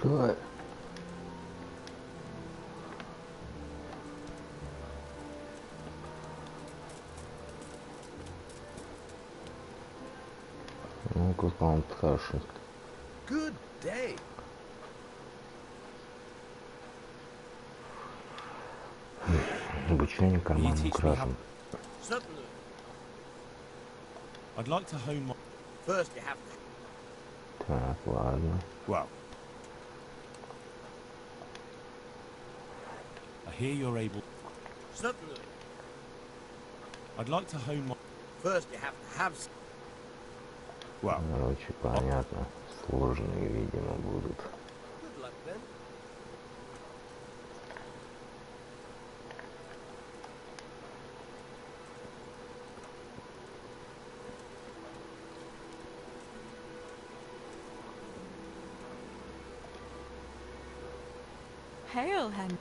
Давай. Ну, как он хороший. Good day. Обучение Can you карманным teach me how? кражам. Certainly. I'd like to hone my. First, you have to. Так, ладно. Well, I hear you're able. Certainly. I'd like to hone my. First, you have to have. Well, Короче, понятно. Сложные, видимо, будут. Good luck then. Hail, Hen.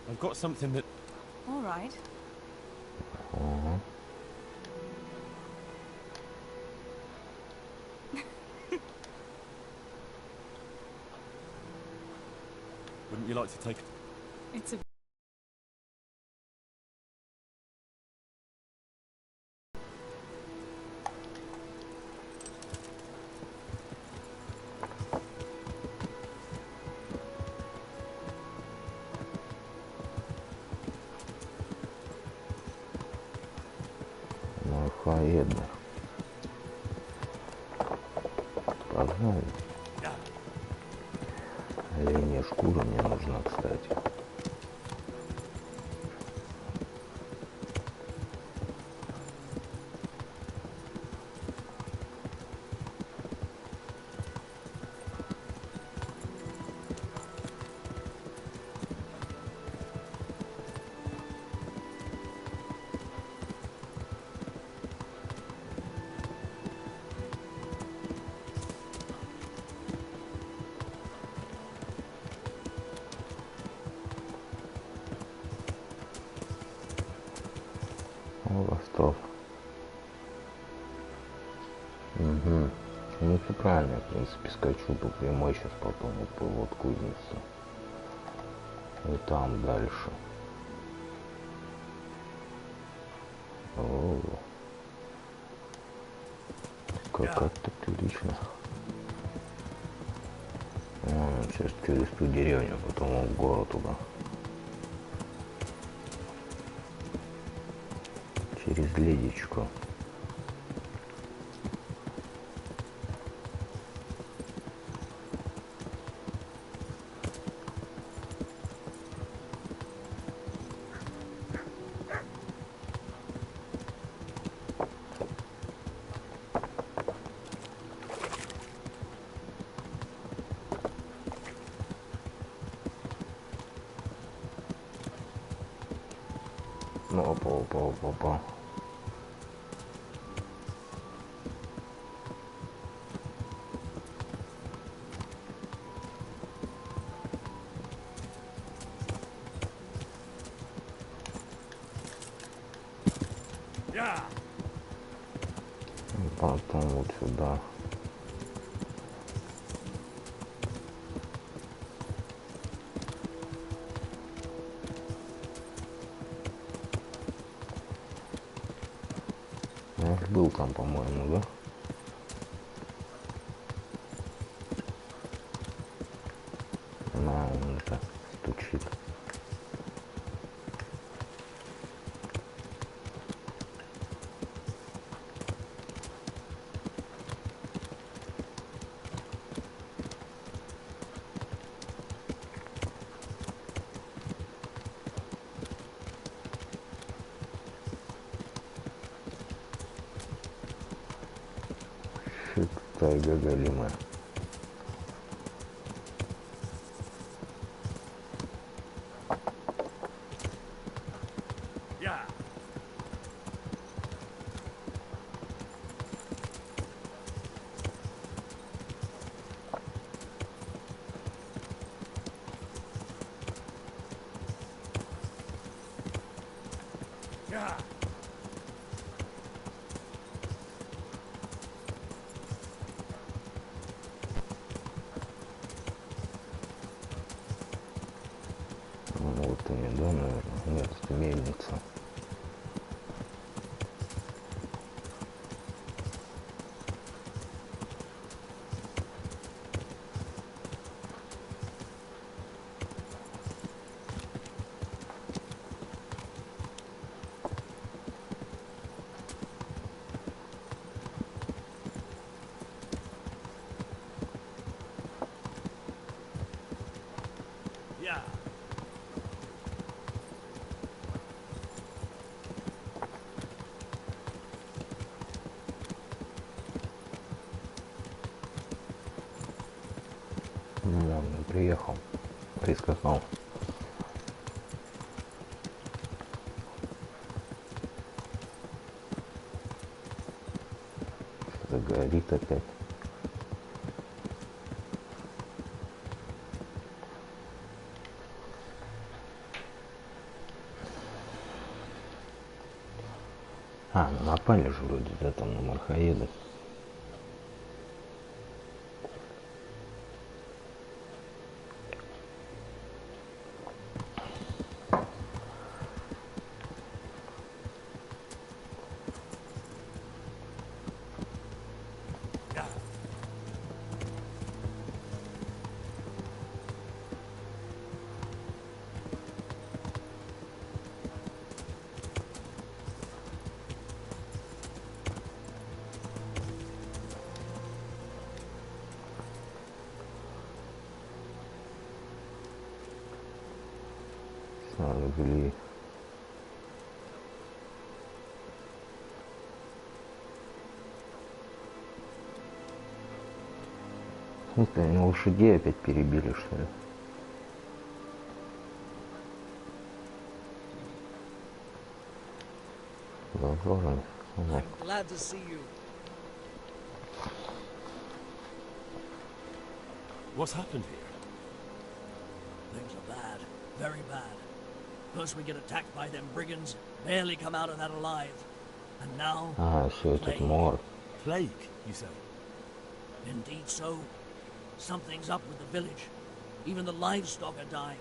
I've got something that. All right. Ага. Wouldn't you like to take? It's a Ну, поеду. Погнали. Оленья шкура мне нужна, кстати. О, Ростов. Угу. Ну, это правильно, я, в принципе, скачу по прямой сейчас потом вот кузницу. И там дальше. О, как это отлично. Сейчас через ту деревню, потом в город туда. Через ледичку. Ну, опа. Потом вот сюда. Я ж был там, по-моему, да? На, он это стучит. Тайга галимая. приехал, прискакал. Что-то горит опять. А, ну напали же вроде, да, там на мархаеды. Сожгли. В смысле, они лошадей опять перебили, что ли? Зазорно. I'm glad to see you. What's happened here? Things are bad. Very bad. First we get attacked by them brigands, barely come out of that alive. And now... А, все, этот plague. мор. Plague, you say? Indeed so. Something's up with the village. Even the livestock are dying.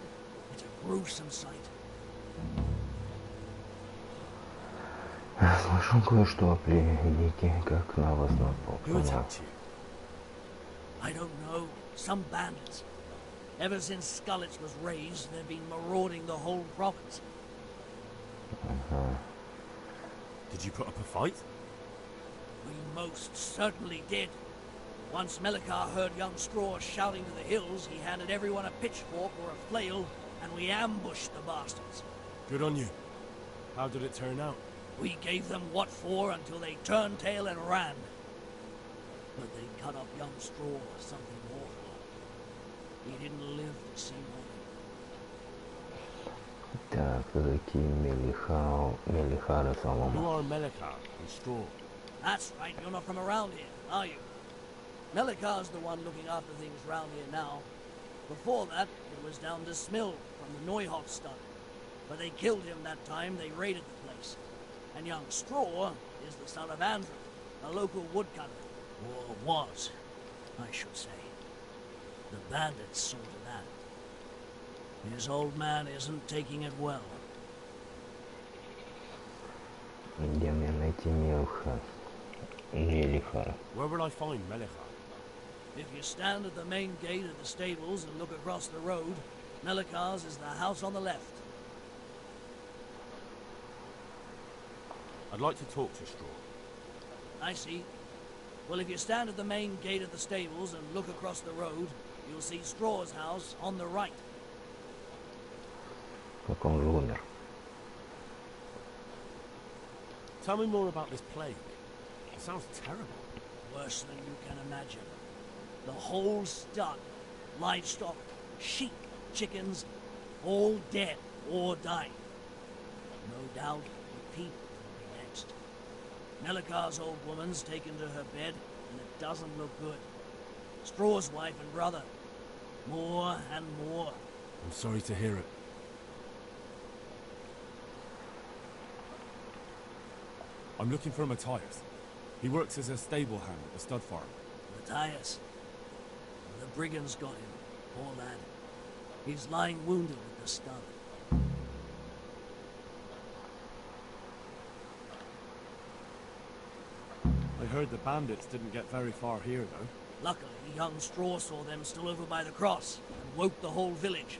It's a gruesome sight. Слышал кое-что о пленнике, как на вас напал. Who attacked you? I don't know. Some bandits. Ever since Skullet's was raised, they've been marauding the whole province. Did you put up a fight? We most certainly did. Once Melikar heard young Straw shouting to the hills, he handed everyone a pitchfork or a flail, and we ambushed the bastards. Good on you. How did it turn out? We gave them what for until they turned tail and ran. But they cut up young Straw, something awful. He didn't live to see morning. Так, такие Мелихары Who Солома. are Melikar and Straw? That's right, you're not from around here, are you? Melikar's the one looking after things round here now. Before that, it was down to Smill from the Neuhoff stud. But they killed him that time they raided the place. And young Straw is the son of Andrew, a local woodcutter. Or was, I should say. The bandits saw to that. His old man isn't taking it well. Где мне найти Мелихара? Where will I find Melikar? If you stand at the main gate of the stables and look across the road, Melikar's is the house on the left. I'd like to talk to Straw. I see. Well, if you stand at the main gate of the stables and look across the road, you'll see Straw's house on the right. Как он же умер? Tell me more about this plague. It sounds terrible. Worse than you can imagine. The whole stud, livestock, sheep, chickens, all dead or dying. No doubt the people will be next. Melikar's old woman's taken to her bed, and it doesn't look good. Straw's wife and brother. More and more. I'm sorry to hear it. I'm looking for Matthias. He works as a stable hand at the stud farm. Matthias. The brigands got him. Poor lad. He's lying wounded with the stud. I heard the bandits didn't get very far here, though. Luckily, young Straw saw them still over by the cross and woke the whole village.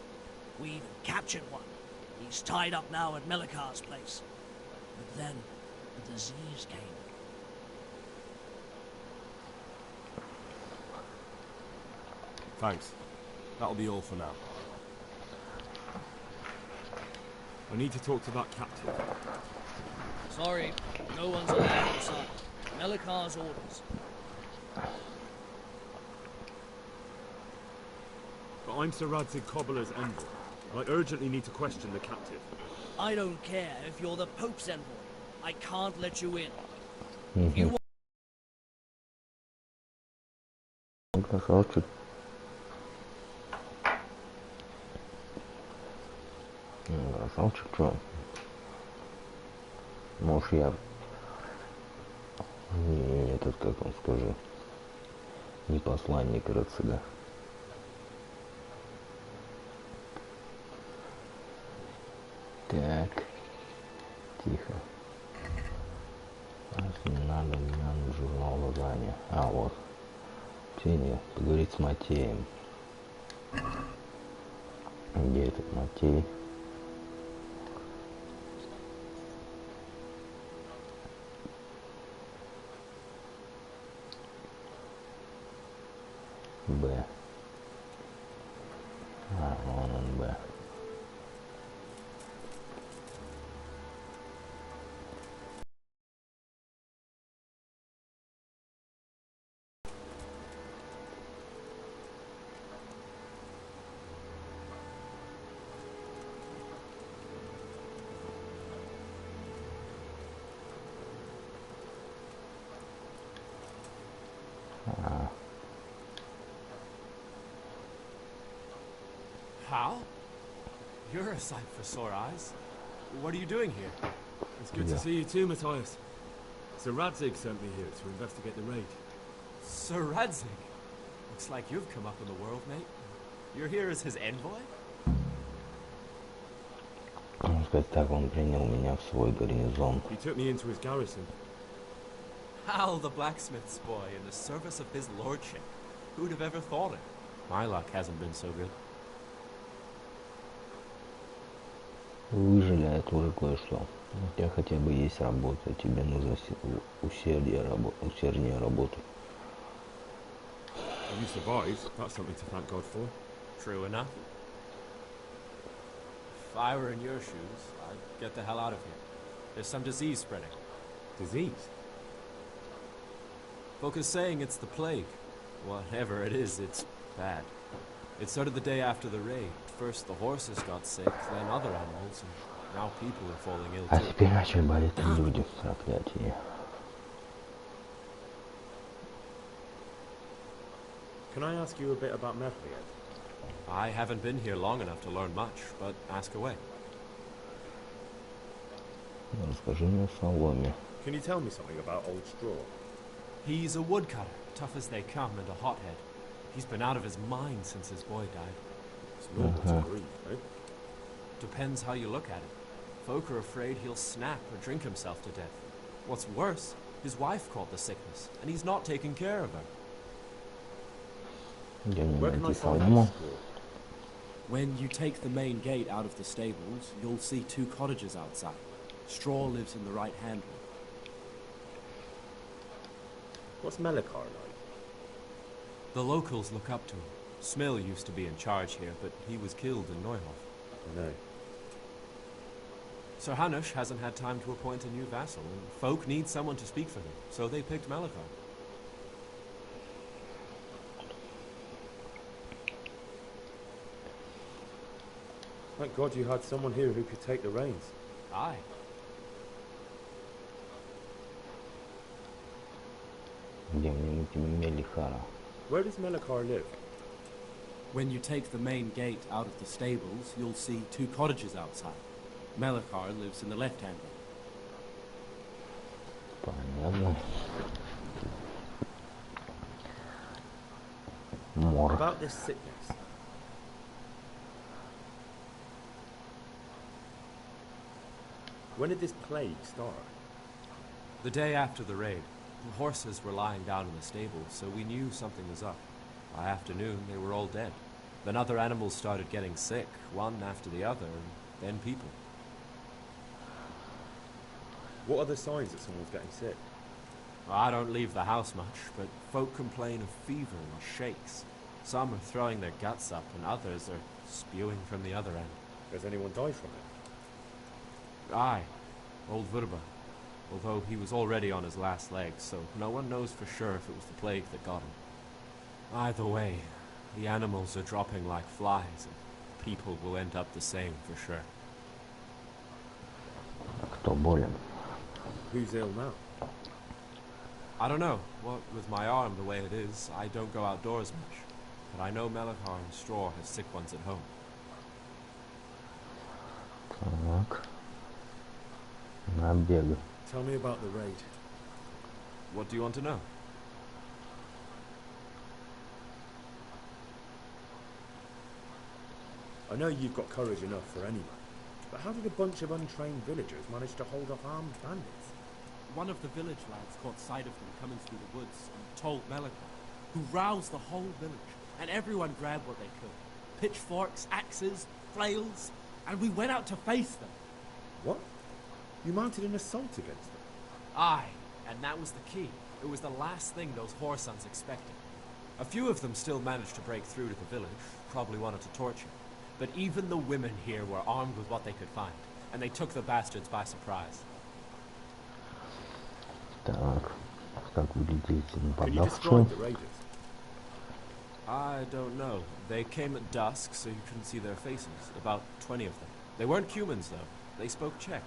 We even captured one. He's tied up now at Melikar's place. But then, the disease came. Thanks. That'll be all for now. I need to talk to that captain. Sorry, no one's allowed inside. Melikar's orders. but I'm Sir Radzig Cobbler's envoy. I urgently need to question the captive. I don't care if you're the Pope's envoy. I can't let you in. If you want Красавчик. Красавчик, что? Может, я... Не, этот, как он, скажи. Не посланник Рацига. Так. Тихо. Не надо, мне надо журнал задания. А, вот. Тени, поговорить с Матеем. Где этот Матей? Б. А, вон он, Б. Hal? You're a sight for sore eyes. What are you doing here? It's good to see you too, Matthias. Sir Radzig sent me here to investigate the raid. Sir Radzig? Looks like you've come up in the world, mate. You're here as his envoy? Можно сказать так, он принял меня в свой гарнизон. He took me into his garrison. Hal, the blacksmith's boy, in the service of his lordship. Who'd have ever thought it? My luck hasn't been so good. Выжили, а это уже кое-что. У тебя хотя бы есть работа, тебе нужно усерднее работать. You survived. That's something to thank God for. True enough. If I were in your shoes, I'd get the hell out of here. There's some disease spreading. Disease? Folk is saying it's the plague. Whatever it is, it's bad. It started the day after the raid. First the horses got sick, then other animals, and now people are falling ill А too. теперь начали болеть люди, проклятие. Can I ask you a bit about Merli yet? I haven't been here long enough to learn much, but ask away. Расскажи мне о Соломе. Can you tell me something about Old Straw? He's a woodcutter, tough as they come, and a hothead. He's been out of his mind since his boy died. It's normal to grieve, eh? Depends how you look at it. Folk are afraid he'll snap or drink himself to death. What's worse, his wife caught the sickness, and he's not taking care of her. Я не Where can I найти find Солому. this straw? When you take the main gate out of the stables, you'll see 2 cottages outside. Straw lives in the right-hand one. What's Melikar like? The locals look up to him. Smill used to be in charge here, but he was killed in Neuhof. I know. Sir Hanush hasn't had time to appoint a new vassal, and folk need someone to speak for them, so they picked Melikar. Thank God you had someone here who could take the reins. Aye. Где мне найти Мелихара? Where does Melikar live? When you take the main gate out of the stables, you'll see 2 cottages outside. Melikar lives in the left-hand one. Понятно. Мор. About this sickness. When did this plague start? The day after the raid, the horses were lying down in the stable, so we knew something was up. By afternoon, they were all dead. Then other animals started getting sick, one after the other, and then people. What are the signs that someone's getting sick? I don't leave the house much, but folk complain of fever and shakes. Some are throwing their guts up, and others are spewing from the other end. Does anyone die from it? Aye, old Verba. Although he was already on his last legs, so no one knows for sure if it was the plague that got him. Either way, The animals are dropping like flies, and people will end up the same for sure. Кто болен? Who's ill now? I don't know. What with my arm the way it is, I don't go outdoors much. But I know Melikar and Straw have sick ones at home. Так. Набег. Tell me about the raid. What do you want to know? I know you've got courage enough for anyone, but how did a bunch of untrained villagers manage to hold off armed bandits? One of the village lads caught sight of them coming through the woods and told Melikar, who roused the whole village, and everyone grabbed what they could. Pitchforks, axes, flails, and we went out to face them. What? You mounted an assault against them? Aye, and that was the key. It was the last thing those whoresons expected. A few of them still managed to break through to the village, probably wanted to torture. But even the women here were armed with what they could find, and they took the bastards by surprise. Так. Как выглядит Can you нападавший? describe the raiders? I don't know. They came at dusk, so you couldn't see their faces. About 20 of them. They weren't humans, though. They spoke Czech.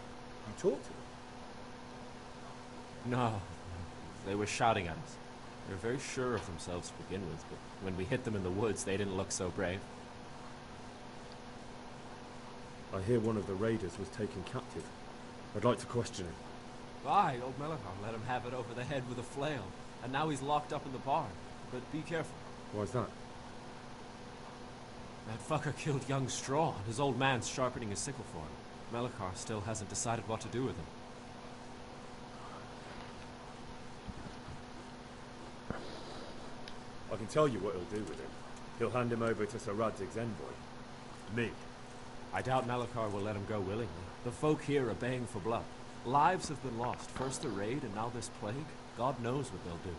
You talked to them? No, they were shouting at us. They were very sure of themselves to begin with, but when we hit them in the woods, they didn't look so brave. I hear one of the raiders was taken captive. I'd like to question him. Aye, old Melikar let him have it over the head with a flail, and now he's locked up in the barn. But be careful. Why's that? That fucker killed young Straw, and his old man's sharpening his sickle for him. Melikar still hasn't decided what to do with him. I can tell you what he'll do with him. He'll hand him over to Sir Radzig's envoy. Me. I doubt Melikar will let him go willingly. The folk here are baying for blood. Lives have been lost. First the raid, and now this plague. God knows what they'll do.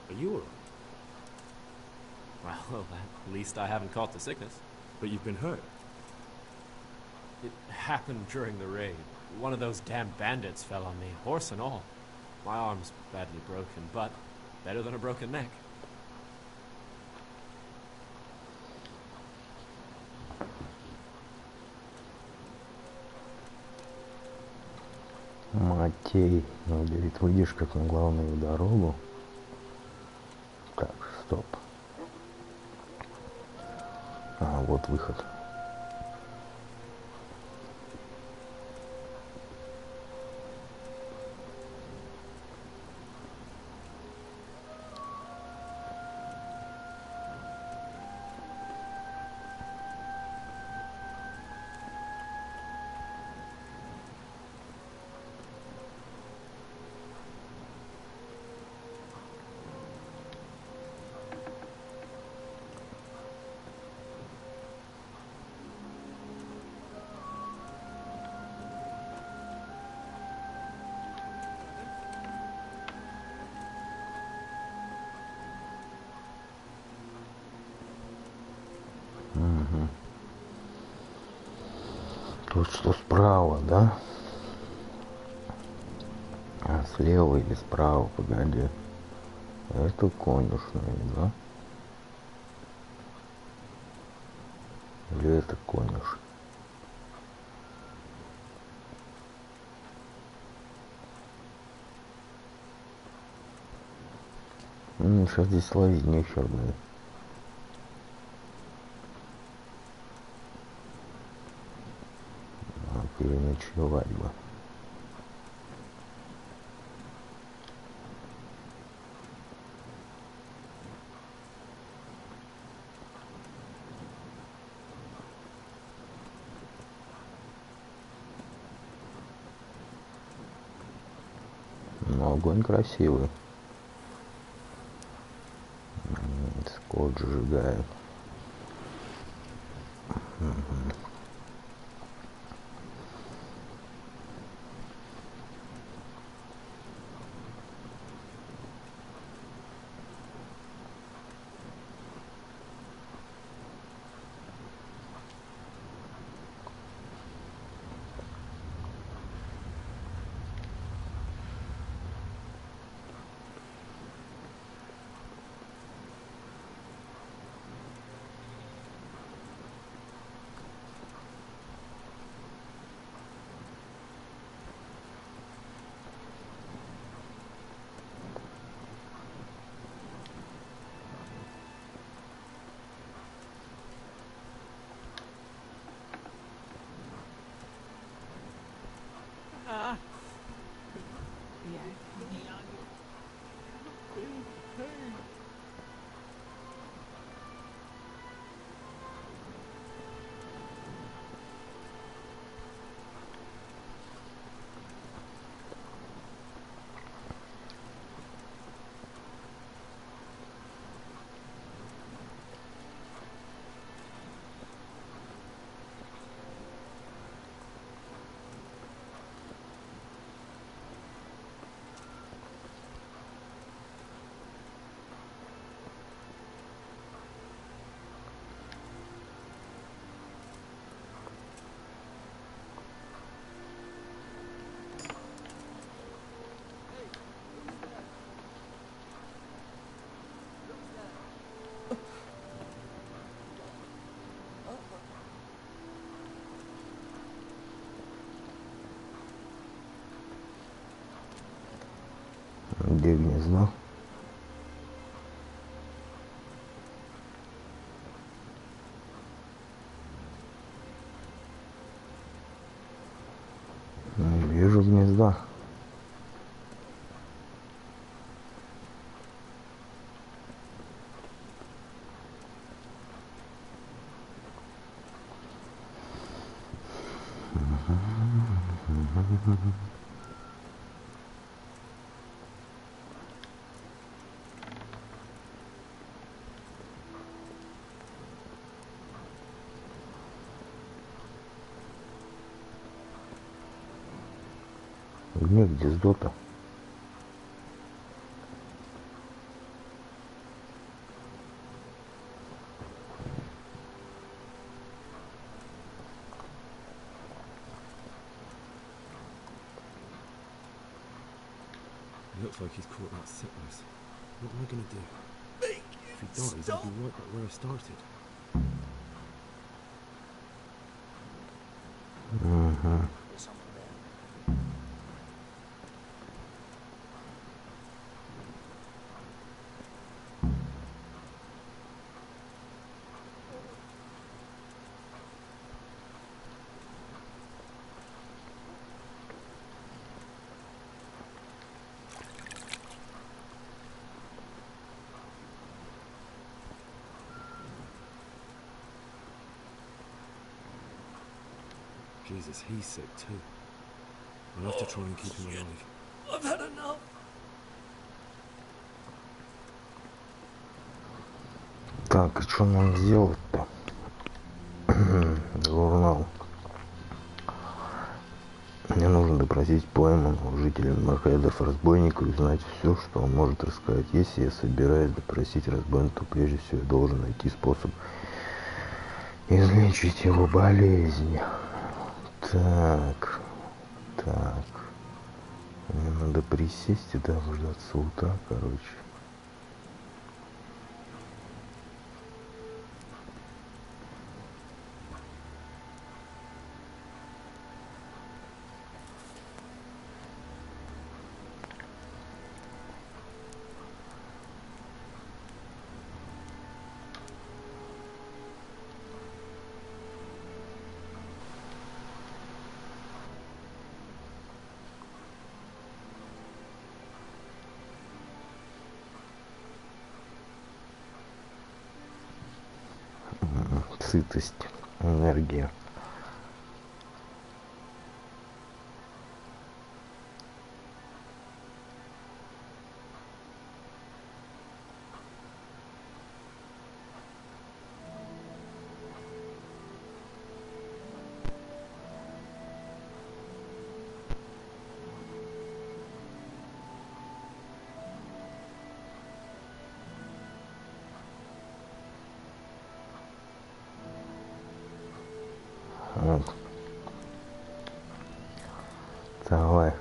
Are you alright? Well, at least I haven't caught the sickness. But you've been hurt. It happened during the raid. One of those damn bandits fell on me, horse and all. My arm's badly broken, but better than a broken neck. Матей. Ну, говорит, выйдешь как на главную дорогу. Так, стоп. А, вот выход. Тут что справа, да? А слева или справа, погоди. Это конюшня, да? Или это конюш? Сейчас здесь ловить нехер, блин. Переночевать бы. Но огонь красивый. Скот сжигает. Открытое гнездо. Вижу гнездо. Где гнездо-то? He looks like he's caught that sickness. What am I gonna do? If he dies, I'll be right back where I started. There's something there. Jesus, he's sick too. I'll have to try and keep him alive. I've had enough. Так, и что нам сделать-то? Журнал. Мне нужно допросить пойманного жителя Морхедов разбойника и узнать все, что он может рассказать. Если я собираюсь допросить разбойника, то прежде всего я должен найти способ излечить его болезнь. Так. Мне надо присесть и дождаться утра, короче. Сытость, энергия. Вот. Давай.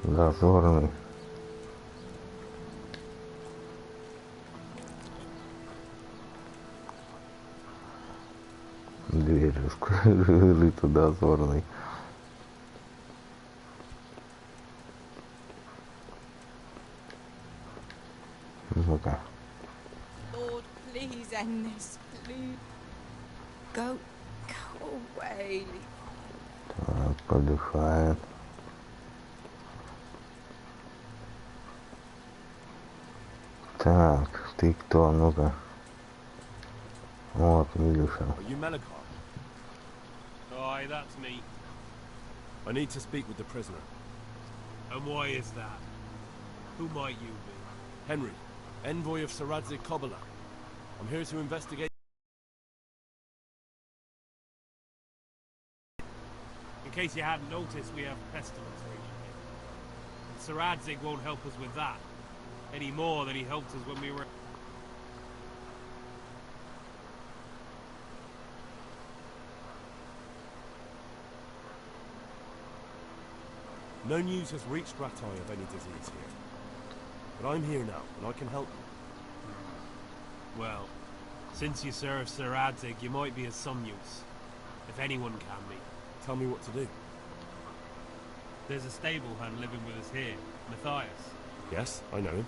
Дозорный. Дверь раскрыта, дозорный. Ну-ка. Lord, please end this, please. Go away. Так, подыхает. Так, ты кто? Ну-ка. Вот, Милюша. Are you Melikar? Aye, that's me. I need to speak with the prisoner. And why is that? Who might you be? Henry, envoy of Saradze Kobala. I'm here to investigate. In case you hadn't noticed, we have pestilence raging here. And Sir Adzig won't help us with that, any more than he helped us when we were... No news has reached Ratai of any disease here. But I'm here now, and I can help you. Well, since you serve Sir Adzig, you might be of some use. If anyone can be. Tell me what to do. There's a stable hand living with us here, Matthias. Yes, I know him.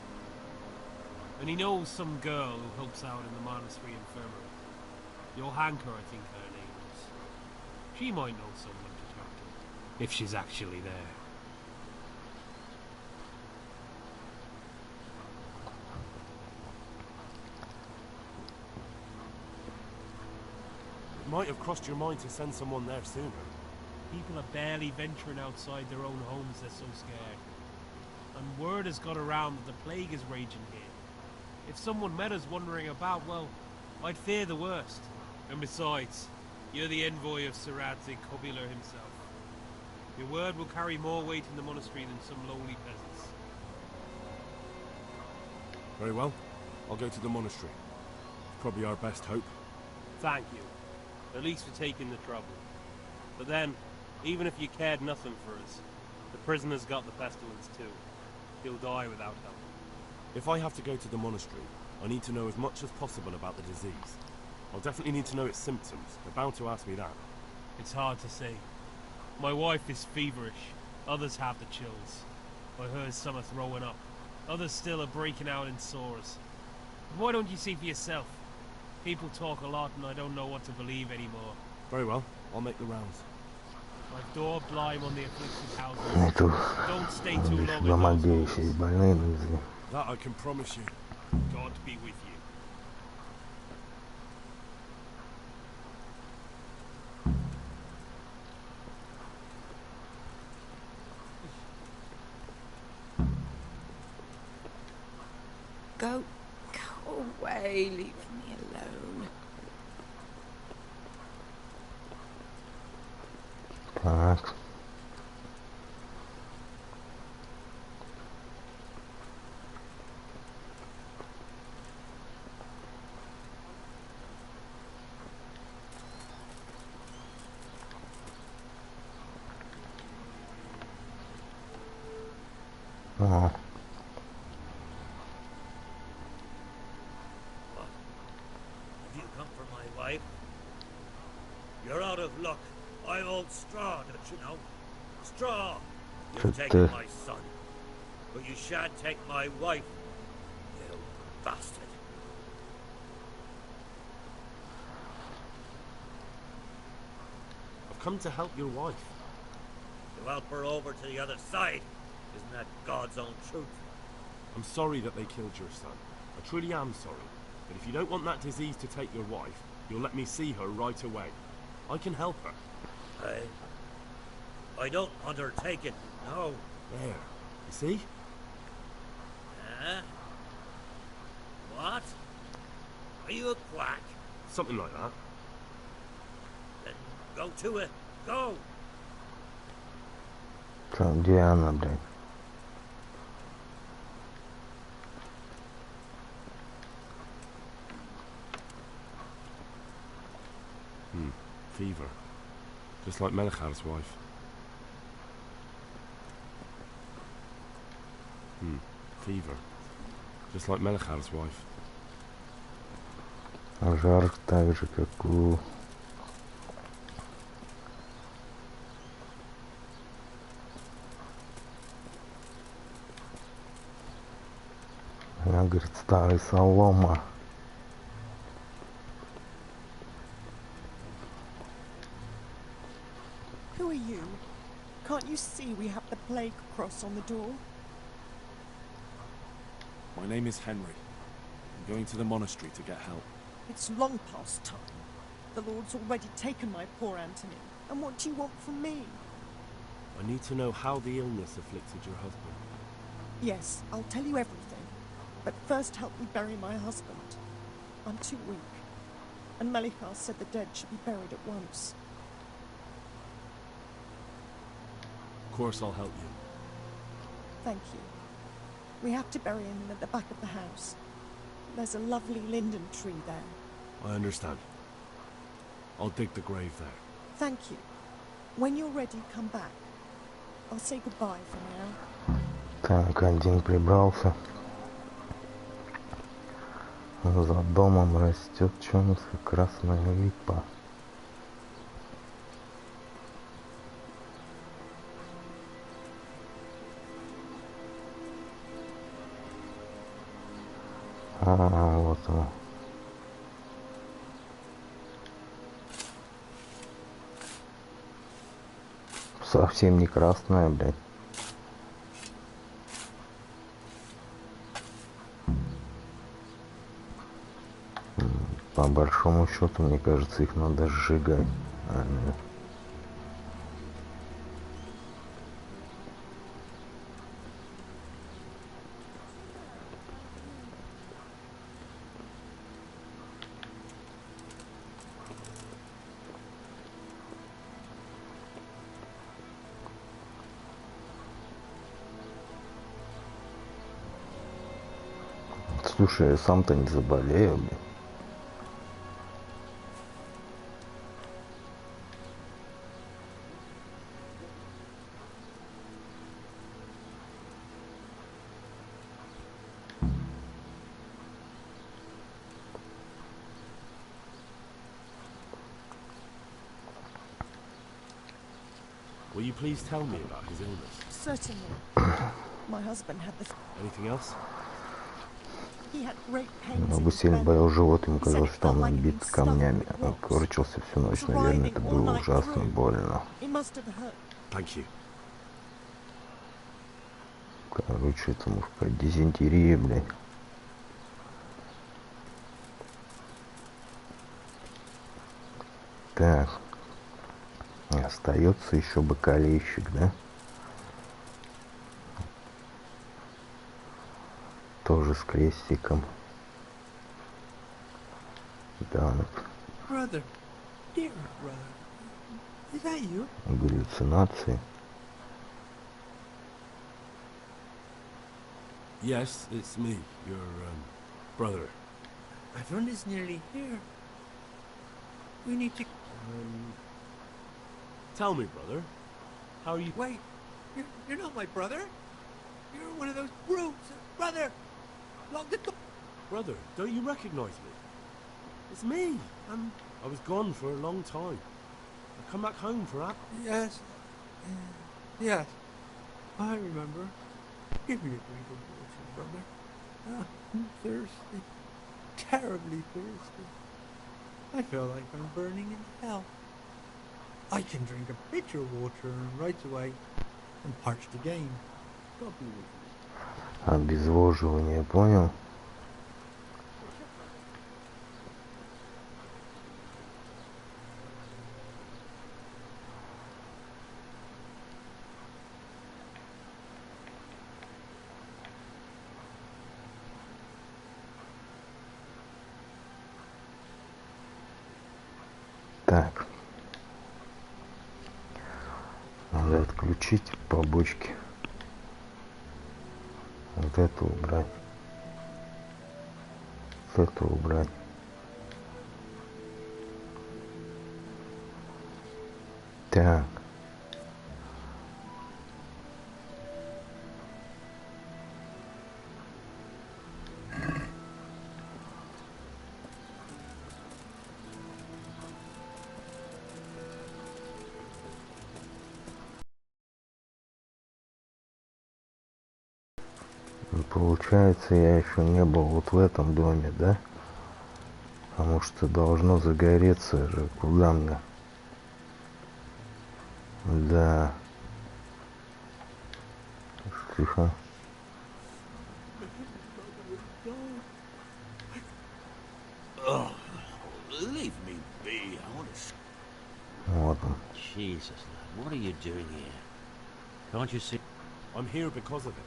And he knows some girl who helps out in the monastery infirmary. Johanka, I think her name is. She might know someone to talk to, if she's actually there. It might have crossed your mind to send someone there sooner. People are barely venturing outside their own homes, they're so scared. And word has got around that the plague is raging here. If someone met us wandering about, well, I'd fear the worst. And besides, you're the envoy of Sir Radzig Kobyla himself. Your word will carry more weight in the monastery than some lowly peasants. Very well. I'll go to the monastery. Probably our best hope. Thank you. At least for taking the trouble. But then, even if you cared nothing for us, the prisoner's got the pestilence too. He'll die without help. If I have to go to the monastery, I need to know as much as possible about the disease. I'll definitely need to know its symptoms. They're bound to ask me that. It's hard to say. My wife is feverish. Others have the chills. I heard some are throwing up. Others still are breaking out in sores. Why don't you see for yourself? People talk a lot and I don't know what to believe anymore. Very well. I'll make the rounds. I've daubed lime on the afflicted houses. Нету Don't stay too long in домогеющие those holes. больные друзья. That I can promise you. God be with you. Go away, leave me alone. Так. Ага. Have you come for my wife? You're out of luck. I hold straw, don't you know? Straw! You've taken my son. But you shan't take my wife, you bastard. I've come to help your wife. To help her over to the other side. Isn't that God's own truth? I'm sorry that they killed your son. I truly am sorry. But if you don't want that disease to take your wife, you'll let me see her right away. I can help her. I don't want her taken, no. There. You see? Huh? What? Are you a quack? Something like that. Then go to it. Go! Так, где она, блядь? Fever. Just like Melichar's wife. Fever. Just like Melichar's wife. Жар так же, как у... Она говорит, старый солома. Who are you? Can't you see we have the plague cross on the door? My name is Henry. I'm going to the monastery to get help. It's long past time. The Lord's already taken my poor Anthony. And what do you want from me? I need to know how the illness afflicted your husband. Yes, I'll tell you everything. But first help me bury my husband. I'm too weak. And Melichar said the dead should be buried at once. Of course I'll help you. Thank you. We have to bury him at the back of the house. There's a lovely linden tree there. I understand. I'll dig the grave there. Thank you. When you're ready, come back. I'll say goodbye for now. Так, один прибрался. За домом растет чумская красная липа. Вот оно. Совсем не красная, блядь. По большому счету, мне кажется, их надо сжигать. Нет. Слушай, я сам-то не заболею, блядь. Will you please tell me about his illness? Certainly. My husband had the... Anything else? He had great pains Я in бы his сильно belly. болел живот, ему He said казалось, it что felt он like he'd been набит stuffed камнями. with Он rocks. корчился всю It ночь, was наверное, writhing это all было night ужасно through. больно. It must have hurt. Thank you. Короче, это может быть дизентерия, блядь. Так. Остается еще бокалейщик, да? Тоже с крестиком. Да, Brother, dear brother, is that you? галлюцинации. Yes, it's me, your brother. Everyone is nearly here. We need to... Tell me, brother, how are you? Wait, you're not my brother. You're one of those brutes. Brother, lock the door. Brother, don't you recognize me? It's me. I was gone for a long time. I come back home for Yes. Yes. I remember. Give me a drink of water, brother. I'm thirsty. Terribly thirsty. I feel like I'm burning in hell. I can drink a pitcher of water and right away I'm parched again. God be with you. Обезвоживание, понял? Так. Надо отключить побочки. Вот это убрать. Вот это убрать. Так. Получается, я еще не был вот в этом доме, да? Потому что должно загореться же. Куда мне? Да. Тихо. Oh, leave me be. I want to... Вот он. Jesus, lad, what are you doing here? Can't you see? I'm here because of it.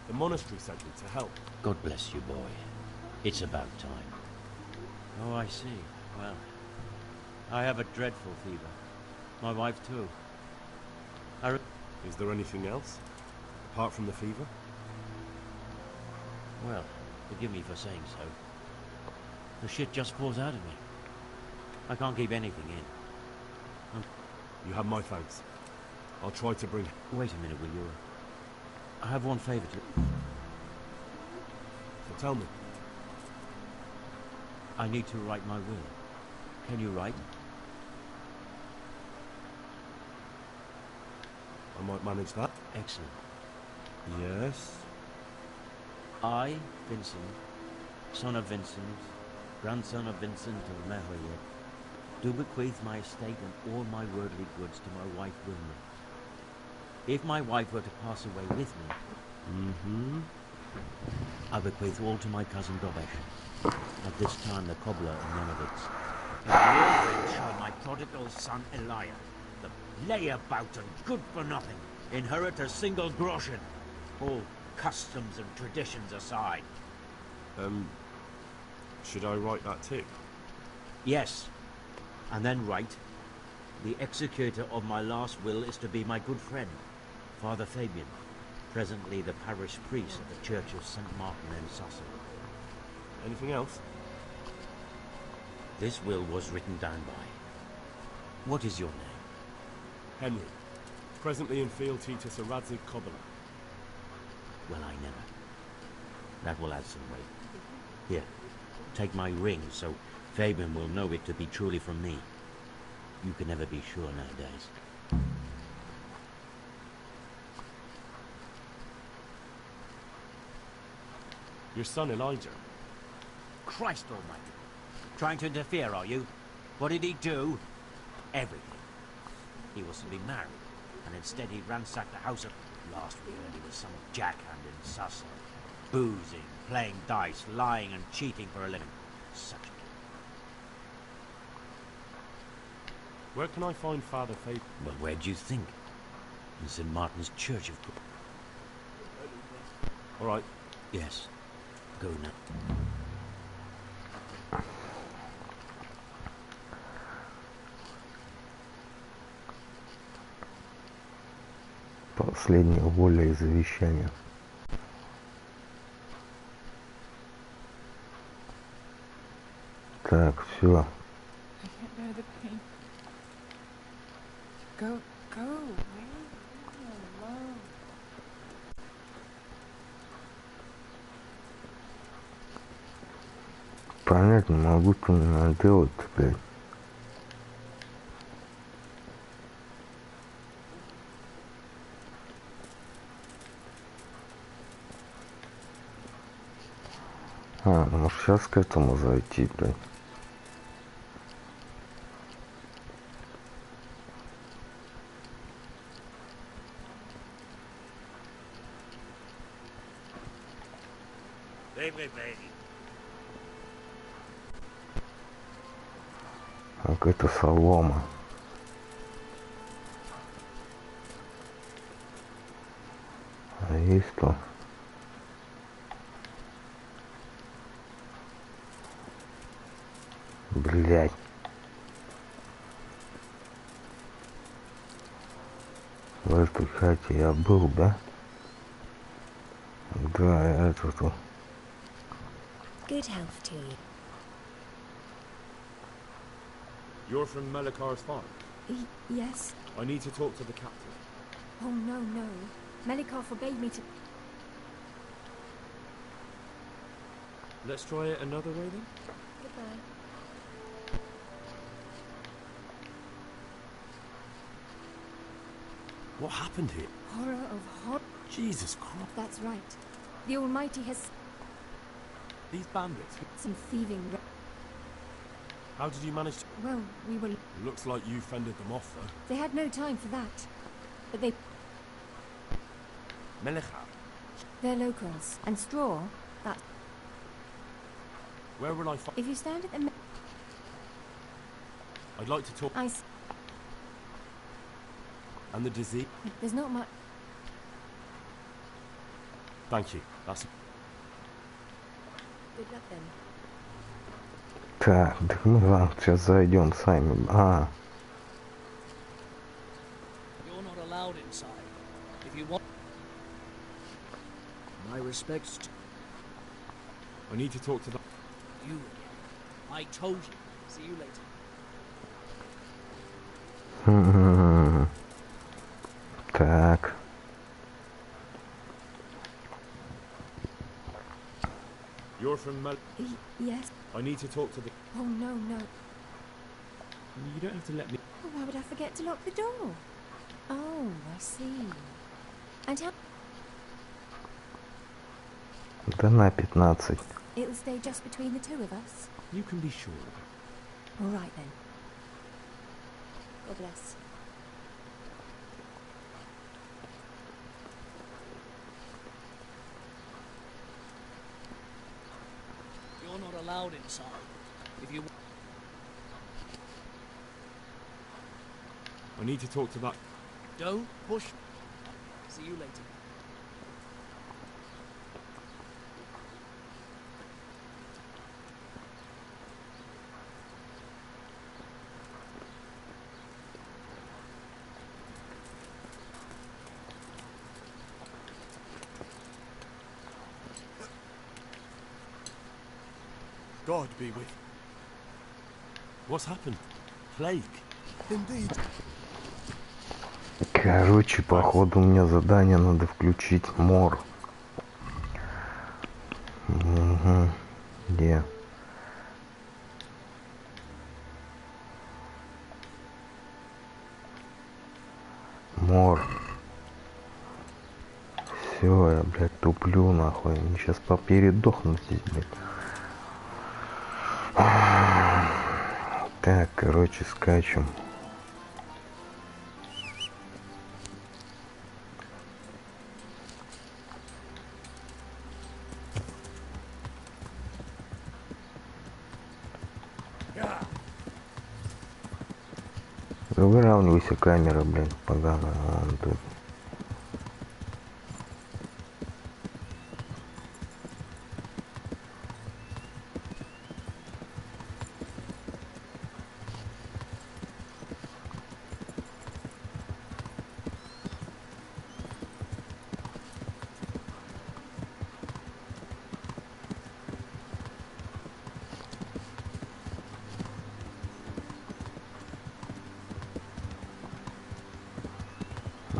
The monastery sent me to help. God bless you, boy. It's about time. Oh, I see. Well, I have a dreadful fever. My wife, too. Is there anything else? Apart from the fever? Well, forgive me for saying so. The shit just pours out of me. I can't keep anything in. You have my thanks. I'll try to bring... Wait a minute, will you? I have one favour to... So tell me. I need to write my will. Can you write? I might manage that. Excellent. Yes. I, Vincent, son of Vincent, grandson of Vincent of Mehoye, do bequeath my estate and all my worldly goods to my wife Wilma. If my wife were to pass away with me, I bequeath all to my cousin Dobesh, at this time the cobbler in Nonowitz. And your shall my prodigal son Elia, the layabout and good for nothing, inherit a single groschen, all customs and traditions aside. Should I write that too? Yes, and then write, the executor of my last will is to be my good friend, Father Fabian, presently the parish priest of the Church of St. Martin in Sussex. Anything else? This will was written down by. What is your name? Henry. Presently in fealty to Sir Radzig Cobbler. Well, I never. That will add some weight. Here, take my ring, so Fabian will know it to be truly from me. You can never be sure nowadays. Your son Elijah. Christ almighty. Trying to interfere, are you? What did he do? Everything. He was to be married, and instead he ransacked the house of... Last we heard he was some jackhand in Sussex. Boozing, playing dice, lying and cheating for a living. Such a... Where can I find Father Fabian? Well, where do you think? In St. Martin's Church, of course. All right. Yes. Go now. Последняя воля и завещание. Так, все. I can't bear the pain. Go. Leave me alone. Понятно, могу что надо делать теперь. Может сейчас к этому зайти, блядь. Какая-то солома. А есть то? Блять. В этой хате я был, да? Да, это тут. Good health to you. You're from Melikar's farm? Yes. I need to talk to the captain. Oh, no. Melikar forbade me to... Let's try it another way then? Goodbye. What happened here? Horror of horror. Jesus Christ. That's right. The Almighty has... These bandits. some thieving... How did you manage to... Well, we were... Looks like you fended them off, though. They had no time for that. But they... Melikar? They're locals. And straw, that... Where will I find... If you stand at the... I'd like to talk... And the disease? There's not much... Thank you. That's... Good luck then. Так, мы вам сейчас зайдем сами. You're not allowed inside. If you want... My respects to I need to talk to the... you again. I told you. See you later. Так. You're from Mel... Yes. I need to talk to the... Oh, no. You don't have to let me... Oh, why would I forget to lock the door? Oh, I see. And how... Да на 15. It'll stay just between the two of us. You can be sure of it. All right then. God bless. You're not allowed inside. If you... I need to talk to that... Don't push me. See you later. God be with you. What's happened? Plague? Indeed. Короче, походу у меня задание надо включить мор. Угу. Где? Мор. Все, я, блядь, туплю нахуй. Они сейчас попередохнут здесь, блядь. Так, короче, скачем. Да выравнивайся, камера, блядь, поганая. Вон тут.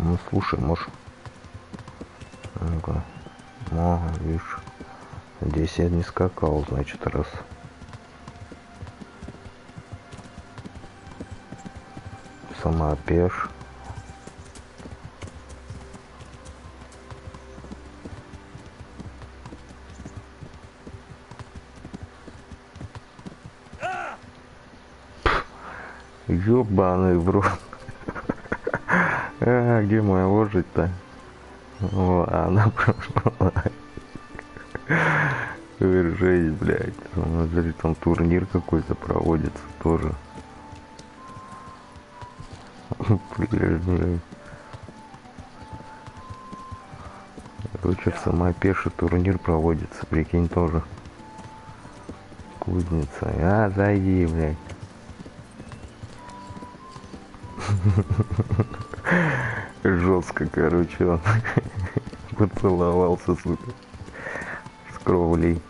Ну, слушай, может... Ну-ка. Ага, видишь. Здесь я не скакал, значит, раз. Сама пеш. Ёбаный в рот. А, где моя лошадь-то? О, она прошла. Жесть, блядь. Смотри, там турнир какой-то проводится тоже. Блядь. Короче, в Самопеше турнир проводится, прикинь, тоже. Кузница. А, зайди, блядь. Жестко, короче, он поцеловался, сука, с кровлей.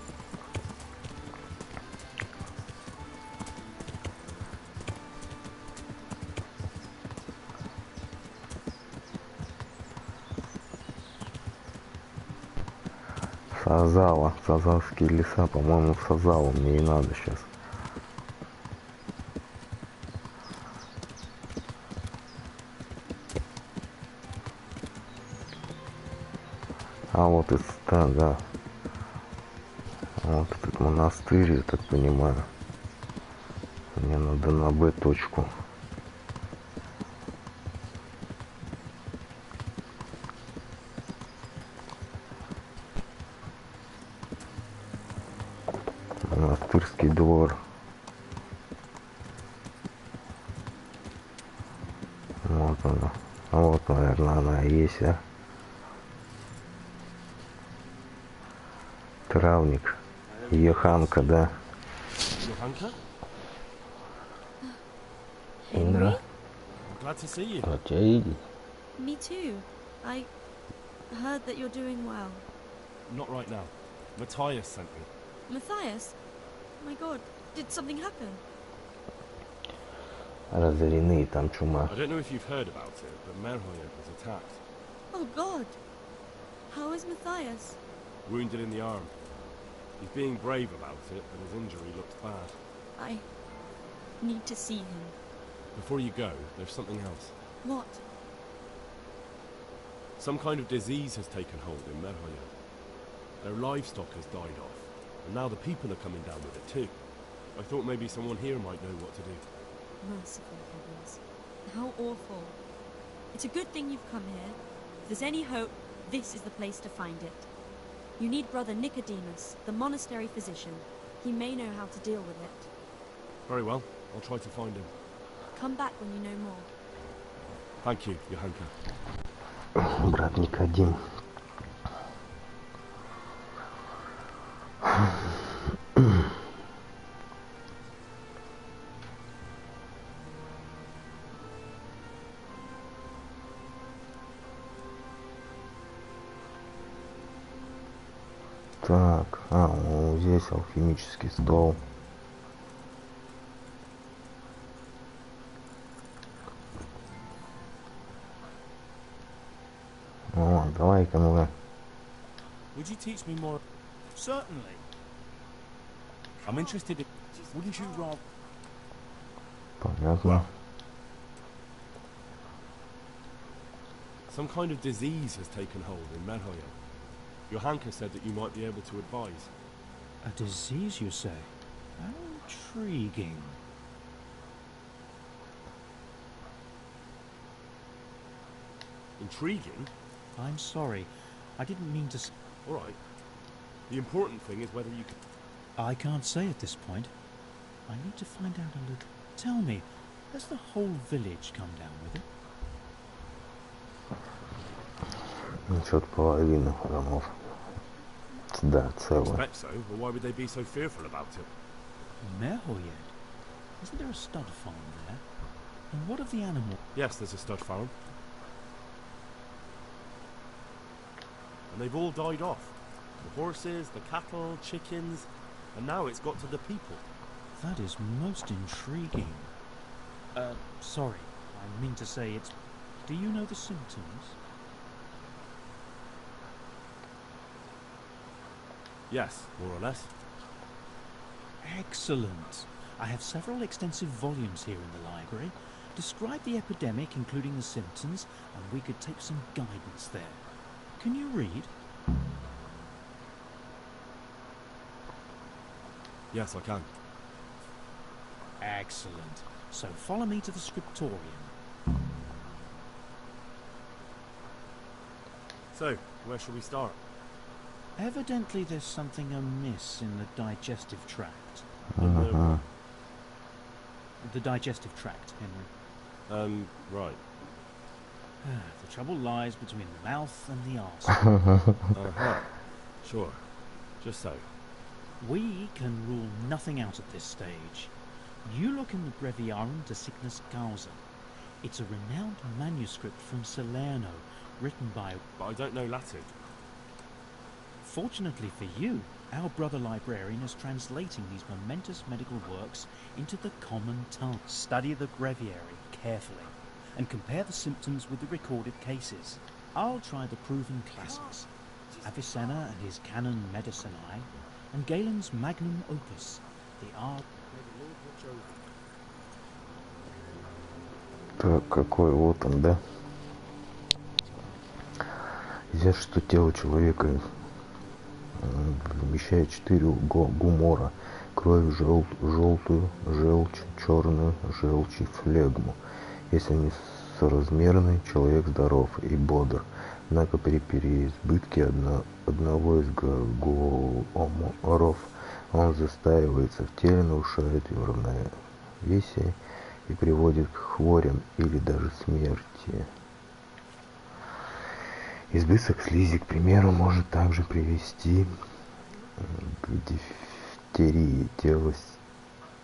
Сазава, Сазавские леса, по-моему, в Сазаву мне и надо сейчас. А вот и да. Вот этот монастырь, я так понимаю. Мне надо на Б точку. Монастырский двор. Вот она. Вот, наверное, она и есть, а? Травник. Еханка, да. Еханка? Индра. Glad to see you. Вот тебя видеть. Me too. I heard that you're doing well. Not right now. Matthias sent me. Matthias? My god, did something happen? Разорены, там чума. I don't know if you've heard about it, but Merhoyant was attacked. Oh god. How is Matthias? Wounded in the arm. He's being brave about it, but his injury looks bad. I need to see him. Before you go, there's something else. What? Some kind of disease has taken hold in Merhoyant. Their livestock has died off, and now the people are coming down with it too. I thought maybe someone here might know what to do. Merciful heavens. How awful. It's a good thing you've come here. If there's any hope, this is the place to find it. You need Brother Nicodemus, the monastery physician. He may know how to deal with it. Very well, I'll try to find him. Come back when you know more. Thank you, Johanka. Брат Никодим. Так, здесь алхимический стол. О, давай-ка ну. Would you teach me more? Certainly. I'm interested in... Wouldn't you rather... Понятно. Some kind of disease has taken hold in Merhoya. Johanka said that you might be able to advise. A disease, you say? How intriguing. Intriguing? I'm sorry. I didn't mean to... All right. The important thing is whether you can... I can't say at this point. I need to find out a little. Tell me, has the whole village come down with it? Что-то половина домов. Да, I целая. expect so, but why would they be so fearful about it? Merhoyed? Isn't there a stud farm there? And what of the animal? Yes, there's a stud farm. And they've all died off. The horses, the cattle, chickens, and now it's got to the people. That is most intriguing. Sorry. I mean to say it's... Do you know the symptoms? Yes, more or less. Excellent. I have several extensive volumes here in the library. Describe the epidemic, including the symptoms, and we could take some guidance there. Can you read? Yes, I can. Excellent. So follow me to the scriptorium. So, where shall we start? Evidently there's something amiss in the digestive tract. The digestive tract, Henry. Right. The trouble lies between the mouth and the arse. Sure. Just so. We can rule nothing out at this stage. You look in the Breviarium de Sickness Causa. It's a renowned manuscript from Salerno, written by... But I don't know Latin. Fortunately for you, our brother librarian is translating these momentous medical works into the common tongue. Study the breviary carefully and compare the symptoms with the recorded cases. I'll try the proven classics, Avicenna and his Canon Medicinae, and Galen's magnum opus, the art... Так, какой вот он, да? Известно, что тело человека вмещает 4 гумора: кровь желтую, желчь черную, желчь и флегму. Если они соразмерны, человек здоров и бодр. Однако при переизбытке одного из гуморов он застаивается в теле, нарушает его равновесие и приводит к хворям или даже смерти. Избыток слизи, к примеру, может также привести к дифтерии. Тело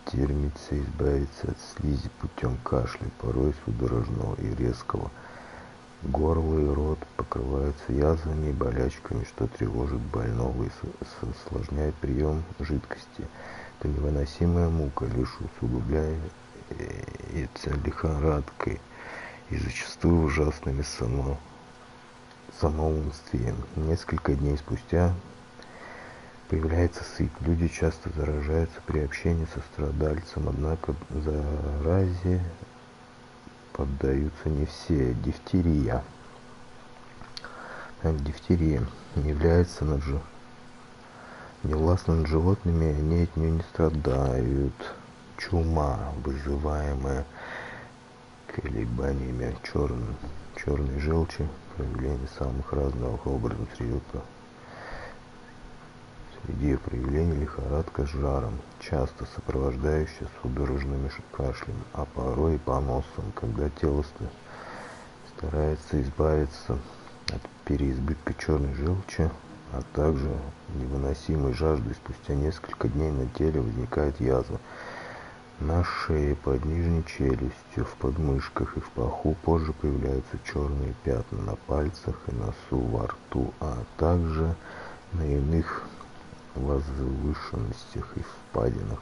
стремится избавиться от слизи путем кашля, порой судорожного и резкого. Горло и рот покрываются язвами и болячками, что тревожит больного и осложняет прием жидкости. Это невыносимая мука, лишь усугубляется лихорадкой и зачастую ужасными самоумствием. Несколько дней спустя появляется сыпь. Люди часто заражаются при общении со страдальцем, однако заразе поддаются не все. Дифтерия является Невластны над животными, они от нее не страдают. Чума, вызываемая колебаниями черной желчи, проявление самых разных образов среди ее проявлений лихорадка с жаром, часто сопровождающая судорожным кашлем, а порой и поносом, когда тело старается избавиться от переизбытка черной желчи, а также невыносимой жажды. Спустя несколько дней на теле возникает язва на шее, под нижней челюстью, в подмышках и в паху. Позже появляются черные пятна на пальцах и носу, во рту, а также на иных возвышенностях и впадинах,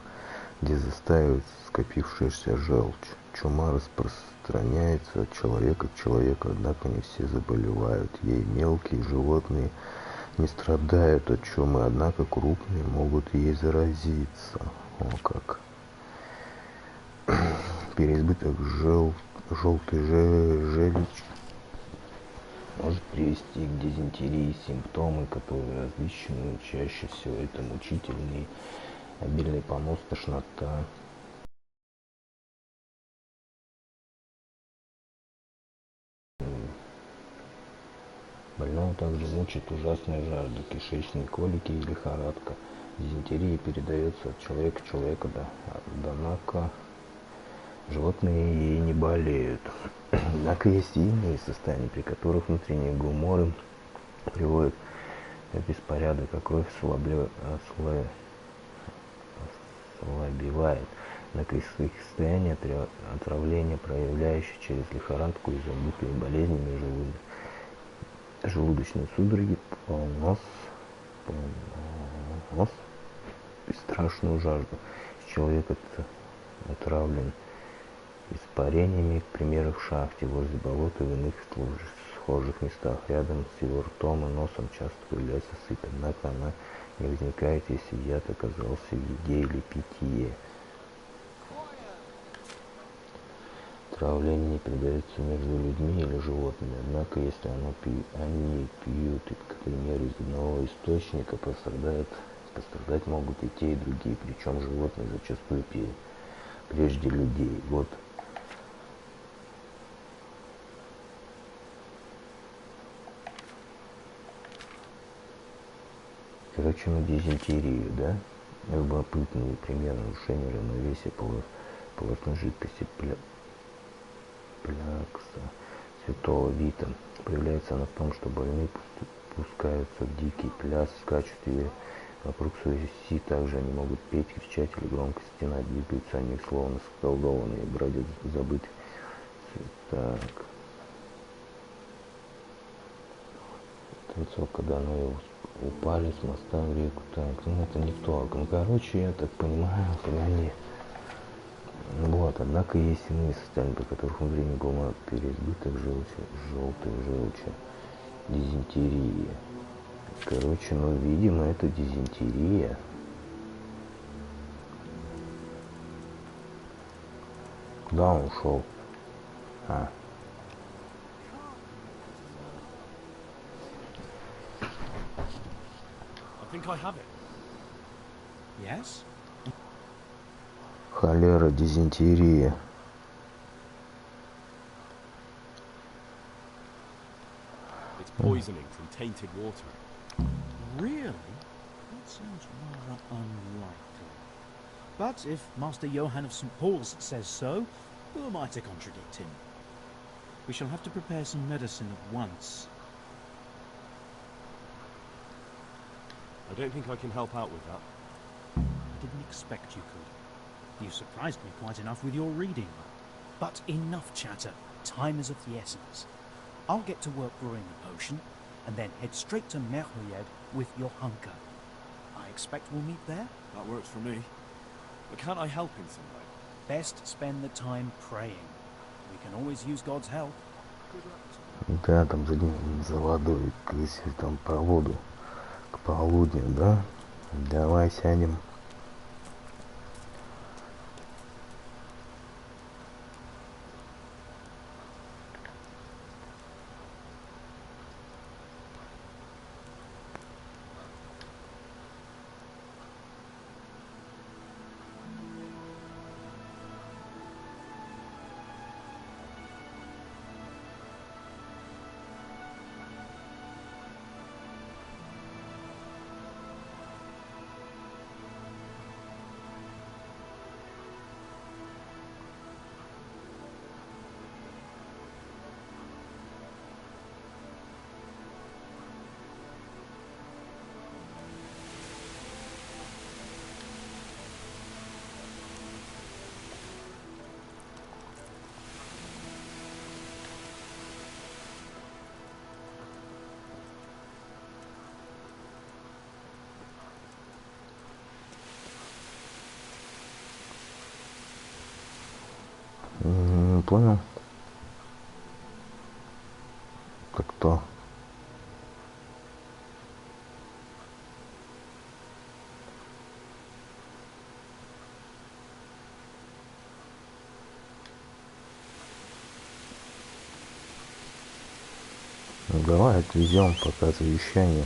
где застаивается скопившаяся желчь. Чума распространяется от человека к человеку, однако не все заболевают ей. Мелкие животные не страдают от чумы, однако крупные могут ей заразиться. О как! Переизбыток желтой желчи может привести к дизентерии. Симптомы, которые различны, чаще всего это мучительный обильный понос, тошнота. Больного также мучает ужасная жажда, кишечные колики и лихорадка. Дизентерия передается от человека к человеку, однако животные ей не болеют. Однако есть иные состояния, при которых внутренние гуморы приводят в беспорядок, а кровь ослабевает. Однако из своих состояний отравления, проявляющие через лихорадку и забытые болезнями, желудочные судороги, понос и страшную жажду. Человек отравлен испарениями, к примеру, в шахте, возле болота и в иных схожих местах. Рядом с его ртом и носом часто появляется сыпь, однако она не возникает, если яд оказался в еде или питье. Отравление не передается между людьми или животными, однако если они пьют, к примеру, из одного источника, пострадать могут и те, и другие, причем животные зачастую прежде людей. Вот короче, на дизентерию, да? Любопытный пример нарушения равновесия полостной жидкости плякса святого Вита. Проявляется она в том, что больные пускаются в дикий пляс, скачут и вокруг своей оси. Также они могут петь, кричать или громко стенать. Двигаются они словно сколдованные, бродят забытых. Так. Когда мы упали с моста в реку. Так, ну это не то. Ну, короче, я так понимаю, погоди. Вот, однако есть иные состояния, при которых внутренний гумор, переизбыток желтой желчи, дизентерия. Короче, ну, видимо, это дизентерия. Куда он ушел? I think I have it. Yes? Холера, дизентерия. It's poisoning from tainted water. Really? That sounds rather unlikely. But if Master Johann of St. Paul's says so, who am I to contradict him? We shall have to prepare some medicine at once. I don't think I can help out with that. I didn't expect you could. You surprised me quite enough with your reading. But enough chatter. Time is of the essence. I'll get to work brewing a potion, and then head straight to Merhuyed with your hunker. I expect we'll meet there? That works for me. But can't I help in some way? Best spend the time praying. We can always use God's help. Да, там за водой, если там по воду к полудню, да? Давай сядем. понял. Это кто? Ну давай отвезем пока завещание.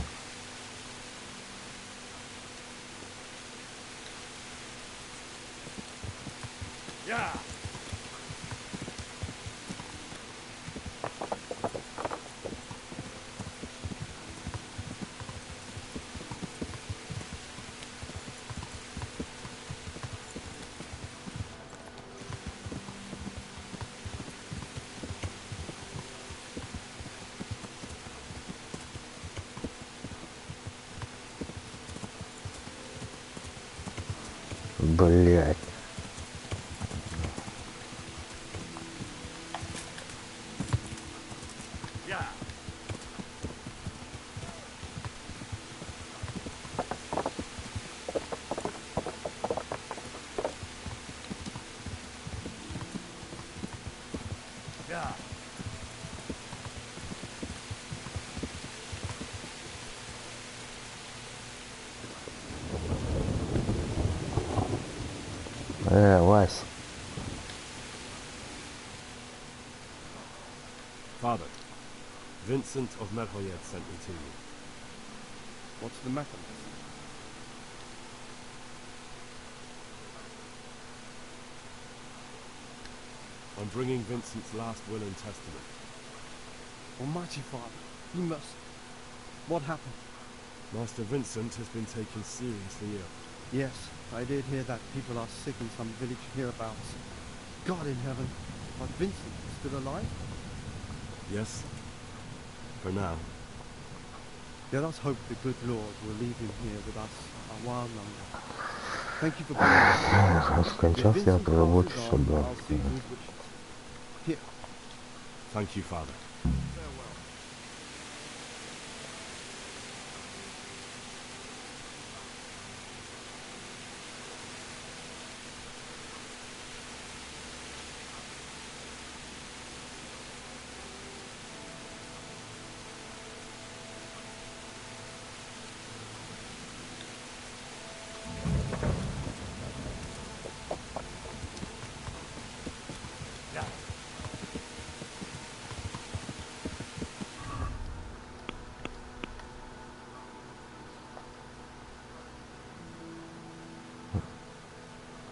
Блять. Вась. Father, Vincent of Merhoyed sent me to you. What's the matter? I'm bringing Vincent's last will and testament. Almighty Father, you must... What happened? Master Vincent has been taken seriously ill. Yes, I did hear that people are sick in some village hereabouts. God in heaven, but Vincent is still alive? Yes, for now. Let us hope the good Lord will leave him here with us a while longer. Thank you for being Скончался от рабочий суда. Here. Thank you, Father.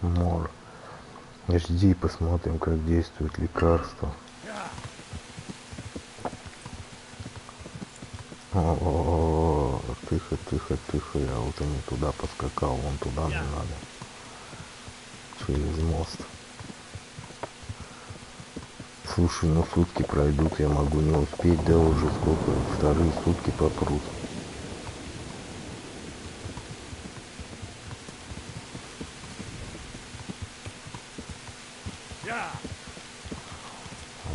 Мор. Жди, посмотрим, как действует лекарство. О, тихо, тихо, тихо, я уже не туда поскакал, вон туда мне надо. Через мост. Слушай, ну сутки пройдут, я могу не успеть, да уже сколько, вторые сутки попрут.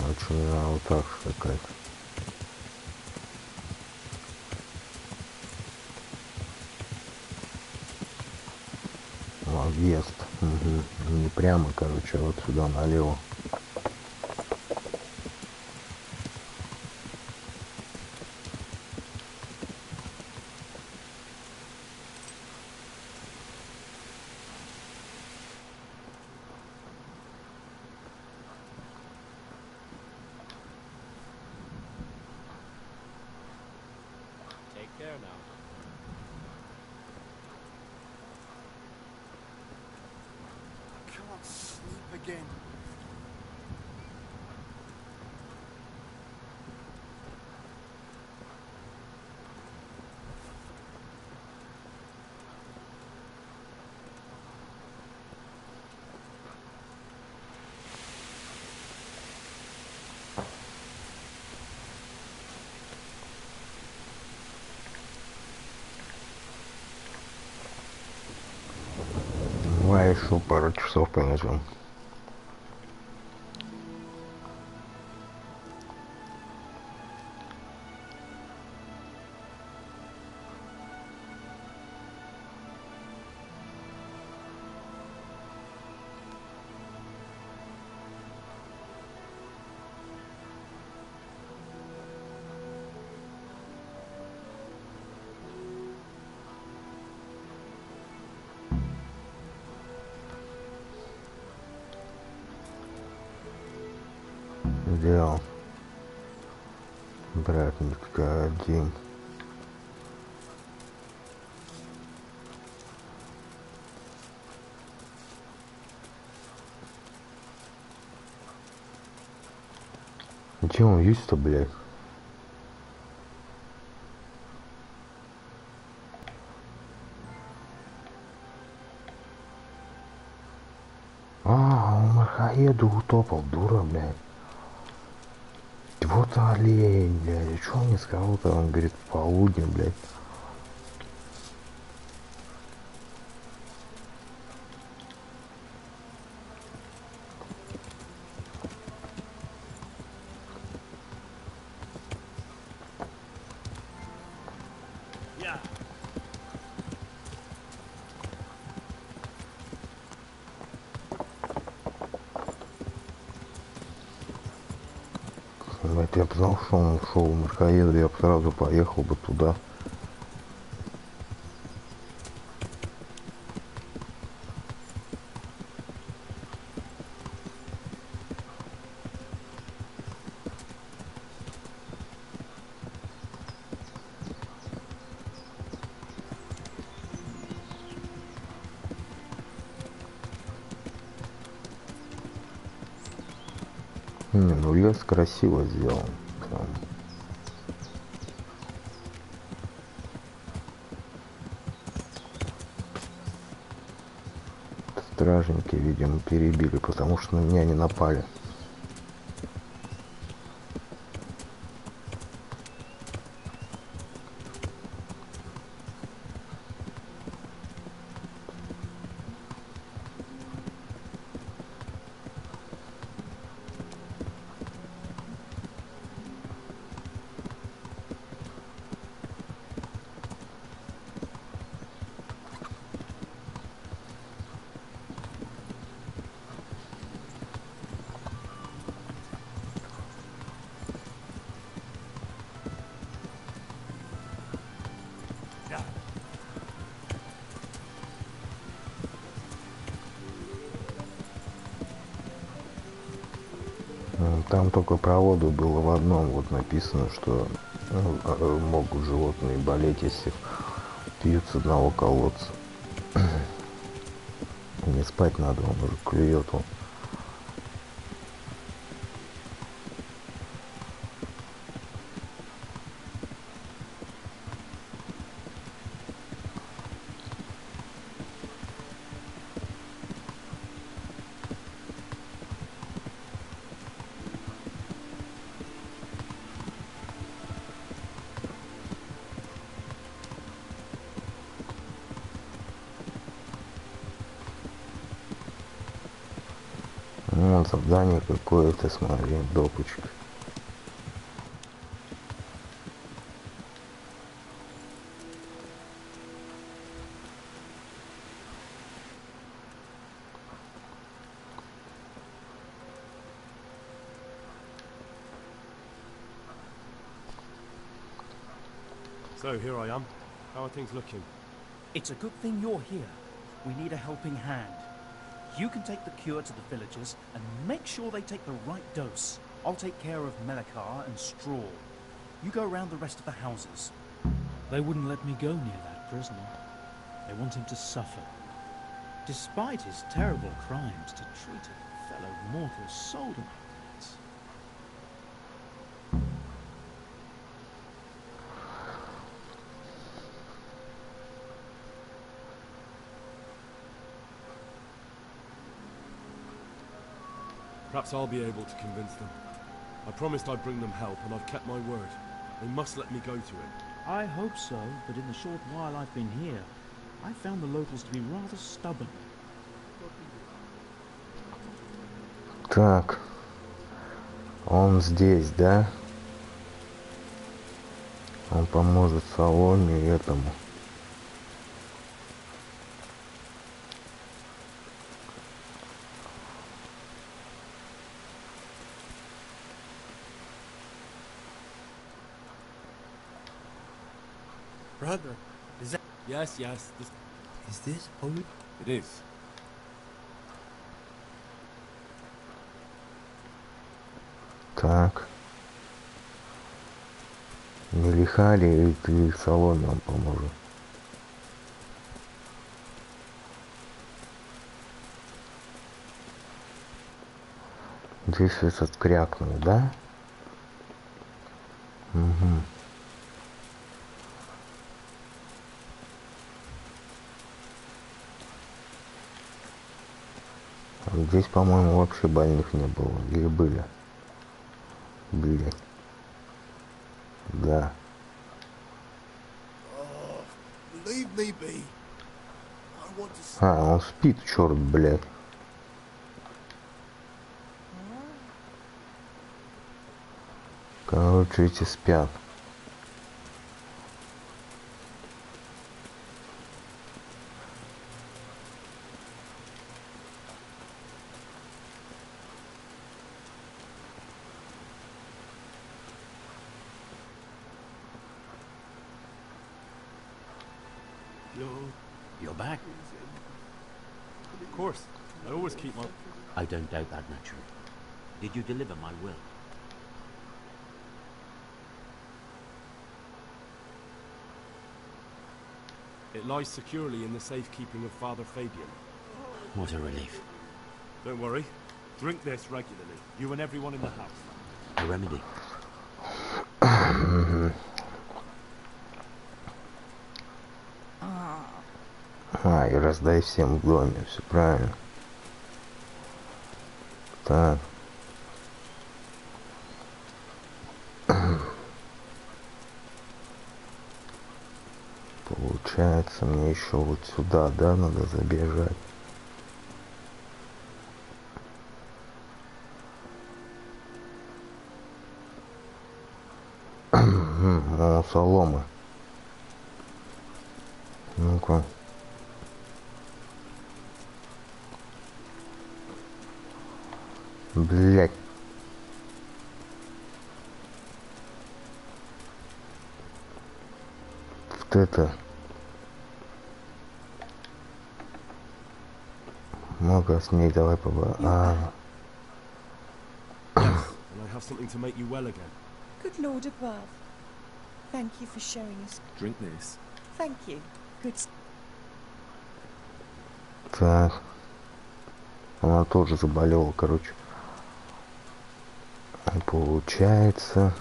Лучше наверное, вот так скакать. Объезд. Угу. Не прямо, короче, а вот сюда налево. Take care now. I cannot sleep again. Давай еще пару часов полежим. сделал. Братничка один. Где он есть-то, блядь? Он мархаеду утопал, дура, блядь. Вот олень, блядь. Что он мне сказал-то? Он говорит, в полудне, блядь. Я бы знал, что он ушел в Маркаеду, я бы сразу поехал бы туда. Не, ну лес красиво сделан. Прям. Стражники, видимо, перебили, потому что на меня не напали. Там только про воду было в одном, вот написано, что могут животные болеть, если пьют с одного колодца. Не спать надо, он уже клюет он. Вон задание какое-то, смотри, допуск. So here I am. How are things looking? It's a good thing you're here. We need a helping hand. You can take the cure to the villagers and make sure they take the right dose. I'll take care of Melikar and Straw. You go around the rest of the houses. They wouldn't let me go near that prisoner. They want him to suffer. Despite his terrible crimes, to treat a fellow mortal soul like that. Perhaps I'll be able to convince them. I promised I'd bring them help, and I've kept my word. They must let me go to him. I hope so, but in the short while I've been here, I found the locals to be rather stubborn. Так, он здесь, да? Он поможет Соломе и этому. Brother, is that... Yes. Is this holy? It is. Так. Не лихари, и ты соломе он поможет. Здесь этот крякнул, да? Угу. Здесь, по-моему, вообще больных не было. Или были? Блять. Да. А, он спит, черт, блядь. Короче, эти спят. You're back? Of course. I always keep my... I don't doubt that, naturally. Did you deliver my will? It lies securely in the safekeeping of Father Fabian. What a relief. Don't worry. Drink this regularly. You and everyone in the house. A remedy. А, и раздай всем в доме, все правильно. Так. Получается, мне еще вот сюда, да, надо забежать. Ну, солома. Ну-ка. Блять. Вот это. Ну-ка, с ней давай Yes, and I have something to make you well again. Good Lord above. Thank you for showing us. Drink this. Thank you. Good. Так. Она тоже заболела, короче. Получается.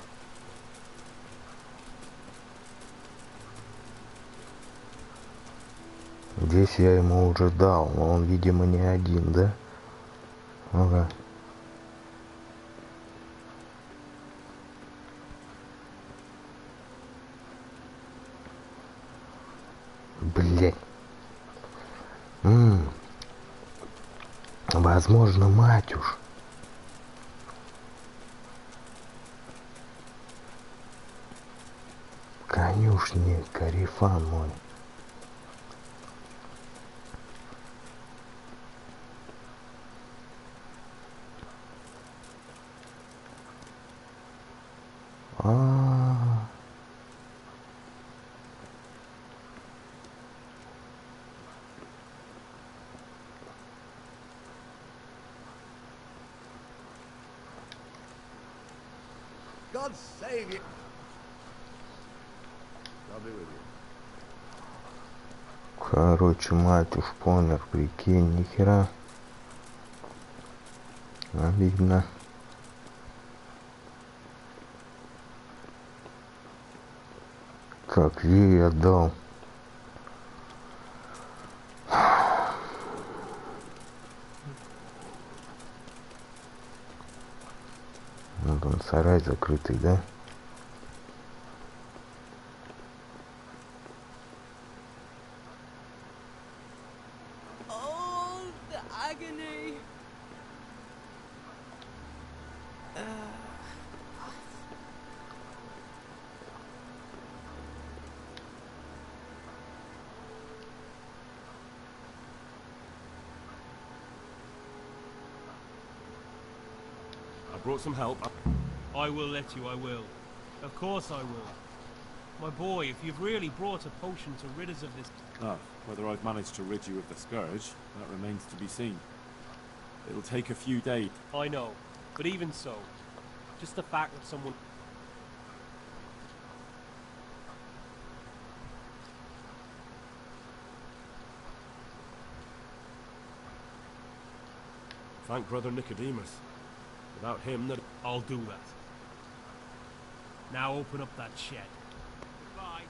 Здесь я ему уже дал, но он, видимо, не один, да? Ага. Блять. Возможно, мать уж. Конюшни, карифан мой. God save you. I'll be with you. Короче, мать уж помер, прикинь, нихера. Обидно. Как ей отдал. Вот он, сарай закрытый, да? Oh, the agony. I brought some help. I will let you, I will. Of course I will. My boy, if you've really brought a potion to rid us of this... Ah, whether I've managed to rid you of the scourge, that remains to be seen. It'll take a few days. I know, but even so, Just the fact that someone... Thank Brother Nicodemus. Without him, that... I'll do that. Now open up that shed. Goodbye.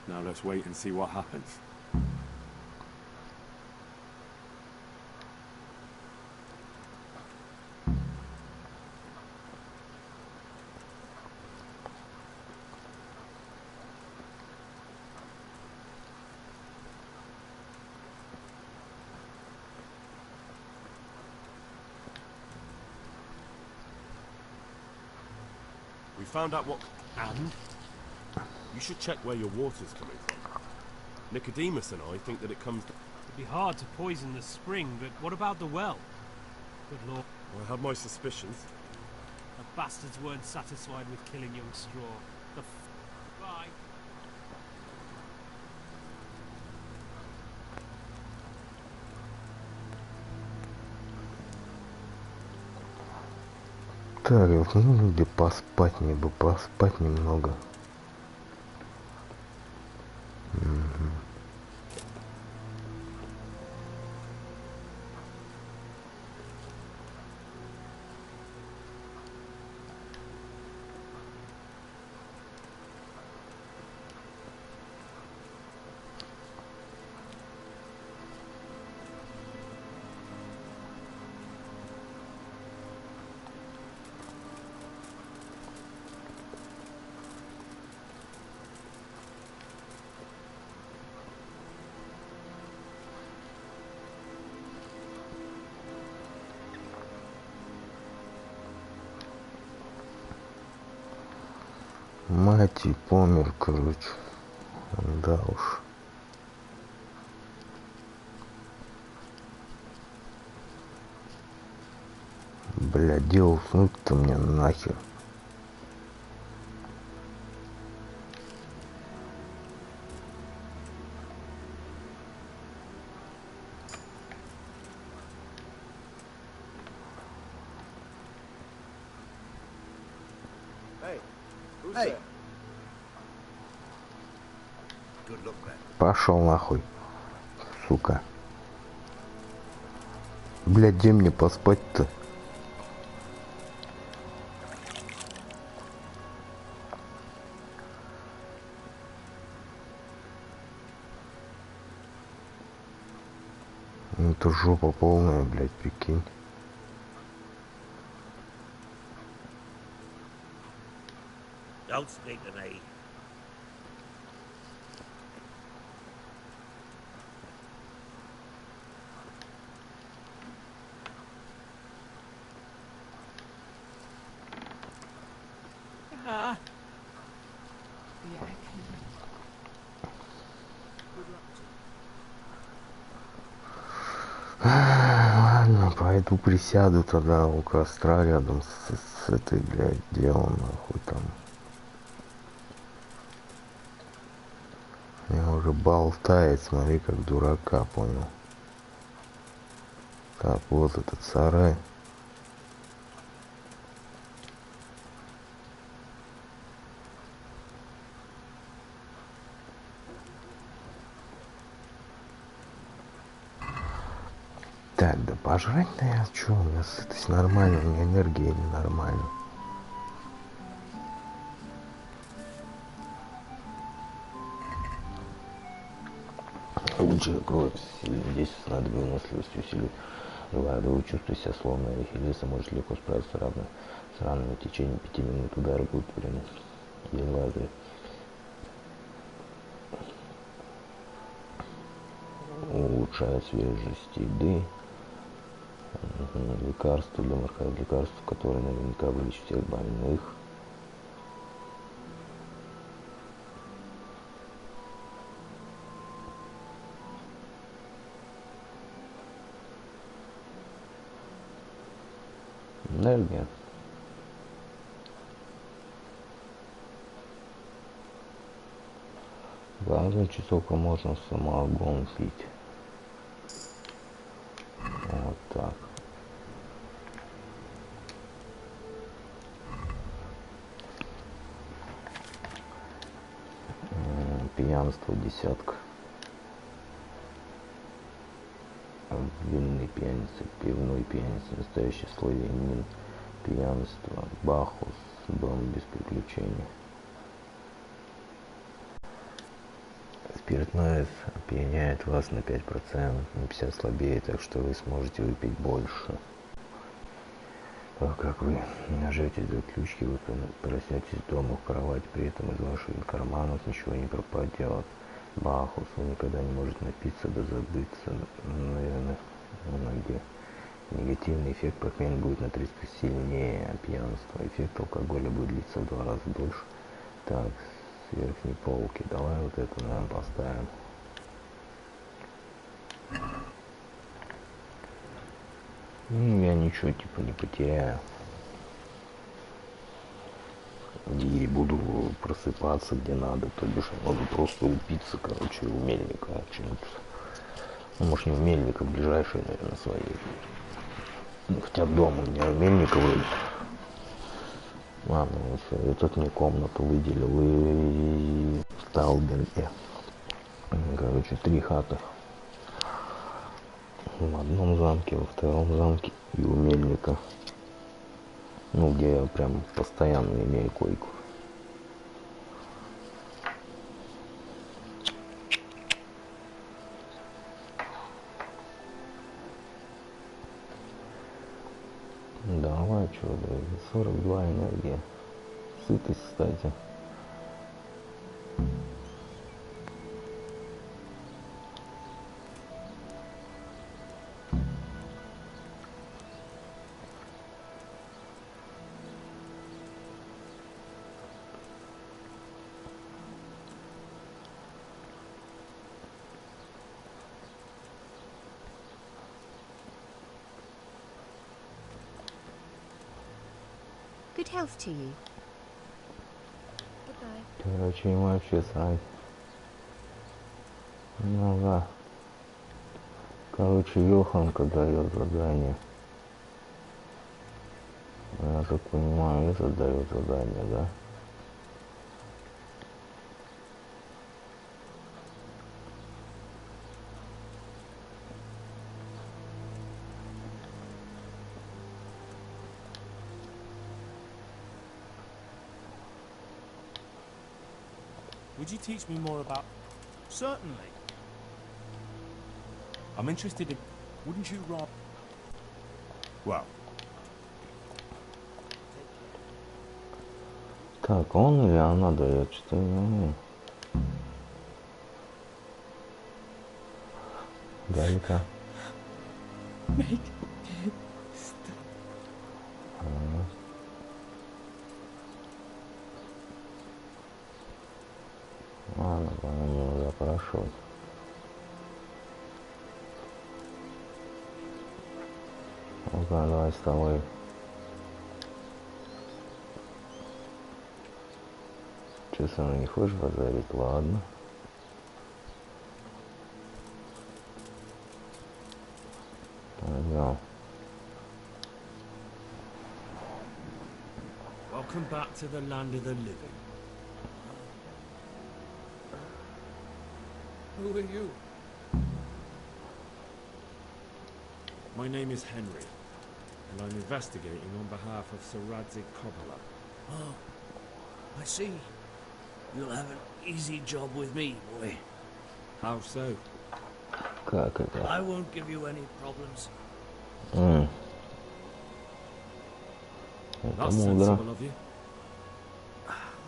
Now let's wait and see what happens. We found out what... And? You should check where your water's coming from. Nicodemus and I think that it comes... It'd be hard to poison the spring, but what about the well? Good lord. I have my suspicions. The bastards weren't satisfied with killing young Straw. Bye. Так, ну где поспать, мне бы поспать немного. Мать и помер, короче. Да уж. Бля, где уснуть-то мне нахер? Hey. Good luck, man. Пошел нахуй, сука. Блядь, где мне поспать-то? Это жопа полная, блядь, прикинь. Don't speak to me. Ладно, пойду присяду тогда у костра рядом с этой, блядь, делом, нахуй там. Я уже болтает, смотри, как дурака, понял. Так, вот этот сарай. Так, да пожрать-то я чё, у меня сытость нормальная, у меня энергия ненормальная. Лучшая кровь, здесь надо выносливость усилить. Живая, вы чувствуете себя словно Эхиллеса, можете легко справиться с ранами в течение 5 минут. Удары будут принят. Едва улучшает свежесть еды. Лекарства для морских лекарств, которые наверняка вылечат всех больных. Энергия. Да, значит, сколько можно самогон пить. Вот так. Пьянство десятка. Винный пьяница, пивной пьяница, настоящий славянин, пьянство, Бахус, дом без приключений. Спиртное опьяняет вас на 5%, на 50% слабее, так что вы сможете выпить больше. Так как вы нажмете до ключки, вы проснетесь дома в кровать, при этом из ваших карманов ничего не пропадет. Бахус, вы никогда не можете напиться да забыться. Наверное, негативный эффект проклятия будет на 30 сильнее пьянства. Эффект алкоголя будет длиться в 2 раза дольше. Так, с верхней полки. Давай вот это, наверное, поставим. Я ничего типа не потеряю. И буду просыпаться где надо, то бишь я могу просто упиться, короче, у мельника чем-то. Ну, может, не у мельника, в ближайшей, наверное, своей. Ну, хотя дома у меня у мельника вроде. Ладно, все, этот мне комнату выделил и в Талберге. Короче, 3 хаты. В одном замке, во втором замке и у мельника. Ну, где я прям постоянно имею койку. Давай, что, 42 энергии. Сытость, кстати. Good health to you. Goodbye. Короче, ему вообще срать. Ну да. Короче, Йоханка дает задание. Я так понимаю, этот дает задание, да? Would you teach me more about... Certainly. I'm interested in... Wouldn't you rather... Well... Так, он или она дает, что ли? Дай-ка. Ладно, по-моему, запрашивать. Ну-ка, давай с тобой. Че, со мной не хочешь базарить? Ладно. Пойдем. Welcome back to the land of the living. Who are you? My name is Henry, and I'm investigating on behalf of Sir Radzig Kobyla. Oh, I see. You'll have an easy job with me, boy. How so? Как это? I won't give you any problems. Это That's мудро. sensible of you.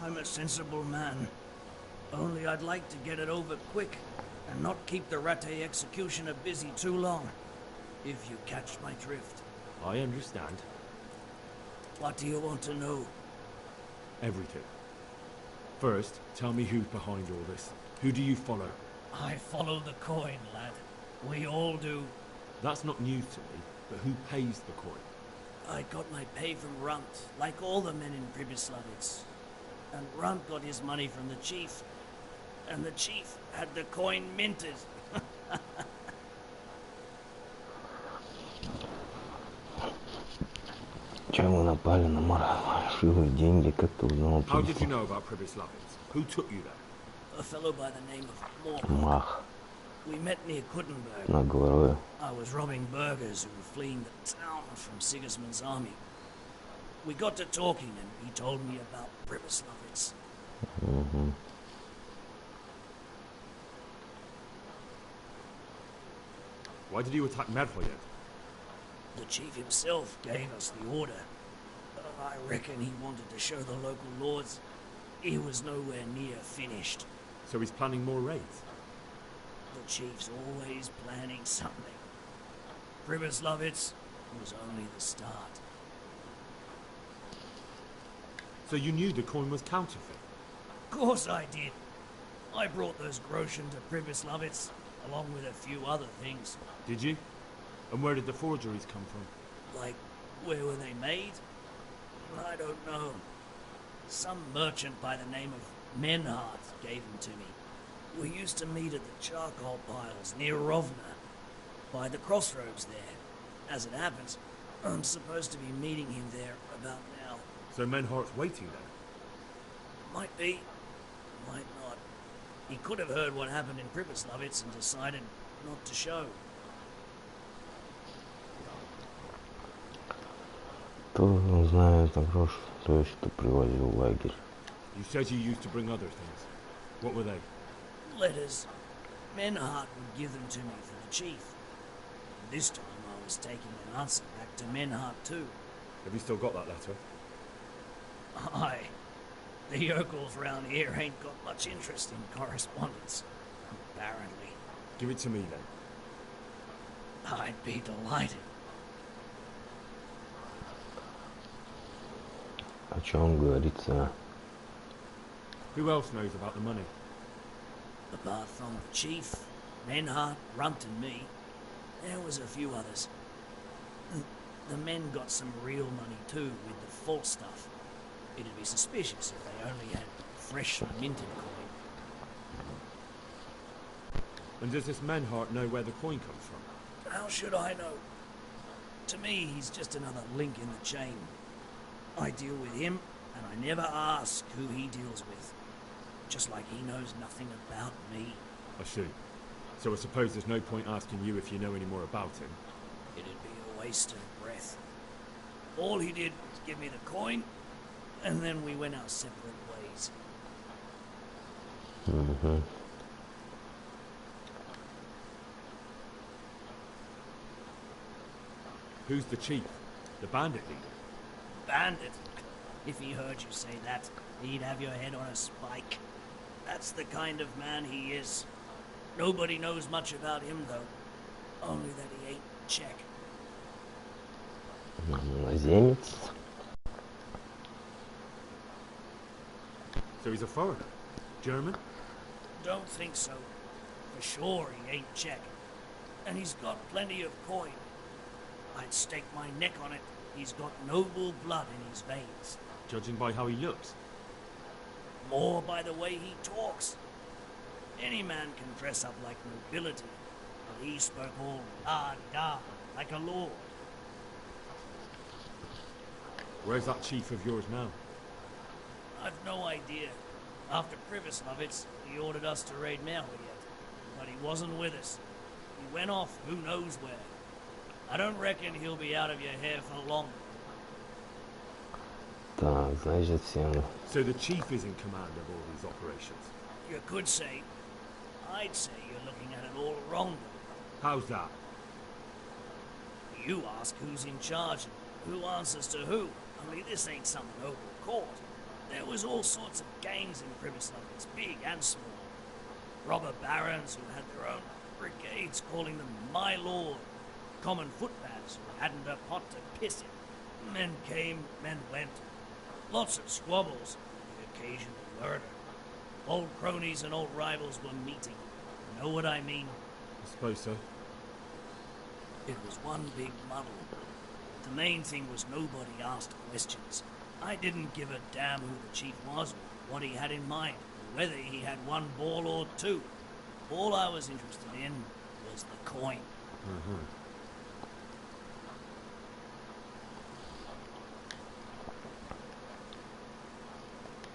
I'm a sensible man. Only I'd like to get it over quick and not keep the Rattay executioner busy too long. If you catch my drift. I understand. What do you want to know? Everything. First, tell me who's behind all this. Who do you follow? I follow the coin, lad. We all do. That's not news to me, but who pays the coin? I got my pay from Runt, like all the men in Pribyslavitz. And Runt got his money from the chief. And the chief had the coin minted. Чем вы напали на маршивые деньги, как ты узнал? How did you know about Pribyslavitz? Who took you there? A fellow by the name of Мах. We met near Kuttenberg. На говорю. I was robbing burghers who were fleeing the town from Sigismund's army. We got to talking and he told me about Pribyslavitz. Why did you attack Merhoyed? The chief himself gave us the order. I reckon he wanted to show the local lords he was nowhere near finished. So he's planning more raids? The chief's always planning something. Pribyslavitz was only the start. So you knew the coin was counterfeit? Of course I did. I brought those groschen to Pribyslavitz, along with a few other things. Did you? And where did the forgeries come from? Like, where were they made? I don't know. Some merchant by the name of Menhart gave them to me. We used to meet at the charcoal piles near Rovna, by the crossroads there. As it happens, I'm supposed to be meeting him there about now. So Menhart's waiting there? Might be, might not. He could have heard what happened in Pribyslavitz and decided not to show. Кто знает грош, то, что привозил в лагерь. You said you used to bring other things. What were they? Letters. Menhart would give them to me for the chief. This time I was taking an answer back to Menhart too. Have you still got that letter? Aye. The yokels round here ain't got much interest in correspondence, apparently. Give it to me then. I'd be delighted. О чем говорится? Who else knows about the money? Apart from the chief, Menhart, Runt and me, there was a few others. The men got some real money too with the false stuff. It'd be suspicious if they only had fresh minted coin. And does this Menhart know where the coin comes from? How should I know? To me, he's just another link in the chain. I deal with him, and I never ask who he deals with. Just like he knows nothing about me. I see. So I suppose there's no point asking you if you know any more about him. It'd be a waste of breath. All he did was give me the coin, and then we went our separate ways. Who's the chief? The bandit leader? Bandit? If he heard you say that, he'd have your head on a spike. That's the kind of man he is. Nobody knows much about him, though. Only that he ain't Czech. Земец. So he's a foreigner? German? Don't think so. For sure he ain't Czech. And he's got plenty of coin. I'd stake my neck on it. He's got noble blood in his veins. Judging by how he looks? More by the way he talks. Any man can dress up like nobility, but he spoke all da, like a lord. Where's that chief of yours now? I've no idea. After Pribyslavitz, he ordered us to raid Merhoyed, but he wasn't with us. He went off who knows where. I don't reckon he'll be out of your hair for long. Так, значит, всем... So the chief is in command of all these operations? You could say. I'd say you're looking at it all wrong. How's that? You ask who's in charge and who answers to who. Only this ain't some noble court. There was all sorts of gangs in Pribyslavitz, big and small. Robber barons who had their own brigades calling them my lord. Common footpads who hadn't a pot to piss in. Men came, men went. Lots of squabbles, the occasional murder. Old cronies and old rivals were meeting. Know what I mean? I suppose so. It was one big muddle. the main thing was nobody asked questions. I didn't give a damn who the chief was or what he had in mind, or whether he had one ball or two. All I was interested in was the coin.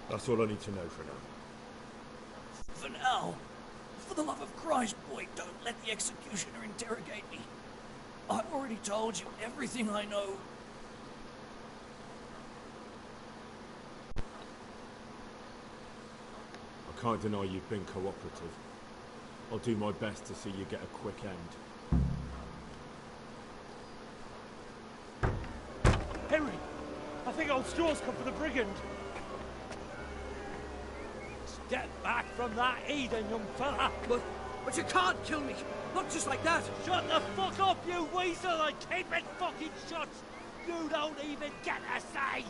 That's all I need to know for now. For now, for the love of Christ, boy, don't let the executioner interrogate me. I've already told you everything I know. I can't deny you've been cooperative. I'll do my best to see you get a quick end. Henry! I think old Straw's come for the brigand. Step back from that Eden, young fella. But you can't kill me. Not just like that. Shut the fuck up, you weasel, and keep it fucking shut. You don't even get a say.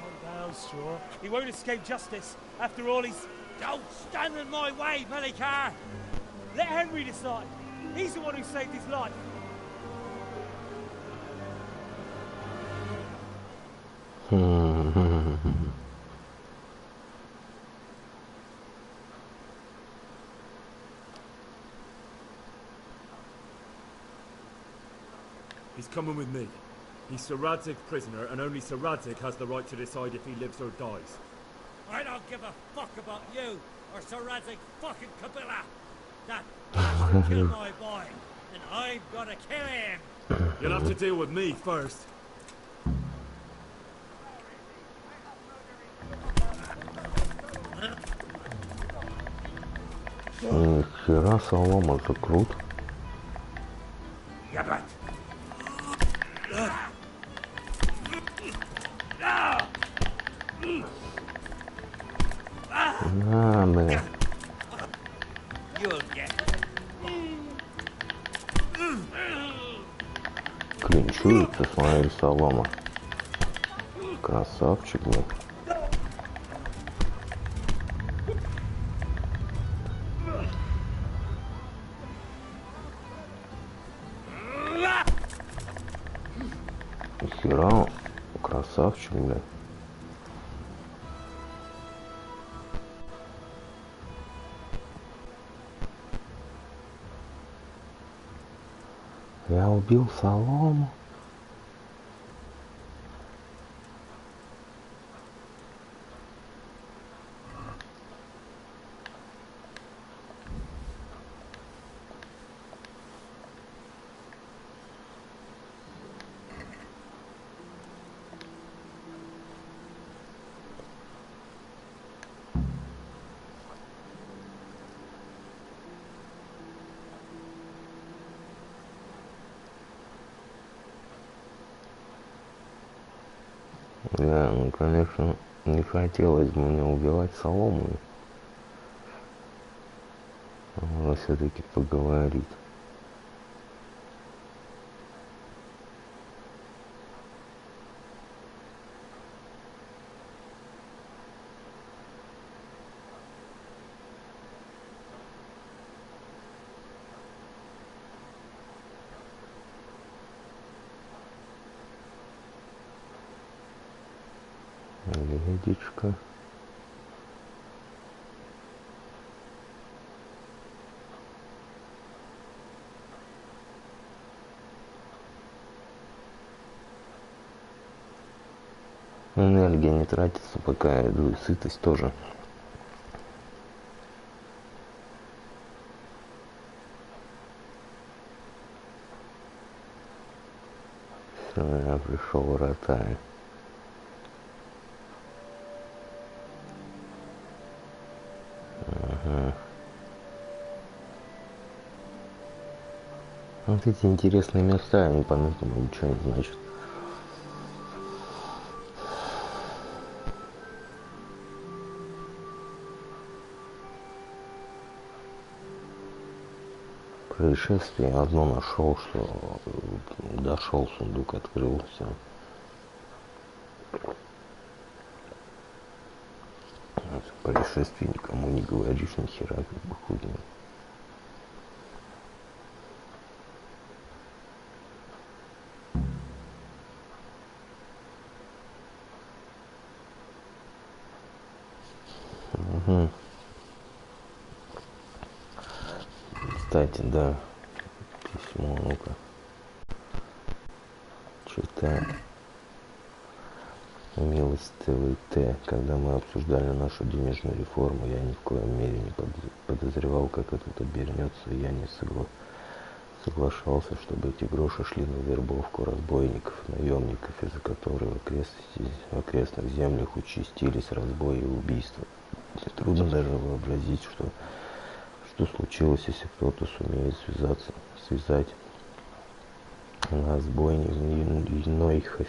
Calm down, Straw. He won't escape justice. After all, he's... Don't stand in my way, Melikar. Let Henry decide. He's the one who saved his life. He's coming with me. He's Sir Radzig's prisoner, and only Sir Radzig has the right to decide if he lives or dies. I don't give a fuck about you or Sir Radzig fucking Kabila. That bastard killed my boy, and I'm gonna kill him. You'll have to deal with me first. Нихера, солома же круто. Ебать. На, бля. You'll get Клинчуется, смотри, солома. Красавчик, бля. Нихера, красавчик, бля. Я убил солому. Да, ну, конечно, не хотелось бы мне убивать солому. Надо все-таки поговорить. Ледичка. Энергия не тратится, пока я иду, и сытость тоже. Все, я пришел в Ротаю. Вот эти интересные места, они по-моему ничего не значат. Происшествие одно нашел, что дошел, сундук открыл, все. Происшествие никому не говоришь, ни хера, как бы хуй. Кстати, да, письмо, ну-ка, читай. Милостивый Т. Когда мы обсуждали нашу денежную реформу, я ни в коем мере не подозревал, как это обернется, и я не соглашался, чтобы эти гроши шли на вербовку разбойников, наемников, из-за которых в окрестных землях участились разбои и убийства. Трудно даже вообразить, что случилось, если кто-то сумеет связать нас с бойней в Нойхофе.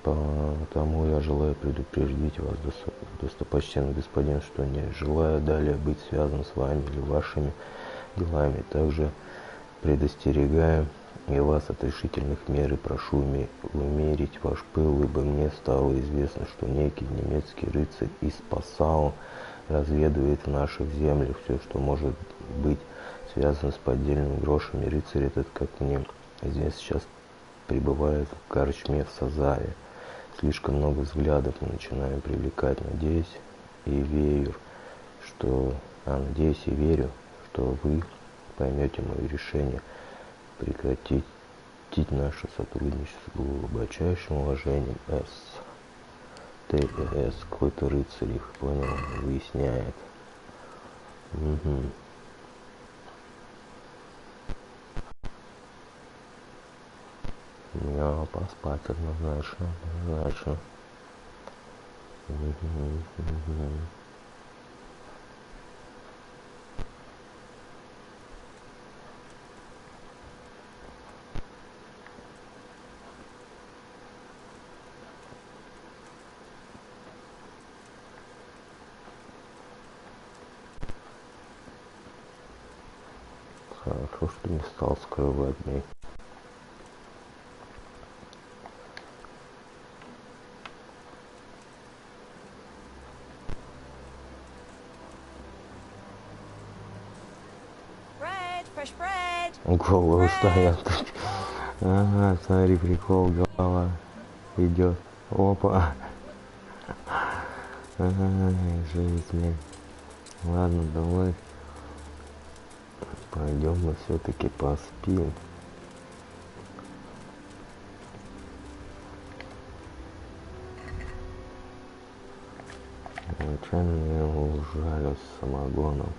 Потому я желаю предупредить вас, достопочтенный господин, что не желаю далее быть связан с вами или вашими делами. Также предостерегаю и вас от решительных мер и прошу умерить ваш пыл, ибо мне стало известно, что некий немецкий рыцарь из Пассау разведывает в наших землях все, что может быть связано с поддельными грошами. Рыцарь этот, как мне известно, сейчас пребывает в корчме в Сазаре. Слишком много взглядов мы начинаем привлекать. Надеюсь и верю, что вы поймете мое решение прекратить наше сотрудничество с глубочайшим уважением. ТС. Какой-то рыцарь их, понял, выясняет. Угу. Я поспать однозначно. Хорошо, что не стал скрывать мне. Голову стоят. Ага, смотри, прикол, голова идет. Опа. Ага, жизнь, блин. Ладно, давай. Пойдем мы все-таки поспим. Нечаянно я его ужалю с самогоном.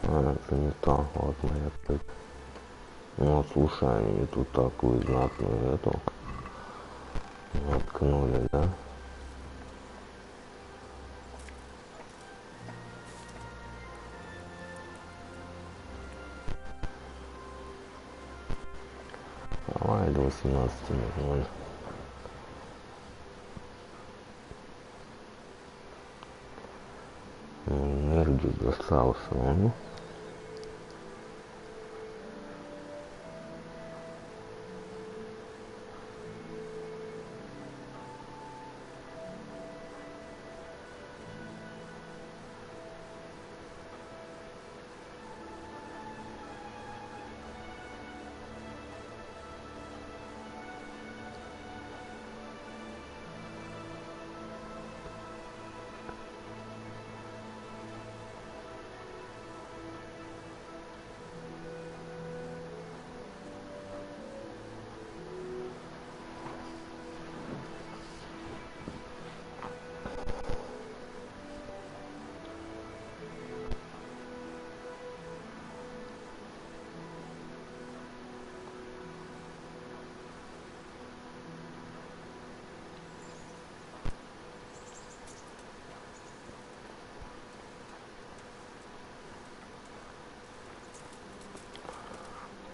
Это не то, вот моя пыть. Ну, слушай, они тут такую знатную эту наткнули, да? Давай до 18:00. Энергию достал самому.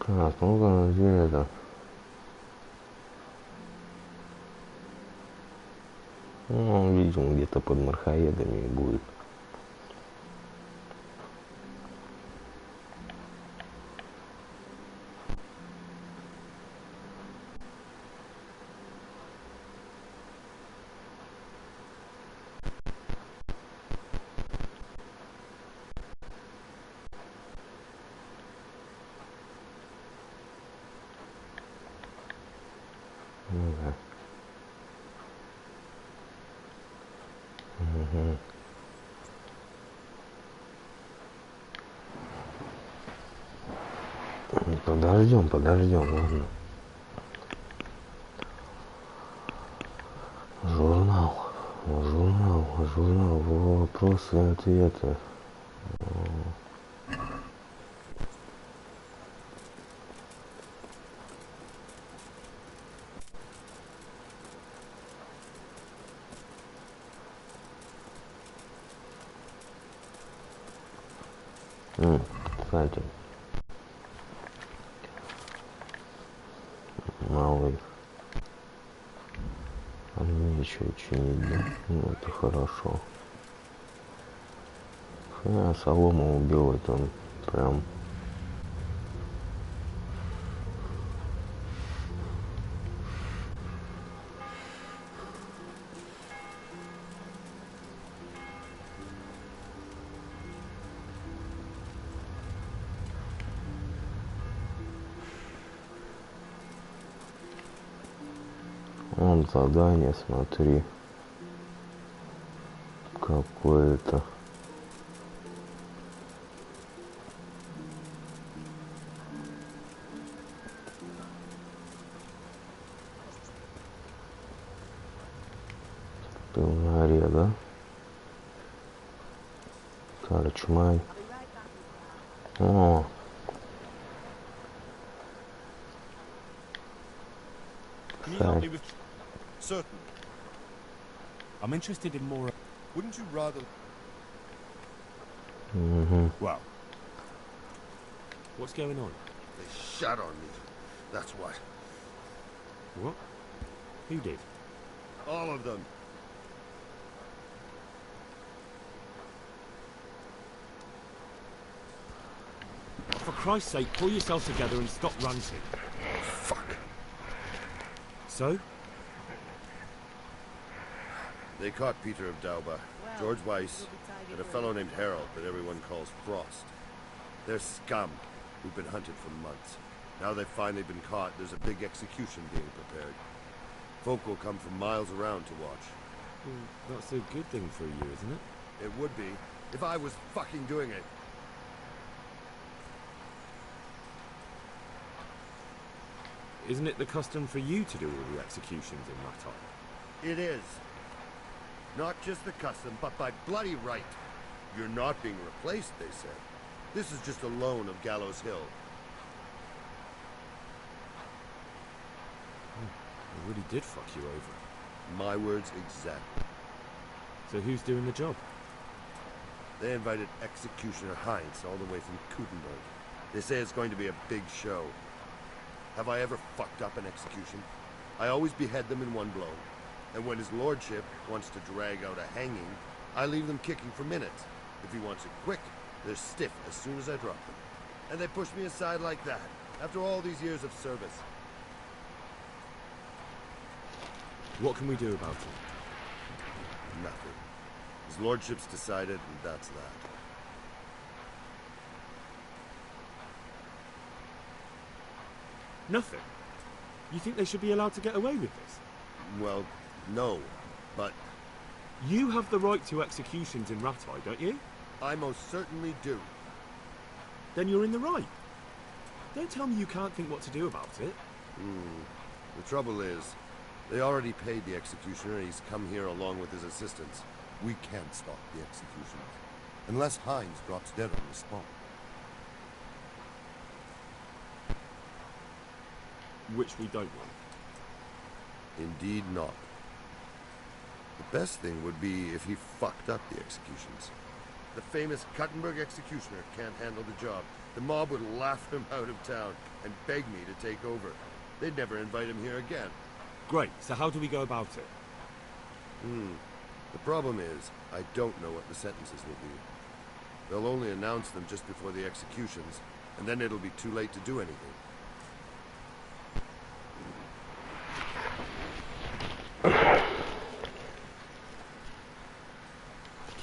Так, ну-ка, где это? Ну, видимо, где-то под Мархаедами будет. Угу. Подождем, ладно. Журнал, вопросы и ответы. Кстати, малый, а мне еще и чинить, да? Ну, это хорошо. Я солому убил, это прям... Вон задание, смотри. Какое-то. Пивнаре, да? Корчмай. О! Can you help me with... Certain. I'm interested in more... Wouldn't you rather... Well... What's going on? They shot on me. That's what. What? Who did? All of them. For Christ's sake, pull yourself together and stop ranting. Fuck. So? They caught Peter of Dauba, George Weiss, and a fellow named Harold that everyone calls Frost. They're scum who've been hunted for months. Now they've finally been caught, there's a big execution being prepared. Folk will come from miles around to watch. That's a good thing for you, isn't it? It would be, if I was fucking doing it. Isn't it the custom for you to do all the executions in Rattay? It is. Not just the custom, but by bloody right. You're not being replaced, they said. This is just a loan of Gallows Hill. It really did fuck you over. My words exactly. So who's doing the job? They invited Executioner Heinz all the way from Kutenberg. They say it's going to be a big show. Have I ever fucked up an execution? I always behead them in one blow. And when his lordship wants to drag out a hanging, I leave them kicking for minutes. If he wants it quick, they're stiff as soon as I drop them. And they push me aside like that, after all these years of service. What can we do about it? Nothing. His lordship's decided, and that's that. Nothing? You think they should be allowed to get away with this? Well, no, but... You have the right to executions in Rattay, don't you? I most certainly do. Then you're in the right. Don't tell me you can't think what to do about it. The trouble is, they already paid the executioner and he's come here along with his assistants. We can't stop the executions. Unless Heinz drops dead on the spot. Which we don't want. Indeed not. The best thing would be if he fucked up the executions. The famous Kuttenberg executioner can't handle the job. The mob would laugh him out of town and beg me to take over. They'd never invite him here again. Great, so how do we go about it? The problem is, I don't know what the sentences will be. They'll only announce them just before the executions, and then it'll be too late to do anything.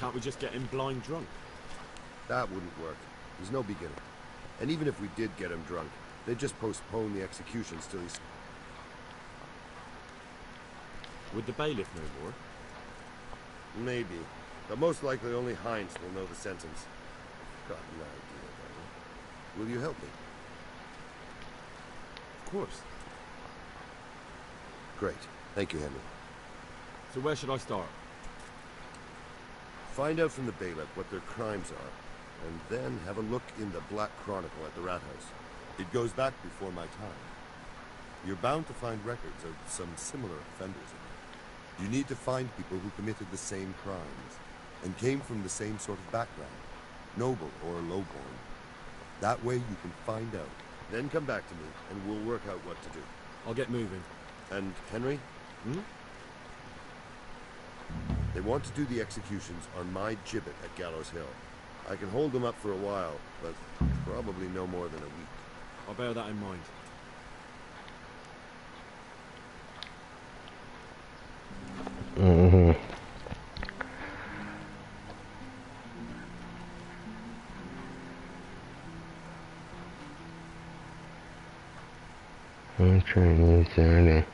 Can't we just get him blind drunk? That wouldn't work. He's no beginner. And even if we did get him drunk, they'd just postpone the executions till he's... Would the bailiff know more? Maybe. But most likely only Heinz will know the sentence. Got an idea, though. Will you help me? Of course. Great. Thank you, Henry. So where should I start? Find out from the bailiff what their crimes are, and then have a look in the Black Chronicle at the Rat House. It goes back before my time. You're bound to find records of some similar offenders in there. You need to find people who committed the same crimes, and came from the same sort of background, noble or lowborn. That way you can find out. Then come back to me, and we'll work out what to do. I'll get moving. And, Henry? Hmm? They want to do the executions on my gibbet at Gallows Hill. I can hold them up for a while, but probably no more than a week. I'll bear that in mind. Угу. Ну что, не взяли?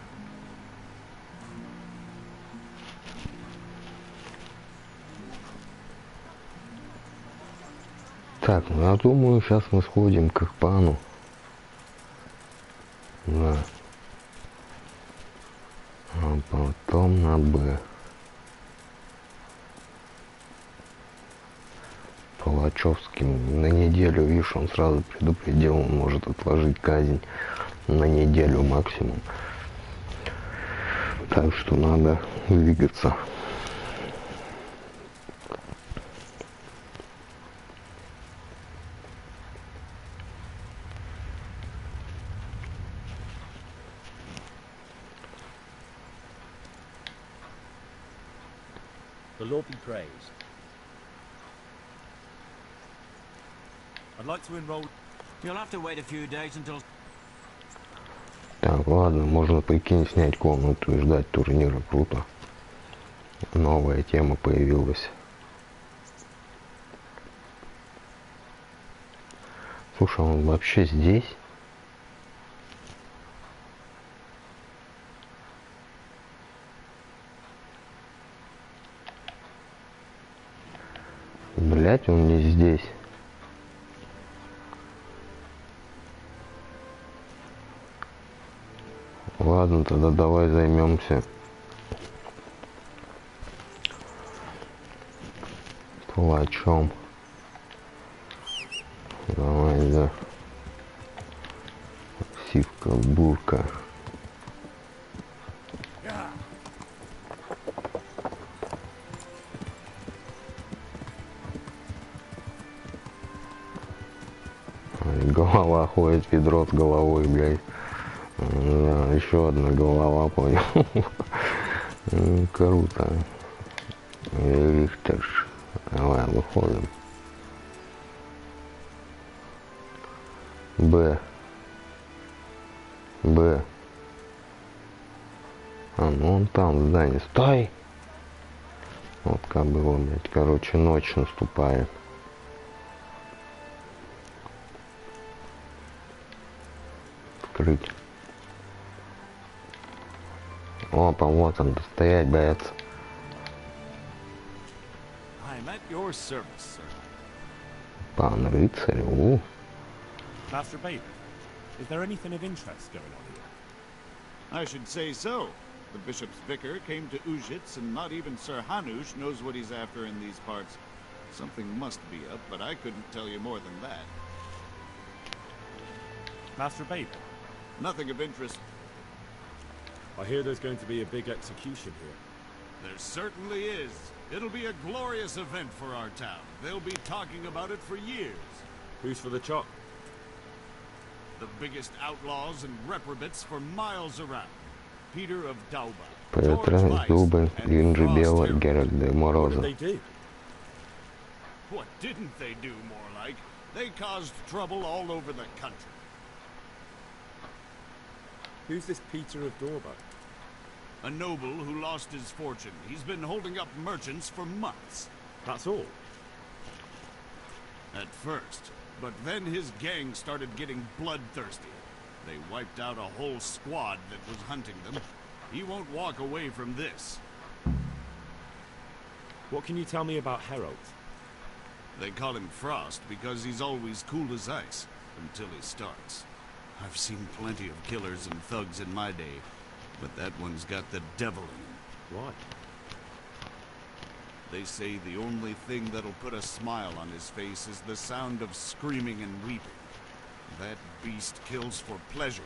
Так, ну я думаю, сейчас мы сходим к их пану. Да. А потом на Б. Палачевским на неделю, видишь, он сразу предупредил, он может отложить казнь на неделю максимум. Так что надо двигаться. The Lord be praised. I'd like to enroll. You'll have to wait a few days until. Так, ладно, можно, прикинь, снять комнату и ждать турнира. Круто. Новая тема появилась. Слушай, он вообще здесь? Блять, он не здесь. Ладно, тогда давай займемся палачом. Давай, да. Сивка, бурка. Голова ходит, ведро с головой, блядь. Да, еще одна голова, понял. Круто. Рихтерш. Давай, выходим. Б. Б. А, ну он там в здании. Стой! Вот как было, блядь. Короче, ночь наступает. Открыть. Опа, вот он, стоять боятся. I'm at your service, sir. Пан рыцарь, Master Bailiff, is there anything of interest going on here? I should say so. The bishop's vicar came to Ujitz, and not even Sir Hanush knows what he's after in these parts. Something must be up, but I couldn't tell you more than that. Master Bailiff? Nothing of interest. I hear there's going to be a big execution here. There certainly is. It'll be a glorious event for our town. They'll be talking about it for years. Who's for the chop? The biggest outlaws and reprobates for miles around. Peter of Dauba, Петра, Зубы, Инжи Бела, Геральт де Мороза. What did they do? What didn't they do, more like? They caused trouble all over the country. Who's this Peter of Dauba? A noble who lost his fortune. He's been holding up merchants for months. That's all? At first. But then his gang started getting bloodthirsty. They wiped out a whole squad that was hunting them. He won't walk away from this. What can you tell me about Harold? They call him Frost because he's always cool as ice, until he starts. I've seen plenty of killers and thugs in my day, but that one's got the devil in him. Why? They say the only thing that'll put a smile on his face is the sound of screaming and weeping. That beast kills for pleasure.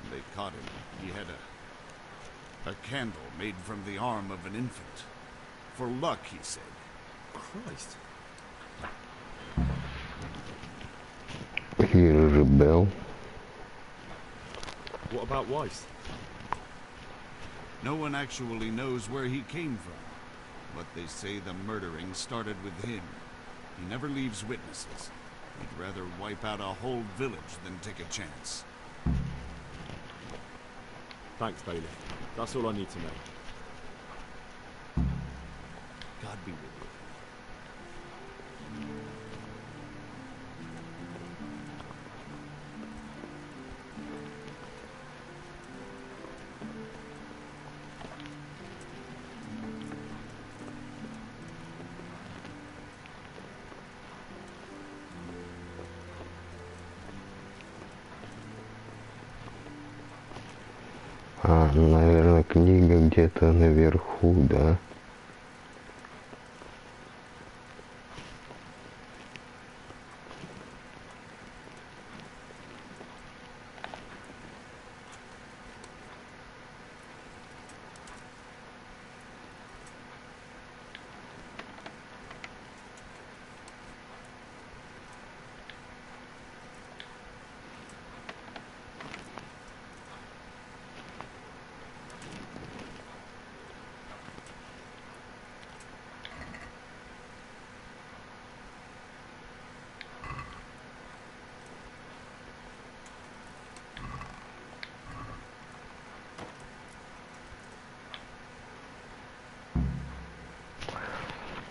When they caught him, he had a candle made from the arm of an infant. For luck, he said. Christ. Here is a bell. What about Weiss? No one actually knows where he came from. But they say the murdering started with him. He never leaves witnesses. He'd rather wipe out a whole village than take a chance. Thanks, Bailey. That's all I need to know. God be with you. А, наверное, книга где-то наверху, да?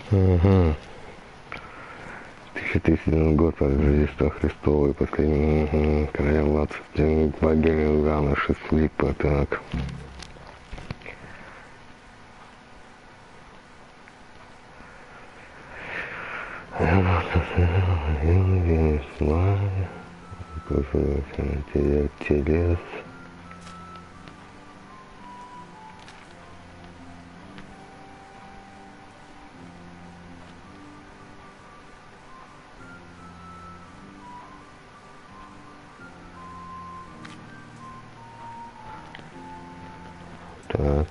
Угу. 1300 год от Рождества Христова и последний короля владцев богами Лана Шеслипа, так. Телес. Так.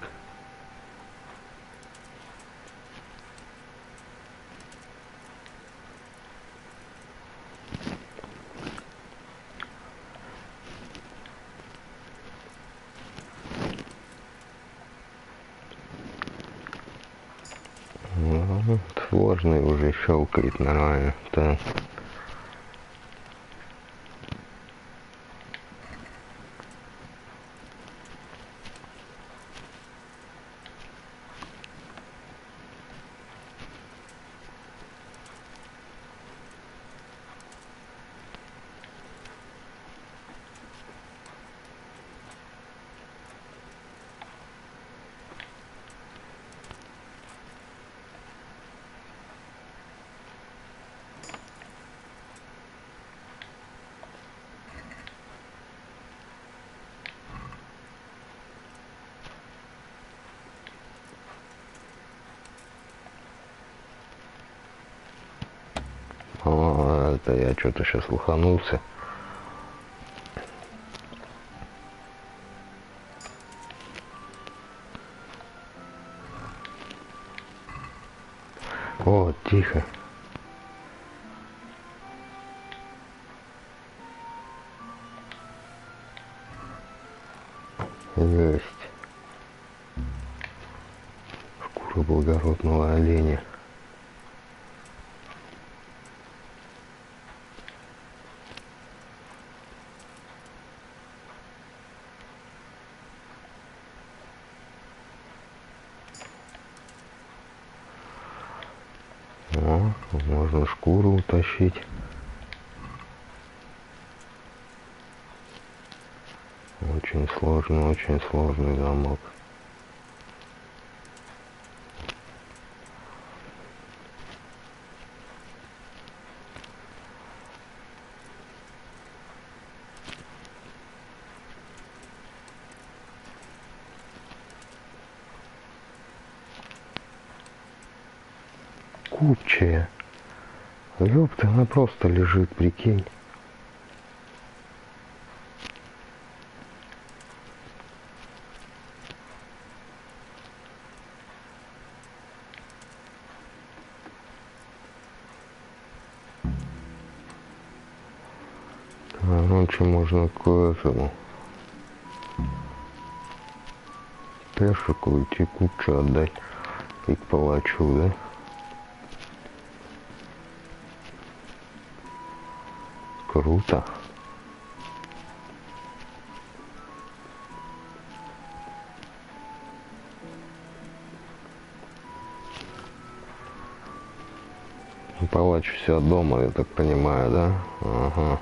Ну, сложный уже щелкает нормально, так. О, это я что-то сейчас лоханулся. О, тихо. Есть. Шкура благородного оленя. О, можно шкуру утащить. Очень сложный замок. купчая. Ёпта, она просто лежит, прикинь. Короче, можно к этому пешику идти купчу отдать и к палачу, да? Круто. Палач все дома, я так понимаю, да? Ага.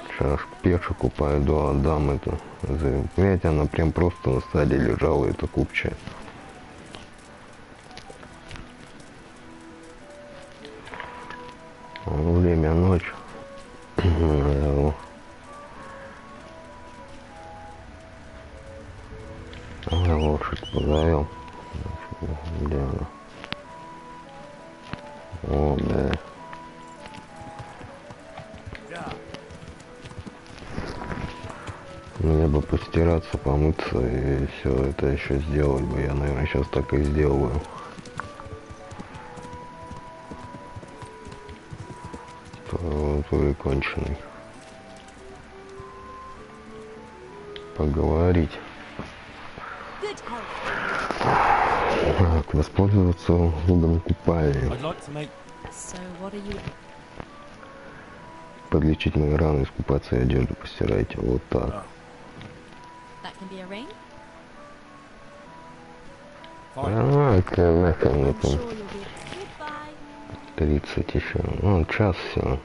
Сейчас к пешику пойду, отдам эту. Видите, она прям просто на стадии лежала, эта купчая. Время ночь. Лошадь позовем. Где она? О, да. Мне бы постираться, помыться и все это еще сделать бы. Я, наверное, сейчас так и сделаю. Твой конченый. Поговорить. Так, воспользоваться видом купальни. Подлечить мои раны, искупаться и одежду постирайте. Вот так. 30 еще. Ну, час всего.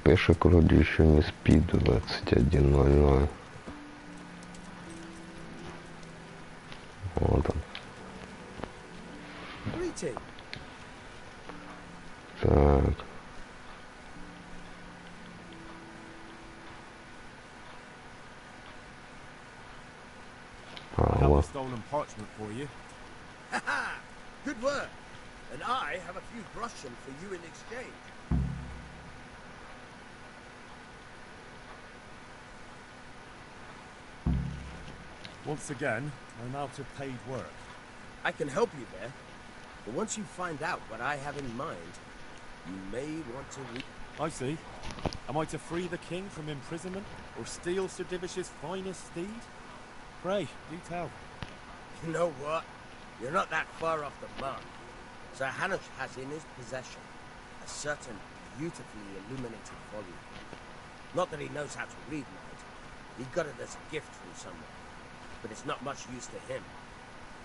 Пешек вроде еще не спит, 21:00. Вот он. Так. Вот. Good work. And I have a few groschen for you in exchange. Once again, I'm out of paid work. I can help you there, but once you find out what I have in mind, you may want to I see. Am I to free the king from imprisonment, or steal Sir Divish's finest steed? Pray, do tell. You know what? You're not that far off the mark. Sir Hanush has in his possession a certain beautifully illuminated volume. Not that he knows how to read, mind. He got it as a gift from someone. But it's not much use to him.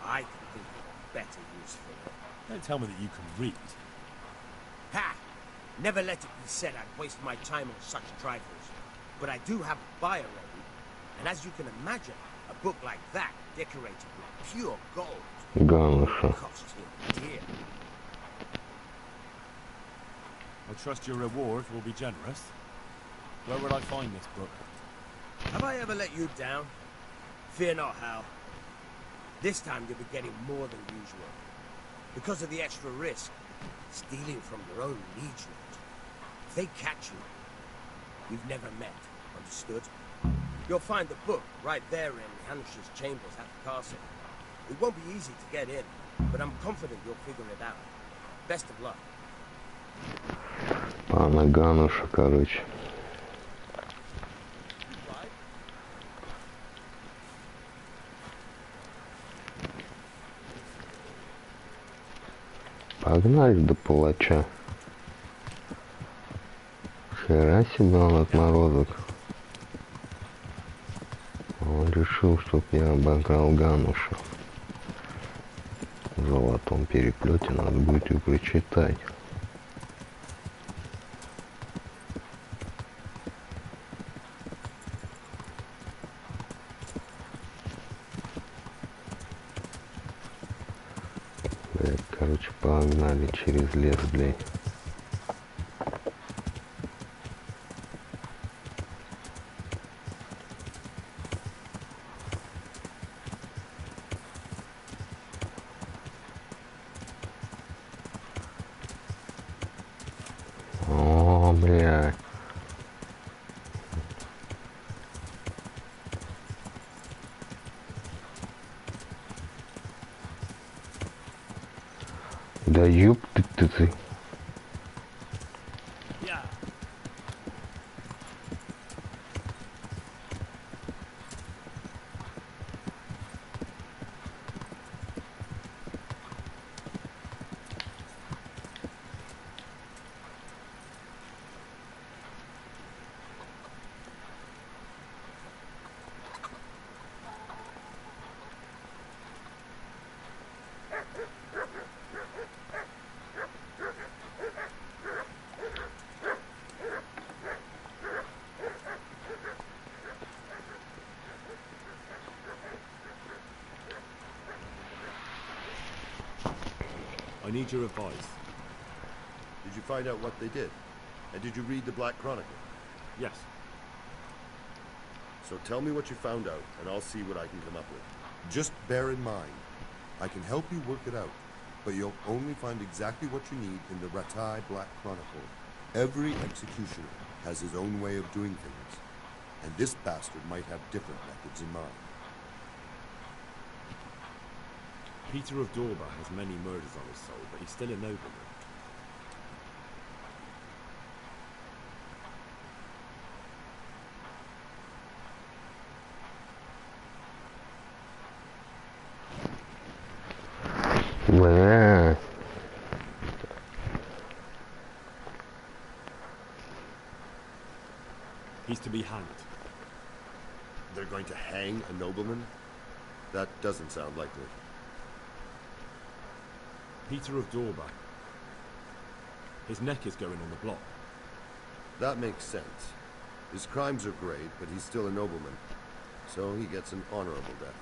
I can think of a better use for it. Don't tell me that you can read. Ha! Never let it be said I'd waste my time on such trifles. But I do have a buyer ready, and as you can imagine, a book like that, decorated with pure gold, costs him dear. I trust your reward will be generous. Where will I find this book? Have I ever let you down? Fear not, Hal. This time you'll be getting more than usual. Because of the extra risk, stealing from your own liegemen. If they catch you, we've never met, understood? You'll find the book right there in Hanush's chambers at the castle. It won't be easy to get in, but I'm confident you'll figure it out. Best of luck. Пана Гануша, короче. Погнали до палача. Хера себе он отморозок. Он решил, чтоб я обокрал Гануша. В золотом переплете надо будет и прочитать. Блять, короче, погнали через лес, блять. О, блядь. Да ёб ты. I need your advice. Did you find out what they did? And did you read the Black Chronicle? Yes. So tell me what you found out, and I'll see what I can come up with. Just bear in mind, I can help you work it out, but you'll only find exactly what you need in the Ratai Black Chronicle. Every executioner has his own way of doing things, and this bastard might have different methods in mind. Peter of Dorba has many murders on his soul, but he's still a nobleman. Бля. He's to be hanged. They're going to hang a nobleman? That doesn't sound likely. Peter of Dorba. His neck is going on the block. That makes sense. His crimes are great, but he's still a nobleman. So he gets an honorable death.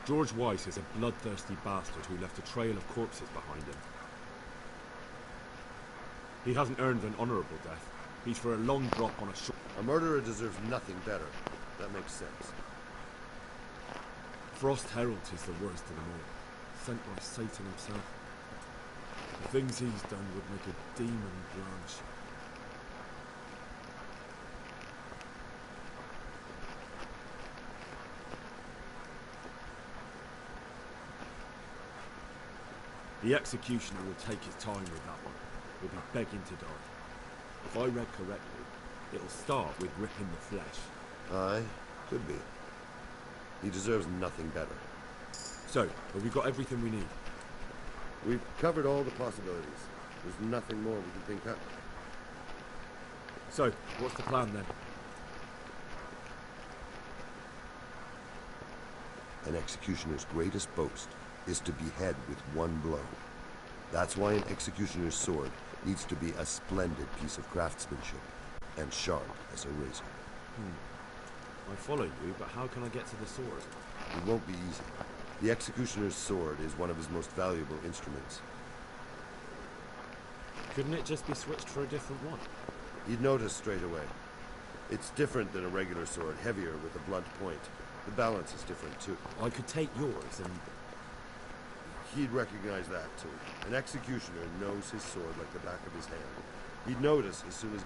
George Weiss is a bloodthirsty bastard who left a trail of corpses behind him. He hasn't earned an honorable death. He's for a long drop on a short... A murderer deserves nothing better. That makes sense. Frost Herald is the worst of them all. Sent by Satan himself. The things he's done would make a demon blanch. The executioner will take his time with that one. He'll be begging to die. If I read correctly, it'll start with ripping the flesh. Aye, could be. He deserves nothing better. So, have we got everything we need? We've covered all the possibilities. There's nothing more we can think up. So, what's the plan then? An executioner's greatest boast is to behead with one blow. That's why an executioner's sword needs to be a splendid piece of craftsmanship and sharp as a razor. I follow you, but how can I get to the sword? It won't be easy. The executioner's sword is one of his most valuable instruments. Couldn't it just be switched for a different one? You'd notice straight away. It's different than a regular sword, heavier with a blunt point. The balance is different too. I could take yours and... He'd recognize that too. An executioner knows his sword like the back of his hand. He'd notice as soon as...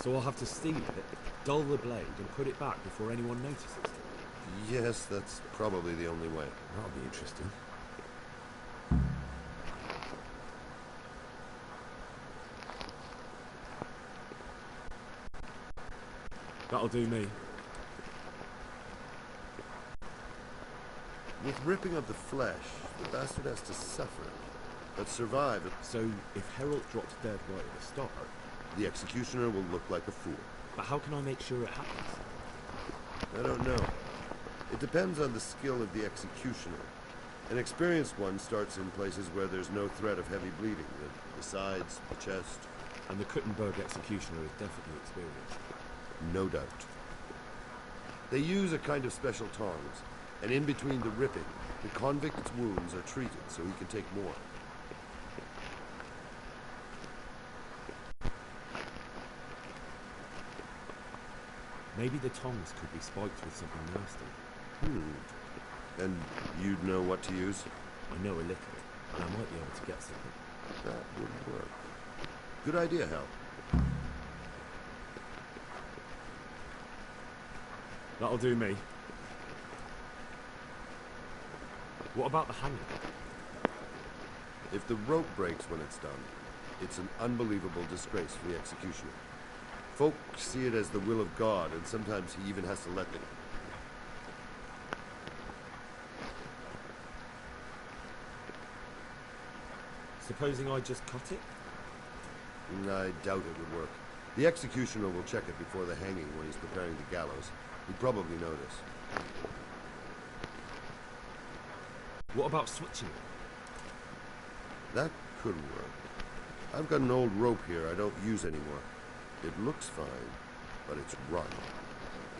So I'll have to steal it, dull the blade, and put it back before anyone notices. Yes, that's probably the only way. That'll be interesting. That'll do me. With ripping of the flesh, the bastard has to suffer, but survive. So, if Harold drops dead right at the start, the executioner will look like a fool. But how can I make sure it happens? I don't know. It depends on the skill of the executioner. An experienced one starts in places where there's no threat of heavy bleeding, the sides, the chest. And the Kuttenberg executioner is definitely experienced. No doubt. They use a kind of special tongs, and in between the ripping, the convict's wounds are treated so he can take more. Maybe the tongs could be spiked with something nasty. And you'd know what to use? I know a little, and I might be able to get something. That would work. Good idea, Hal. That'll do me. What about the hanging? If the rope breaks when it's done, it's an unbelievable disgrace for the executioner. Folk see it as the will of God, and sometimes he even has to let them. Supposing I just cut it? I doubt it would work. The executioner will check it before the hanging when he's preparing the gallows. He'd probably notice. What about switching it? That could work. I've got an old rope here I don't use anymore. It looks fine, but it's rotten.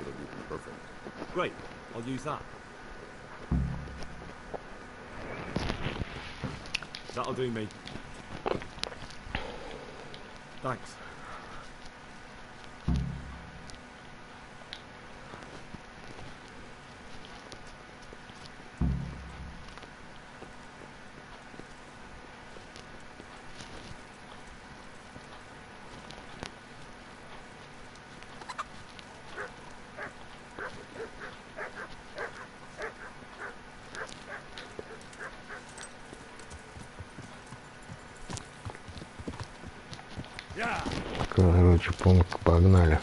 It'll be perfect. Great, I'll use that. That'll do me. Thanks. Короче, погнали.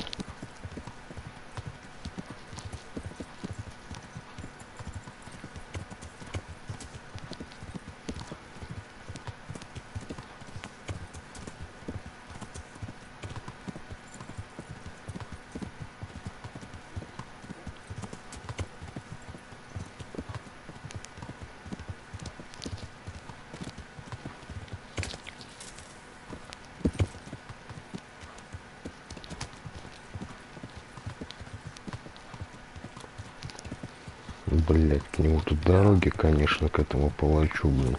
Блять, к нему тут дороги, конечно, к этому палачу, блин.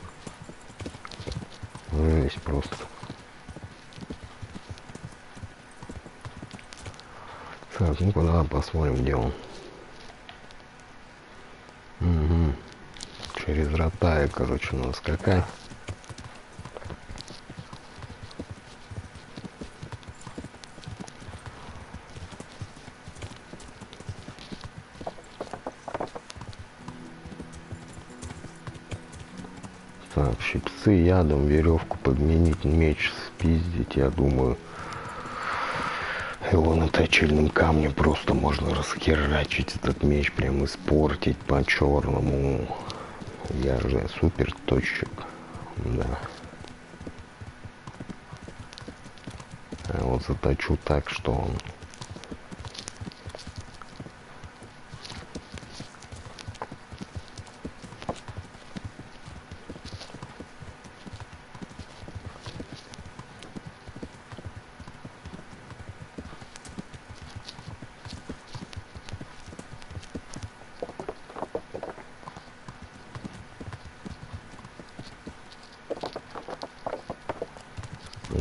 Жесть просто. Так, ну-ка, давай посмотрим, где он. Угу. Через ротаи, короче, надо скакать. Так, щипцы, ядом, веревку подменить, меч спиздить, я думаю. Его на точильном камне просто можно расхерачить, этот меч прям испортить по-черному. Я же супер точек, да. А вот заточу так, что он...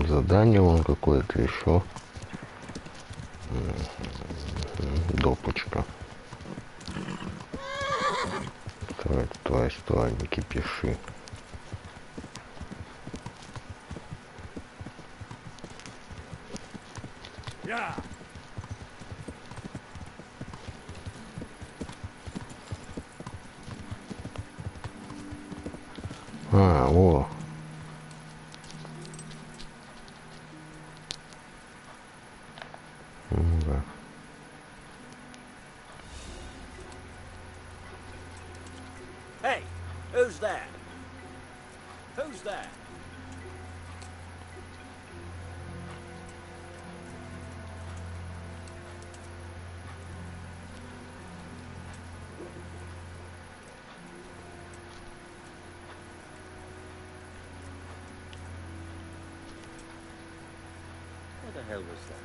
Задание вон какое-то еще. Допочка. Стой, не кипиши. А, во. Да. Who's there? What the hell was that?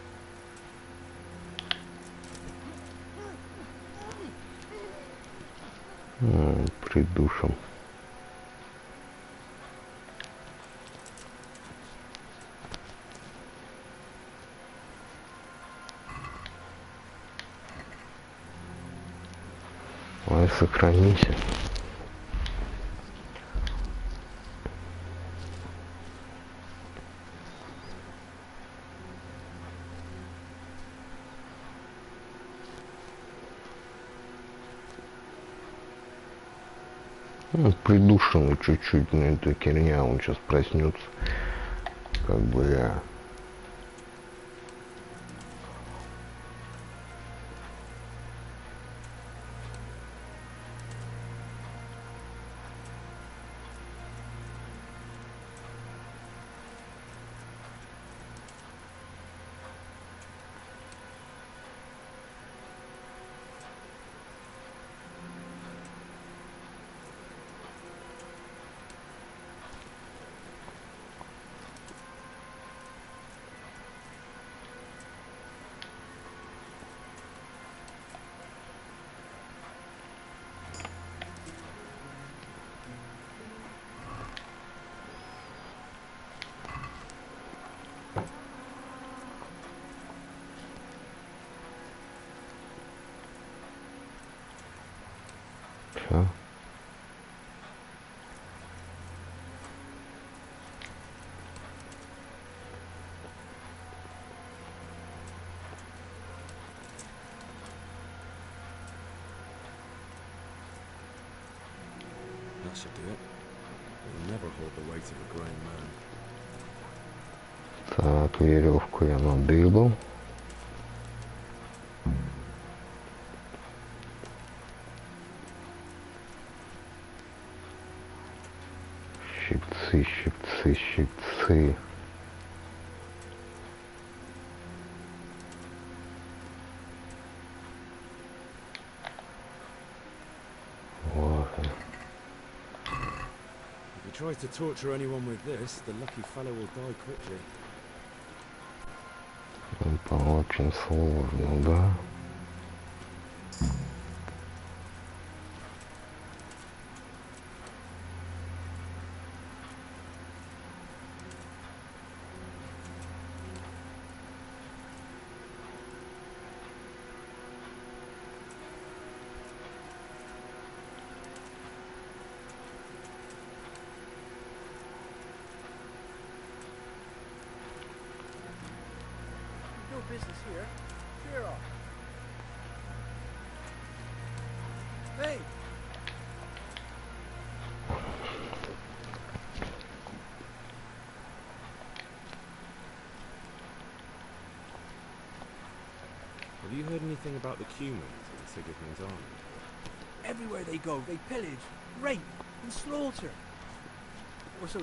Придушим. Ой, сохранимся. Придушим чуть-чуть на эту херня, он сейчас проснется, как бы я. Все. That should do it. It'll never hold the weight of a grown man. Так, веревку я надыбал. Щипцы, щипцы, щипцы. Вот. If he tries to torture anyone with this, the lucky fellow will die quickly. Это очень сложно, да? No business here. Clear off. Hey! Have you heard anything about the Cumans in Sigismund's army? Everywhere they go, they pillage, rape, and slaughter. Or so.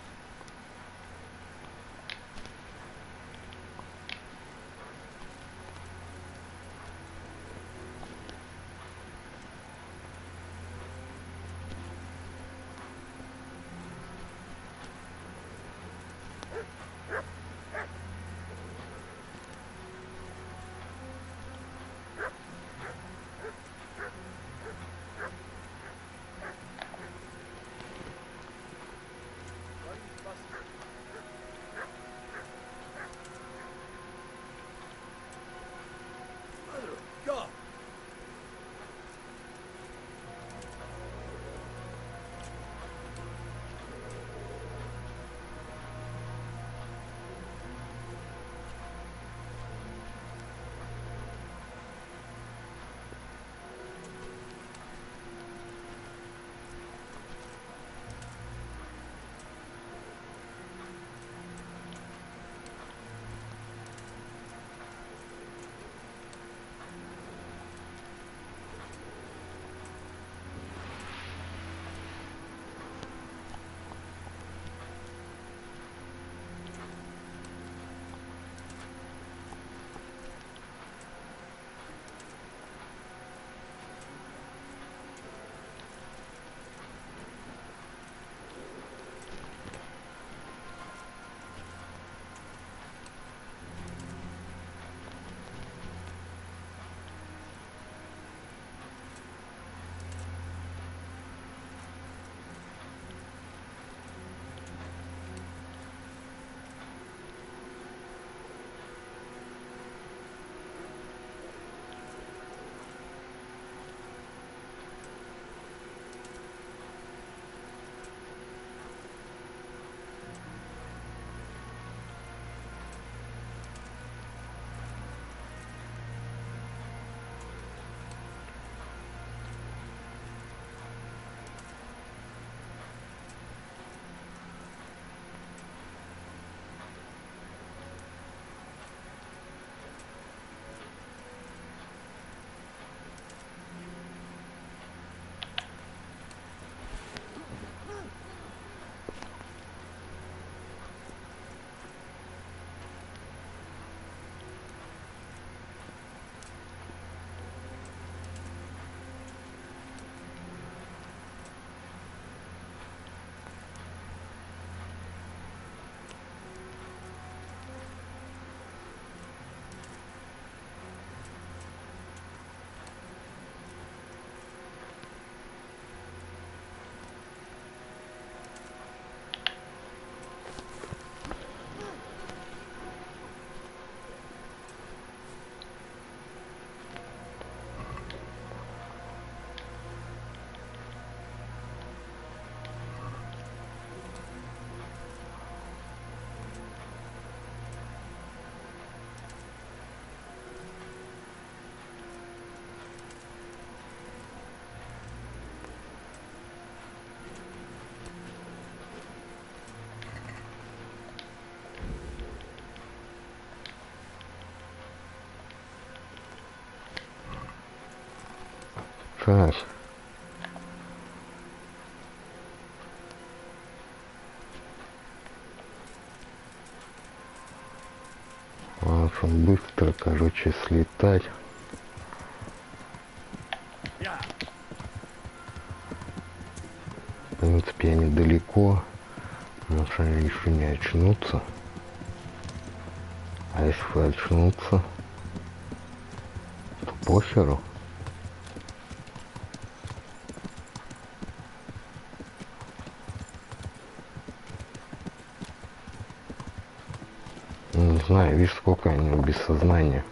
как? Надо быстро, короче, слетать. В принципе, я недалеко. Может, они еще не очнутся. А если очнутся, то похеру. Не знаю, видишь, сколько они без сознания.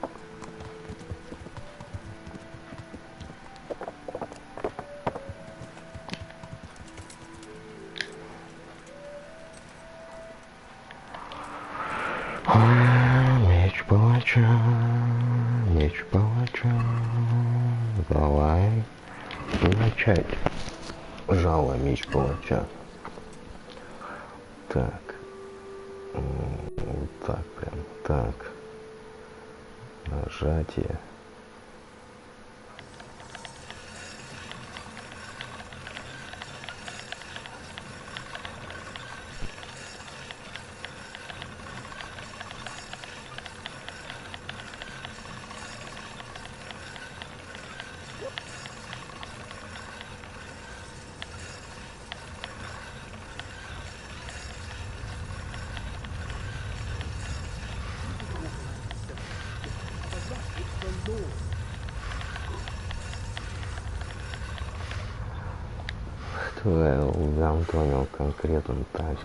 Меч палача, меч палача. Давай начать. Жало меч палача. Так. Вот так прям. Так. Нажатие. Что я понял конкретно так.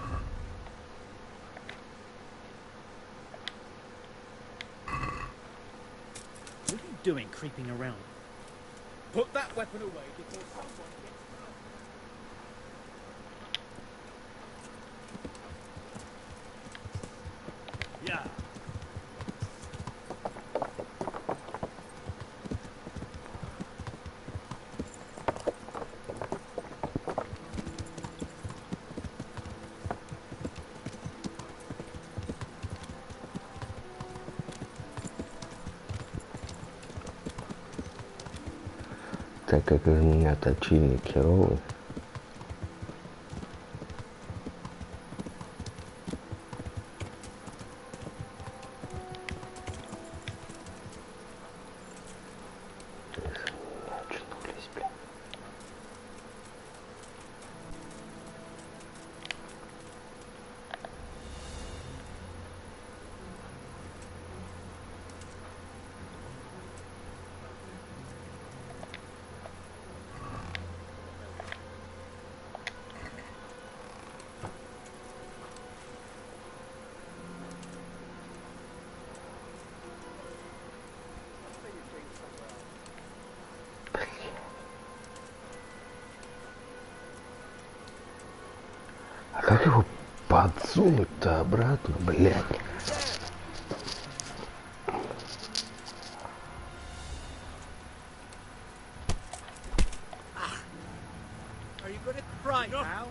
What are you doing creeping around? Put that weapon away before someone gets hurt. Yeah. Так как из меня точильник херовый. А как его подсунуть-то обратно, блядь? Are you gonna cry now?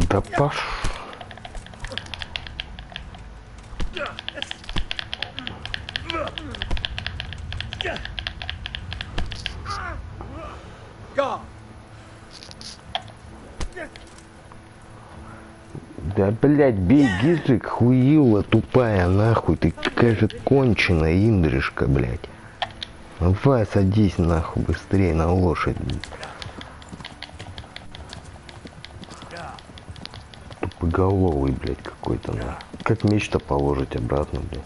Да пош... God. Да, блядь, беги же, хуила тупая, нахуй. Ты такая же конченая индришка, блядь. Давай, садись, нахуй, быстрее на лошадь. Тупоголовый, блядь, какой-то, нахуй. Как меч-то положить обратно, блядь?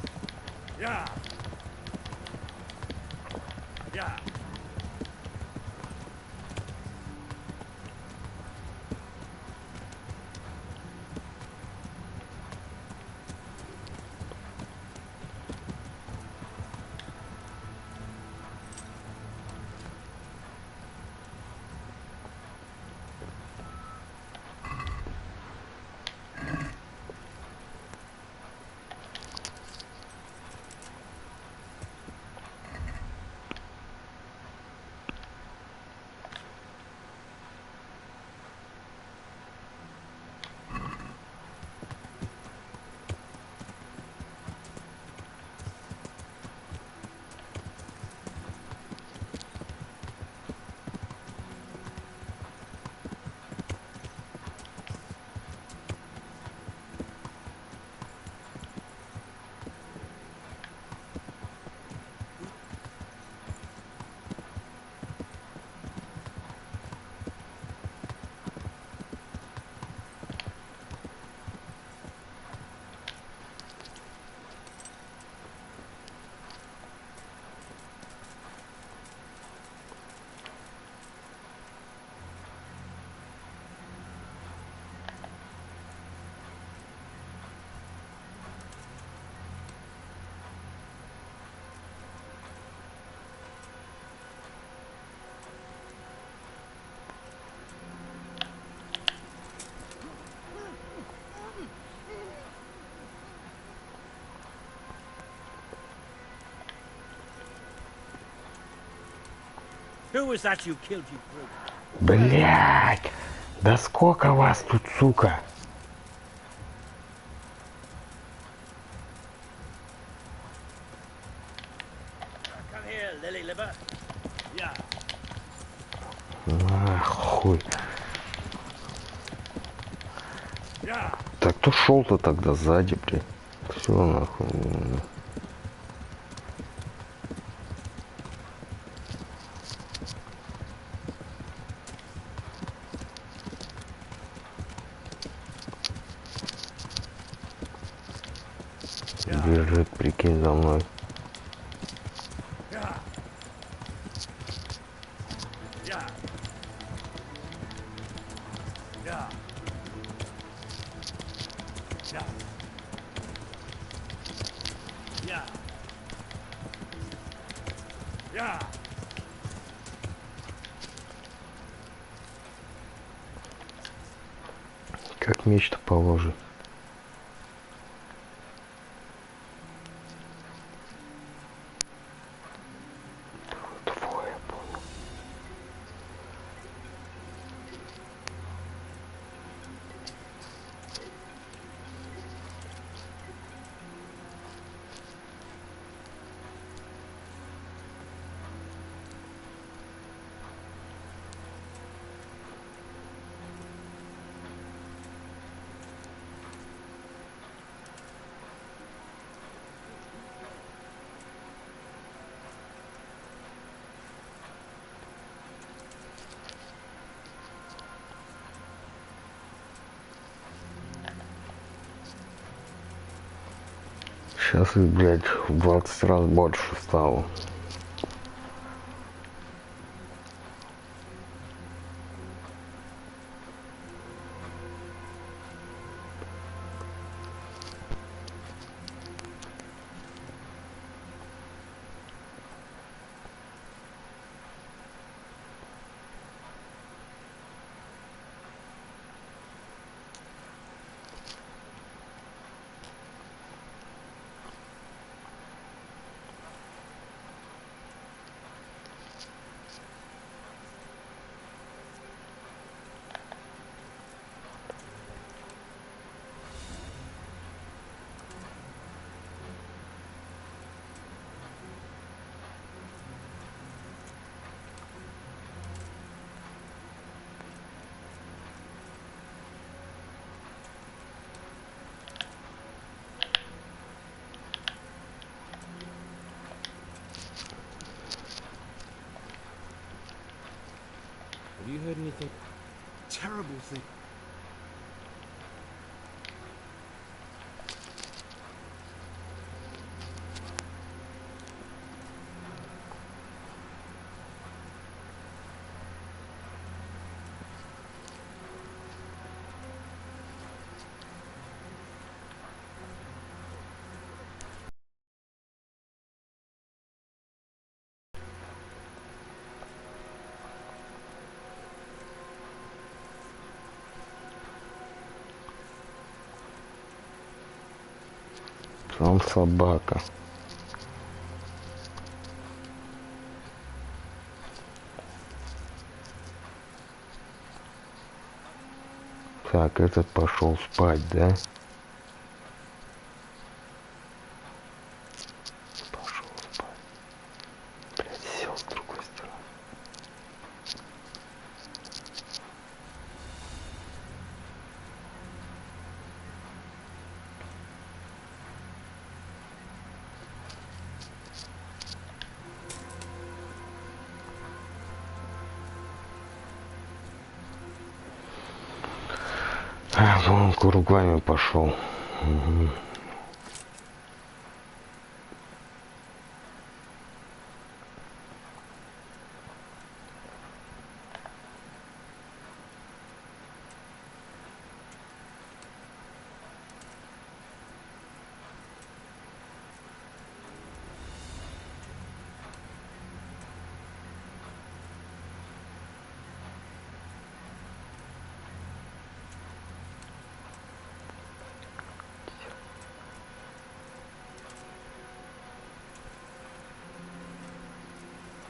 Who was that you killed, you brute? Блять! Да сколько вас тут, сука? Come here, lily liver. Yeah. Нахуй. Yeah. Так кто шел-то тогда сзади, блядь? Все нахуй. Бежит, прикинь, за мной. Yeah. Yeah. Yeah. Yeah. Yeah. Yeah. Как меч-то положит. Сейчас их, блядь, в 20 раз больше стало. Have you heard anything? Terrible thing. Там собака. Так, этот пошел спать, да? Пошел спать. Блядь, сел с другой стороны. Он кругами пошел. Угу.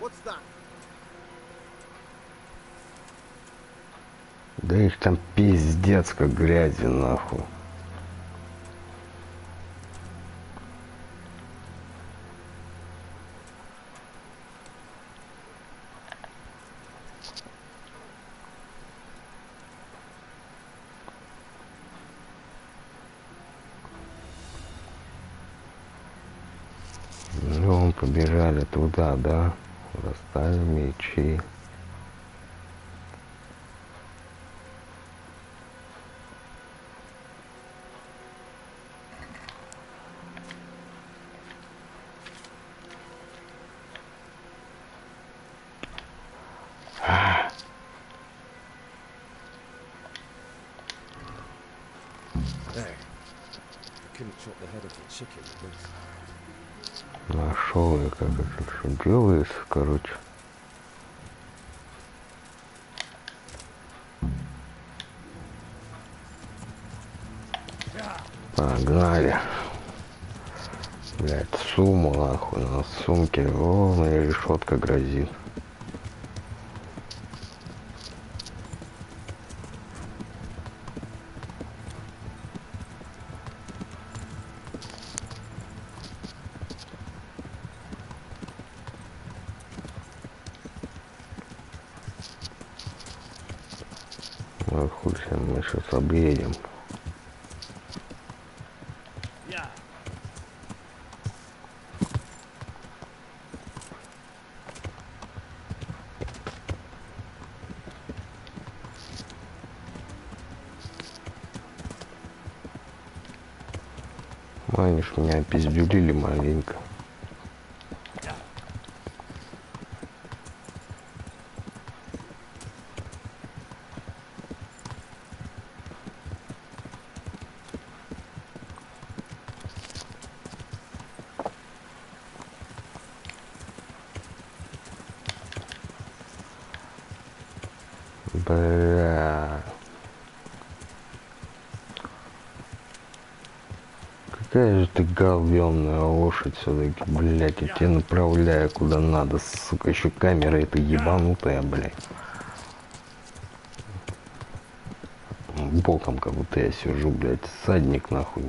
What's that? Да их там пиздец как грязи нахуй. Ну, побежали туда, да? Достали мечи. There. I couldn't chop the head off a chicken with this. Нашел я, как это все делается, короче. Погнали. Блять, сумма нахуй, на сумке ровная решетка грозит. Ну, хуй себе, мы сейчас объедем. Они ж меня пиздюлили маленько. Бля. Какая же ты говёная лошадь все-таки, блядь, я тебя направляю куда надо, сука, еще камера эта ебанутая, блядь. Боком как будто я сижу, блядь, всадник нахуй.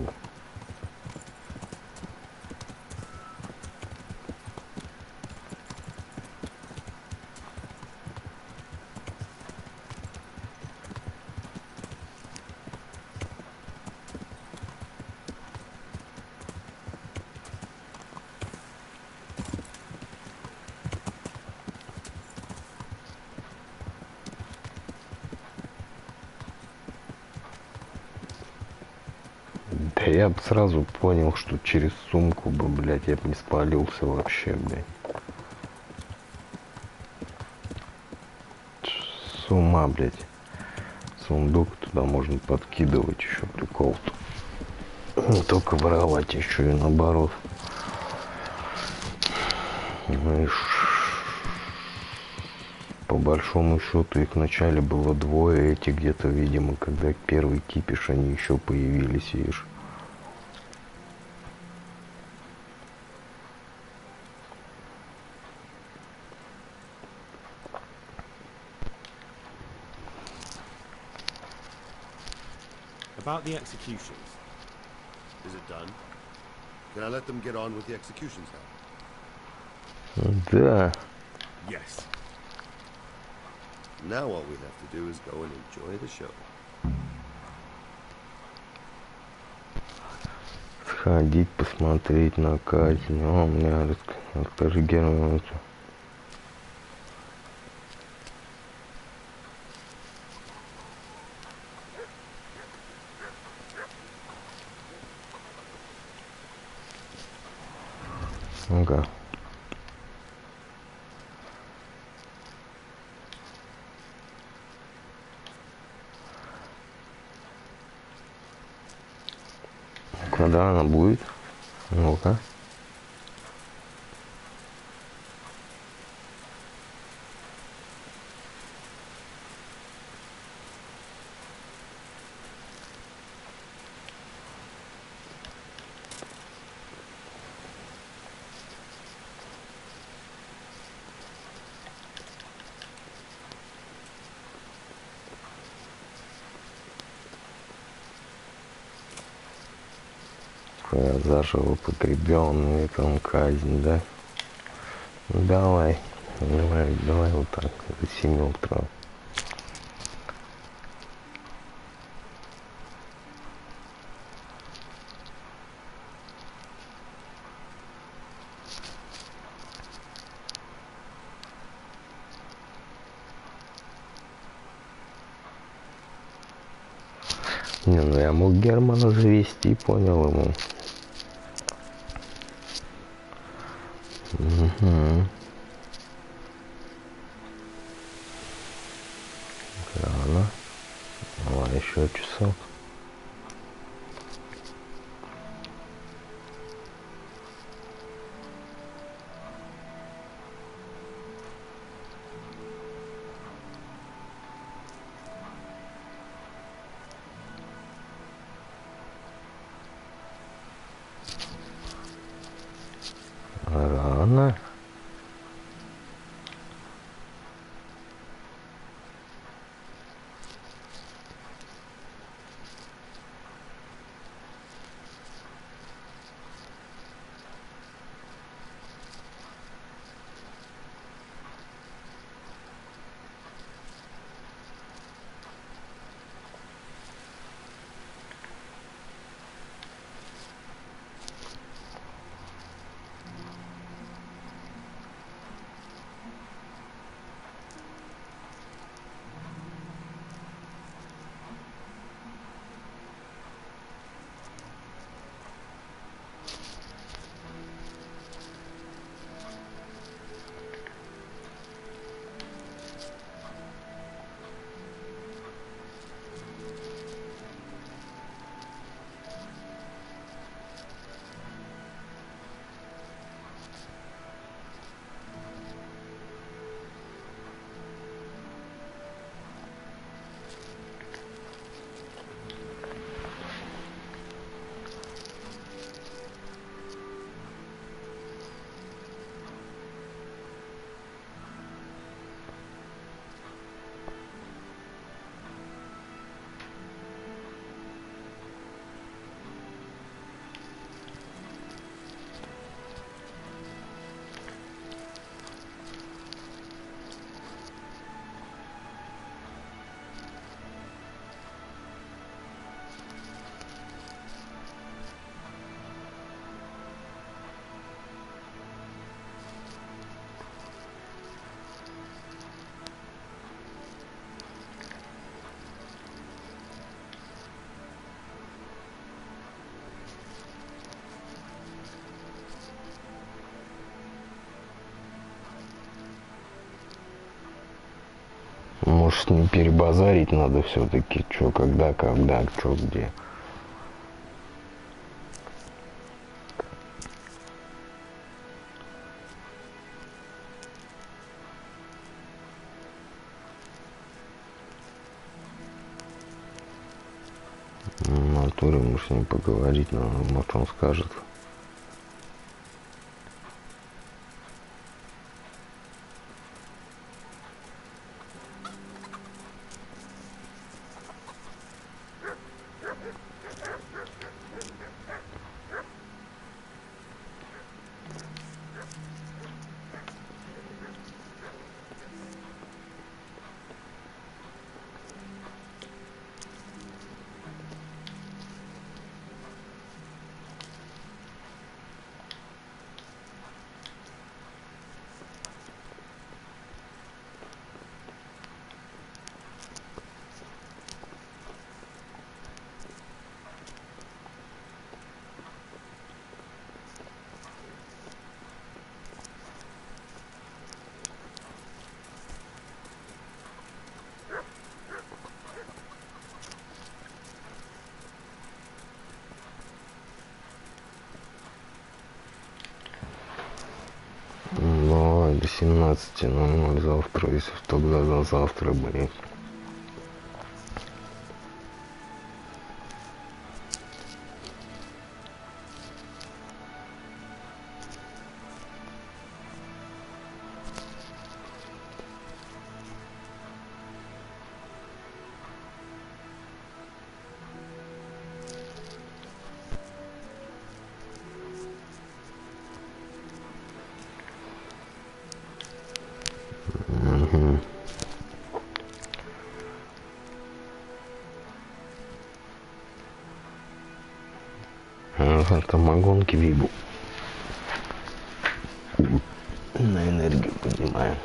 Да я бы сразу понял, что через сумку бы, блядь, я бы не спалился вообще, блядь. С ума, блядь. Сундук туда можно подкидывать, еще прикол-то. Не только воровать, еще и наоборот. Ну и по большому счету их вначале было двое, эти где-то, видимо, когда первый кипиш, они еще появились, видишь. About the executions. Is it done? Can I let them get on with the executions now? Да. Yes. Now all we have to do is go and enjoy the show. Сходить, посмотреть на казнь. О, мне расскажи Герману. Ага. Когда она будет? Ну-ка. заживо погребенный, там казнь, да? Ну, давай вот так, до 7 утра. Не, ну я мог Германа завести, понял ему. Угу. Рано. Давай еще часок. Рано. Может, с ним перебазарить надо все-таки, что, когда, что, где. В натуре, может, с ним поговорить надо, может, он скажет. Ну, до 17:00 завтра, если тогда до завтра, блин. Самогонки вибу. На энергию поднимаем.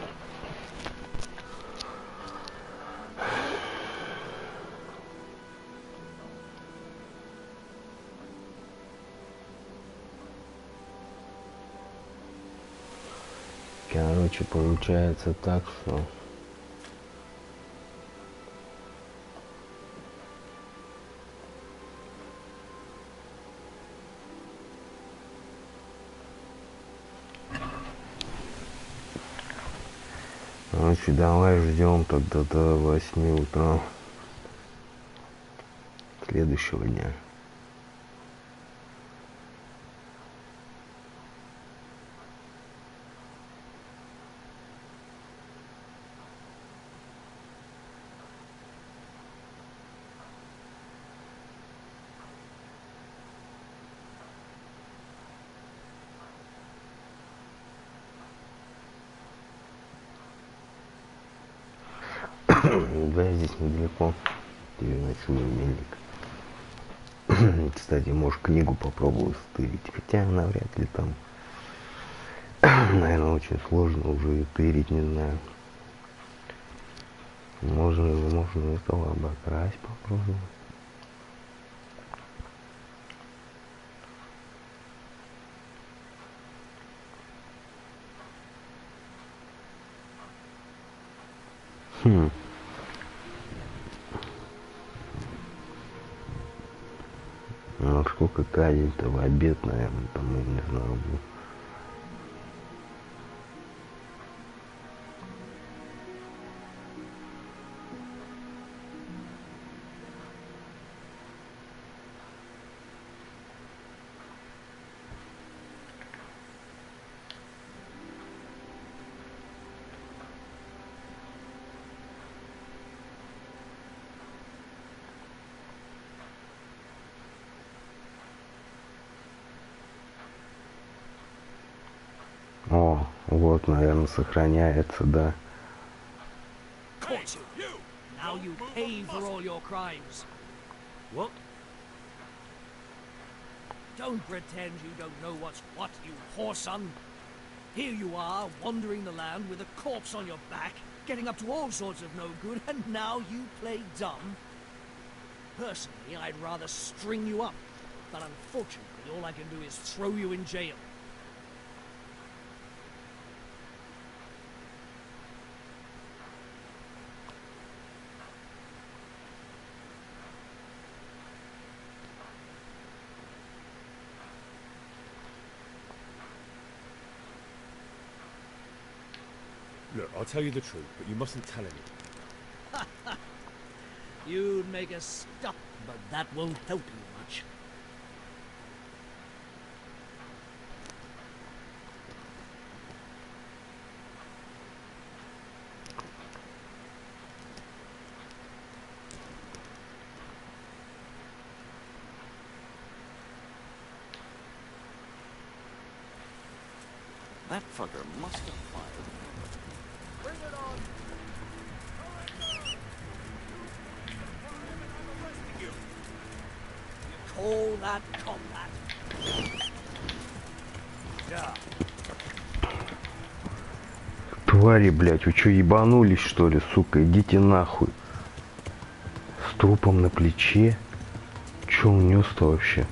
Короче, получается так, что давай ждем тогда до 8 утра следующего дня. Да, здесь недалеко, где ночной мельник. Кстати, может, книгу попробую стырить, хотя навряд ли там, наверное, очень сложно уже тырить, не знаю. Можно этого обокрасть попробовать. Ну, сколько кадить-то в обед, наверное, там, я не знаю, будет. О, вот, naверное, сохраняется, да. Caught you. Now you pay for all your crimes. What? Don't pretend you don't know what's what, you whoreson. Here you are, wandering the land with a corpse on your back, getting up to all sorts of no good, and now you play dumb? Personally, I'd rather string you up, but unfortunately all I can do is throw you in jail. Look, I'll tell you the truth, but you mustn't tell anyone. You'd make a stop, but that won't help you much. That fucker must have fired. Bring it on! You call that combat? Yeah. Твари, блядь, вы чё, ебанулись, что ли, сука? Идите нахуй. С трупом на плече? Чё унес-то вообще?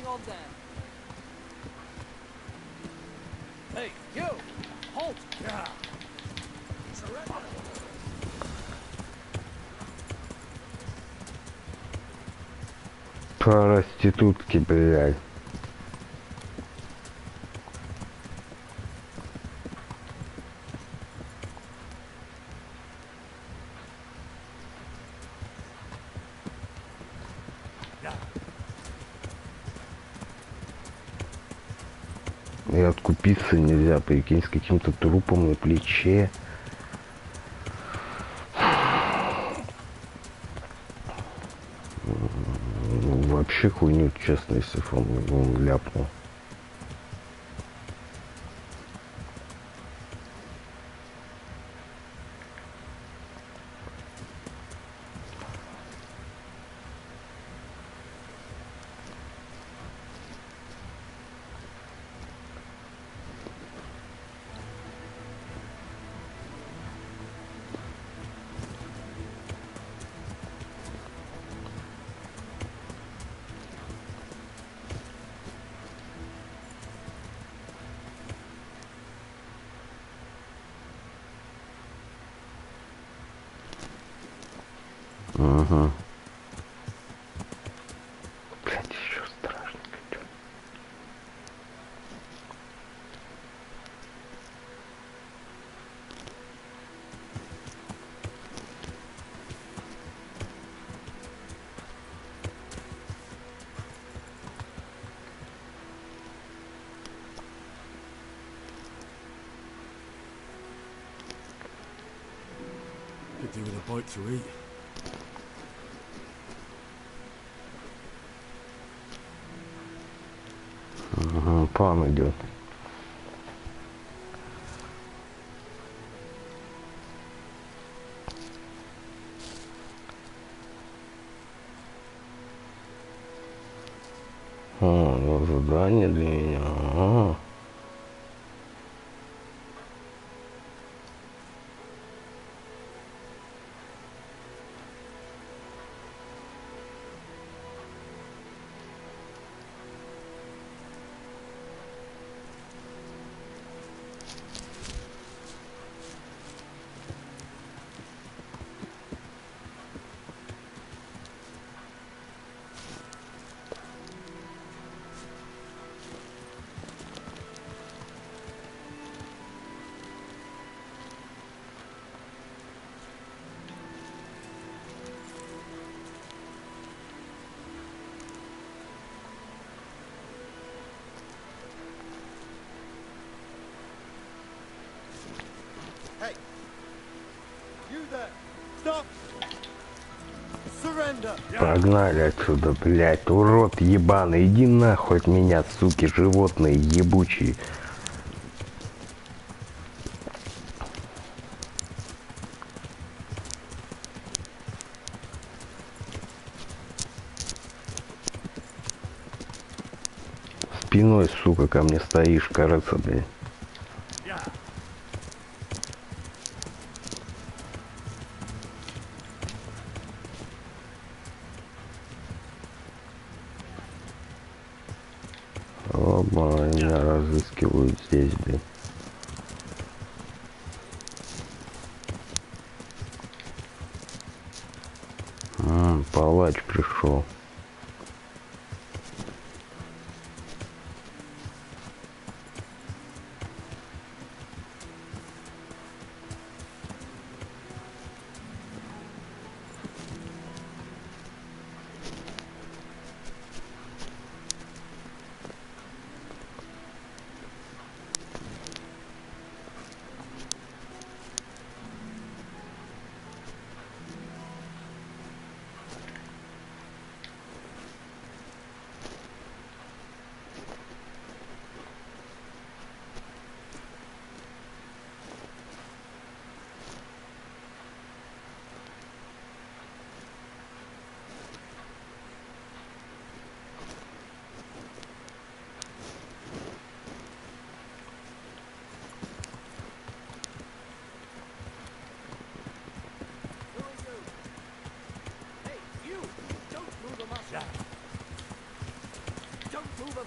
lying all dead. Hey, you! Halt! Yeah. Surrender! Проститутки, блядь. И откупиться нельзя, прикинь, с каким-то трупом на плече. Вообще хуйню, честно, если он ляпнул. Угу. Блядь, еще страшно. Could do with a bite to eat. Угу, план идет. О, задание для меня. Ага. Hey! You there! Stop! Surrender! Погнали отсюда, блядь, урод ебаный, иди нахуй от меня, суки, животные ебучие. Спиной, сука, ко мне стоишь, кажется, блядь. Оба, меня разыскивают здесь, блин. Палач пришел.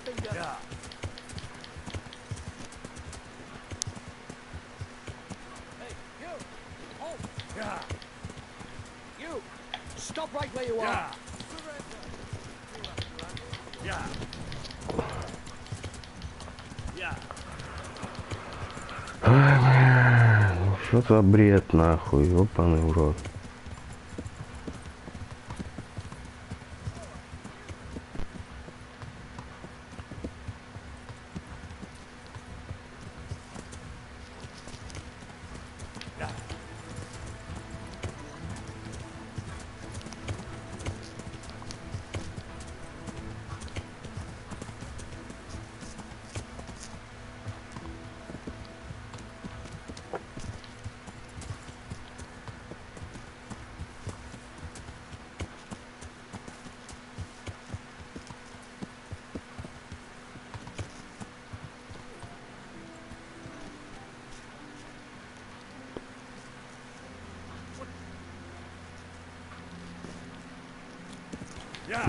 finger. Yeah. Hey, you! Halt! Yeah. You! Stop right where you are! Yeah. Yeah. Yeah. Ай, бля, ну что за бред, нахуй, ёбаный в рот.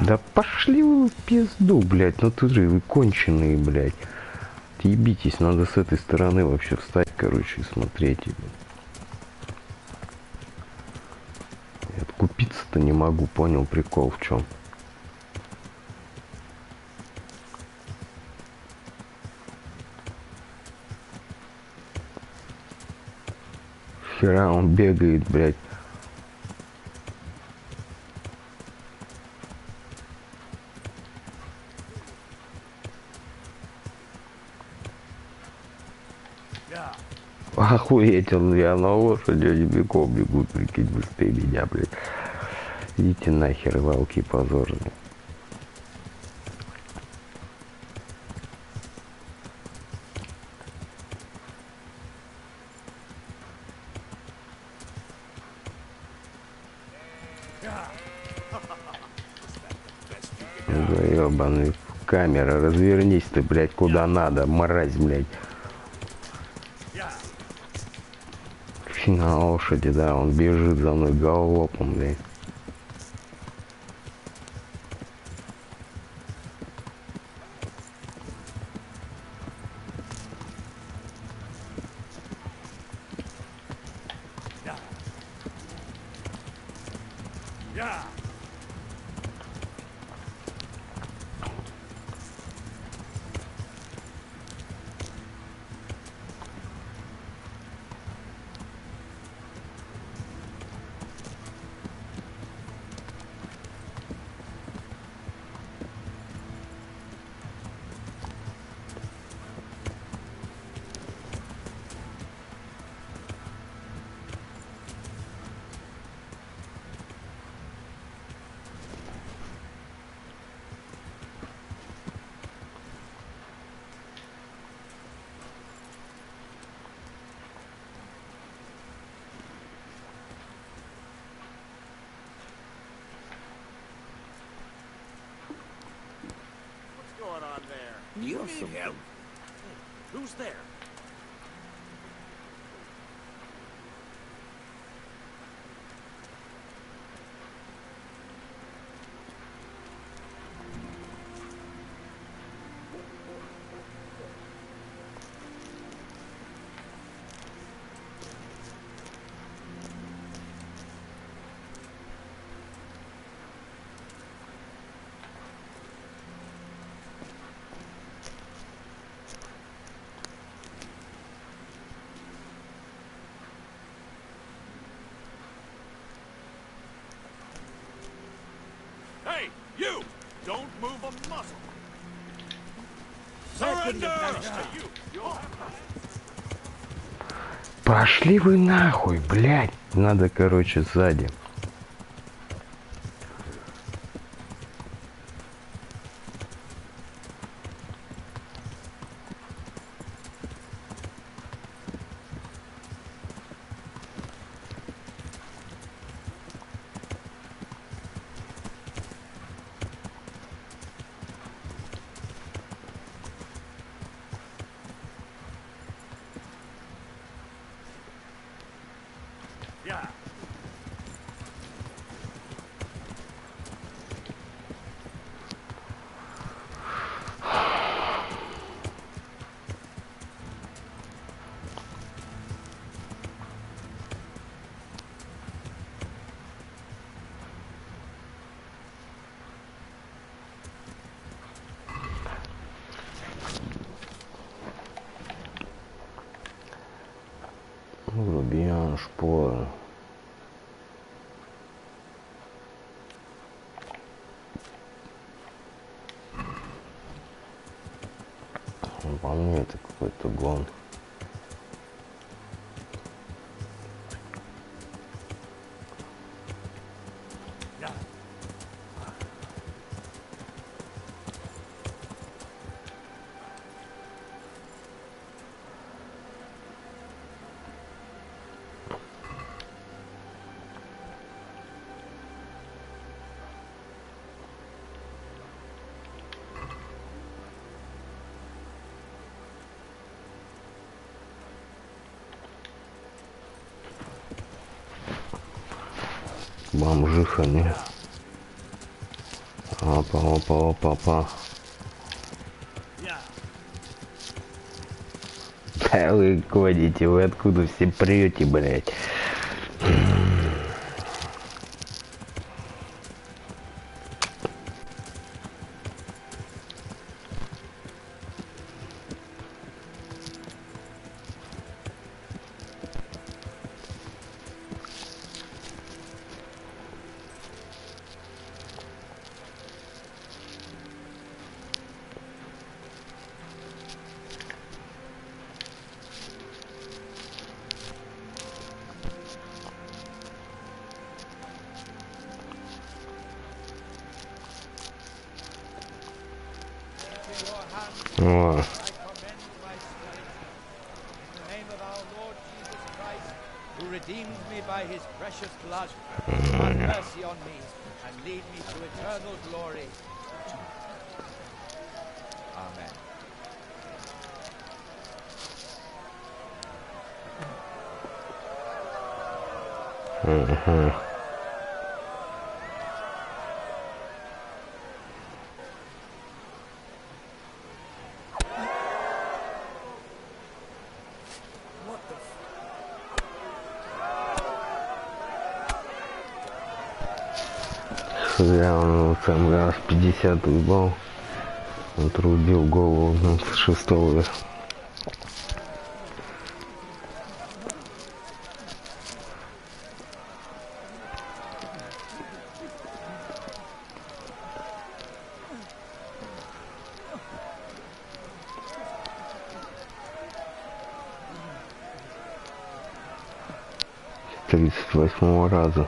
Да пошли вы в пизду, блядь, ну тут же вы конченые, блядь. Ебитесь, надо с этой стороны вообще встать, короче, и смотреть. Я откупиться-то не могу, понял прикол в чем? Хера он бегает, блядь. Охуеть, я на лошади, они бегом бегут, прикинь, быстрее меня, блядь. Идите нахер, волки позорные. Да ебаный, камера, развернись ты, блядь, куда надо, мразь, блядь. На лошади, да, он бежит за мной галопом, блядь. Do you need help? Who's there? Hey, you! Don't move a muscle! Surrender! Пошли вы нахуй, блядь. Надо, короче, сзади. Грубиян, шпора. По мне это какой-то гон. Бомжиха, не? Опа, опа, опа, опа. Да вы гоните, вы откуда все прете, блядь? О. Who redeemed me by his precious blood, have mercy on me and lead me to eternal glory. Amen. Я он сам раз 50 уебал, отрубил голову с 6-го. С 38-го раза.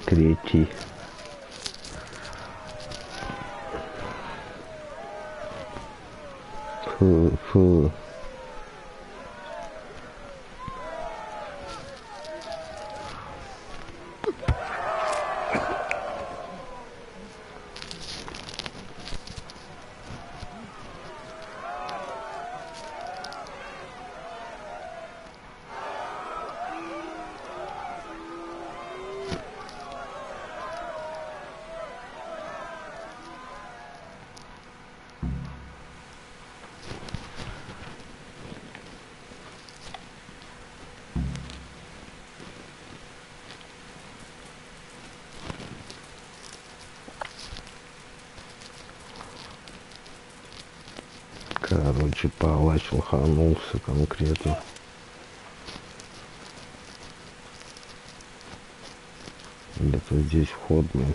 Третий. Фу. Короче, палач лоханулся конкретно. Где-то здесь вход, блин.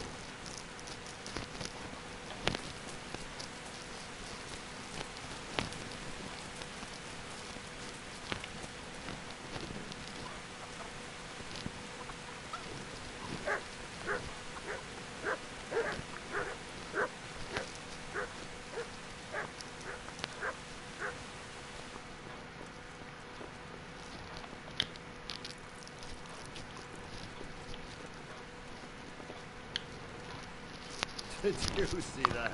Did you see that?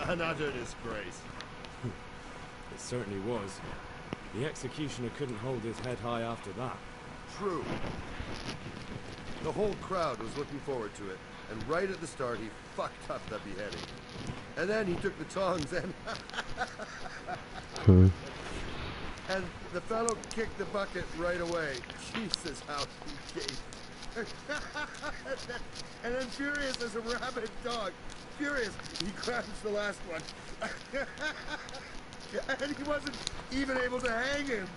Another disgrace. It certainly was. The executioner couldn't hold his head high after that. True. The whole crowd was looking forward to it, and right at the start he fucked up the beheading. And then he took the tongs and... And the fellow kicked the bucket right away. Jesus, how he gave. And then furious as a rabid dog. Furious, he grabs the last one. And he wasn't even able to hang him.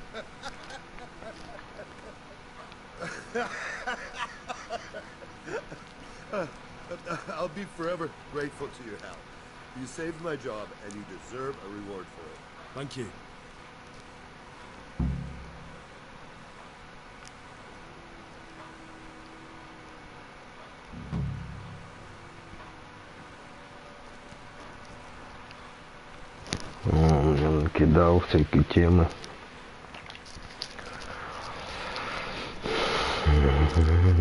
I'll be forever grateful to you, Hal. You saved my job, and you deserve a reward for it. Thank you. Он мне накидал всякие темы.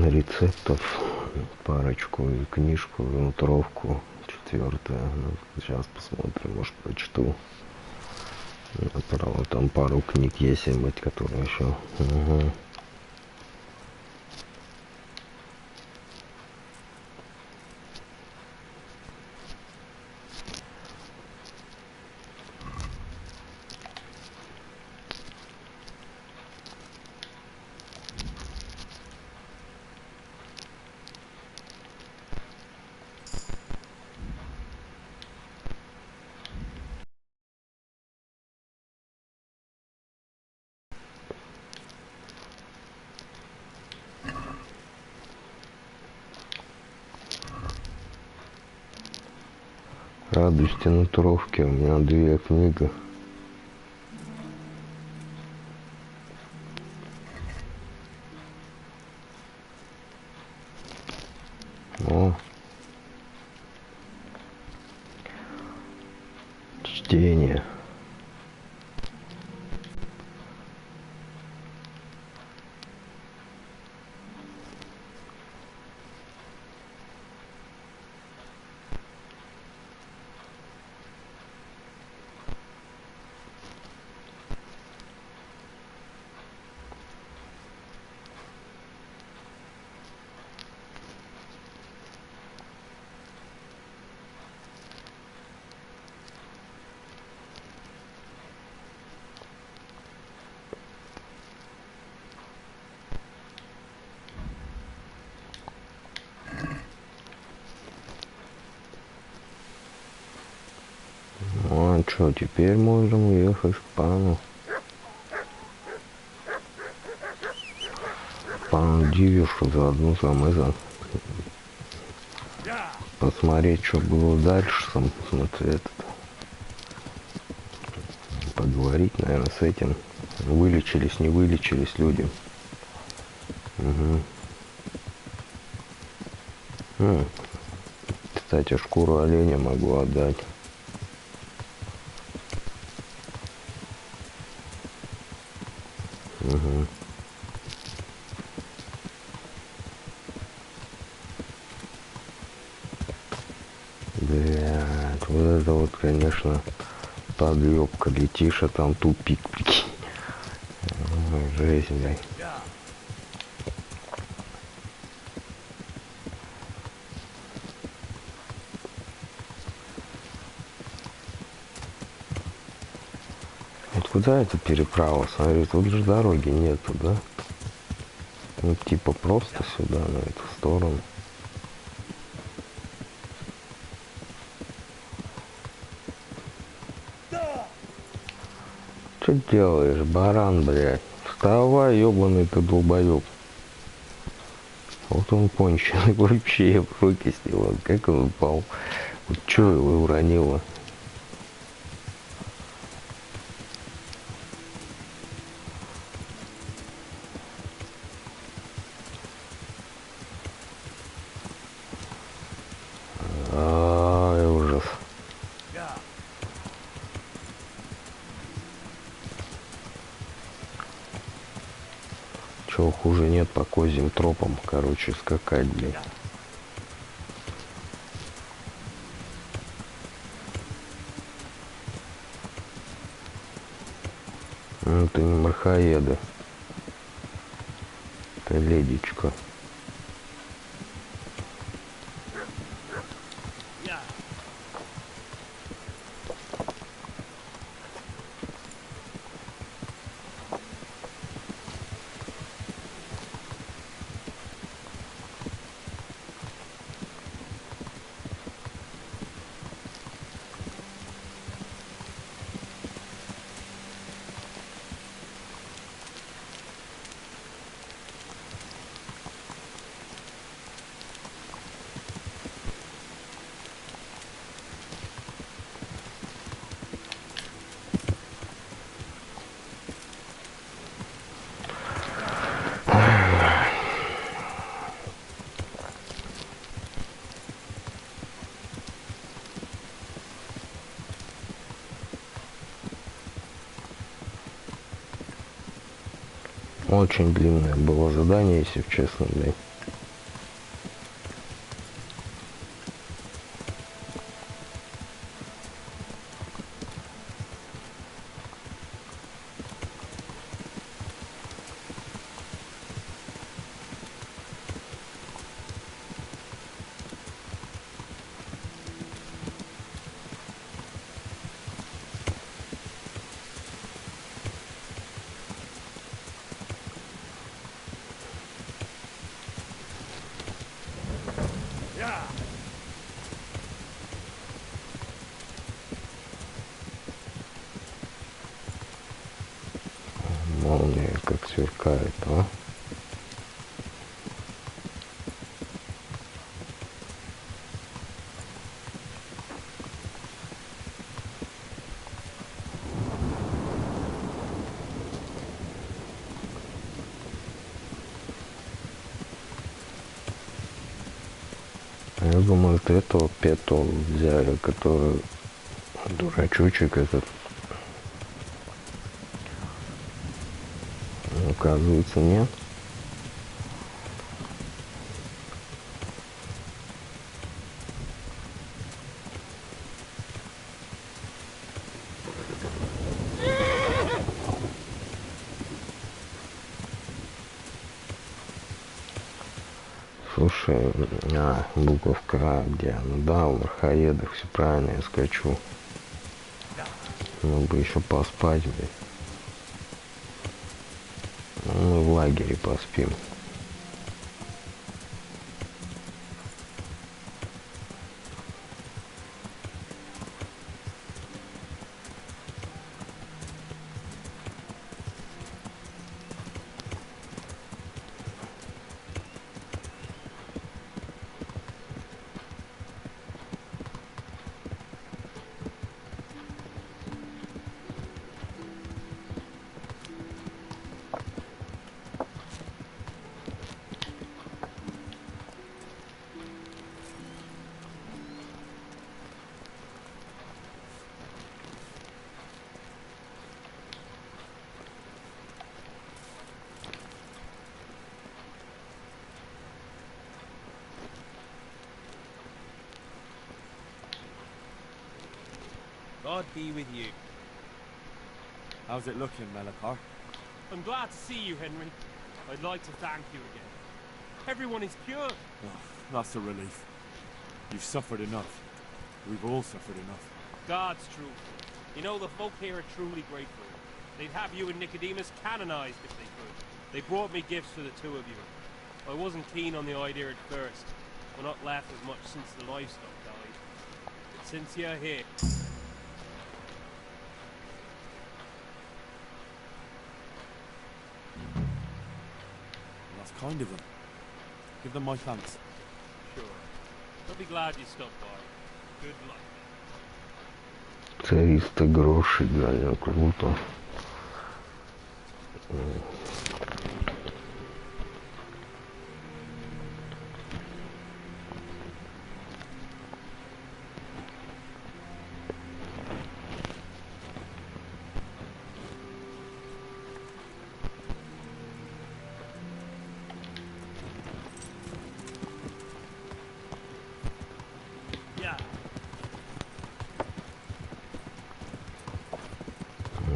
Рецептов парочку и книжку, внутровку 4. Ну, сейчас посмотрим, может прочту. Правда, там пару книг есть, быть, которые еще. Угу. Радости натуровки. У меня 2 книги. О. Чтение. Ну, а что, теперь можем уехать в Пану. Пану Дивишу заодно сам посмотреть, что было дальше, смотреть, поговорить, наверное, с этим. Вылечились, не вылечились люди. Угу. Кстати, шкуру оленя могу отдать. Угу. Блядь, вот это вот, конечно, подъебка. Летишь, а там тупик, прикинь. Жесть, блядь. Вот куда эта переправа? Смотри, тут же дороги нету, да? Ну, типа просто сюда, на эту сторону. Что делаешь, баран, блядь? Вставай, ёбаный ты долбоёб. Вот он конченый вообще, в руки с него. Как он упал? Вот чё его уронило? Ай, ужас. Чего хуже нет по козьим тропам, короче, скакать, блядь. Ну, это не мархоеды. Это ледичка. Очень длинное было задание, если честно, блядь. Молния как сверкает, а? Я думаю, вот этого пето взяли, который дурачочек этот. Оказывается, нет. Слушай, буковка А, где? Ну да, в верхоедах, все правильно, я скачу. Надо бы еще поспать, блядь. Ну, мы в лагере поспим. God be with you. How's it looking, Melikar? I'm glad to see you, Henry. I'd like to thank you again. Everyone is cured. Oh, that's a relief. You've suffered enough. We've all suffered enough. God's truth. You know, the folk here are truly grateful. They'd have you and Nicodemus canonized if they could. They brought me gifts for the two of you. I wasn't keen on the idea at first. We're not left with much since the livestock died. But since you're here... That's kind of them. Give them my thanks. Sure. They'll be glad you stopped by. Good luck. 300 грошей, реально круто.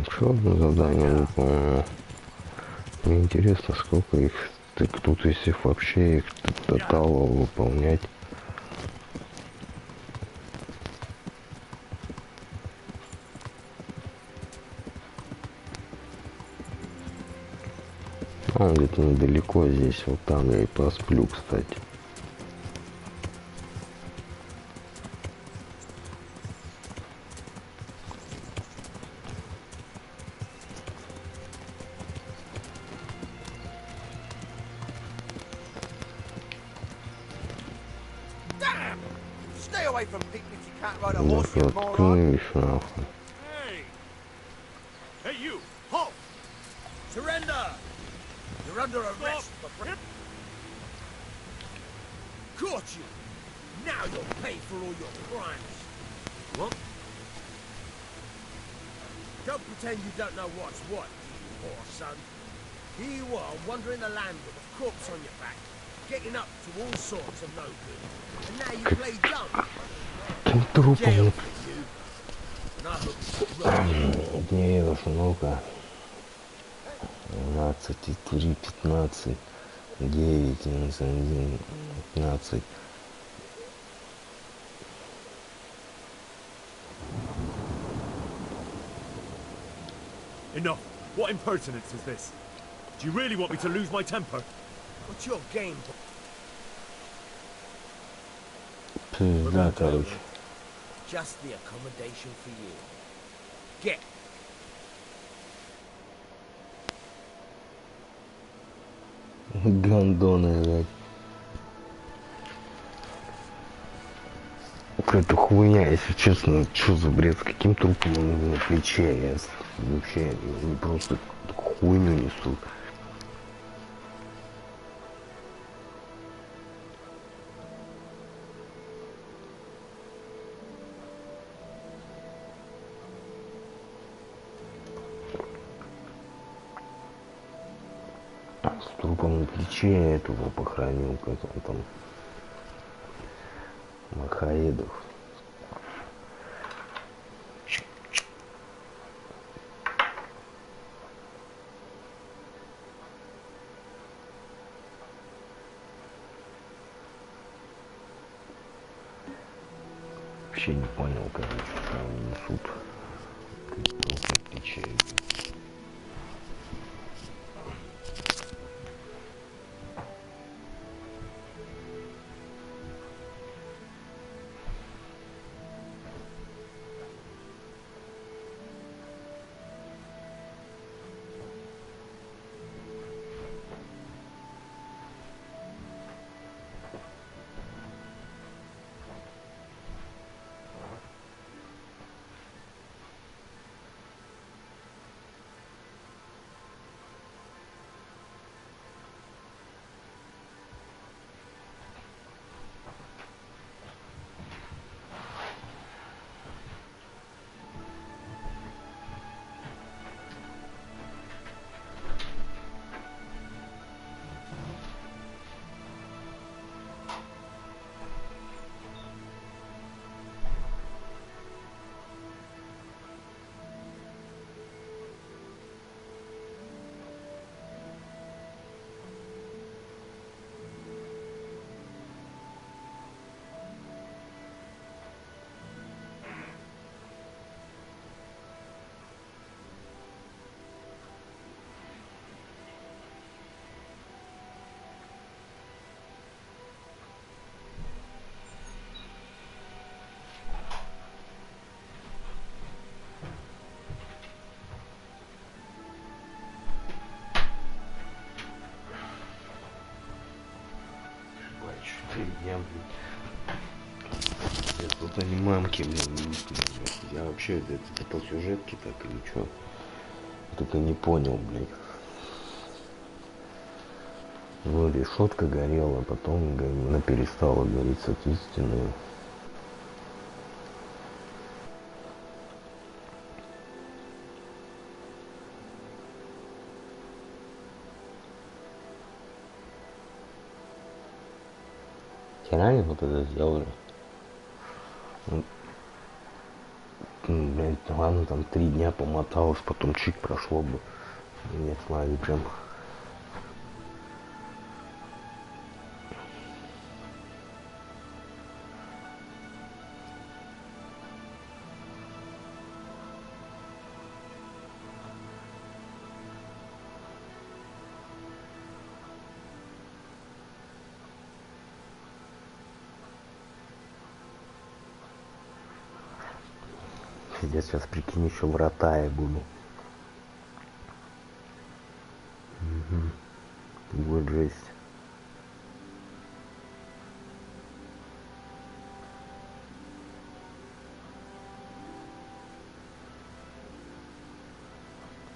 Еще одно задание выполнено. Мне интересно, сколько их тут, если вообще их тотало выполнять. Он где-то недалеко здесь, вот там я и посплю, кстати. Stay away from people if you can't ride a horse, you moron. Заткнись, нахуй. Hey! Hey, you! Halt! Surrender! You're under arrest for... Caught you! Now you'll pay for all your crimes! What? Don't pretend you don't know what's what, you poor son. Here you are, wandering the land with a corpse on your back, getting up to all sorts of no good. And now you play dumb. Jail for you. And I hope it's right. Гневов много. 12, 3, 15, 9, 11, 15. Enough. What impertinence is this? Do you really want me to lose my temper? What's your game, boy? Да, короче. Just the accommodation for you. Get. Гандоны, блядь. Какая-то хуйня, если честно, что за бред, с каким трупом он на плече, я вообще не просто хуйню несу. С трупом на плече я этого похоронил, как он там, Махаедов. Вообще не понял, короче, что они несут. Труп на плече. Я, блин, тут они мамки, блин, я вообще, это по сюжетке так или что? Только не понял, блин. Вот решетка горела, потом она перестала гореть, соответственно. Херами вот это сделали. Блядь, ладно, там 3 дня помоталось, потом чик прошло бы. Нет, Слави прям. Я сейчас, прикинь, еще в Ротае буду. Угу. Будет жесть.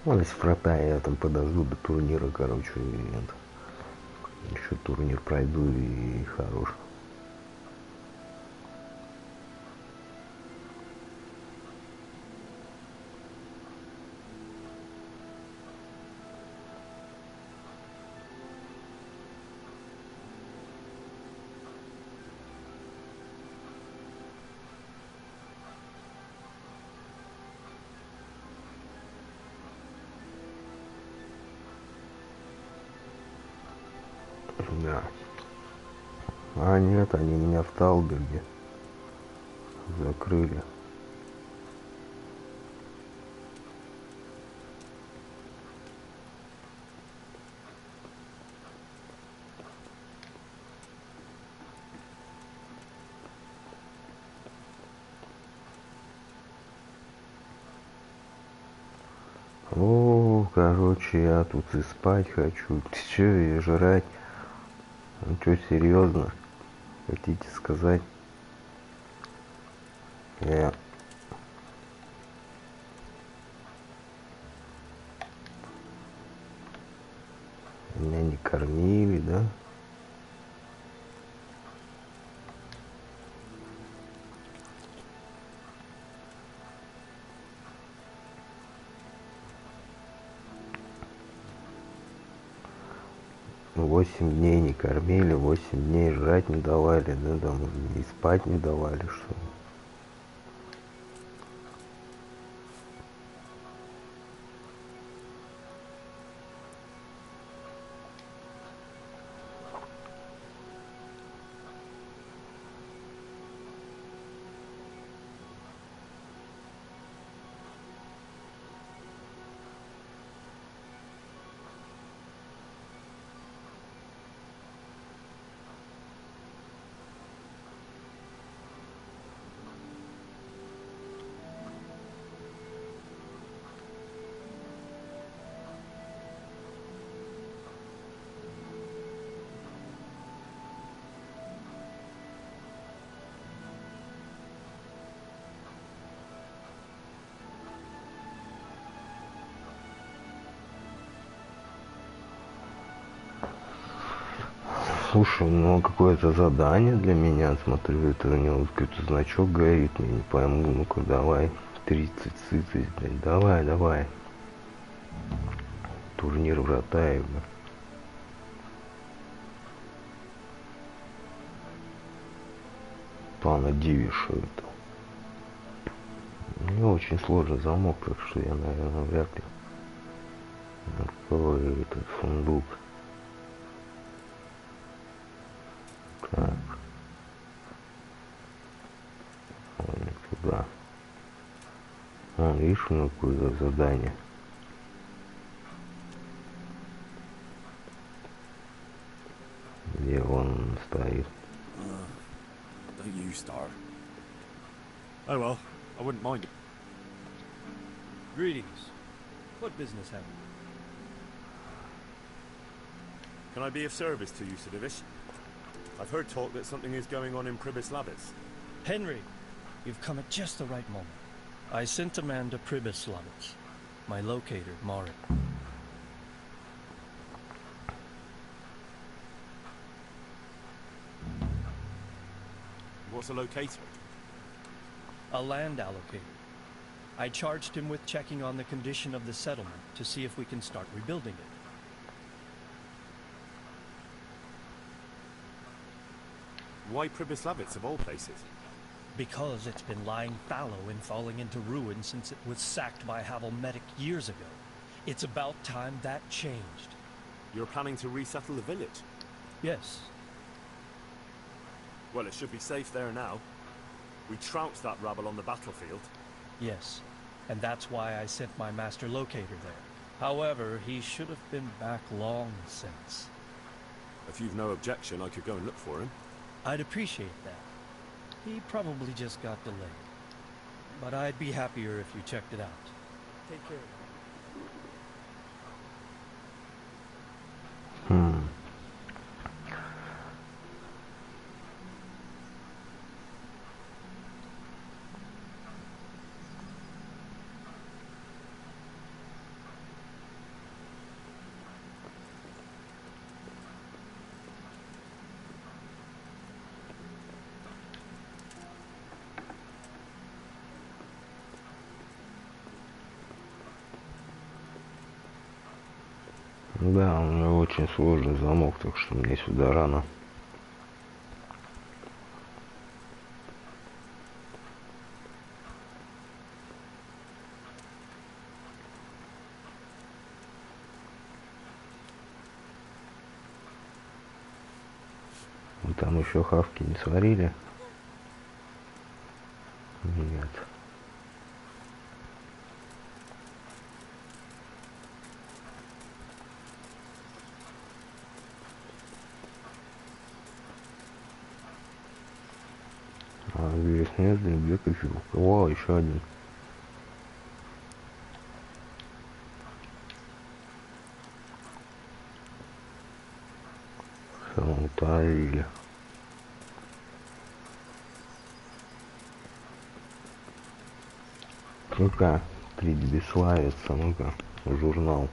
Ну, если в Ротае я там подожду до турнира, короче, и еще турнир пройду и хорош. Да. А нет, они меня в Талберге закрыли. О, короче, я тут и спать хочу. Ты чё, и жрать? Ну чё, серьезно? Хотите сказать? Меня не кормили, да? Восемь дней не кормили, 8 дней жрать не давали, да, там и спать не давали, что ли? Слушай, ну какое-то задание для меня, смотрю, это у него какой-то значок горит, я не пойму, ну-ка давай, 30 сытость, блядь, давай. Турнир в Ротаево. Пана Дивиша это. Не очень сложный замок, так что я, наверное, вряд ли открою этот сундук. Так. Ладно, туда. Вон, видишь, у него какое-то задание. Где он стоит? Don't you start. Oh well, I wouldn't mind it. Greetings. What business have you? Can I be of service to you, Sidovish? I've heard talk that something is going on in Pribyslavitz. Henry, you've come at just the right moment. I sent a man to Pribyslavitz. My locator, Marit. What's a locator? A land allocator. I charged him with checking on the condition of the settlement to see if we can start rebuilding it. Why Pribyslavitz of all places? Because it's been lying fallow and falling into ruin since it was sacked by Havelmedic years ago. It's about time that changed. You're planning to resettle the village? Yes. Well, it should be safe there now. We trounced that rabble on the battlefield. Yes, and that's why I sent my master locator there. However, he should have been back long since. If you've no objection, I could go and look for him. I'd appreciate that. He probably just got delayed. But I'd be happier if you checked it out. Take care. Да, у него очень сложный замок, так что мне сюда рано. Вы там еще хавки не сварили? Нет. А здесь нет, где кефир? О, еще один. Утарили. Ну-ка, прибеславится, ну-ка, журнал.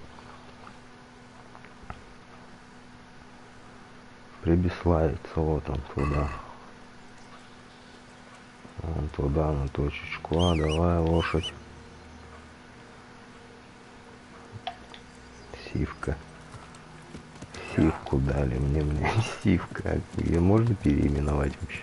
Прибеславится, вот он туда. Вон туда, на точечку. А, давай, лошадь. Сивка. Сивку дали мне, сивка. Ее можно переименовать вообще?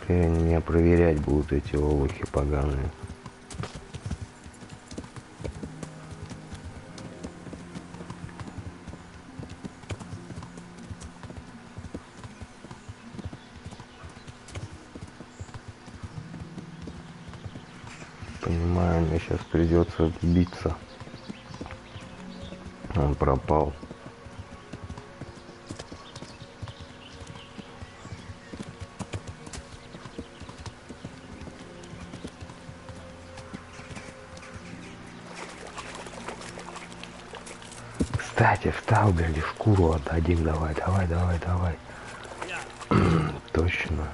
Теперь они меня проверять будут, эти олухи поганые. Понимаю, мне сейчас придется биться. Он пропал. Кстати, встал, блядь, шкуру отдадим, давай. Точно.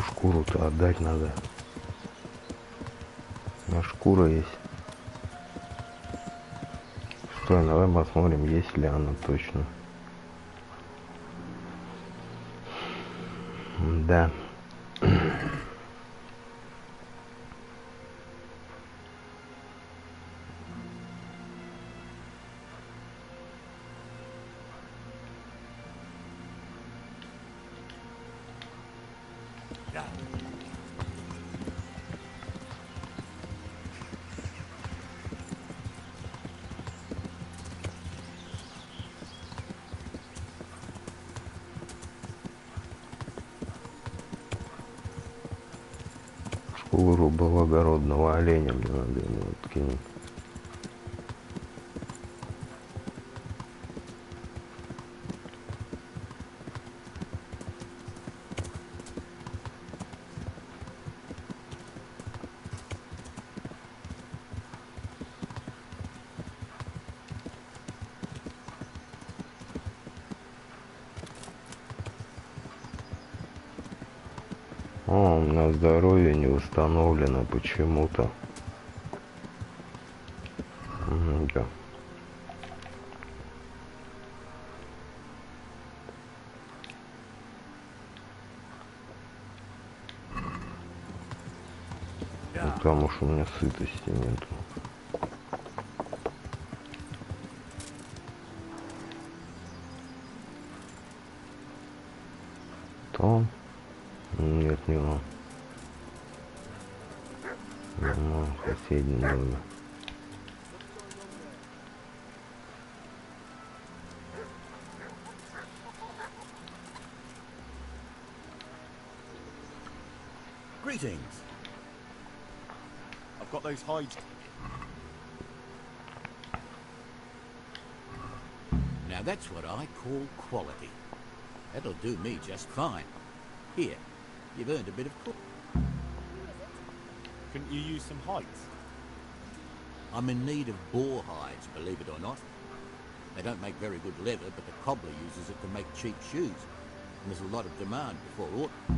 Шкуру-то отдать надо. У меня шкура есть. Стой, давай посмотрим, есть ли она точно. Да. Шкуру благородного оленя мне надо ему откинуть. О, у меня здоровье не восстановлено почему-то. Да. Потому что у меня сытости нету. То? Нет, не он. Ну, соседний доме. Greetings. I've got those hides. Now that's what I call quality. That'll do me just fine. Here, you've earned a bit of Couldn't you use some hides? I'm in need of boar hides, believe it or not. They don't make very good leather, but the cobbler uses it to make cheap shoes. And there's a lot of demand before autumn.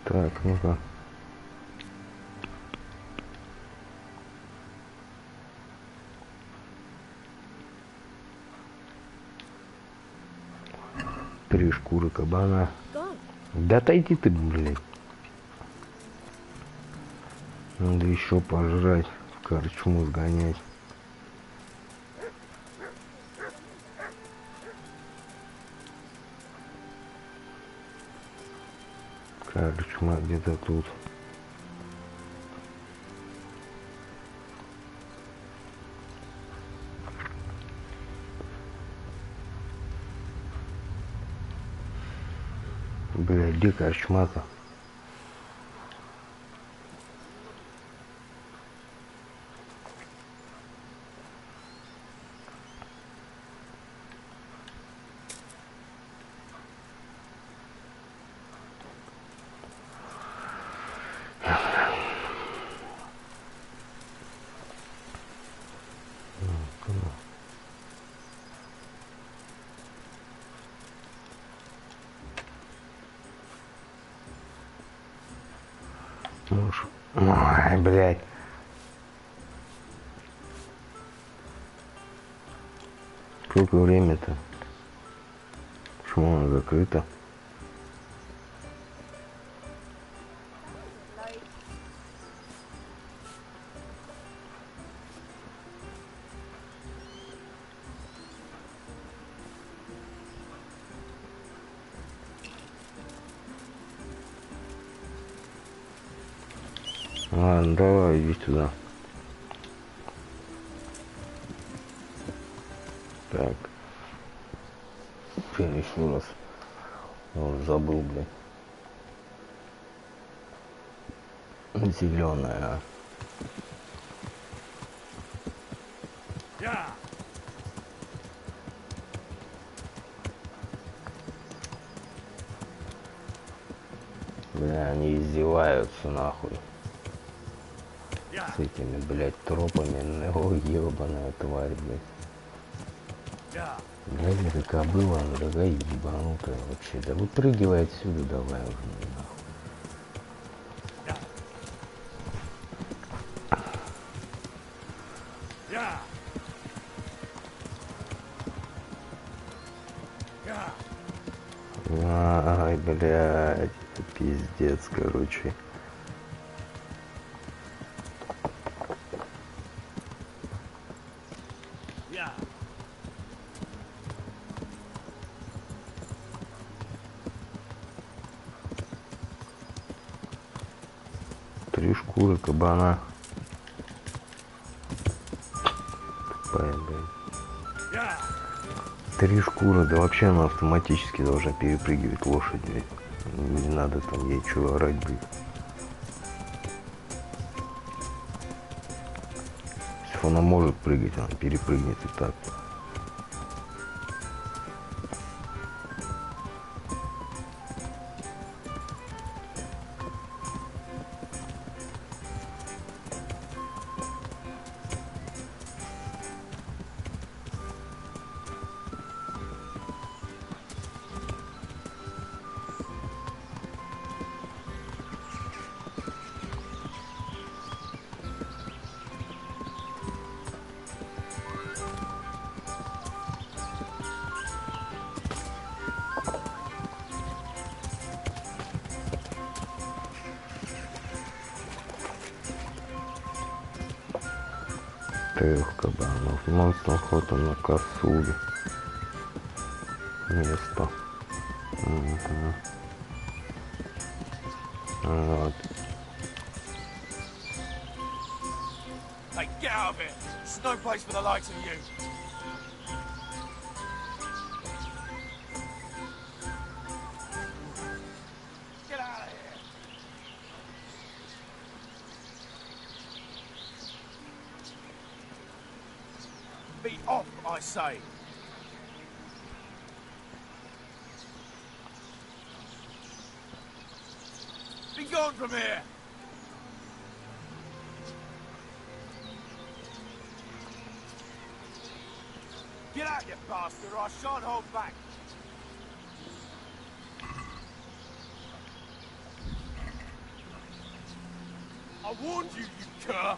Так, ну-ка. Три шкуры кабана. Да отойди ты, блядь. Надо еще пожрать, в корчму сгонять. Корочма где-то тут. Бля, где корчма-то? Ой, блядь. Сколько время-то? Почему она закрыта? Ладно, давай, иди сюда. Так. Теперь еще раз. Он забыл, блядь. Зеленая. Бля, они издеваются нахуй. С этими, блядь, тропами. О, ебаная тварь, блядь. Блядь, эта кобыла, она такая ебанутая вообще. Да выпрыгивай отсюда давай уже, нахуй. Ай, блядь, пиздец, короче. Три шкуры кабана. Тупая, блядь. Три шкуры, да вообще она автоматически должна перепрыгивать лошадь, блядь. Не надо там ей что орать, блядь. Если она может прыгать, она перепрыгнет и так. Трех кабанов. Монстр охота на косулю. Место. Угу. Вот. Hey, get out of here! There's no place for the likes of you. Get out of here! Be off, I say. Be gone from here! Get out, you bastard, or I shan't hold back. I warned you, you cur!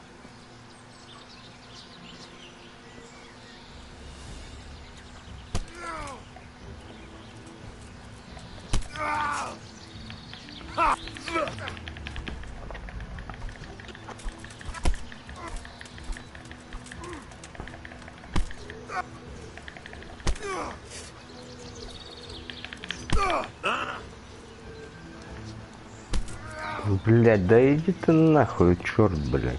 Блядь, да иди ты нахуй, черт, блядь.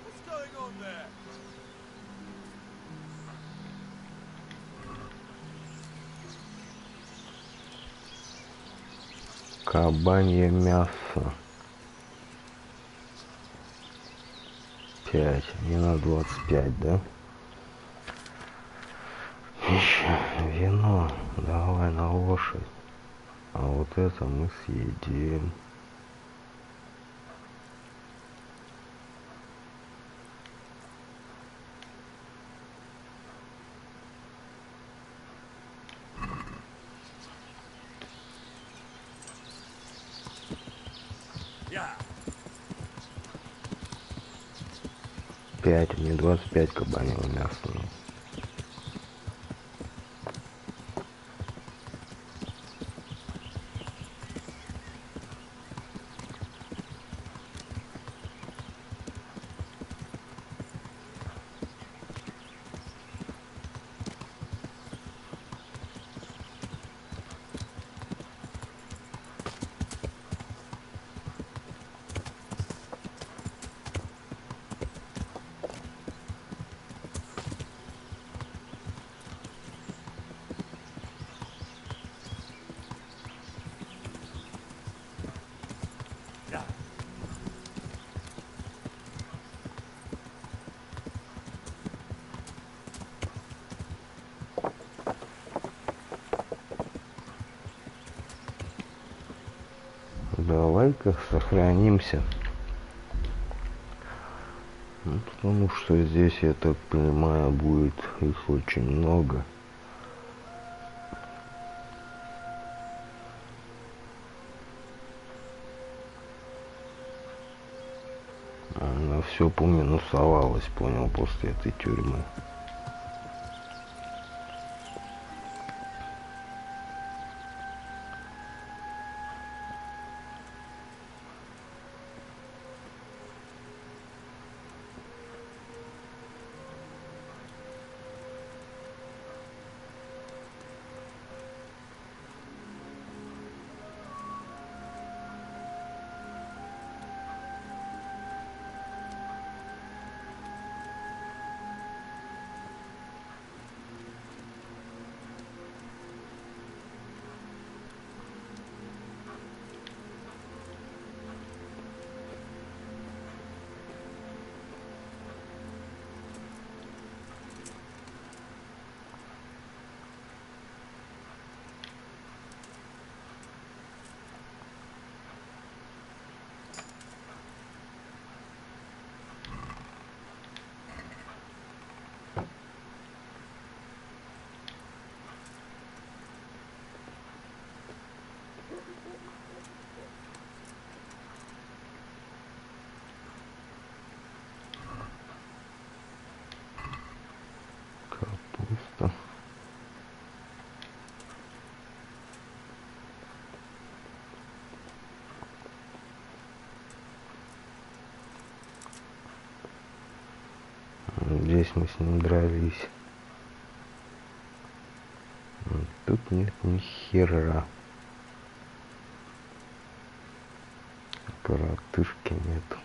What's going on there? Кабанье мясо. 5. Не на 25, да? Еще вино. Давай на лошадь. А вот это мы съедим. Yeah. 5, мне 25 кабаньего мяса. Давай-ка сохранимся. Ну, потому что здесь, я так понимаю, будет их очень много. Она все поминусовалась, понял, после этой тюрьмы. Капуста. Здесь мы с ним дрались. Тут нет ни хера. Коротышки нету.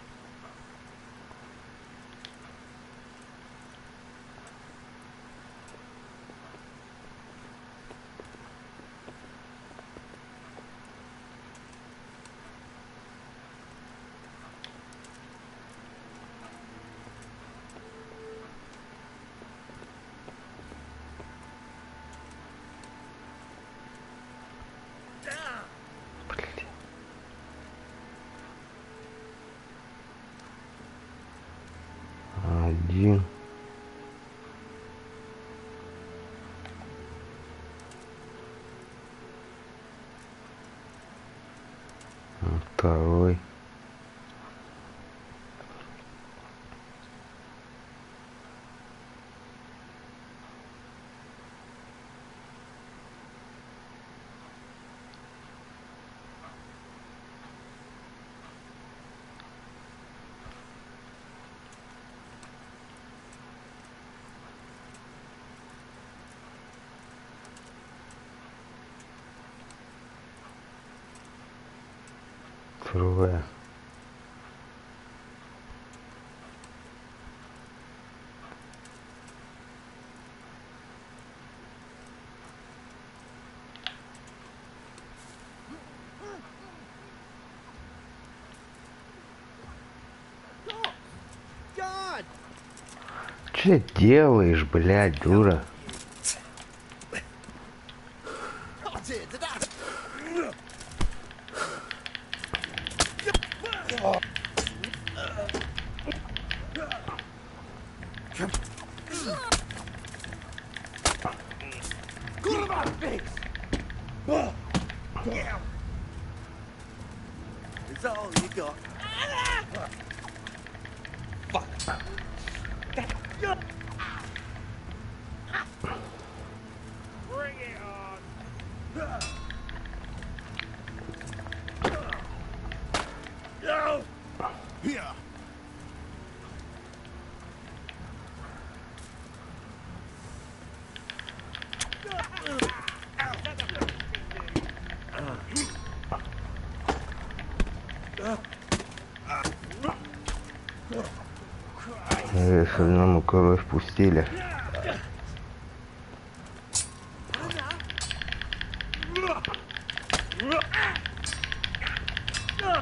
Второй. Второе. Че делаешь, блядь, дура? Is that all you got? Fuck. Bring it on. No. Here. Одному кровь пустили.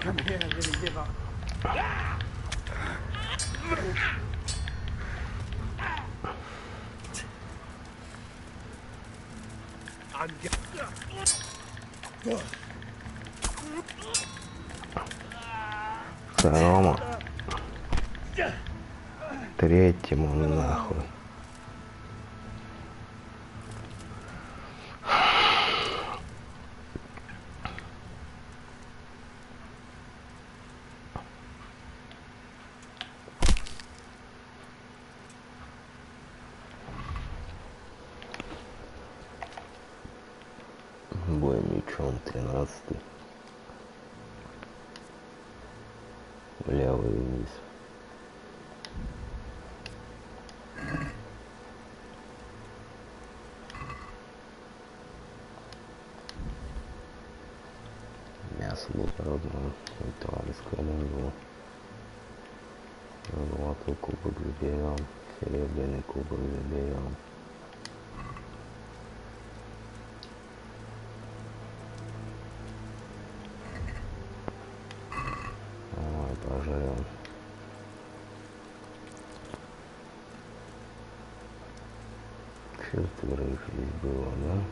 Come here, little giver. I'm Второму. Третьему нахуй. Бой мечом 13-й. Левый вниз. Мясо благородного твари складывал. Золотой кубок заберем. Серебряный кубок заберем. Ой, пожрем. Четверых здесь было, да?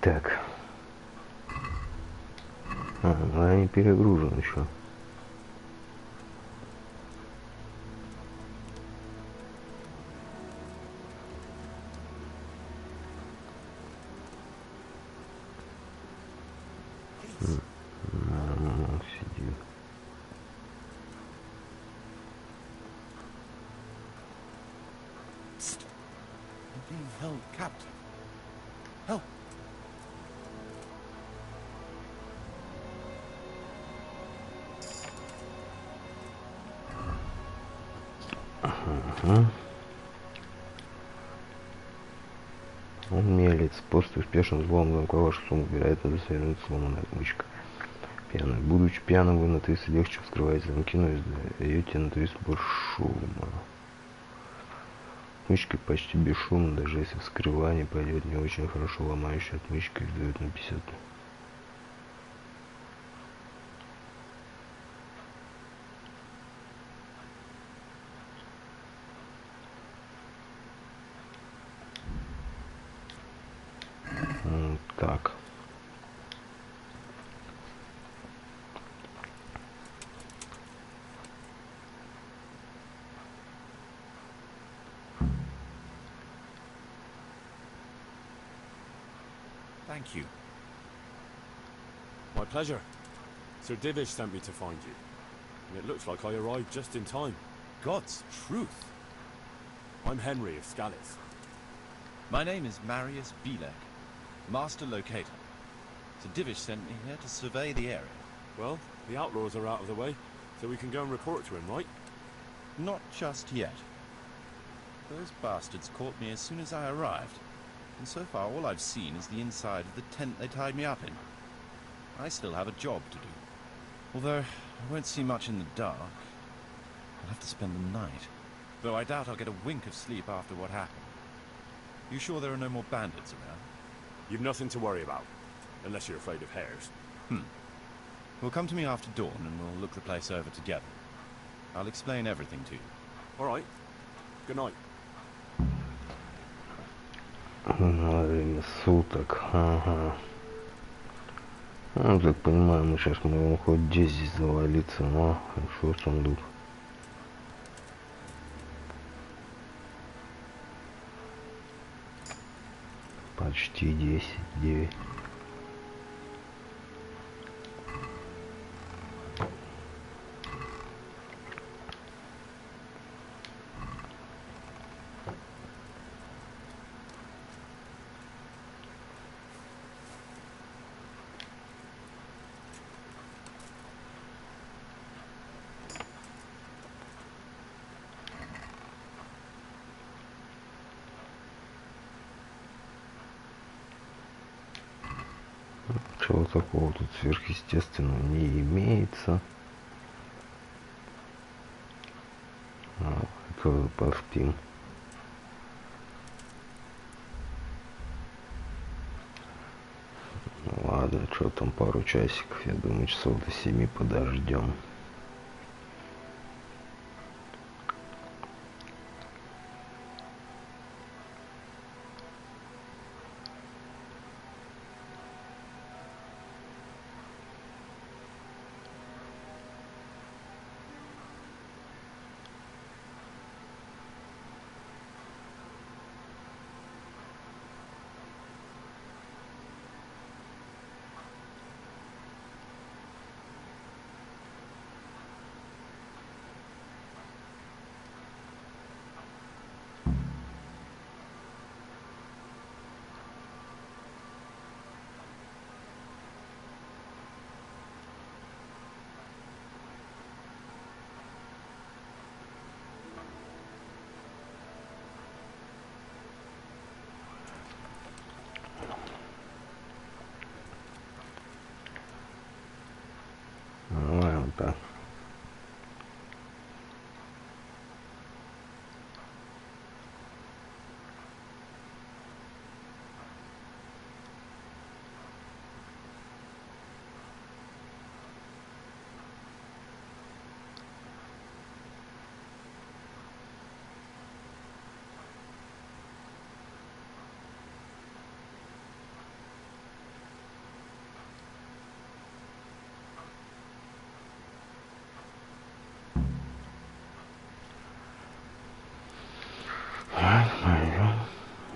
Так. Она не перегружен еще. Сидит. I'm being held captive. Help. Он мелец. После успешного взлома замка вашу сумму, вероятно, засвернуть сломанная отмычка. Пьяный. Будучи пьяным, вы на 30 легче вскрываете замки, но издаете на 30 больше шума. Отмычка почти бесшумна, даже если вскрывание пойдет не очень хорошо, ломающая отмычка издает на 50. Так. Thank you. My pleasure. Sir Divish sent me to find you. And it looks like I arrived just in time. God's truth. I'm Henry of Scallis. My name is Marius Bielek, Master Locator. Sir Divish sent me here to survey the area. Well, the outlaws are out of the way, so we can go and report to him, right? Not just yet. Those bastards caught me as soon as I arrived. And so far all I've seen is the inside of the tent they tied me up in. I still have a job to do. Although I won't see much in the dark. I'll have to spend the night. Though I doubt I'll get a wink of sleep after what happened. You sure there are no more bandits around? You've nothing to worry about. Unless you're afraid of hares. Well, come to me after dawn and we'll look the place over together. I'll explain everything to you. All right. Good night. На время суток, ага. Ну, так понимаю, мы сейчас можем хоть здесь завалиться, но хорошо, сундук. Почти 10-9. Чего такого тут сверхъестественного не имеется. Это поспим. Ладно, что там, пару часиков, я думаю, часов до 7 подождем. Вот так.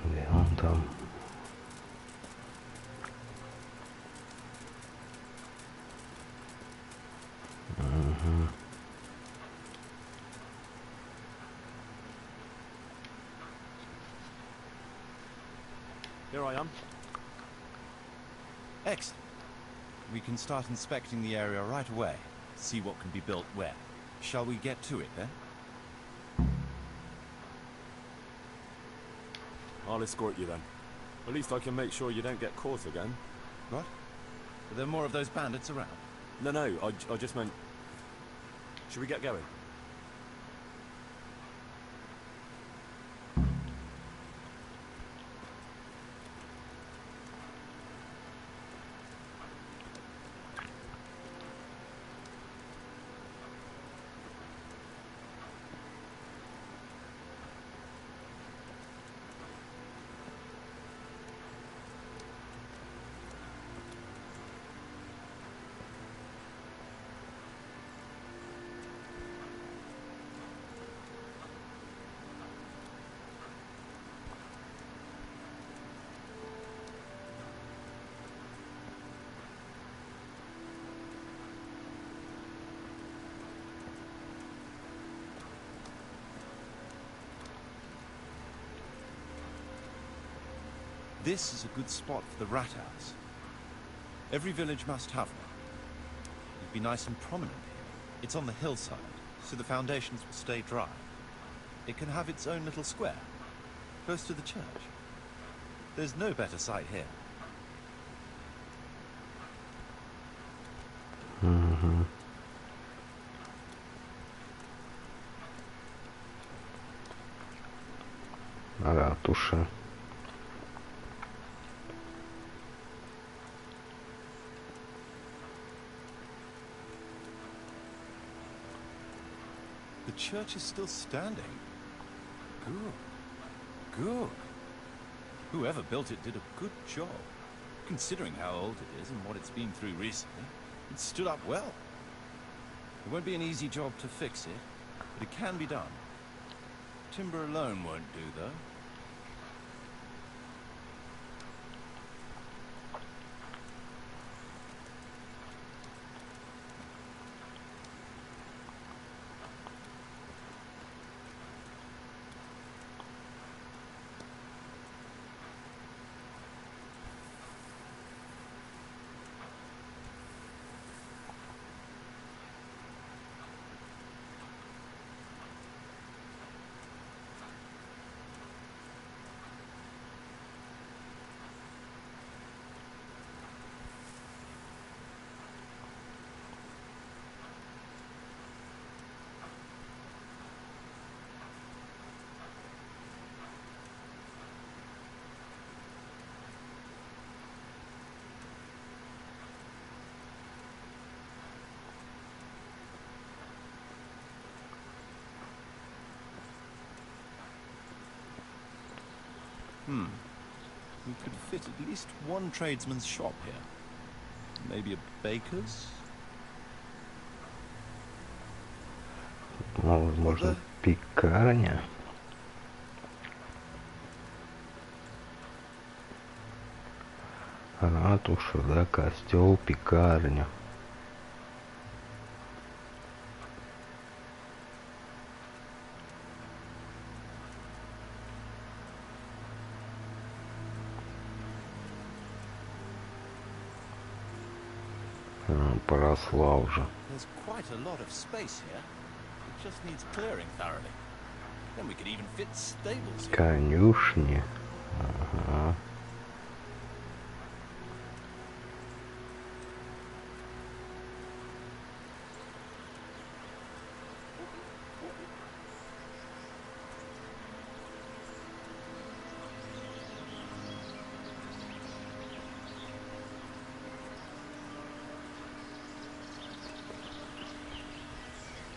Где он там? Угу. Here I am. Excellent. We can start inspecting the area right away. See what can be built where. Shall we get to it, then? I'll escort you then. At least I can make sure you don't get caught again. What? Are there more of those bandits around? No, I just meant... Should we get going? This is a good spot for the rat house. Every village must have one. It'd be nice and prominent here. It's on the hillside, so the foundations will stay dry. It can have its own little square, close to the church. There's no better site here. Ратуша. The church is still standing. Good. Whoever built it did a good job. Considering how old it is and what it's been through recently, it stood up well. It won't be an easy job to fix it, but it can be done. Timber alone won't do, though. We could fit at least one tradesman's shop here. Maybe a baker's? Ну, возможно, пекарня. Ратуша, да, костел, пекарня. Поросла уже. There's quite a lot of space here. It just needs clearing thoroughly. Then we could even fit stables here. Конюшни. Ага.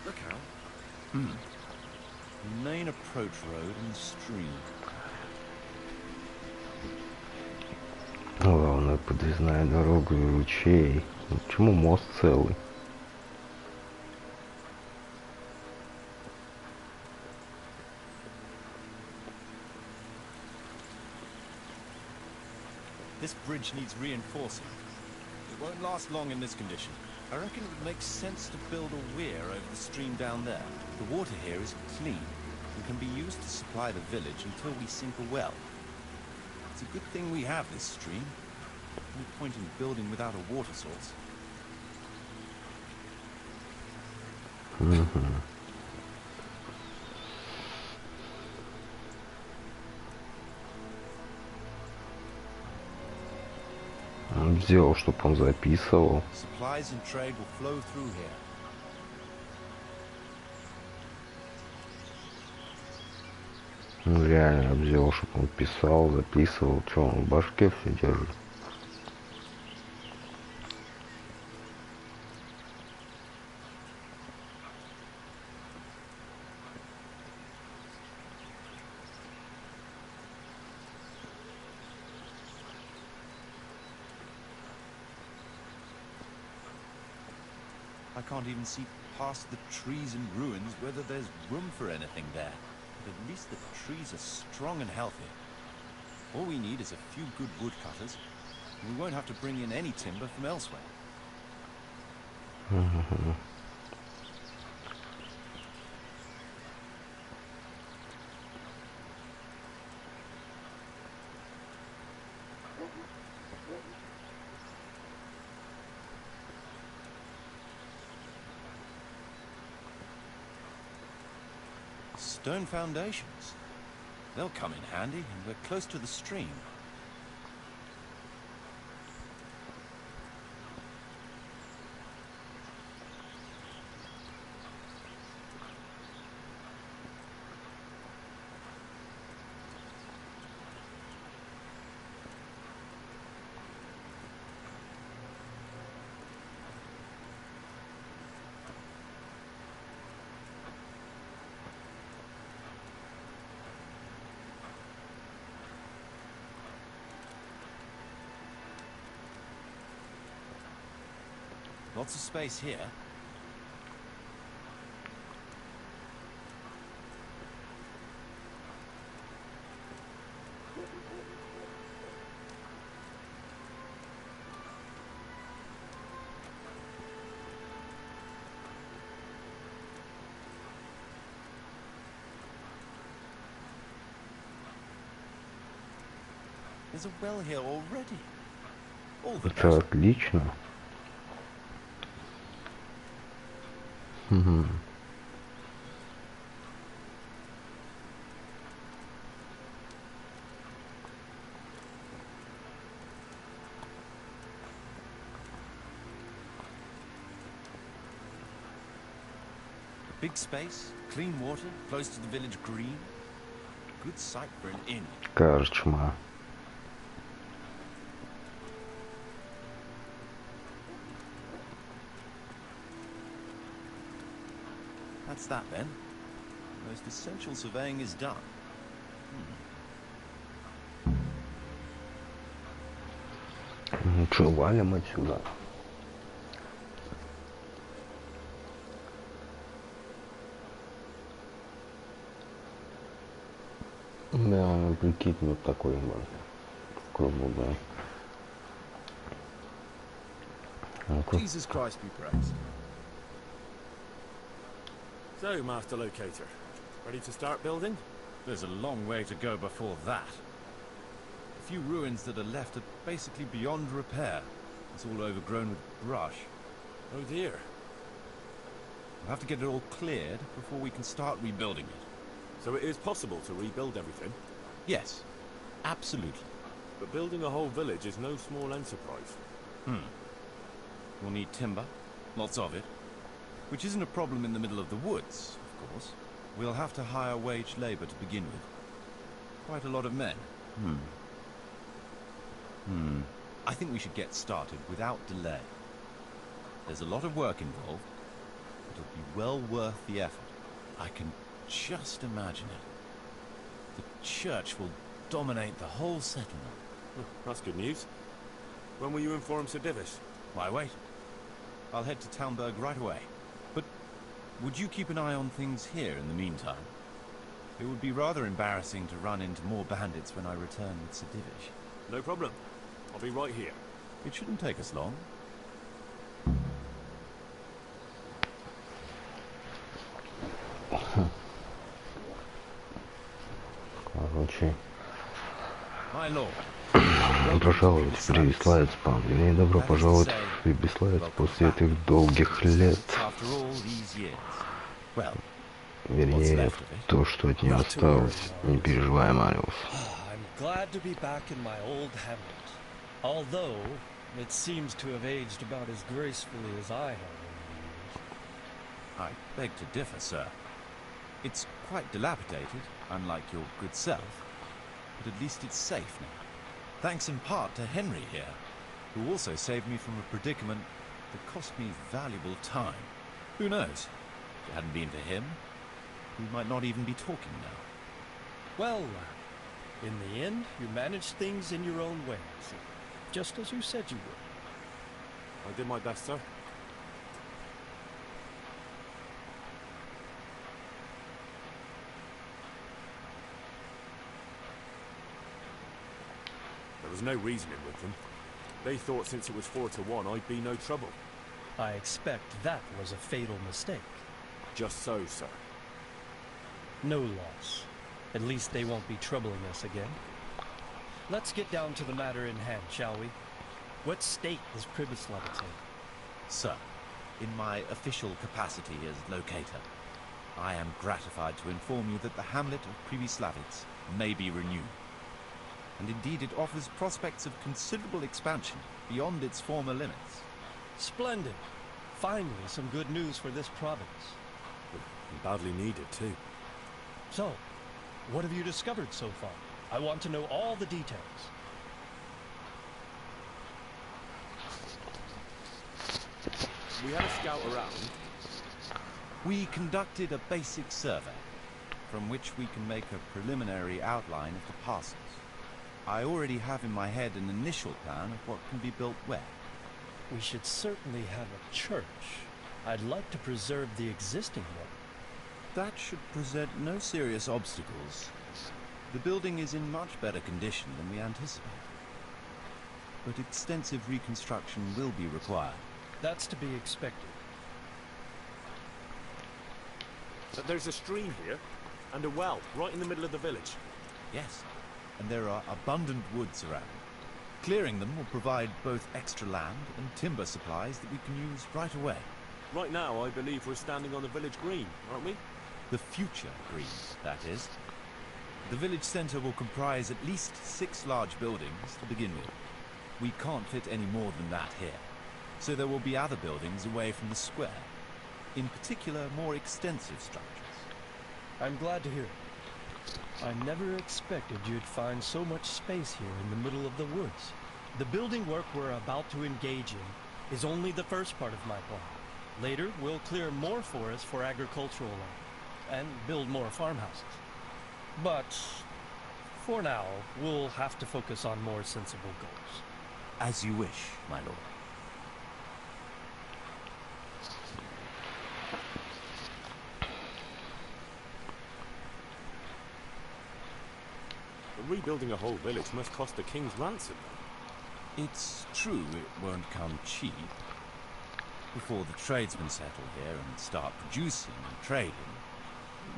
Look out. Main approach road and stream. Главное, подъездная дорога и ручей. Почему мост целый? This bridge needs reinforcing. It won't last long in this condition. I reckon it would make sense to build a weir over the stream down there. The water here is clean and can be used to supply the village until we sink a well. It's a good thing we have this stream. No point in building without a water source. Он сделал, чтобы он записывал. Supplies and trade will flow through here. Он реально обзел, чтобы он писал, записывал. Что он в башке все держит? I can't even see past the trees and ruins whether there's room for anything there. But at least the trees are strong and healthy. All we need is a few good woodcutters, and we won't have to bring in any timber from elsewhere. Stone foundations. They'll come in handy, and we're close to the stream. Lots of space here. There's a well here already. All the Это отлично. Big space, clean water, close to the village green. Good site for an inn. Карчма. That's that then. Most essential surveying is done. Ну что, валим отсюда. Да, прикинь, вот такой круглый, да. Jesus Christ be praised. So, Master Locator, ready to start building? There's a long way to go before that. The few ruins that are left are basically beyond repair. It's all overgrown with brush. Oh dear. We'll have to get it all cleared before we can start rebuilding it. So it is possible to rebuild everything? Yes, absolutely. But building a whole village is no small enterprise. We'll need timber, lots of it, which isn't a problem in the middle of the woods, of course. We'll have to hire wage labor to begin with. Quite a lot of men. I think we should get started without delay. There's a lot of work involved, but it'll be well worth the effort. I can just imagine it. The church will dominate the whole settlement. That's good news. When will you inform Sir Divish? Why wait? I'll head to Talmberg right away. But would you keep an eye on things here in the meantime? It would be rather embarrassing to run into more bandits when I return with Sir Divish. No problem. I'll be right here. It shouldn't take us long. Короче. Пожаловать в Прибиславец, пан. Вернее, добро пожаловать в Прибиславец после этих долгих лет. Вернее, в то, что от нее осталось. Не переживай, Мариус. I'm glad to be back in my old hamlet. Although, It seems to have aged about as gracefully as I have over the years. I beg to differ, sir. It's quite dilapidated, unlike your good self, but at least it's safe now. Thanks in part to Henry here, who also saved me from a predicament that cost me valuable time. Who knows? If it hadn't been for him, we might not even be talking now. Well, in the end, you managed things in your own way, just as you said you would. I did my best, sir. There was no reasoning with them. They thought since it was 4-1, I'd be no trouble. I expect that was a fatal mistake. Just so, sir. No loss. At least they won't be troubling us again. Let's get down to the matter in hand, shall we? What state is Pribyslavitz in? Sir, in my official capacity as locator, I am gratified to inform you that the hamlet of Pribyslavitz may be renewed. And indeed it offers prospects of considerable expansion beyond its former limits. Splendid. Finally, some good news for this province. And badly needed, too. So, what have you discovered so far? I want to know all the details. We had a scout around. We conducted a basic survey, from which we can make a preliminary outline of the parcels. I already have in my head an initial plan of what can be built where. We should certainly have a church. I'd like to preserve the existing one. That should present no serious obstacles. The building is in much better condition than we anticipated. But extensive reconstruction will be required. That's to be expected. There's a stream here, and a well, right in the middle of the village. Yes, and there are abundant woods around. Clearing them will provide both extra land and timber supplies that we can use right away. Right now, I believe we're standing on the village green, aren't we? The future green, that is. The village centre will comprise at least 6 large buildings to begin with. We can't fit any more than that here, so there will be other buildings away from the square. In particular, more extensive structures. I'm glad to hear it. I never expected you'd find so much space here in the middle of the woods. The building work we're about to engage in is only the first part of my plan. Later, we'll clear more forest for agricultural land and build more farmhouses. But for now, we'll have to focus on more sensible goals. As you wish, my lord. Rebuilding a whole village must cost a king's ransom. It's true it won't come cheap. Before the tradesmen settle here and start producing and trading,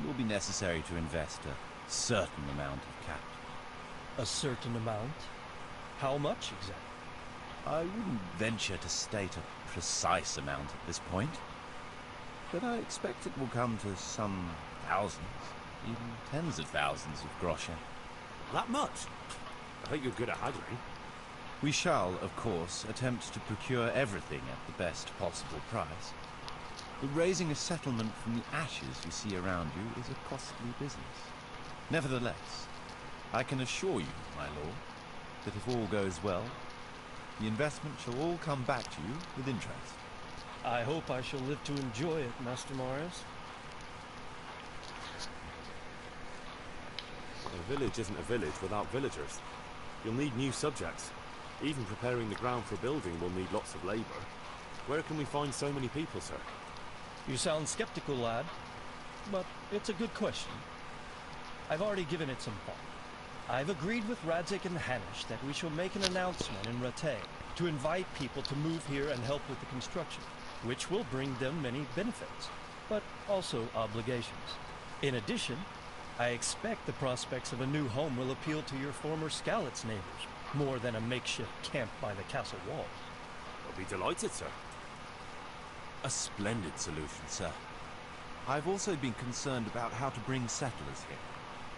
it will be necessary to invest a certain amount of capital. A certain amount? How much exactly? I wouldn't venture to state a precise amount at this point, but I expect it will come to some thousands, even tens of thousands of groschen. That much? I think you're good at haggling. We shall, of course, attempt to procure everything at the best possible price. But raising a settlement from the ashes you see around you is a costly business. Nevertheless, I can assure you, my lord, that if all goes well, the investment shall all come back to you with interest. I hope I shall live to enjoy it, Master Marius. A village isn't a village without villagers. You'll need new subjects. Even preparing the ground for building will need lots of labour. Where can we find so many people, sir? You sound skeptical, lad, but it's a good question. I've already given it some thought. I've agreed with Radzik and Hanish that we shall make an announcement in Rattay to invite people to move here and help with the construction, which will bring them many benefits, but also obligations. In addition, I expect the prospects of a new home will appeal to your former Skalitz neighbors, more than a makeshift camp by the castle walls. I'll be delighted, sir. A splendid solution, sir. I've also been concerned about how to bring settlers here,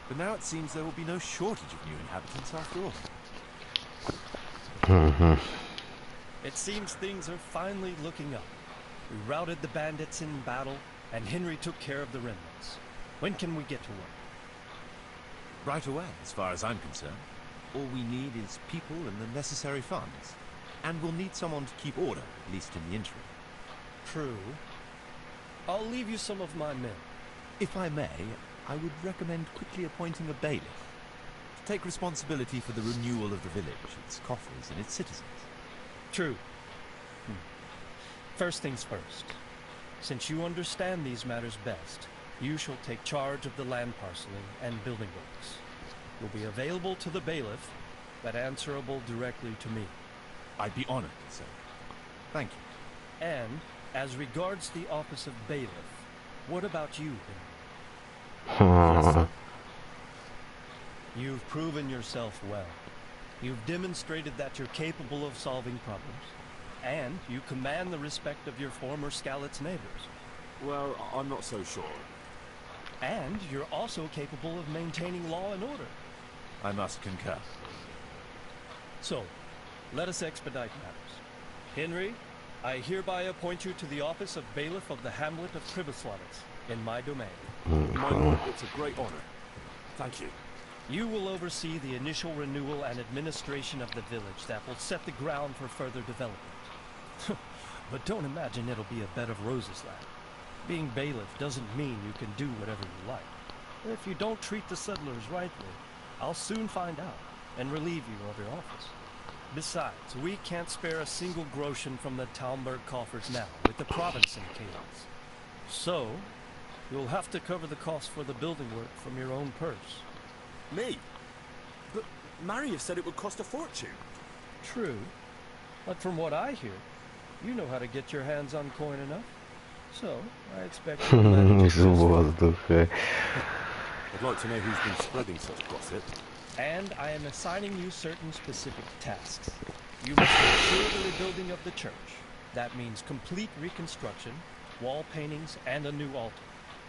but now it seems there will be no shortage of new inhabitants after all. It seems things are finally looking up. We routed the bandits in battle, and Henry took care of the remnants. When can we get to work? Right away, as far as I'm concerned. All we need is people and the necessary funds. And we'll need someone to keep order, at least in the interim. True. I'll leave you some of my men. If I may, I would recommend quickly appointing a bailiff to take responsibility for the renewal of the village, its coffers and its citizens. True. First things first. Since you understand these matters best, you shall take charge of the land parceling and building works. You'll be available to the bailiff, but answerable directly to me. I'd be honored, sir. Thank you. And, as regards the office of bailiff, what about you, Henry? Yes, sir. You've proven yourself well. You've demonstrated that you're capable of solving problems, and you command the respect of your former Skalitz neighbors. Well, I'm not so sure. And you're also capable of maintaining law and order. I must concur. So, let us expedite matters. Henry, I hereby appoint you to the office of bailiff of the hamlet of Kriboslavitz, in my domain. My lord, it's a great honor. Thank you. You will oversee the initial renewal and administration of the village that will set the ground for further development. But don't imagine it'll be a bed of roses, lad. Being bailiff doesn't mean you can do whatever you like. If you don't treat the settlers rightly, I'll soon find out and relieve you of your office. Besides, we can't spare a single groschen from the Talmberg coffers now, with the province in chaos. So, you'll have to cover the cost for the building work from your own purse. Me? But Maria said it would cost a fortune. True. But from what I hear, you know how to get your hands on coin enough. So, I expect you'll manage Из воздуха. I'd like to know who's been spreading such gossip. And I am assigning you certain specific tasks. You must ensure the rebuilding of the church. That means complete reconstruction, wall paintings, and a new altar.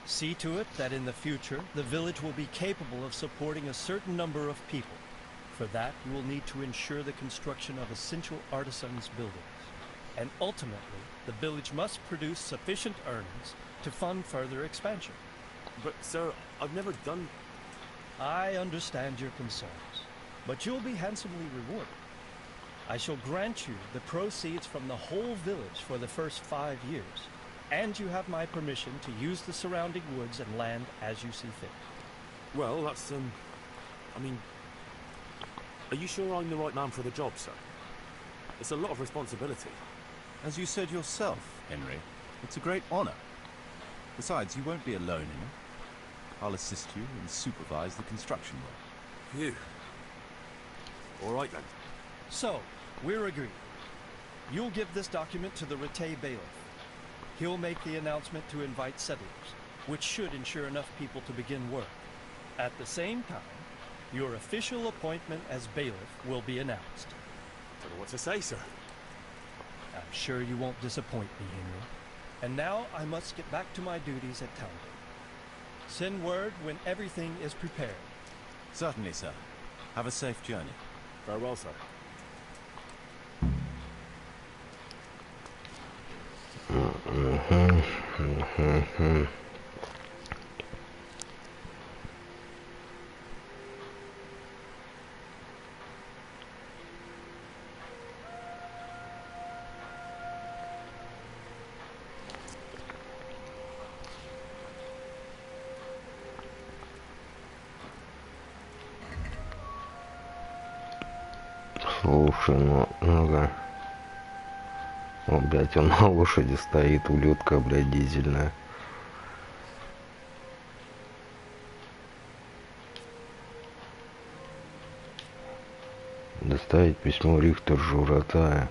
See to it that in the future, the village will be capable of supporting a certain number of people. For that, you will need to ensure the construction of essential artisans' buildings. And ultimately, the village must produce sufficient earnings to fund further expansion. But, sir, I've never done... I understand your concerns, but you'll be handsomely rewarded. I shall grant you the proceeds from the whole village for the first 5 years, and you have my permission to use the surrounding woods and land as you see fit. Well, that's, I mean... Are you sure I'm the right man for the job, sir? It's a lot of responsibility. As you said yourself, Henry, it's a great honor. Besides, you won't be alone in it. I'll assist you and supervise the construction work. Phew. All right, then. So, we're agreed. You'll give this document to the Rattay bailiff. He'll make the announcement to invite settlers, which should ensure enough people to begin work. At the same time, your official appointment as bailiff will be announced. Don't know what to say, sir. I'm sure you won't disappoint me, Henry. And now I must get back to my duties at Talmberg. Send word when everything is prepared. Certainly, sir. Have a safe journey. Farewell, sir. Слушай, ну-ка. О, блядь, он на лошади стоит, улетка, блядь, дизельная. Доставить письмо Рихтержу Ратая.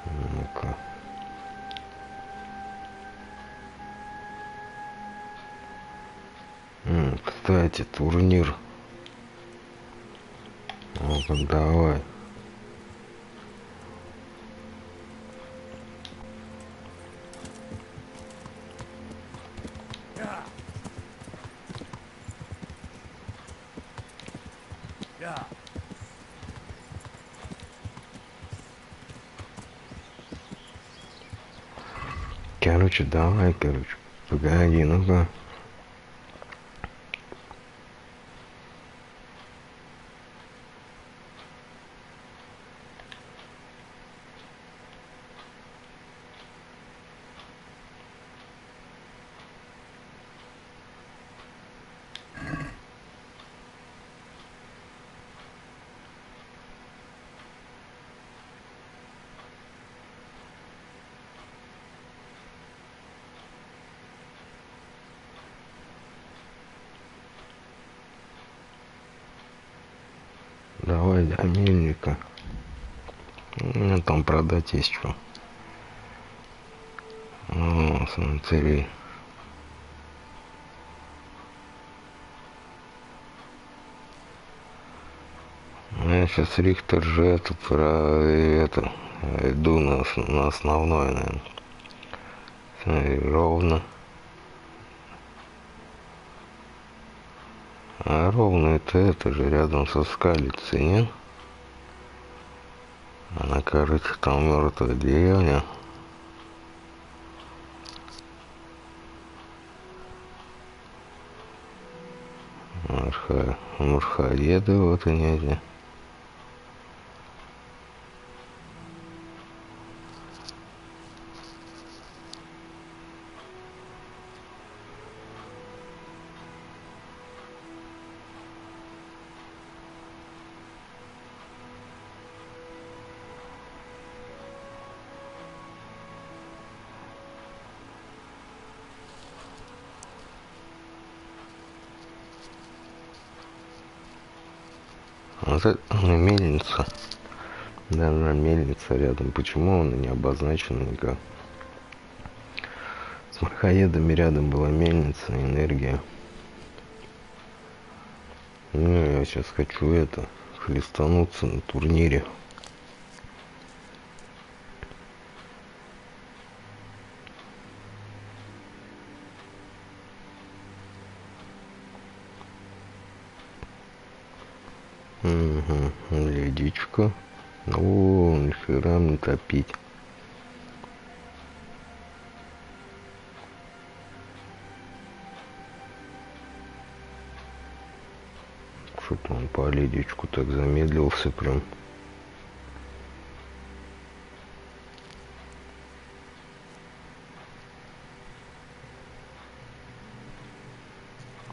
Ну-ка. Кстати, турнир. Ну-ка, давай. Yeah. Короче, давай, погоди, ну-ка. Давай до мельника. Ну, там продать есть что. О, смотри. Я сейчас Рихтер же иду на основное, наверное. Смотри, ровно. А ровно это же рядом со скалицей, нет? Она, короче, там мертвая деревня. Мурхаеды вот они эти. Вот это мельница. Наверное, мельница рядом. Почему она не обозначена никак? С морхоедами рядом была мельница, энергия. Ну, я сейчас хочу хлестануться на турнире. Угу, ледичка. О, нихера не топить. Что-то он по ледичку так замедлился прям.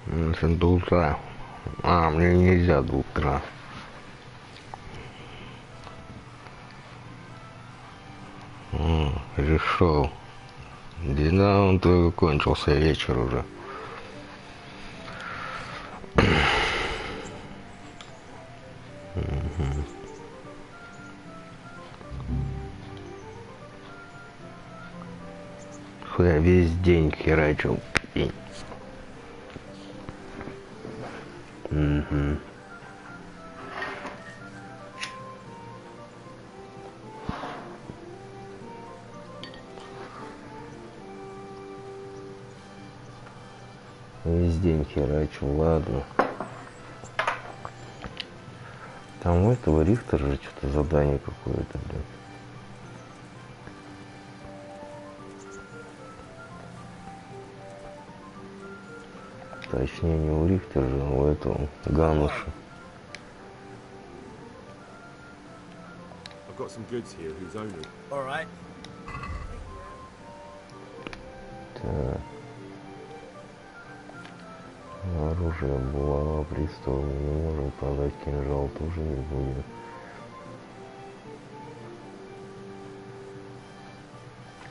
Это до утра. А, мне нельзя до утра. Решил. Да, он только кончился вечер уже. Я весь день херачил. Угу. Весь день херачил, ладно. Там у этого Рихтера же что-то задание какое-то, блядь. Точнее, не у Рихтера, а у этого Гануша. I've got some goods here. Whose owner? All right. Так. Оружие, булава, пристава не можем продать, кинжал тоже не будет.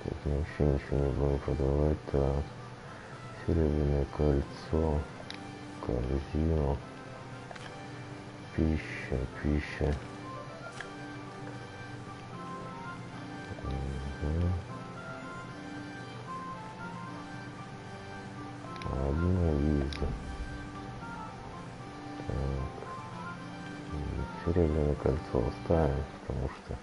Так, вообще ничего не будем продавать. Так, серебряное кольцо, корзину, пища. Угу. Одна виза. Так. Серебряное кольцо оставим, потому что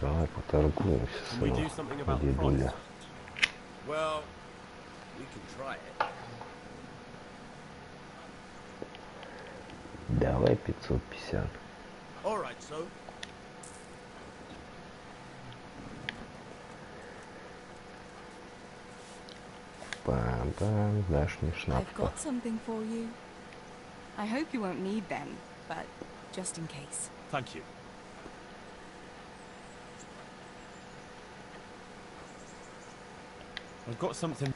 Давай поторгуемся с дедуля. Well, we can try it. Давай 550. All right, so. Пам-пам, дашь мне I've шнапка. got something for you. I hope you won't need them, but just in case. Thank you. I've got something.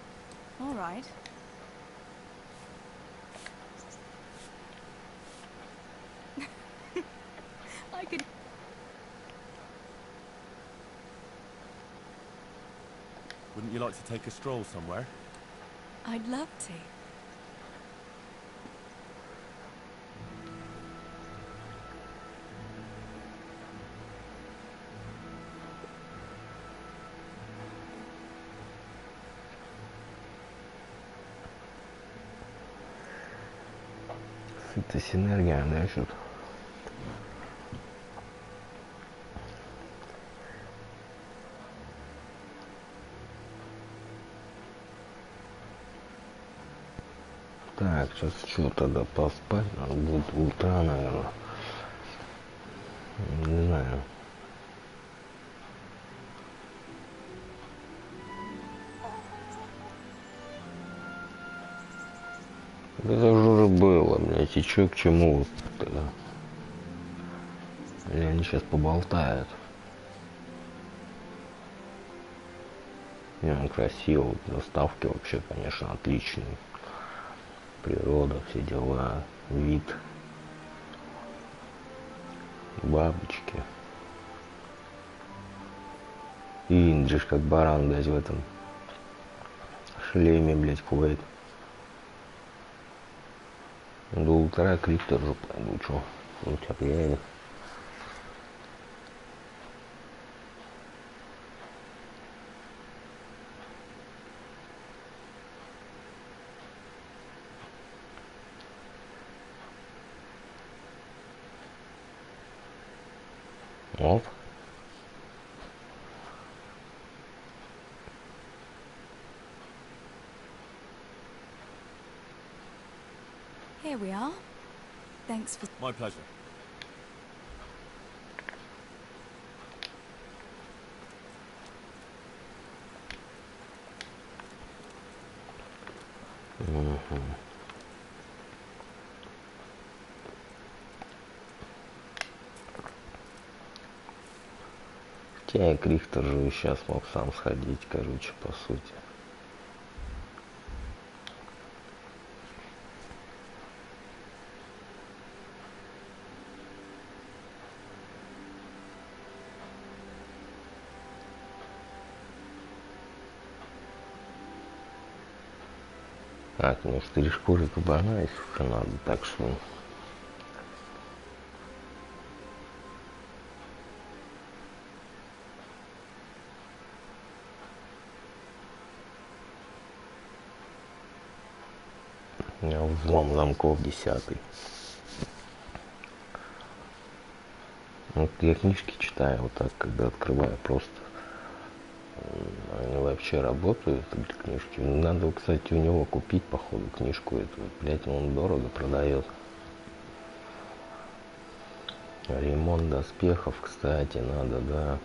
All right. I could. Wouldn't you like to take a stroll somewhere? I'd love to. Это синергия, да, что-то? Так, сейчас что тогда поспать? Надо будет утра, наверное. Не знаю. Это же уже было, блядь, и чё к чему тогда? Или они сейчас поболтают? Не, красиво, заставки вообще, конечно, отличные. Природа, все дела, вид, бабочки. И Инджиш как баран, блядь, в этом шлеме, блядь, ходит. До утра к Рихтеру пойду, чё? Вот объявили. Оп. Here we are. Thanks for. My pleasure. Хотя я к Рихтеру и сейчас мог сам сходить, короче, по сути. Так, мне 4 шкуры кабана, если уже надо, так что... У меня взлом замков 10. Вот я книжки читаю вот так, когда открываю просто. Они вообще работают, эти книжки. Надо, кстати, у него купить, походу, книжку эту. Блять, он дорого продает. Ремонт доспехов, кстати, надо, да,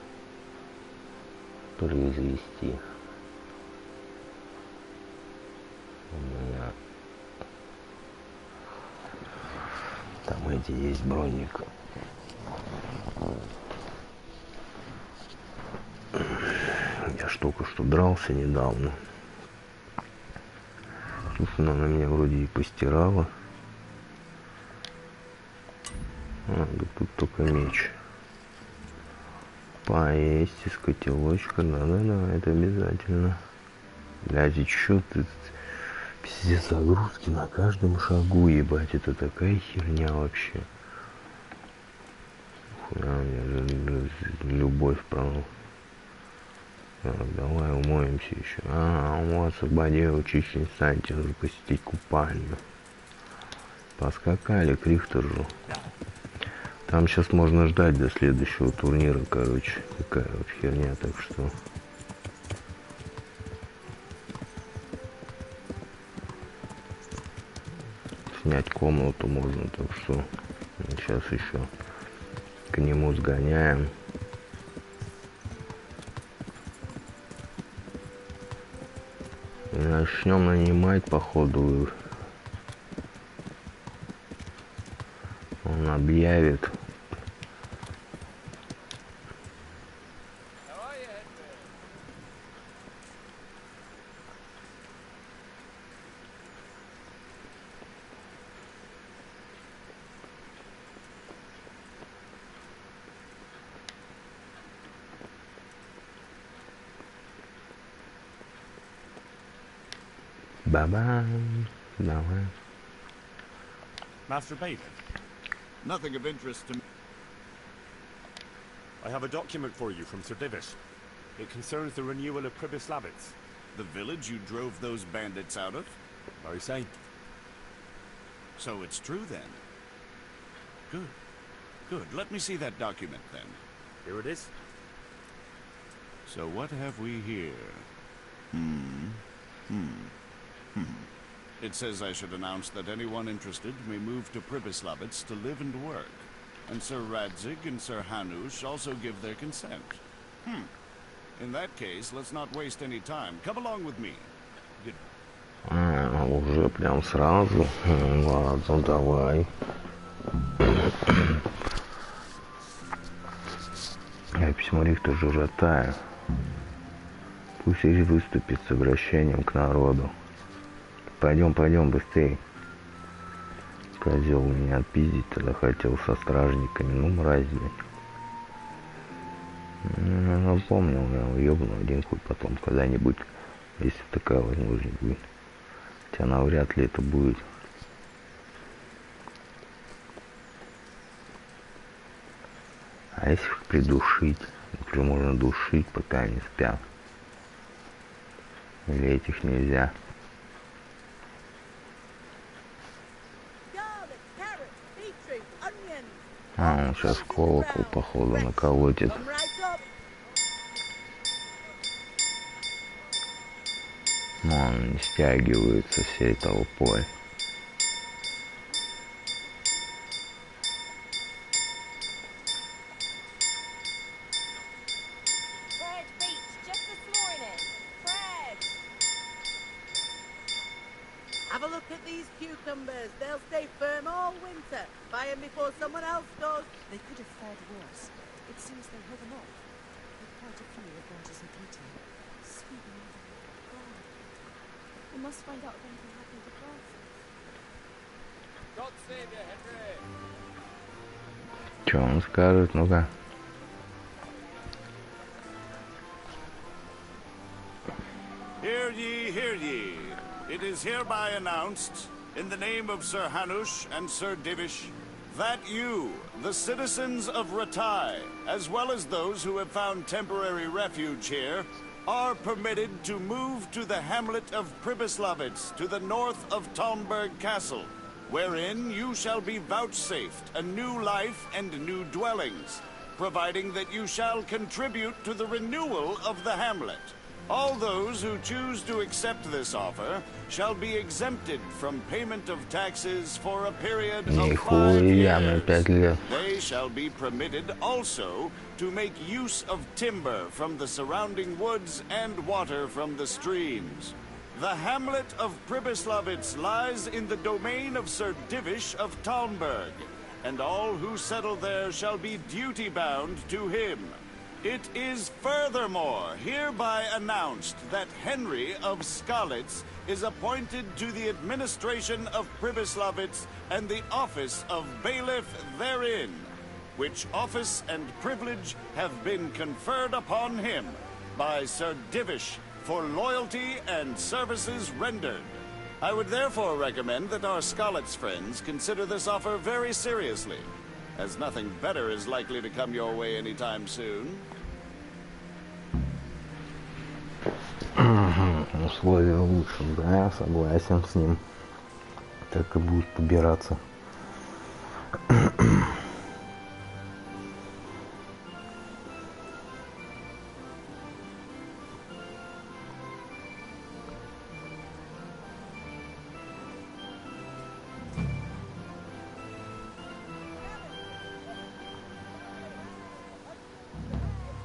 произвести. У меня там эти есть броник. Я ж только что дрался недавно. Тут она на меня вроде и постирала. А, да тут только меч. Поесть из котелочка, да-да-да, это обязательно. Блядь, и чё ты? Пиздец, загрузки на каждом шагу, ебать, это такая херня вообще. Хуя, у меня же любовь, правда. Так, давай умоемся еще. Умоться в воде, учить станьте, нужно посетить купальню. Поскакали к Рихтеру. Там сейчас можно ждать до следующего турнира, короче. Такая вот херня, так что... Снять комнату можно, так что... Сейчас еще к нему сгоняем. И начнем нанимать, походу. Он объявит. Ba-bam. Давай. Master Bailiff, Nothing of interest to me. I have a document for you from Sir Divish. It concerns the renewal of Pribyslavitz. The village you drove those bandits out of? Very same. So it's true then. Good. Good. Let me see that document then. Here it is. So what have we here? It says I should announce that anyone interested may move to Pribyslavitz to live and work. And Sir Radzig and Sir Hanush also give their consent. In that case, let's not waste any time. Come along with me. Уже прям сразу. Ладно, давай. Я письмо Рихту Журатая. Пусть и выступит с обращением к народу. Пойдем, пойдем быстрей. Козел меня отпиздить тогда хотел со стражниками. Ну, мразь, блядь. Ну, помнил, я уебну один хуй потом когда-нибудь, если такая возможность будет. Хотя навряд ли это будет. А если их придушить? Например, можно душить, пока они спят. Или этих нельзя? А, он сейчас колокол, походу, наколотит. Но он не стягивается всей толпой. Have a look at these cucumbers. They'll stay firm all winter. Buy them before someone else does. They could have fared worse. It seems they held them off. But quite a few have gone to St. Peter. Sweet mother of God. We must find out if anything happened to Francis. God save you, Henry. Что он скажет? Ну-ка. Hear ye, hear ye. It is hereby announced, in the name of Sir Hanush and Sir Divish, that you, the citizens of Ratai, as well as those who have found temporary refuge here, are permitted to move to the hamlet of Pribyslavitz to the north of Talmberg Castle, wherein you shall be vouchsafed a new life and new dwellings, providing that you shall contribute to the renewal of the hamlet. All those who choose to accept this offer shall be exempted from payment of taxes for a period of 5 years. They shall be permitted also to make use of timber from the surrounding woods and water from the streams. The hamlet of Pribyslavitz lies in the domain of Sir Divish of Talmberg, and all who settle there shall be duty-bound to him. It is furthermore hereby announced that Henry of Skalitz is appointed to the administration of Pribyslavitz and the office of bailiff therein, which office and privilege have been conferred upon him by Sir Divish for loyalty and services rendered. I would therefore recommend that our Skalitz friends consider this offer very seriously, as nothing better is likely to come your way anytime soon. Условия лучше, да, я согласен с ним. Так и будет побираться.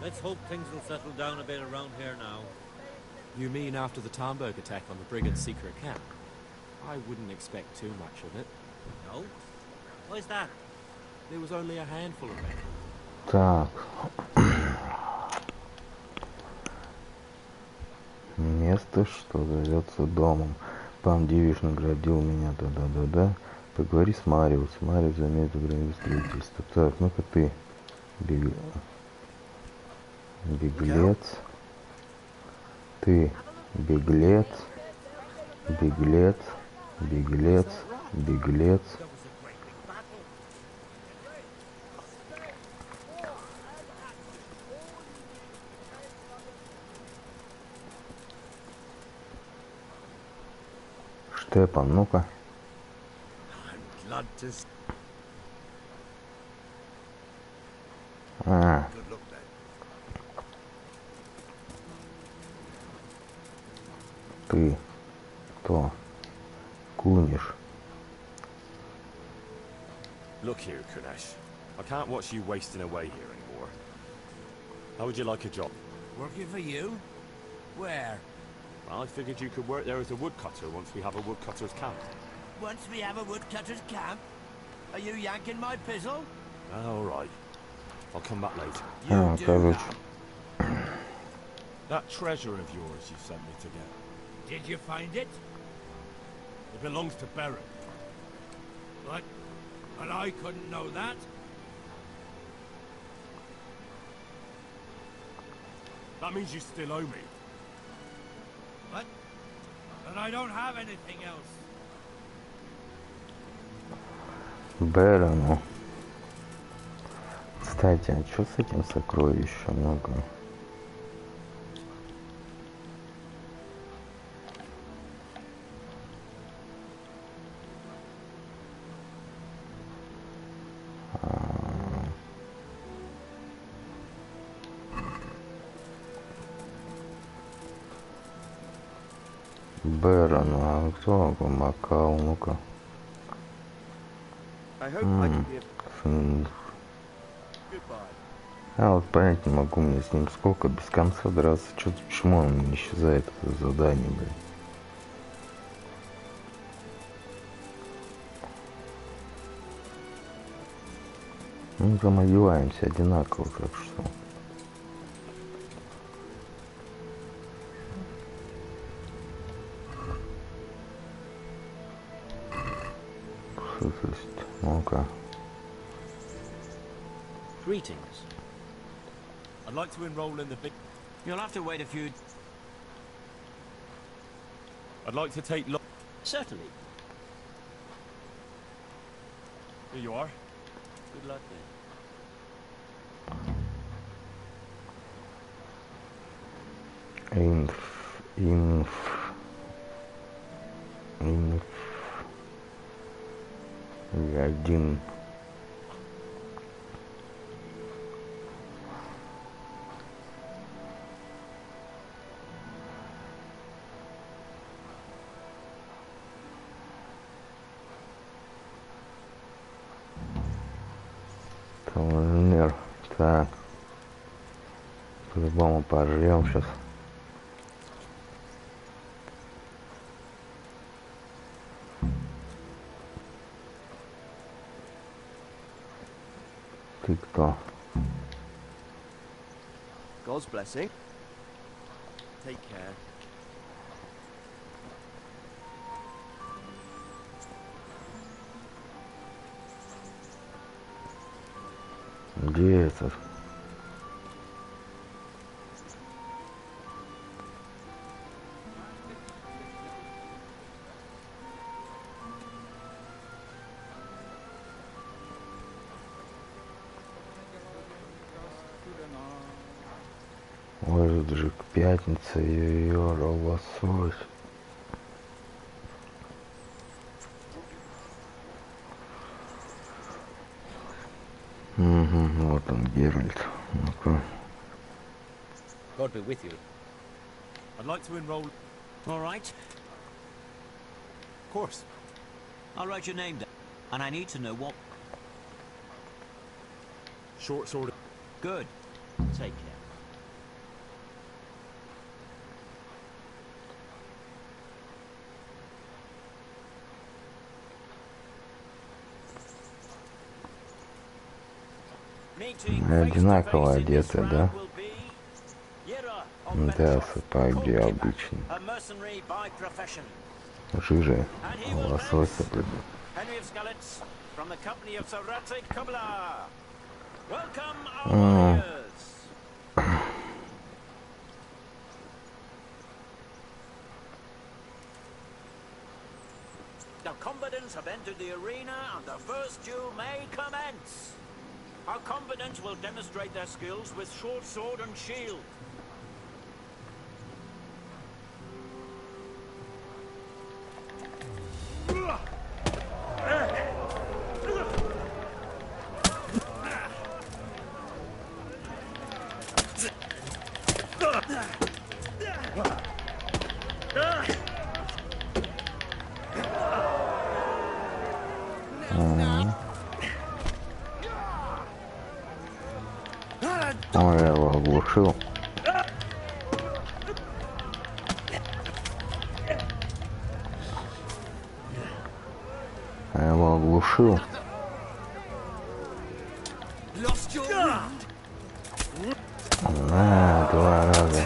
Let's hope things will settle down a bit around here now. You mean after the Tarnberg attack on the Brigand's secret camp? I wouldn't expect too much of it. No? Why's that? There was only a handful of men. Так. Место, что зовется домом. Пам Дивиш наградил меня, да-да-да-да. Поговори с Мариус. Мариус займет время строительства. Так, ну-ка ты. Беглец. Ты беглец. Беглец. Беглец. Беглец. Штепан, ну-ка. Ты кто? Куниш. Look here, Kunesh. I can't watch you wasting away here anymore. How would you like a job? Working for you? Where? Well, I figured you could work there as a woodcutter once we have a woodcutter's camp. Once we have a woodcutter's camp? Are you yanking my pizzle? All right. I'll come back later. You do that. That treasure of yours you sent me to get. Did you find it? It belongs to Beren. But I couldn't know that. That means you still owe me. But I don't have anything else. Берену. Кстати, а что с этим сокровищем? Ну-ка. Берон, а кто Макал, ну-ка. А вот понять не могу, мне с ним сколько без конца драться, что-то почему он не исчезает, это задание, блин. Мы там одеваемся одинаково, так что. Ну-ка. Greetings. I'd like to enroll in the big... You'll have to wait a few... I'd like to take... Certainly. Here you are. Good luck Инф. then. Один. Товарнер. Так. По-любому пожрем сейчас. Ты кто? God's blessing. Take care. Где этот? Ой, Джик, пятница, ее лосось. Угу, вот он, Геральт. Ну-ка. God be with you. I'd like to enroll... All right. Of course. I'll write your name down. And I need to know what... Short sword. Good. Take care. Одинаково одеты, да? Да, сапоги обычные. Жижи, лосося, блин. The combatants have entered the arena and the first duel may commence. Our combatants will demonstrate their skills with short sword and shield. Ой, я его оглушил. Я его оглушил. На, 2 раза.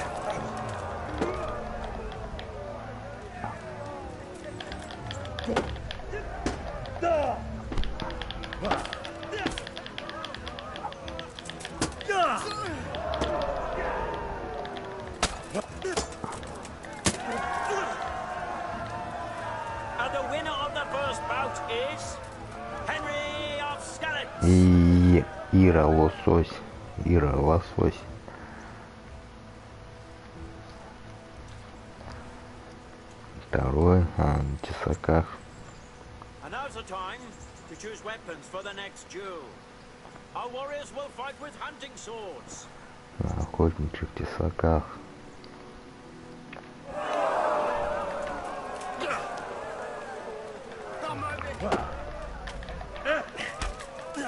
И Ира лосось. Ира лосось. Второй на тесаках. На охотничьих тесаках.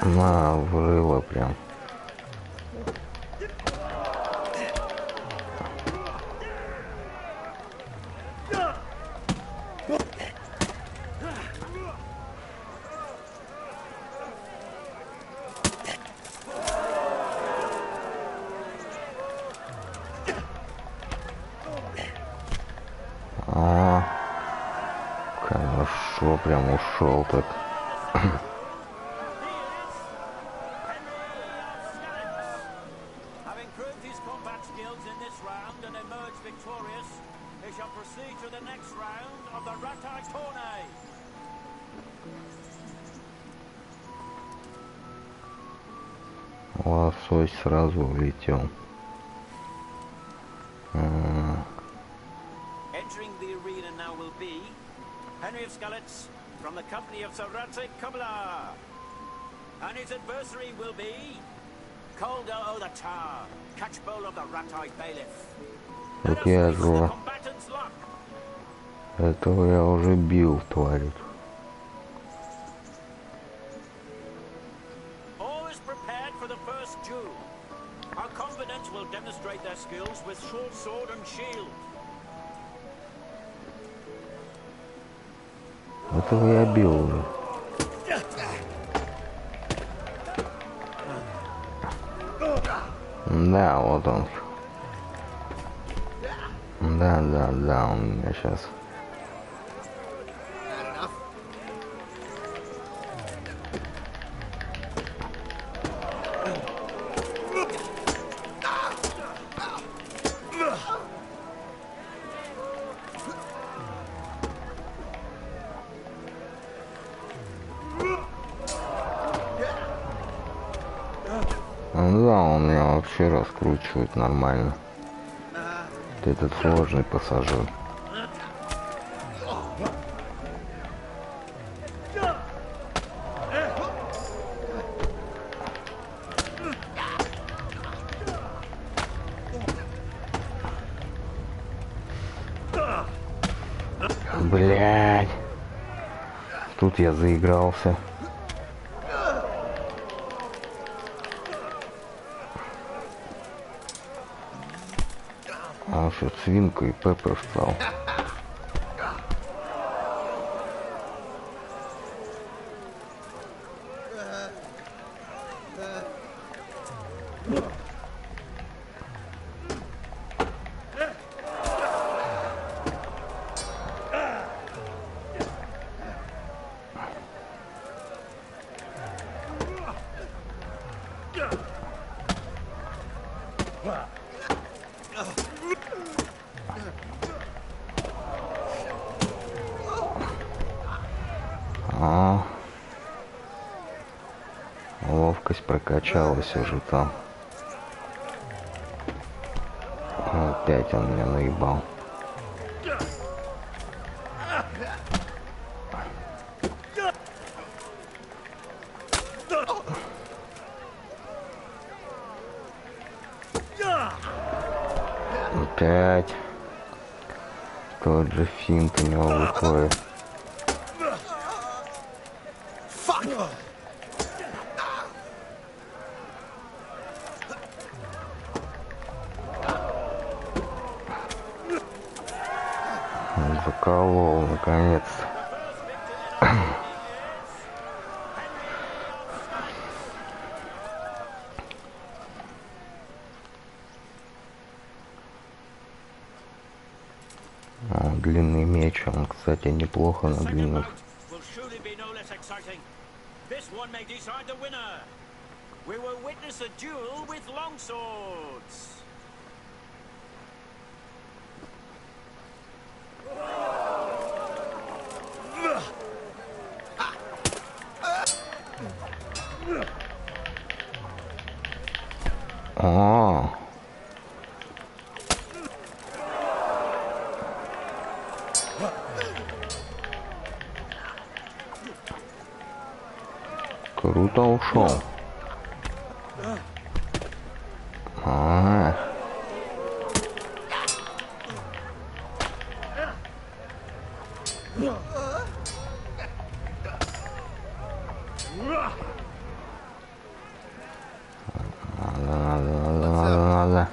На, врыло прям. Хорошо, прям ушел так. Лосось сразу улетел. Entering the arena now will be Henry of Skalitz from the company of Sarate Kubla. And his adversary will be Calder o' the Tar, catchpole of the Ratai Bailiff. Вот я же... Этого я уже бил, тварь. All is prepared for the first duel. Our combatants will demonstrate their skills with short sword and shield. Этого я бил уже. Да, вот он. Да, он меня сейчас. Да, он меня вообще раскручивает нормально. Этот сложный пассажир. Блядь. Тут я заигрался. А что, свинку и Пеппер стал. Ловкость прокачалась уже там. Опять он меня наебал. Опять тот же финт у него выходит. Заколол наконец-то. Длинный меч, он, кстати, неплохо на длинных. Круто ушел. Надо.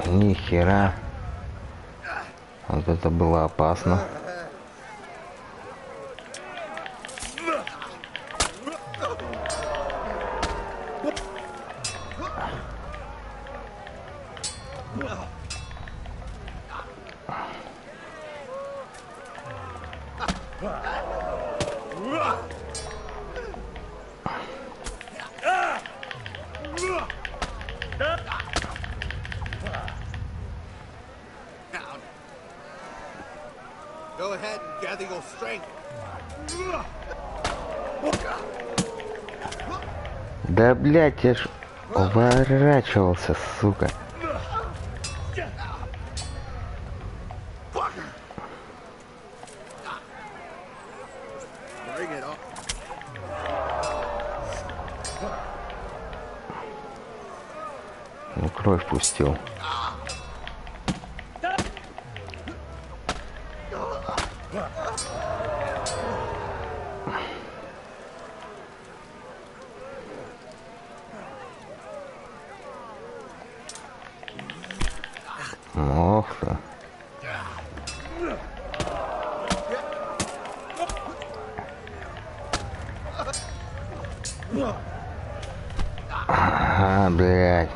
Нихера. Вот это было опасно. Go ahead and gather your strength. Да, блядь, я ж уворачивался, сука. Ну, кровь пустил. Ох ты. Ага, блядь.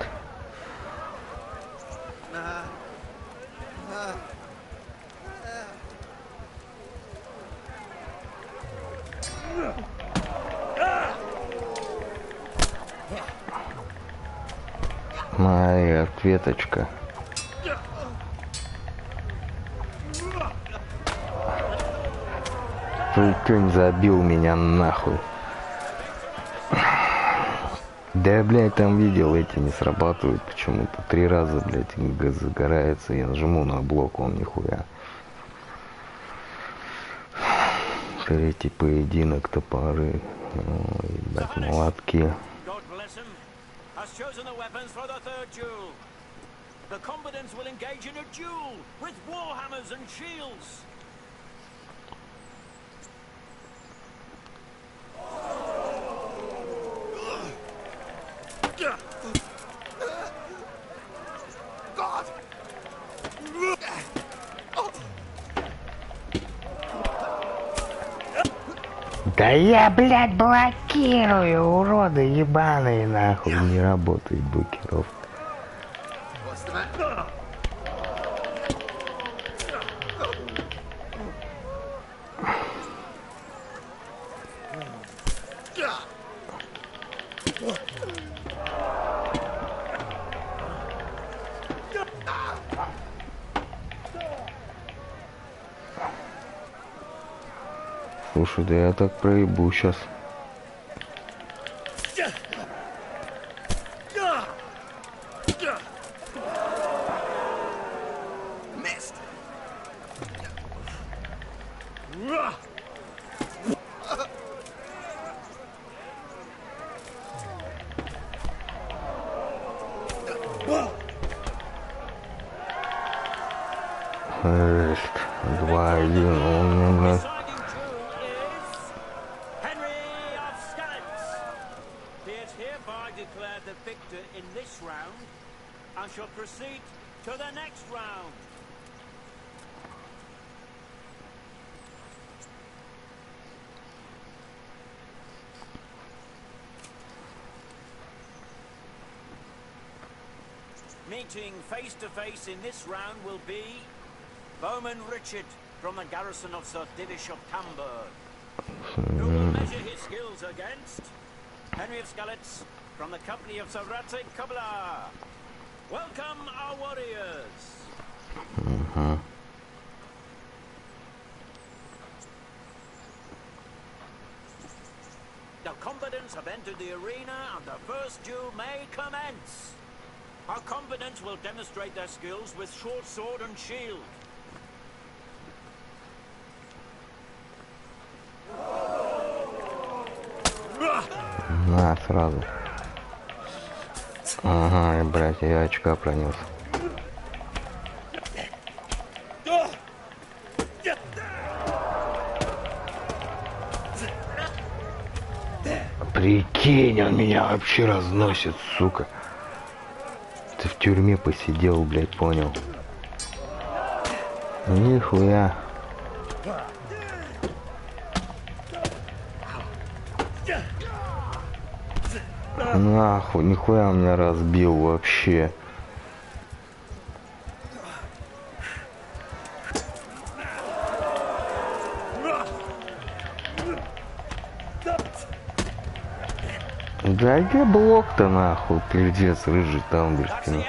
Моя ответочка. Прикинь, забил меня нахуй. Да я, блядь, там видел, эти не срабатывают почему-то. 3 раза, блядь, загорается. Я нажму на блок, он нихуя. Третий поединок, топоры. Ой, ебать, молотки. The combatants will engage in a duel with warhammers and shields. God! Да я, блядь, блокирую, уроды ебаные, нахуй, не работает блокировка. Слушай, да я так проебу сейчас. Жесть. 2-1. Он мне, блядь. Declared the victor in this round and shall proceed to the next round. Meeting face to face in this round will be Bowman Richard from the garrison of Sir Divish of Tamburg, who will measure his skills against Henry of Skalitz from the company of Sir Ratzik Kubla. Welcome, our warriors. The combatants have entered the arena and the first duel may commence. Our combatants will demonstrate their skills with short sword and shield. На, сразу. Ага, блядь, я очка пронес. Прикинь, он меня вообще разносит, сука. Ты в тюрьме посидел, блядь, понял? Нихуя. Нахуй, нихуя меня разбил вообще. Да где блок-то нахуй, пиздец, рыжий там, блядь.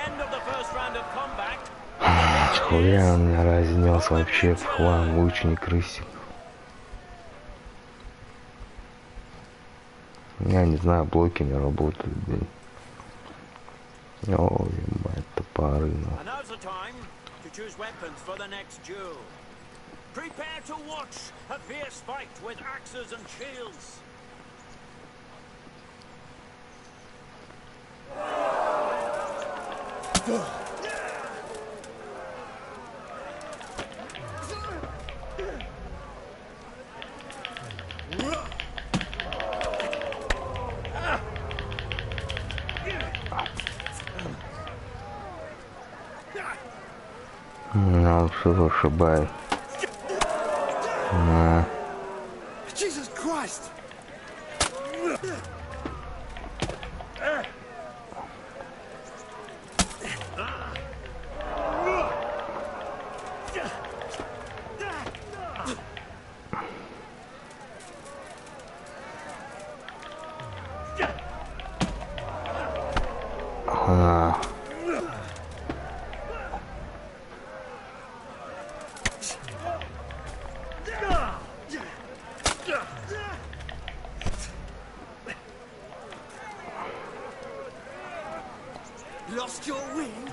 Хуя он меня разнес вообще в хлам, лучник рысик. Я не знаю, блоки не работают, блин. Ой, ебать, топоры, Prepare to watch a fierce fight with axes and shields. Ну, все вышибай. На. Jesus Christ! На. Lost your wind?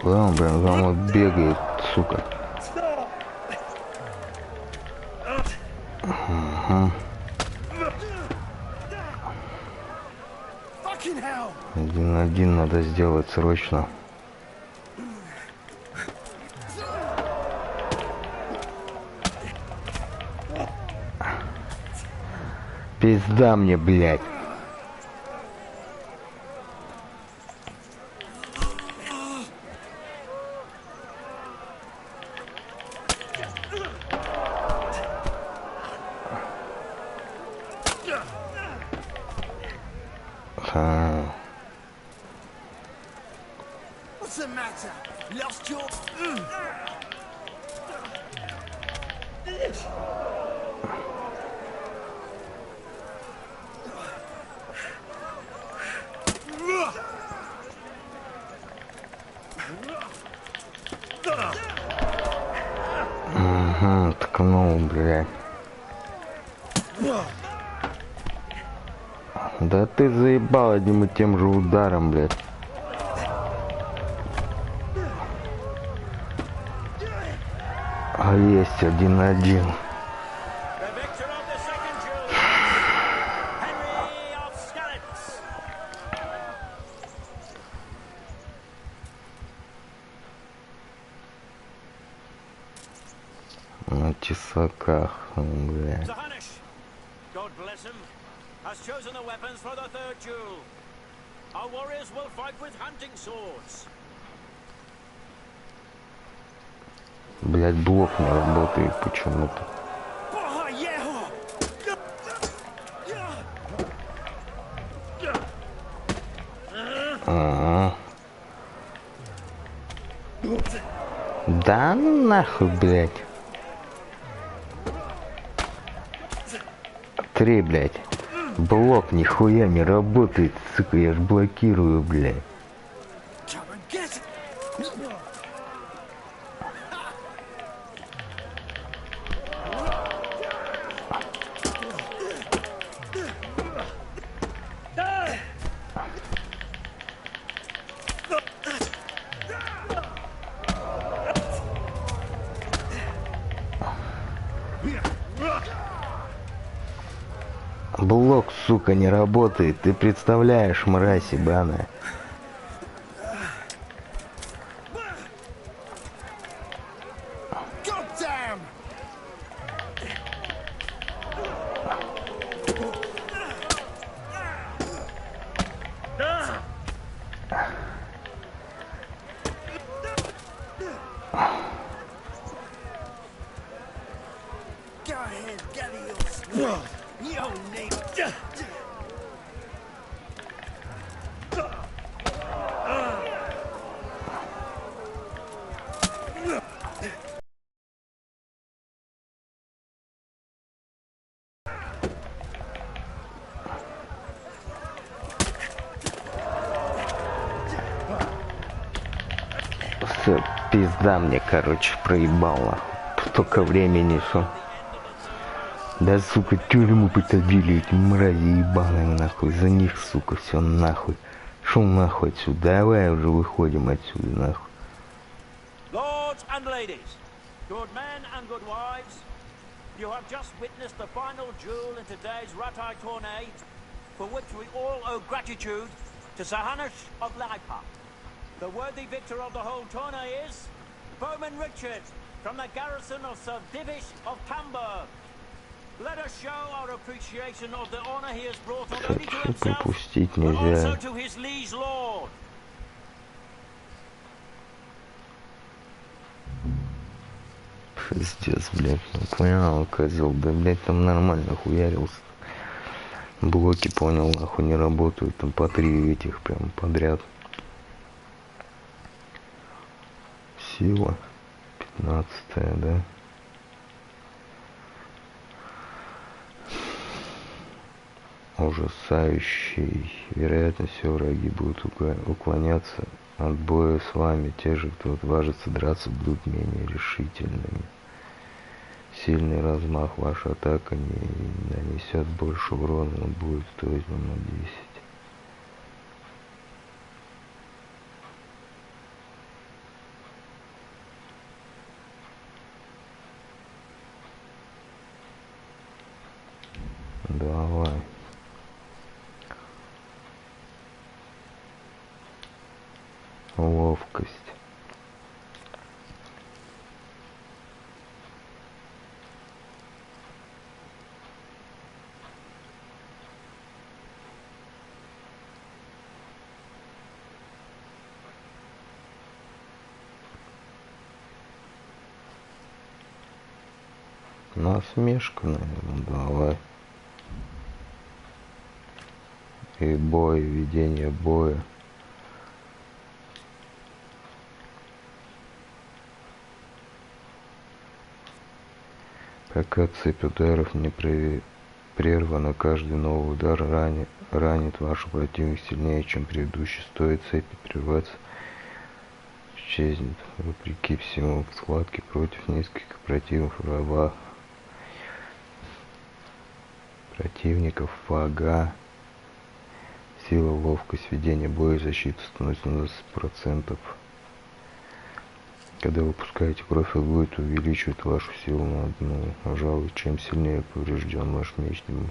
Куда он, блин, за мной бегает, сука? Ага. 1-1 надо сделать срочно. Пизда мне, блядь. What's the matter? Lost your... Угу, ткнул, блядь. Да ты заебал одним и тем же ударом, блядь. А есть 1-1. На тесаках, блядь. God bless him, has chosen the weapons for the third duel. Our warriors will fight with hunting swords. Блядь, блок не работает почему-то. Ага. Да ну нахуй, блядь. 3, блядь. Блок нихуя не работает, сука, я ж блокирую, блядь. Блок, сука, не работает. Ты представляешь, мразь ебаная. Все, пизда мне, короче, проебал, нахуй. Столько времени, что... Да, сука, тюрьму посадили эти мрази ебаные, нахуй. За них, сука, все нахуй. Шел нахуй отсюда. Давай уже выходим отсюда, нахуй. Lords and ladies, good men and good wives, you have just witnessed the final duel in today's Ratai tourney, for which we all owe gratitude to Sahanish of Laipa. The worthy victor of the whole tourney is Bowman Richard from the garrison of Sir Divish of Camberg. Let us show our appreciation of the honor he has brought not only to himself, but also to his liege lord. Пиздец, блядь, ну понял, козел, да, блядь, там нормально хуярился. Блоки, понял, нахуй не работают, там по 3 этих прям подряд. Сила 15-я, да? Ужасающей вероятностью враги будут уклоняться от боя с вами. Те же, кто отважится драться, будут менее решительными. Сильный размах ваша атака не нанесет больше урона, но будет стоить вам на 10. Давай. Ловкость. Насмешка, наверное, давай. И бой, ведение боя. Пока цепь ударов не прервана, каждый новый удар ранит вашу противник сильнее, чем предыдущий. Стоит цепи прерваться, исчезнет. Вопреки всему, в схватке против нескольких противников вага, сила, ловкость, ведение боя и защита становится на 20%. Когда выпускаете кровь, будет увеличивать вашу силу на 1. Пожалуй, чем сильнее поврежден ваш меч, тем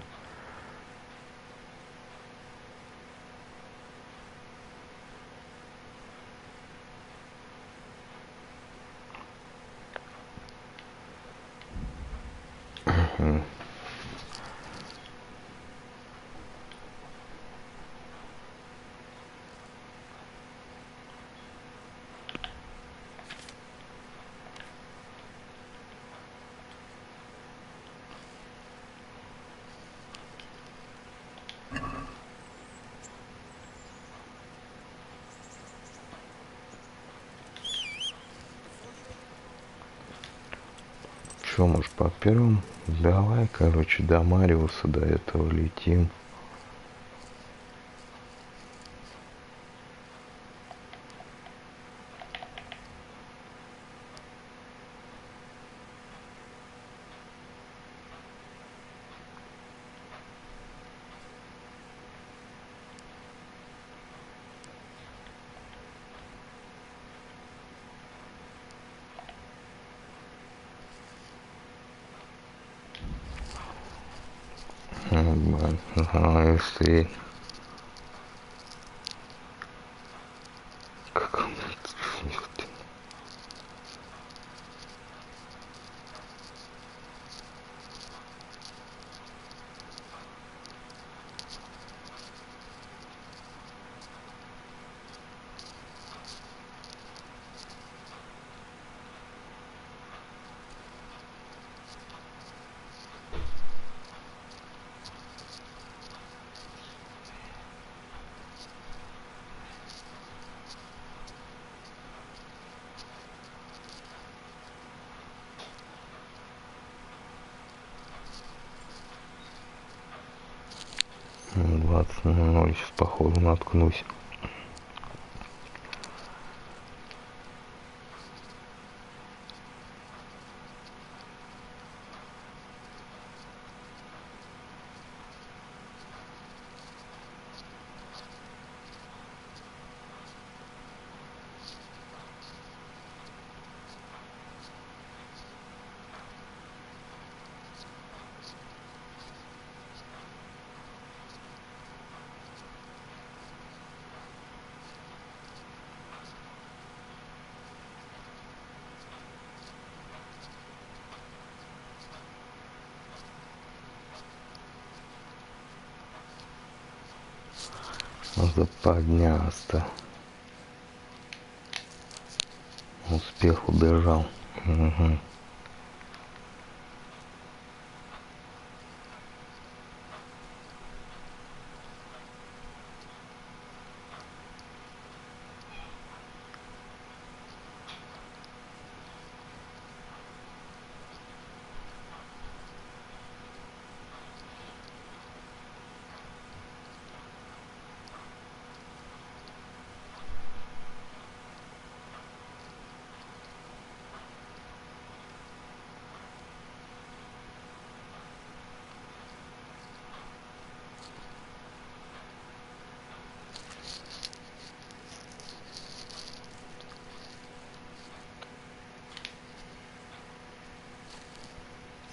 что, может, по первому? Давай, короче, до Мариуса, до этого летим. Если в 20:00 сейчас походу наткнусь. Западнясто. Успех, убежал. Угу.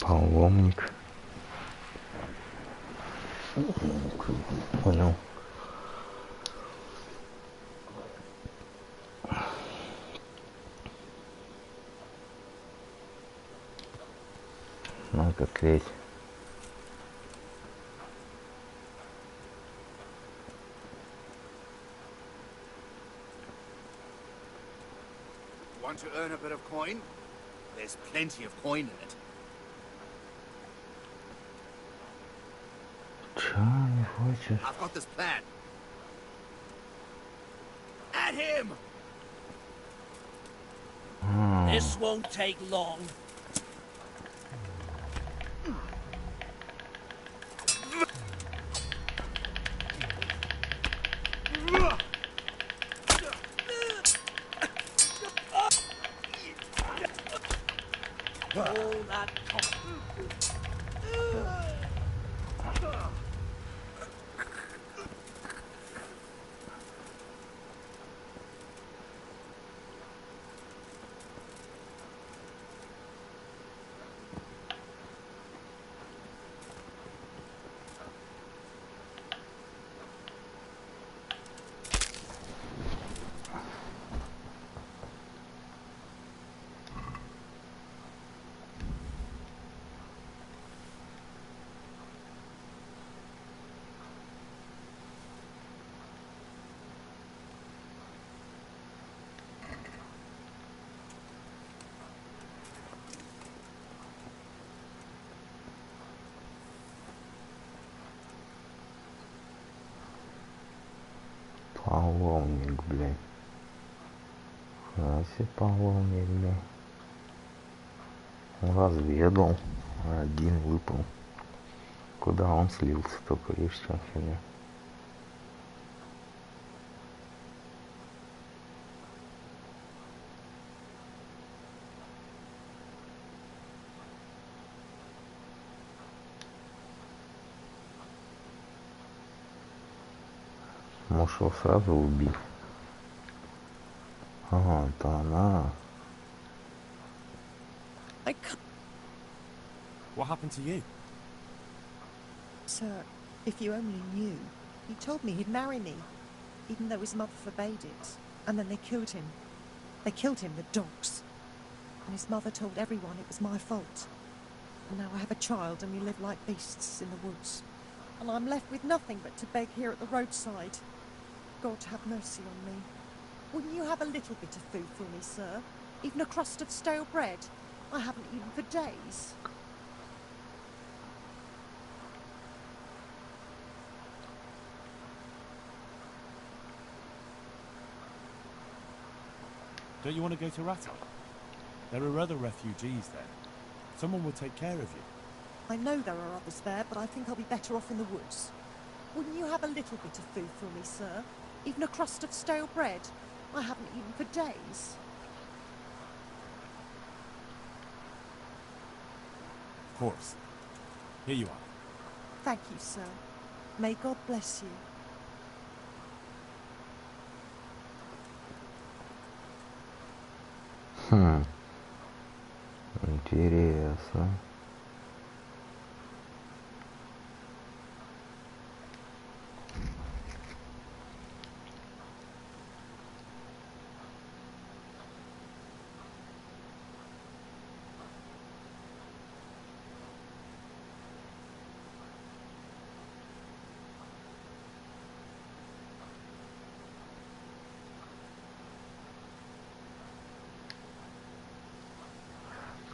Паломник. Понял. Ну-ка, клеить. Want to earn a bit of coin? There's plenty of coin in it. I've got this plan. At him! This won't take long. Половник, блядь. Хаси половник, блядь. Разведал. Один выпал. Куда он слился, только видишь, чем фигня. Может, его сразу убить? Ага, это она. What happened to you? Sir, if you only knew. He told me he'd marry me, even though his mother forbade it. And then they killed him. They killed him, the dogs. And his mother told everyone it was my fault. And now I have a child and we live like beasts in the woods. And I'm left with nothing but to beg here at the roadside. God have mercy on me. Wouldn't you have a little bit of food for me, sir? Even a crust of stale bread? I haven't eaten for days. Don't you want to go to Rattay? There are other refugees there. Someone will take care of you. I know there are others there, but I think I'll be better off in the woods. Wouldn't you have a little bit of food for me, sir? Even a crust of stale bread? I haven't eaten for days. Of course. Here you are. Thank you, sir. May God bless you. Интересно.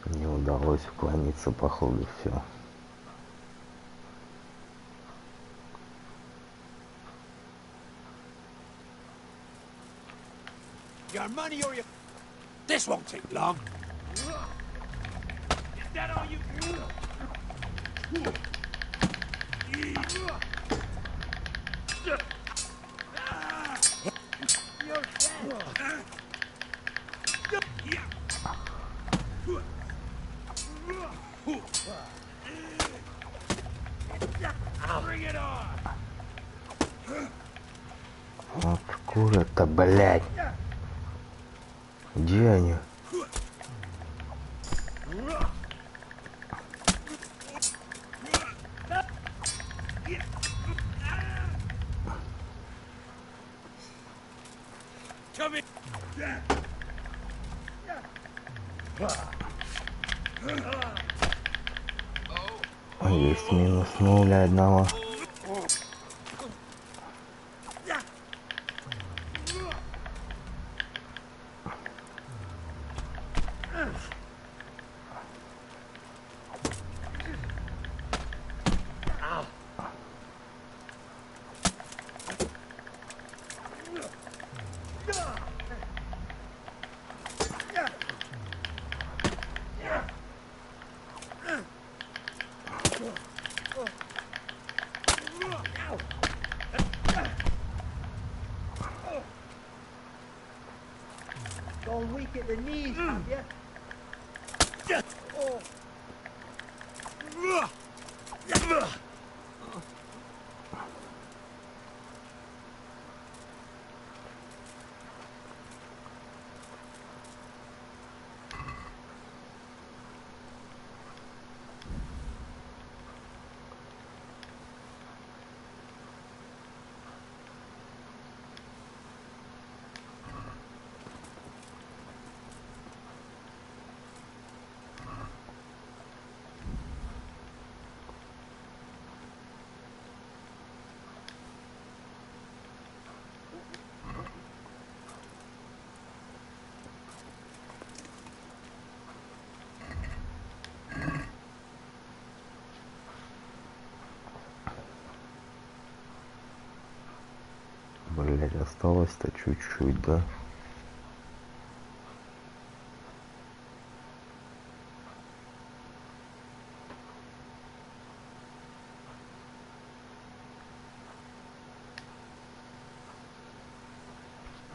Не удалось уклониться, походу, все. Your money or your... This won't take long. Is that all you... You're dead. Bring it on. Откуда-то, блядь. Где они? Come in. Есть минус нуля одного. Gone weak at the knees, have you? Oh. Блять, осталось-то чуть-чуть, да?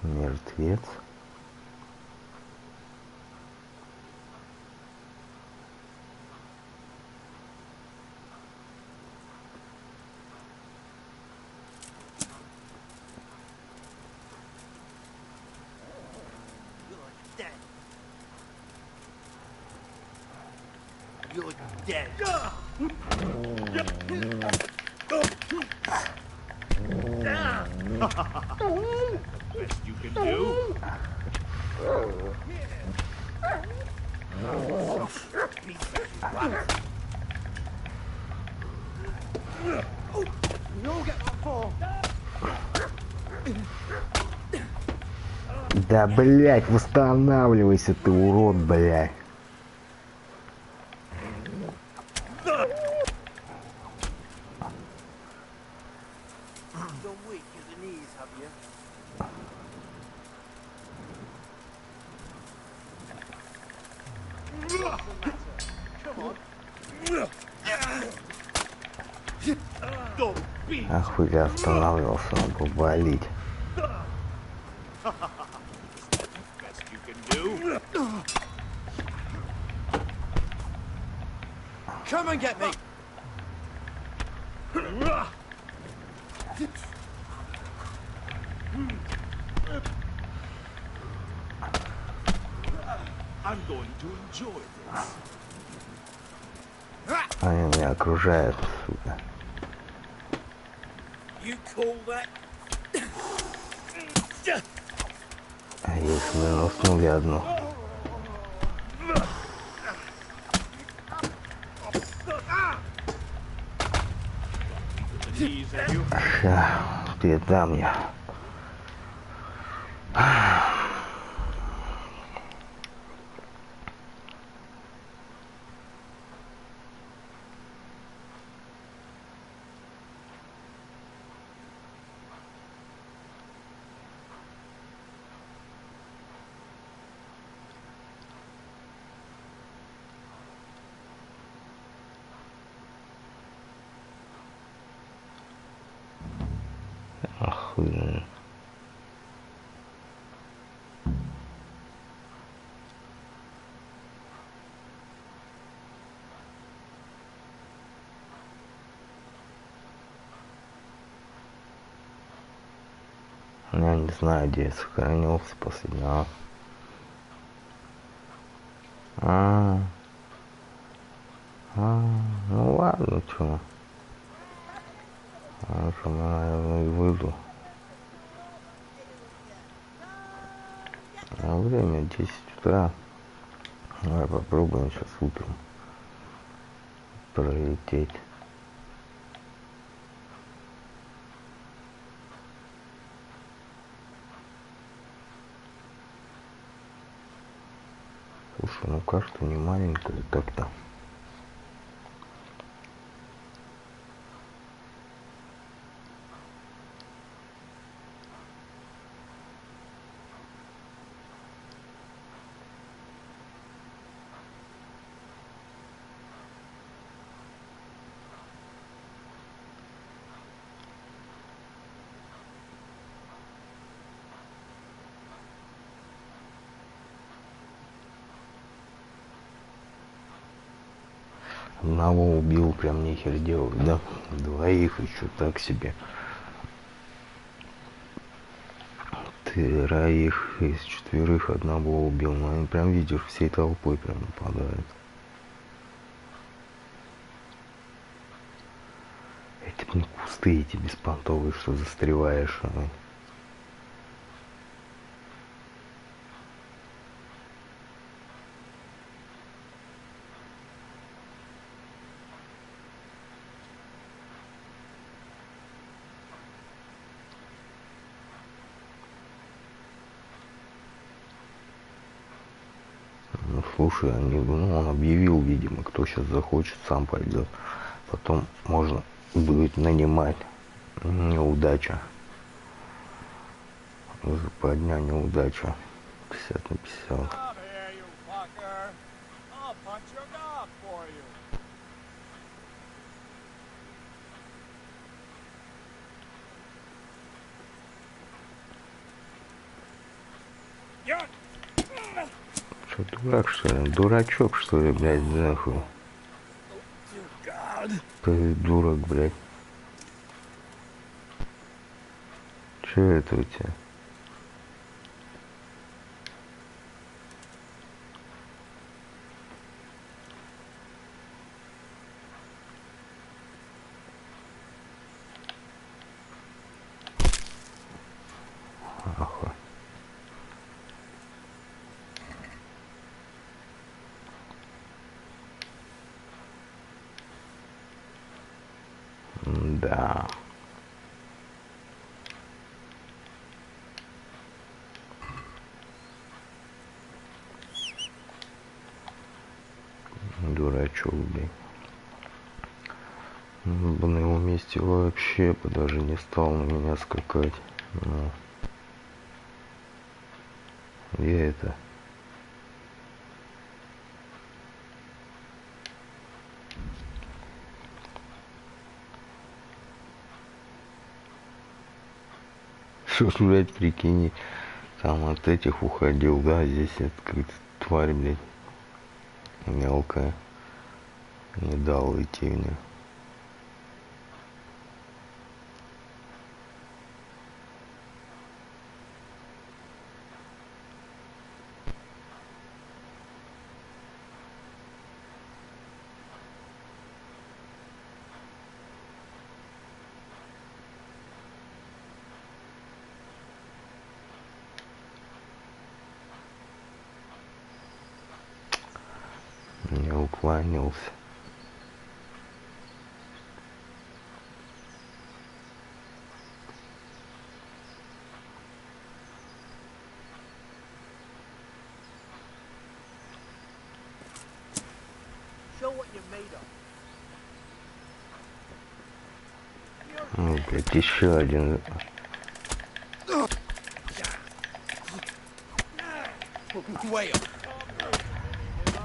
Мертвец. You're dead. Best you can do. Да, блять, восстанавливайся ты, урод, блять. Ахуй я останавливался, надо было валить. Come and get me. I'm going to enjoy this. Они меня окружают, сука. You call that? А их минуснули одну. Ща, ты дам мне. Охуенно. Я не знаю, где я сохранился последний раз. Ну ладно, чё. Что, наверное, и выйду. А время 10 утра. Давай попробуем сейчас утром пролететь. Слушай, ну карта не маленькая так-то. Одного убил, прям нехер делать, да? Двоих еще так себе. Троих из четверых одного убил. Но они прям, видишь, всей толпой прям нападают. Эти, блин, кусты эти беспонтовые, что застреваешь. Ну, слушай, он объявил, видимо, кто сейчас захочет, сам пойдет. Потом можно будет нанимать. Неудача. Западня, неудача. 50 на 50. Что, дурак, что ли? Дурачок, что ли, блядь, нахуй? Ты дурак, блядь. Че это у тебя? Ага. Да. Дурачок, блин. Бы на его месте вообще бы даже не стал на меня скакать. Но... Я это... Что ж, блядь, прикинь, там от этих уходил, да, здесь это какая-то тварь, блядь, мелкая. Не дал идти в нее. Не уклонился. Show what you're made of. Ну, блядь, еще один.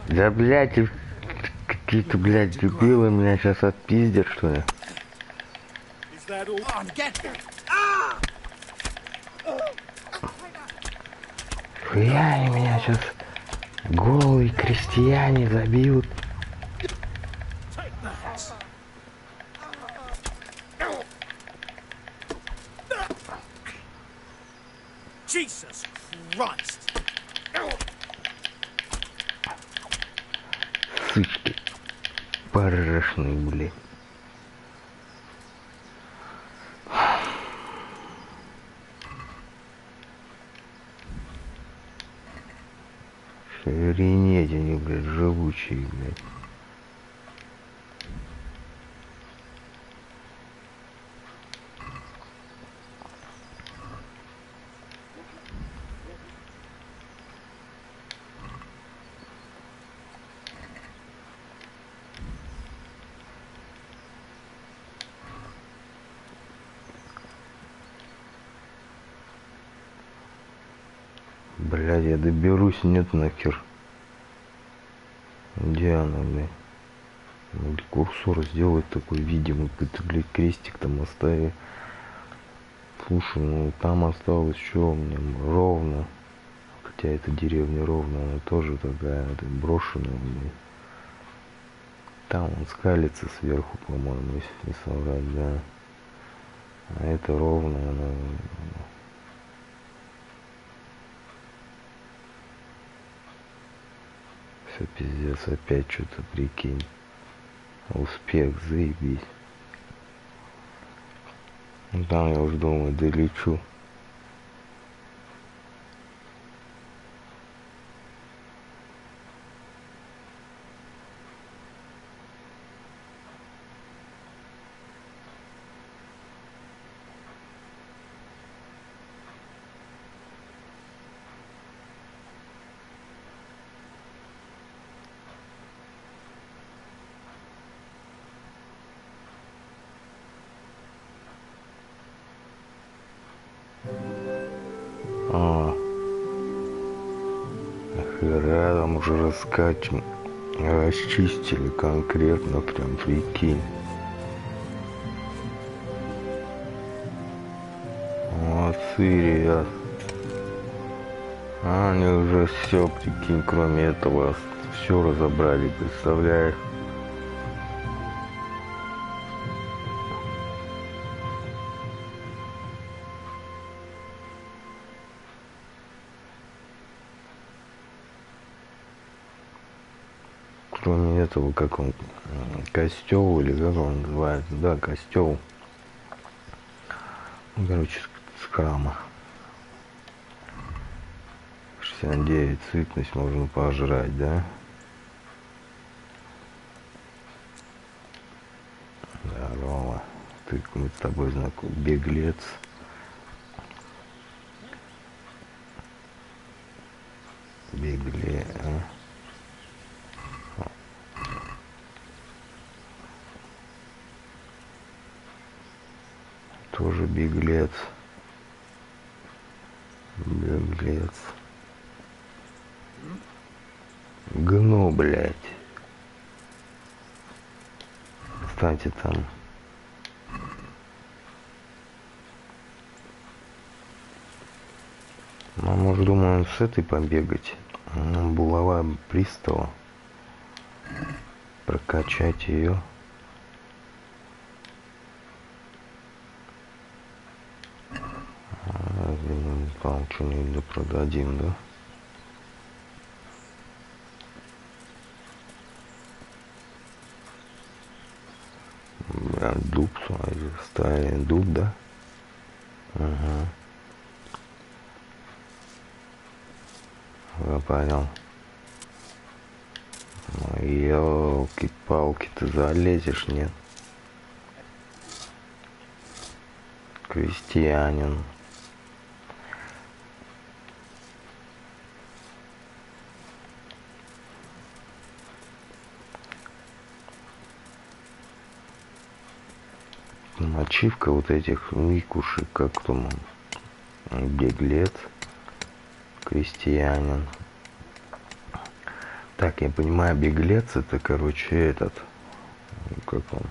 Да, блядь, какие-то, блядь, дебилы меня сейчас отпиздят, что ли? Хуя они меня сейчас голые крестьяне забьют. Jesus Christ! Сучки порошные, блядь. Охренеть они, блядь, живучие, блядь. Блядь, я доберусь, нет нахер. Где она, блядь? Надо курсор сделать такой видимый, какой-то, блядь, крестик там оставить. Слушай, ну там осталось что у меня ровно. Хотя эта деревня ровно, она тоже такая, это брошенная, блядь. Там он скалится сверху, по-моему, если не соврать, да. А это ровно, она... Все, пиздец, опять что-то, прикинь. Успех, заебись. Ну, там я уже думаю, долечу. там уже расчистили конкретно, прям прикинь. Молодцы, ребят. Они уже все, прикинь, кроме этого, все разобрали, представляешь? Кроме этого, как он, костел, или как он называется, да, костел. Ну, короче, с храма. 69, сытность можно пожрать, да? Здорово. Мы с тобой знакомы. Беглец. Беглец. Тоже беглец. Беглец. Гну, блядь. Кстати, там. Ну, может, думаю, с этой побегать. Булава пристава. Прокачать ее. Там что-нибудь продадим, да? Дуб, ставим дуб, да? Ага. Я понял. Ёлки-палки, ты залезешь, нет? Крестьянин. Ачивка вот этих микушек, как там, беглец, крестьянин. Так, я понимаю, беглец это, короче, этот, как он,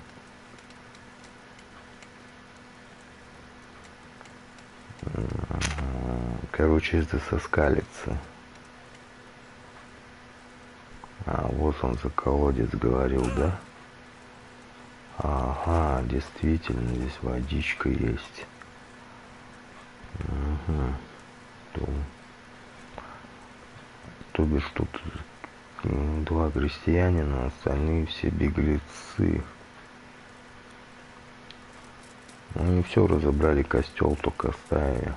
короче, это соскалится. А, вот он за колодец говорил, да? Ага, действительно, здесь водичка есть. Угу. То бишь тут два крестьянина, остальные все беглецы. Они все разобрали, костел только оставили.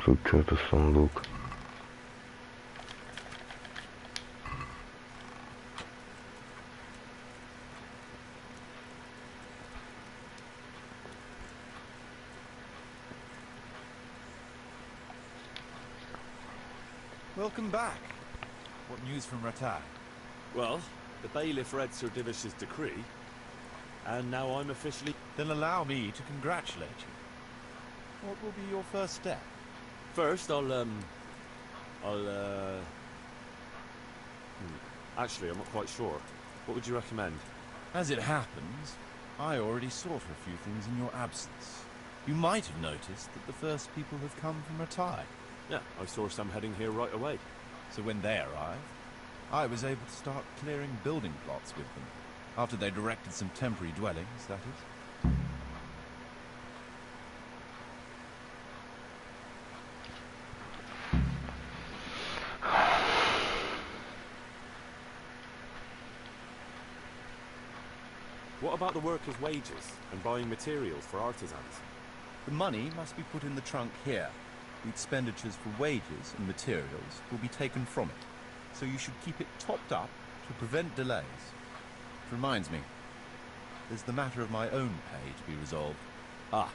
Тут что-то сундук. Welcome back. What news from Rattay? Well, the bailiff read Sir Divish's decree, and now I'm officially... Then allow me to congratulate you. What will be your first step? First, Actually, I'm not quite sure. What would you recommend? As it happens, I already sought for a few things in your absence. You might have noticed that the first people have come from Rattay. Yeah, I saw some heading here right away. So when they arrived, I was able to start clearing building plots with them. After they'd erected some temporary dwellings, that is. What about the workers' wages and buying materials for artisans? The money must be put in the trunk here. The expenditures for wages and materials will be taken from it, so you should keep it topped up to prevent delays. It reminds me, there's the matter of my own pay to be resolved. Ah,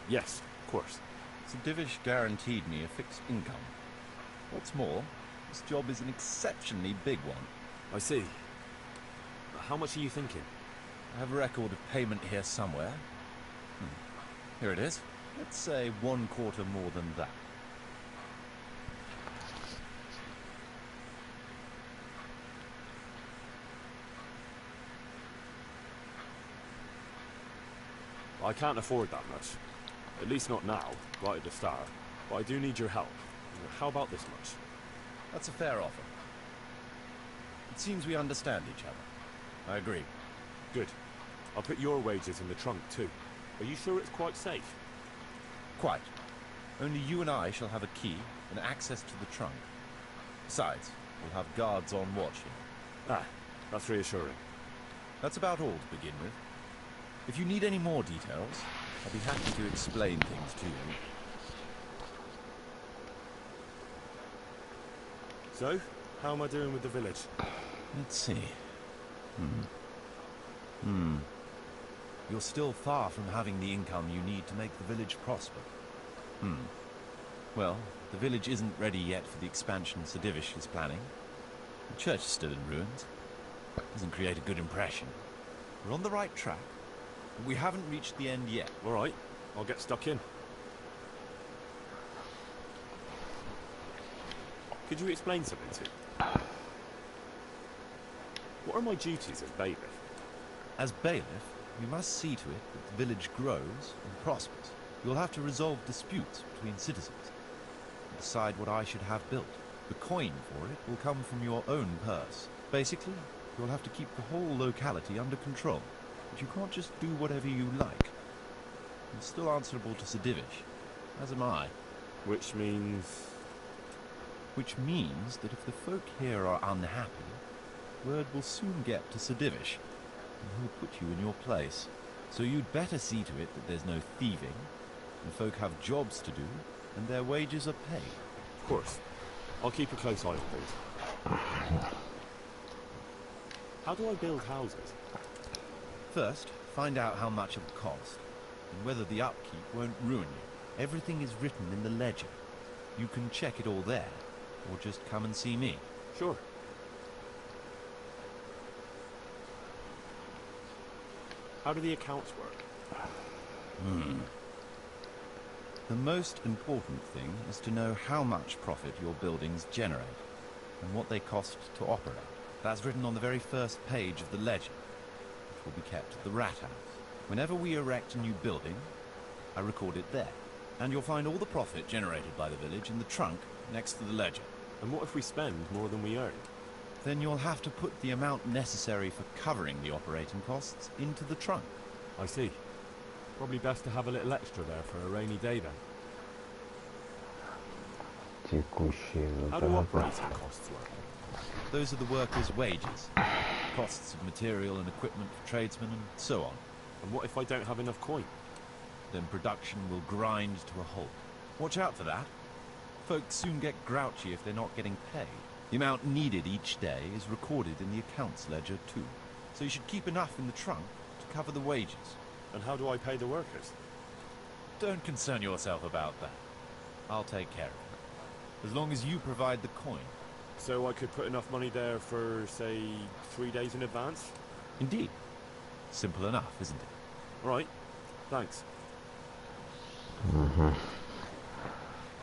yes, of course. Sir Divish guaranteed me a fixed income. What's more, this job is an exceptionally big one. I see. How much are you thinking? I have a record of payment here somewhere. Here it is. Let's say 1/4 more than that. I can't afford that much. At least not now, right at the start. But I do need your help. How about this much? That's a fair offer. It seems we understand each other. I agree. Good. I'll put your wages in the trunk too. Are you sure it's quite safe? Quite. Only you and I shall have a key and access to the trunk. Besides, we'll have guards on watch here. Ah, that's reassuring. That's about all to begin with. If you need any more details, I'll be happy to explain things to you. So, how am I doing with the village? Let's see. You're still far from having the income you need to make the village prosper. Well, the village isn't ready yet for the expansion Sir Divish is planning. The church is still in ruins. Doesn't create a good impression. We're on the right track, but we haven't reached the end yet. All right, I'll get stuck in. Could you explain something to me? What are my duties as bailiff? As bailiff, you must see to it that the village grows and prospers. You'll have to resolve disputes between citizens and decide what I should have built. The coin for it will come from your own purse. Basically, you'll have to keep the whole locality under control. But you can't just do whatever you like. You're still answerable to Sir Divish, as am I. Which means... Which means that if the folk here are unhappy, word will soon get to Sir Divish, and he'll put you in your place. So you'd better see to it that there's no thieving, and folk have jobs to do, and their wages are paid. Of course. I'll keep a close eye on things. How do I build houses? First, find out how much it will cost, and whether the upkeep won't ruin you. Everything is written in the ledger. You can check it all there, or just come and see me. Sure. How do the accounts work? The most important thing is to know how much profit your buildings generate, and what they cost to operate. That's written on the very first page of the ledger, which will be kept at the Rat House. Whenever we erect a new building, I record it there. And you'll find all the profit generated by the village in the trunk next to the ledger. And what if we spend more than we earn? Then you'll have to put the amount necessary for covering the operating costs into the trunk. I see. Probably best to have a little extra there for a rainy day then. How do operating costs work? Those are the workers' wages, costs of material and equipment for tradesmen, and so on. And what if I don't have enough coin? Then production will grind to a halt. Watch out for that. Folks soon get grouchy if they're not getting paid. The amount needed each day is recorded in the accounts ledger too. So you should keep enough in the trunk to cover the wages. And how do I pay the workers? Don't concern yourself about that. I'll take care of it. As long as you provide the coin. So I could put enough money there for, say, 3 days in advance? Indeed. Simple enough, isn't it? Right. Thanks. Новые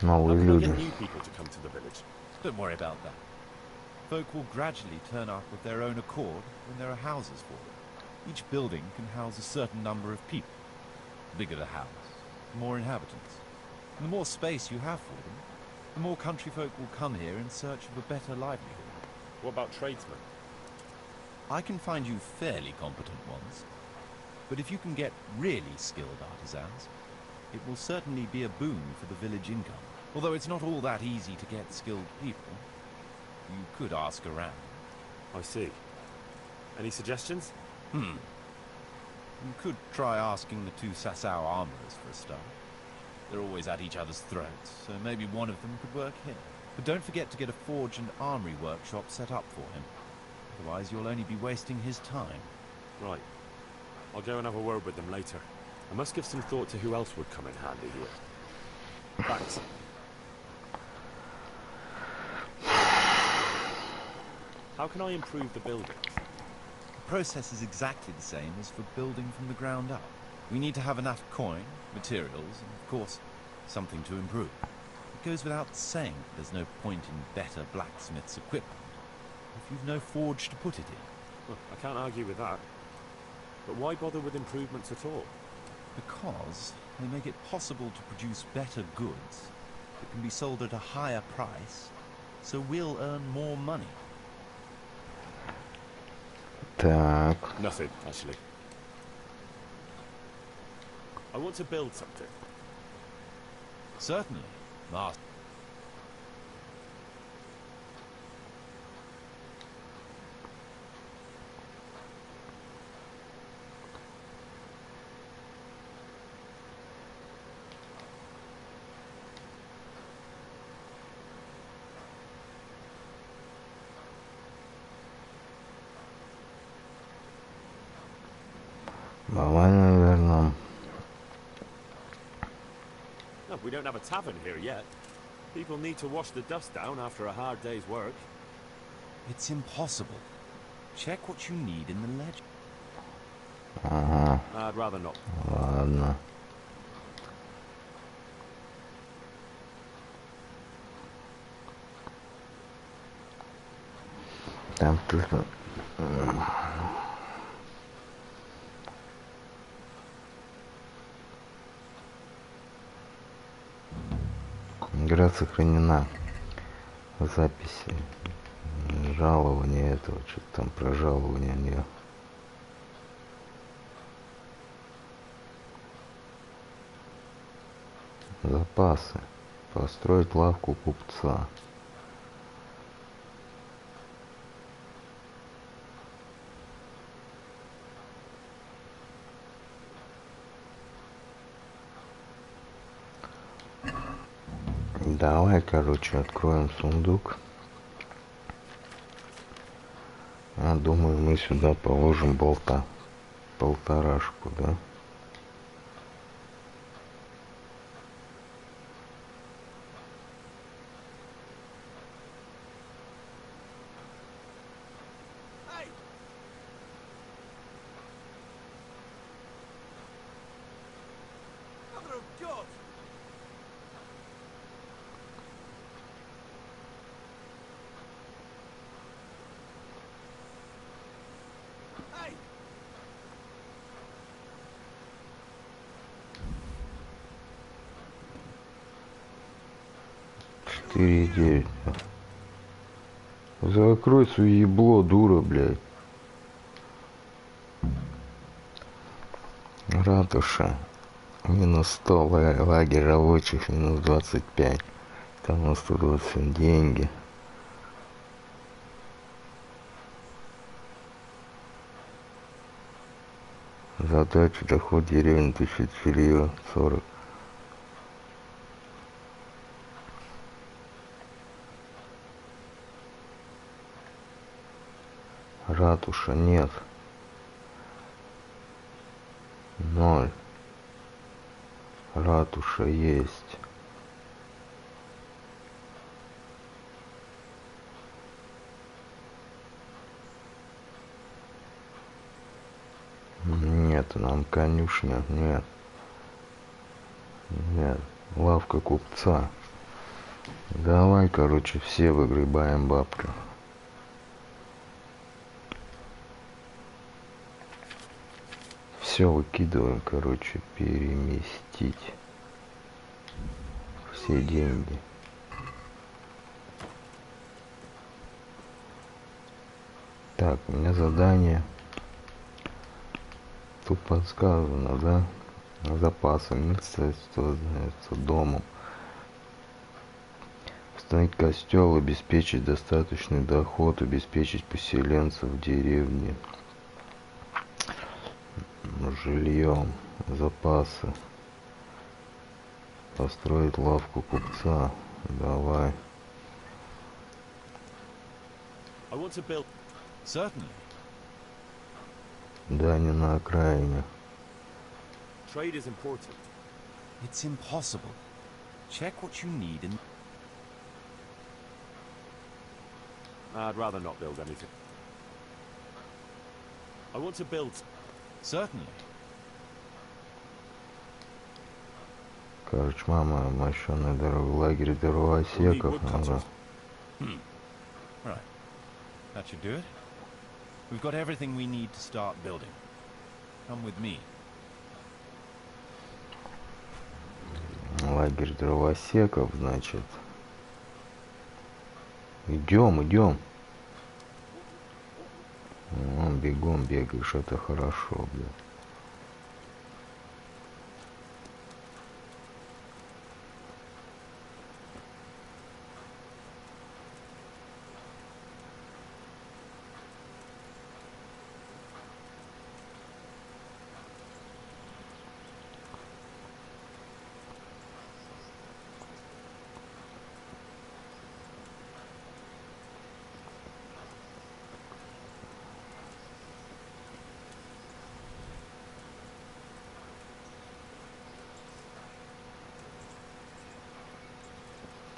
How can I люди. get new people to come to the village? Don't worry about that. Folk will gradually turn up of their own accord when there are houses for them. Each building can house a certain number of people. The bigger the house, the more inhabitants. And the more space you have for them, the more country folk will come here in search of a better livelihood. What about tradesmen? I can find you fairly competent ones. But if you can get really skilled artisans, it will certainly be a boon for the village income. Although it's not all that easy to get skilled people. You could ask around. I see. Any suggestions? You could try asking the two Sasau armorers for a start. They're always at each other's throats, so maybe one of them could work here. But don't forget to get a forge and armory workshop set up for him. Otherwise you'll only be wasting his time. Right. I'll go and have a word with them later. I must give some thought to who else would come in handy here. Thanks. How can I improve the buildings? The process is exactly the same as for building from the ground up. We need to have enough coin, materials, and of course, something to improve. It goes without saying that there's no point in better blacksmith's equipment if you've no forge to put it in. Well, I can't argue with that. But why bother with improvements at all? Because they make it possible to produce better goods that can be sold at a higher price, so we'll earn more money. Так. Nothing, actually. I want to build something. Certainly, Master. Давай, наверное. No, we don't have a tavern here yet. People need to wash the dust down after a hard day's work. It's impossible. Check what you need in the ledger. Ага. I'd rather not. Ладно. Там только... Игра сохранена в записи. Жалование этого, что-то там про жалование не. Запасы. Построить лавку купца. Давай, короче, откроем сундук. Я думаю, мы сюда положим полторашку, да? Четыре девять. Закрой свое ебло, дура, блядь. Ратуша. Минус 100, лагерь рабочих минус 25. Там у нас тут вот все деньги. Задача доход деревни 1440. Ратуша нет. 0. Ратуша есть. Нет, нам конюшня, нет. Нет, лавка купца. Давай, короче, все выгребаем бабки. Все выкидываем, короче, переместить все деньги. Так, у меня задание. Тут подсказано, да? Запасы мертвецтва заняться домом. Установить костел, обеспечить достаточный доход, обеспечить поселенцев в деревне. жильем, запасы. Построить лавку купца. Давай. I want to build. Certainly. Да, не на окраине. Trade is important. It's impossible. Check what you need and... I'd rather not build anything. I want to build... Certainly. Корочма, мощеная дорога, лагерь дровосеков. Ага. Right. That should do it. We've got everything we need to start building. Come with me. Лагерь дровосеков, значит. Идем, идем. Бегом бегаешь, это хорошо, блядь.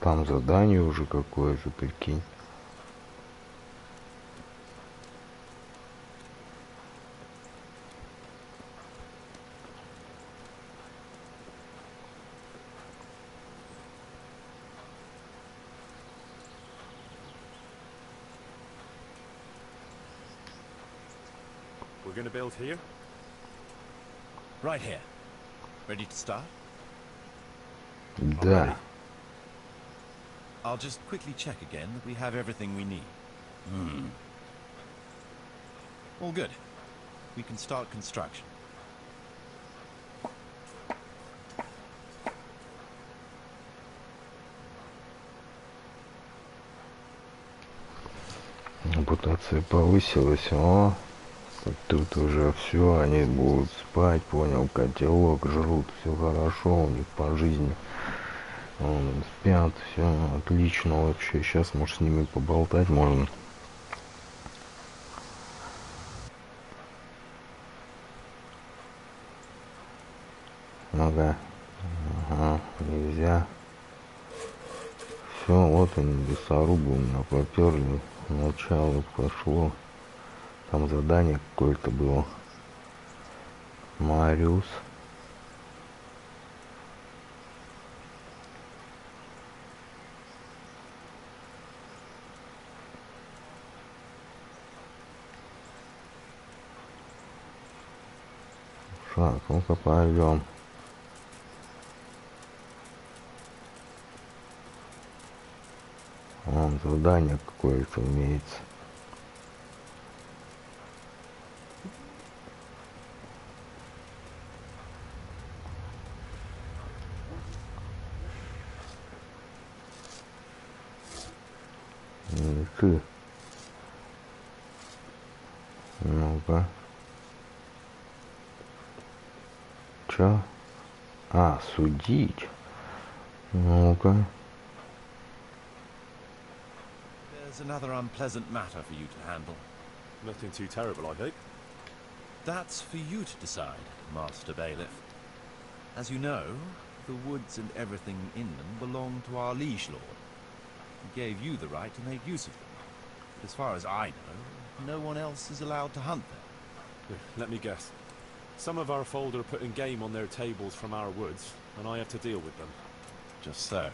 Там задание уже какое-то, прикинь. We're gonna build here? Right here. Ready to start? Да. I'll just quickly check again that we have everything we need. All good. We can start construction. Репутация повысилась. О, тут уже все, они будут спать, понял, котелок жрут, все хорошо у них по жизни. Спят, все отлично вообще. Сейчас, может, с ними поболтать можно. Ага, нельзя. Все, вот они, лесорубы у меня поперли. Начало пошло. Там задание какое-то было. Мариус. Так, ну-ка пойдем. Вон задание какое-то имеется. Ты. Ну-ка. Чё? А, судить. Ну-ка. There's another unpleasant matter for you to handle. Nothing too terrible, I hope. That's for you to decide, Master Bailiff. As you know, the woods and everything in them belong to our liege lord. He gave you the right to make use of them. But as far as I know, no one else is allowed to hunt them. Let me guess. Some of our fold are putting game on their tables from our woods, and I have to deal with them. Just so.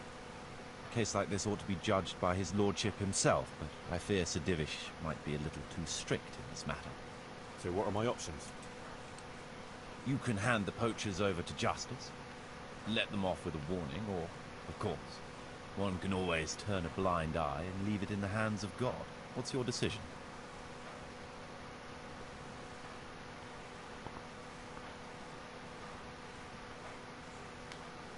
A case like this ought to be judged by his lordship himself, but I fear Sir Divish might be a little too strict in this matter. So what are my options? You can hand the poachers over to justice, let them off with a warning, or, of course, one can always turn a blind eye and leave it in the hands of God. What's your decision?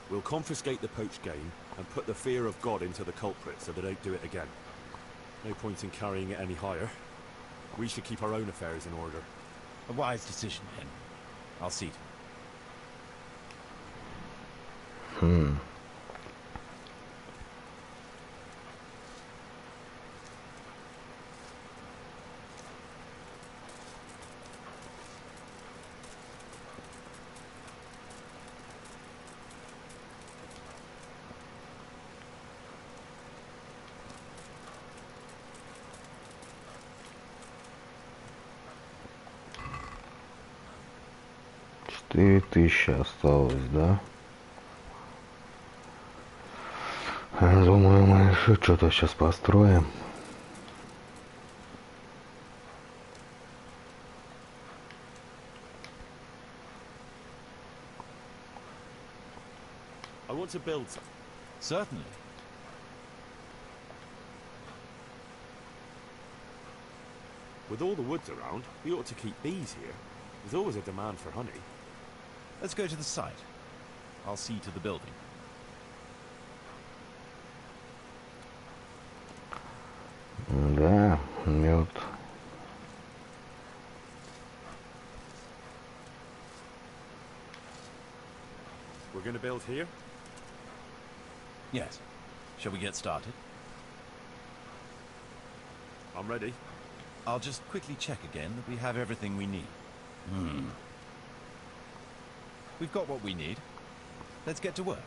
We'll confiscate the poached game and put the fear of God into the culprits so they don't do it again. No point in carrying it any higher. We should keep our own affairs in order. A wise decision, Henry. I'll see to it. Четыре тысячи осталось, да? Думаю, мы еще что-то сейчас построим. I want to build some. Certainly. With all the woods around, we ought to keep bees here. There's always a demand for honey. Let's go to the site. I'll see to the building. Да, мед. We're going to build here? Yes. Shall we get started? I'm ready. I'll just quickly check again that we have everything we need. We've got what we need. Let's get to work.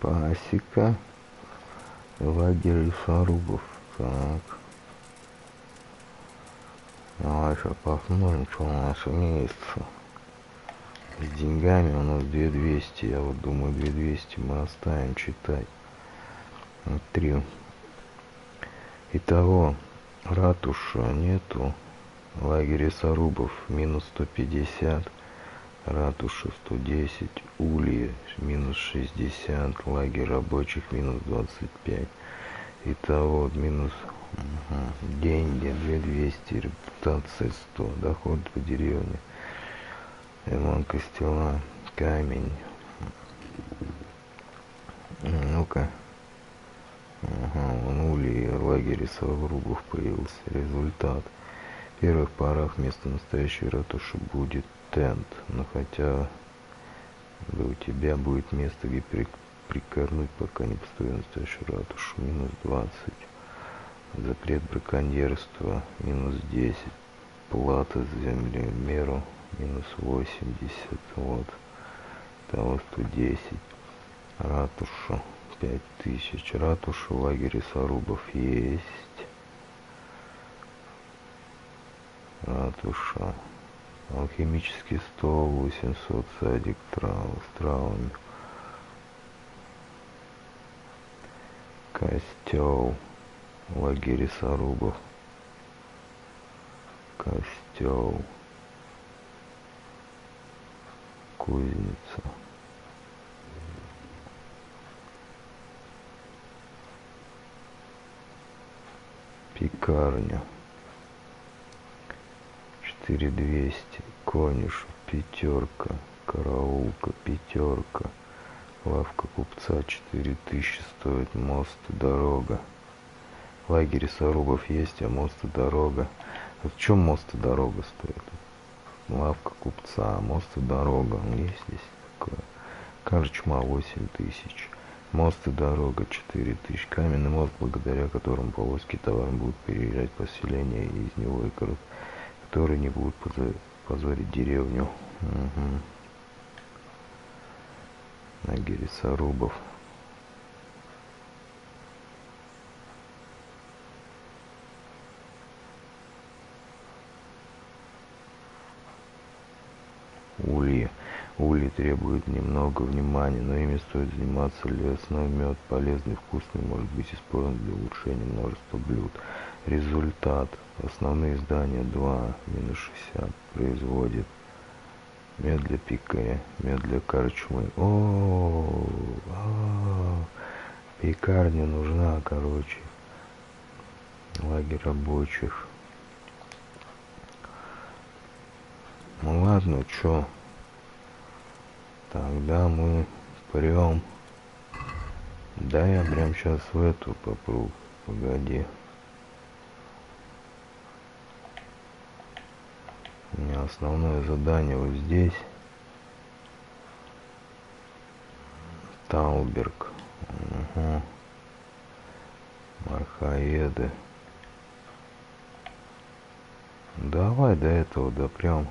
Пасека. Лагерь лесорубов. Так. Давай сейчас посмотрим, что у нас имеется. С деньгами у нас 2200. Я вот думаю, 2200 мы оставим читать. 3. Итого, ратуша нету. Лагерь лесорубов минус 150. Ратуша 110, ульи минус 60, лагерь рабочих минус 25. Итого минус деньги 2200, репутация 100, доход по деревне, ремонт костела, камень. Ну-ка. Вон ульи, лагерь лесорубов появился. Результат. В первых порах вместо настоящей ратуши будет тент, но хотя бы у тебя будет место, где прикорнуть, пока не построен настоящую ратушу. Минус 20. Запрет браконьерства. Минус 10. Плата за землемеру. Минус 80. Вот. Того 110. Ратуша 5000. Ратуша в лагере лесорубов есть. Ратуша. Алхимический стол 800, садик с травами. Костел. Лагерь лесорубов. Костел. Кузница. Пекарня. 4200. Конюш. Пятерка. Караулка. Пятерка. Лавка купца 4000 стоит. Мост и дорога. Лагерь лесорубов есть, а мост и дорога. Вот в чем мост и дорога стоит? Лавка купца, мост и дорога. Есть здесь такое. Корчма 8000. Мост и дорога 4000. Каменный мост, благодаря которому повозки товар будут переезжать поселения и из него и город, которые не будут позорить деревню. Лагерь лесорубов. Ульи. Ульи требуют немного внимания, но ими стоит заниматься. Лесной мед полезный, вкусный, может быть использован для улучшения множества блюд. Результат. Основные здания 2, минус 60 производит Мед для пекаря, мед для корчмы. О, пекарня нужна, короче. Лагерь рабочих. Ну ладно, чё? Тогда мы прям. Да, я прям сейчас в эту попру. Погоди. У меня основное задание вот здесь. Тауберг. Угу. Мархаеды. Давай до этого, да прям.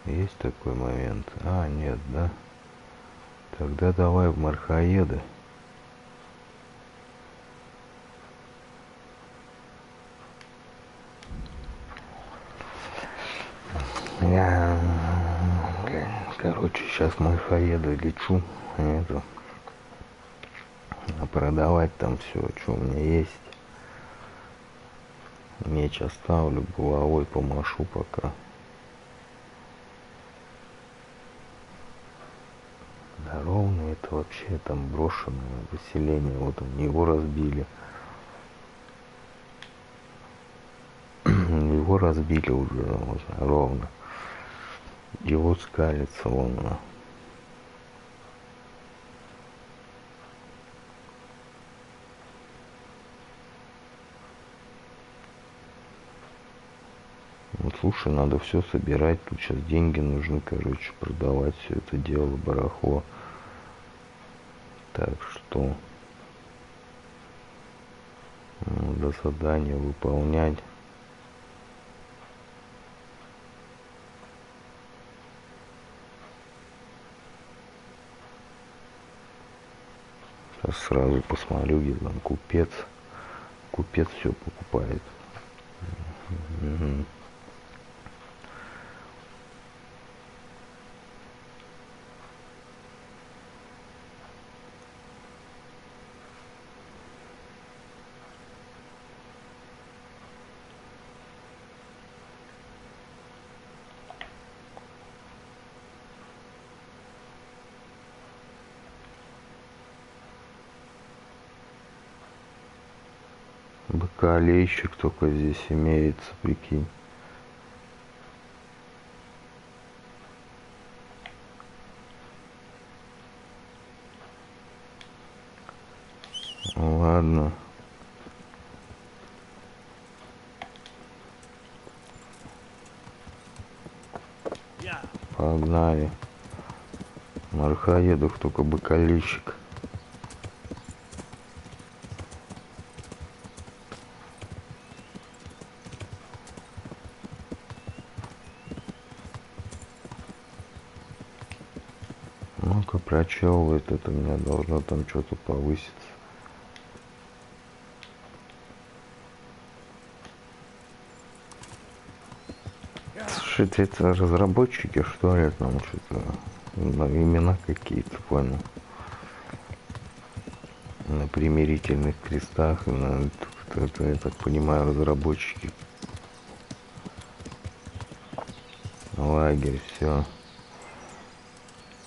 Есть такой момент? А, нет, да? Тогда давай в Мархаеды. Короче, сейчас в Мархаеды лечу. Это, продавать там все, что у меня есть. Меч оставлю, головой помашу пока. Да ровно, это вообще там брошенное поселение. Вот его разбили. Его разбили уже вот, ровно. И вот скалится вон она. Вот, слушай, надо все собирать. Тут сейчас деньги нужны, короче, продавать все это дело, барахло. Так что надо задание выполнять. Сейчас сразу посмотрю, где там купец. Купец все покупает. Угу. Бакалейщик только здесь имеется, прикинь. Ладно. Погнали. Мархаедов только бакалейщик. Ну-ка, прочёвывает, это у меня должно там что-то повыситься. Слушайте, это разработчики, что ли, там что-то, имена какие-то, понял. На примирительных крестах, это, я так понимаю, разработчики. Лагерь, все.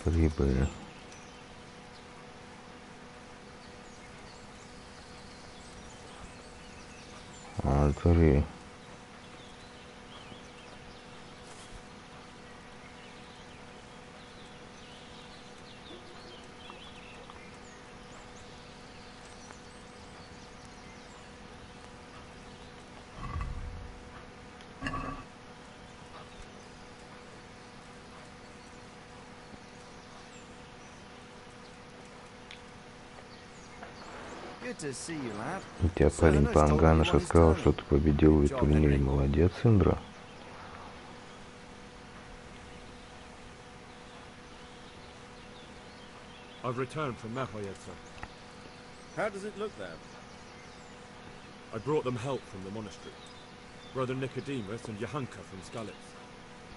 Прибыли. Смотри. У тебя парень по Анганыш сказал, что ты победил в турнире. Молодец, Индра. I've returned from Marhayed, sir. How does it look there? I brought them help from the monastery. Brother Nicodemus and Johanka from Skalitz.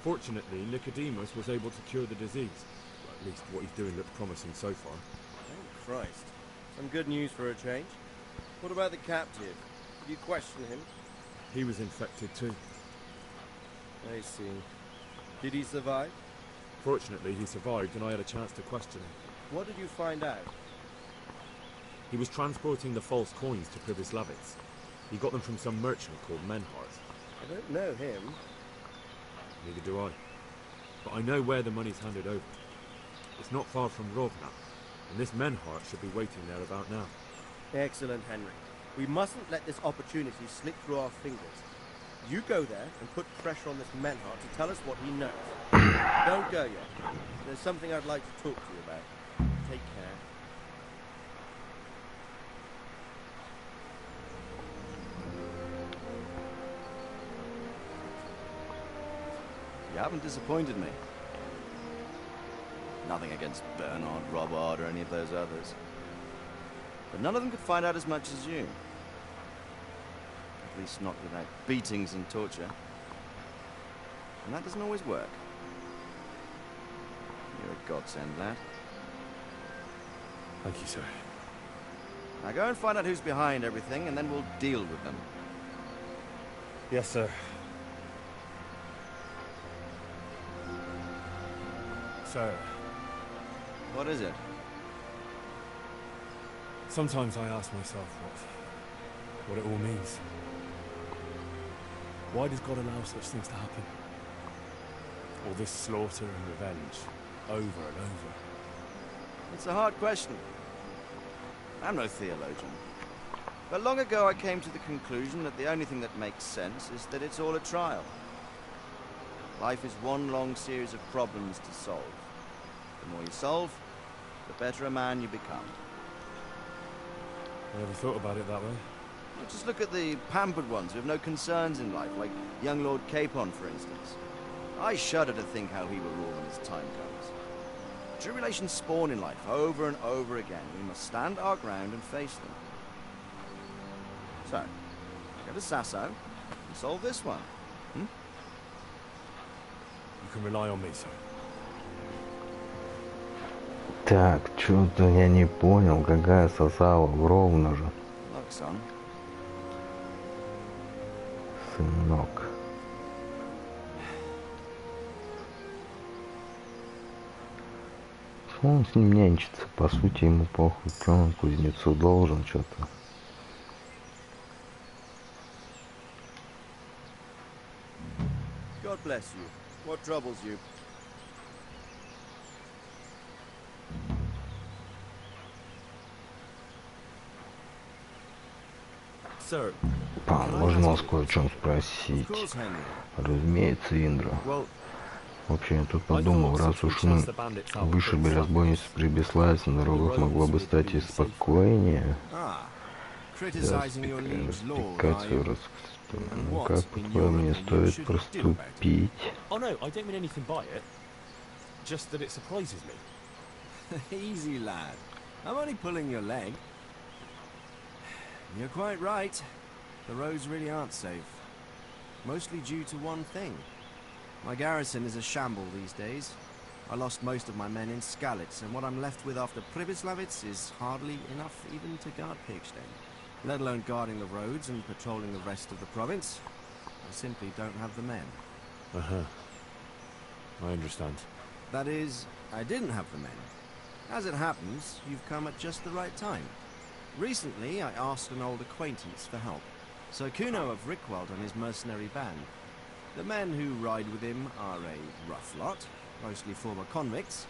Fortunately, Nicodemus was able to cure the disease. Well, at least what he's doing looks promising so far. Oh, Christ. Some good news for a change. What about the captive? Did you question him? He was infected too. I see. Did he survive? Fortunately, he survived and I had a chance to question him. What did you find out? He was transporting the false coins to Privislavitz. He got them from some merchant called Menhart. I don't know him. Neither do I. But I know where the money's handed over. It's not far from Rovna, and this Menhart should be waiting there about now. Excellent, Henry. We mustn't let this opportunity slip through our fingers. You go there and put pressure on this Menhart to tell us what he knows. Don't go yet. There's something I'd like to talk to you about. Take care. You haven't disappointed me. Nothing against Bernard, Robert, or any of those others. But none of them could find out as much as you. At least not without beatings and torture. And that doesn't always work. You're a godsend, lad. Thank you, sir. Now go and find out who's behind everything, and then we'll deal with them. Yes, sir. Sir. What is it? Sometimes I ask myself what it all means. Why does God allow such things to happen? All this slaughter and revenge, over and over. It's a hard question. I'm no theologian. But long ago I came to the conclusion that the only thing that makes sense is that it's all a trial. Life is one long series of problems to solve. The more you solve, the better a man you become. I never thought about it that way. Well, just look at the pampered ones who have no concerns in life, like young Lord Capon, for instance. I shudder to think how he will rule when his time comes. Tribulations spawn in life over and over again. We must stand our ground and face them. So, go to Sasso and solve this one. You can rely on me, sir. Так, что-то я не понял, какая сосала, ровно же. Look, son. Сынок. Что он с ним нянчится? По сути, ему похуй. Что он кузнецу должен что-то? God bless you. What troubles you? Sir, Можно вас кое о чем спросить? Разумеется, Индра. Вообще, я тут подумал, раз уж мы вышибли разбойниц с Прибеславицы, на дорогах могло бы стать и спокойнее. Спикацию как, по-твоему, мне стоит проступить? Oh no, I don't mean anything by it. Just that it surprises me. Easy, lad. I'm only pulling your leg. You're quite right. The roads really aren't safe. Mostly due to one thing. My garrison is a shamble these days. I lost most of my men in Skalitz, and what I'm left with after Privislavitz is hardly enough even to guard Pigstein. Let alone guarding the roads and patrolling the rest of the province. I simply don't have the men. I understand. That is, I didn't have the men. As it happens, you've come at just the right time. Recently, I asked an old acquaintance for help. Sir Kuno of Rickwald and his mercenary band. The men who ride with him are a rough lot, mostly former convicts,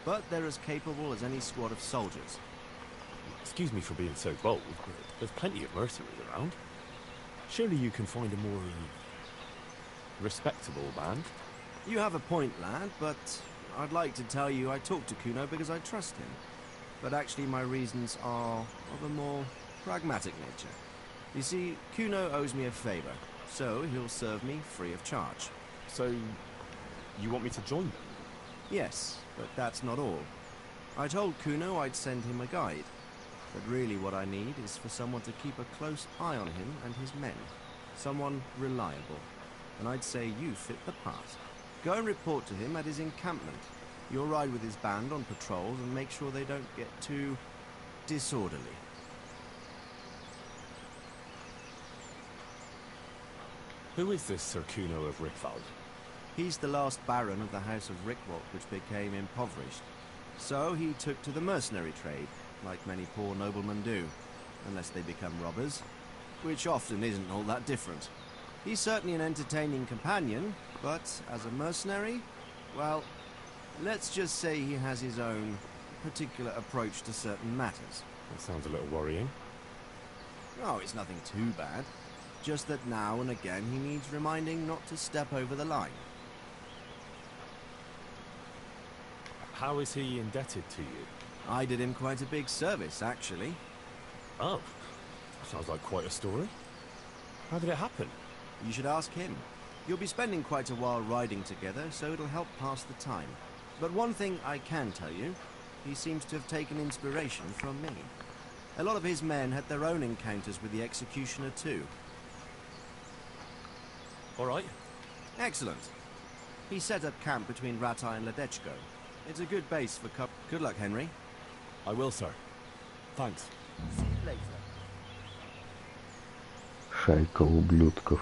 but they're as capable as any squad of soldiers. Excuse me for being so bold, but there's plenty of mercenaries around. Surely you can find a more respectable band? You have a point, lad, but I'd like to tell you I talked to Kuno because I trust him. But actually my reasons are of a more pragmatic nature. You see, Kuno owes me a favor, so he'll serve me free of charge. So, you want me to join them? Yes, but that's not all. I told Kuno I'd send him a guide. But really what I need is for someone to keep a close eye on him and his men. Someone reliable. And I'd say you fit the part. Go and report to him at his encampment. You'll ride with his band on patrols and make sure they don't get too disorderly. Who is this Sir Kuno of Rickwald? He's the last baron of the House of Rickrock, which became impoverished. So he took to the mercenary trade, like many poor noblemen do, unless they become robbers, which often isn't all that different. He's certainly an entertaining companion, but as a mercenary, well, let's just say he has his own particular approach to certain matters. That sounds a little worrying. Oh, it's nothing too bad. Just that now and again he needs reminding not to step over the line. How is he indebted to you? I did him quite a big service, actually. Oh, sounds like quite a story. How did it happen? You should ask him. You'll be spending quite a while riding together, so it'll help pass the time. But one thing I can tell you, he seems to have taken inspiration from me. A lot of his men had their own encounters with the executioner too. All right. Excellent. He set up camp between Ratai and Ledechko. It's a good base for Good luck, Henry. I will, sir. Thanks. See you later. Шайка ублюдков.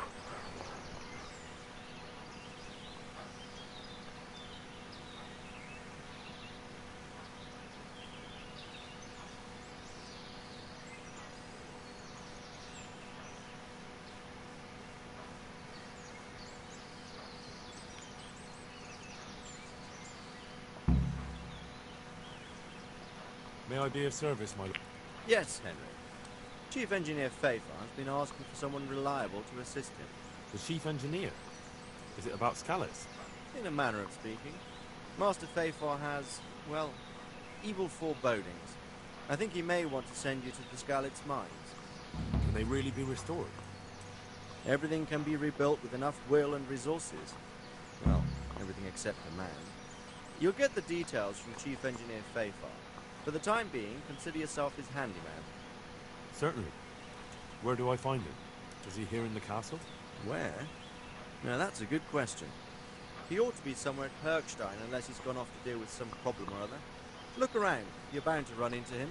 May I be of service, my lord? Yes, Henry. Chief Engineer Fafar has been asking for someone reliable to assist him. The chief engineer? Is it about Scalets? In a manner of speaking. Master Fafar has, well, evil forebodings. I think he may want to send you to the Scalets mines. Can they really be restored? Everything can be rebuilt with enough will and resources. Well, everything except a man. You'll get the details from Chief Engineer Fafar. For the time being, consider yourself his handyman. Certainly. Where do I find him? Is he here in the castle? Where? Now that's a good question. He ought to be somewhere at Herkstein unless he's gone off to deal with some problem or other. Look around. You're bound to run into him.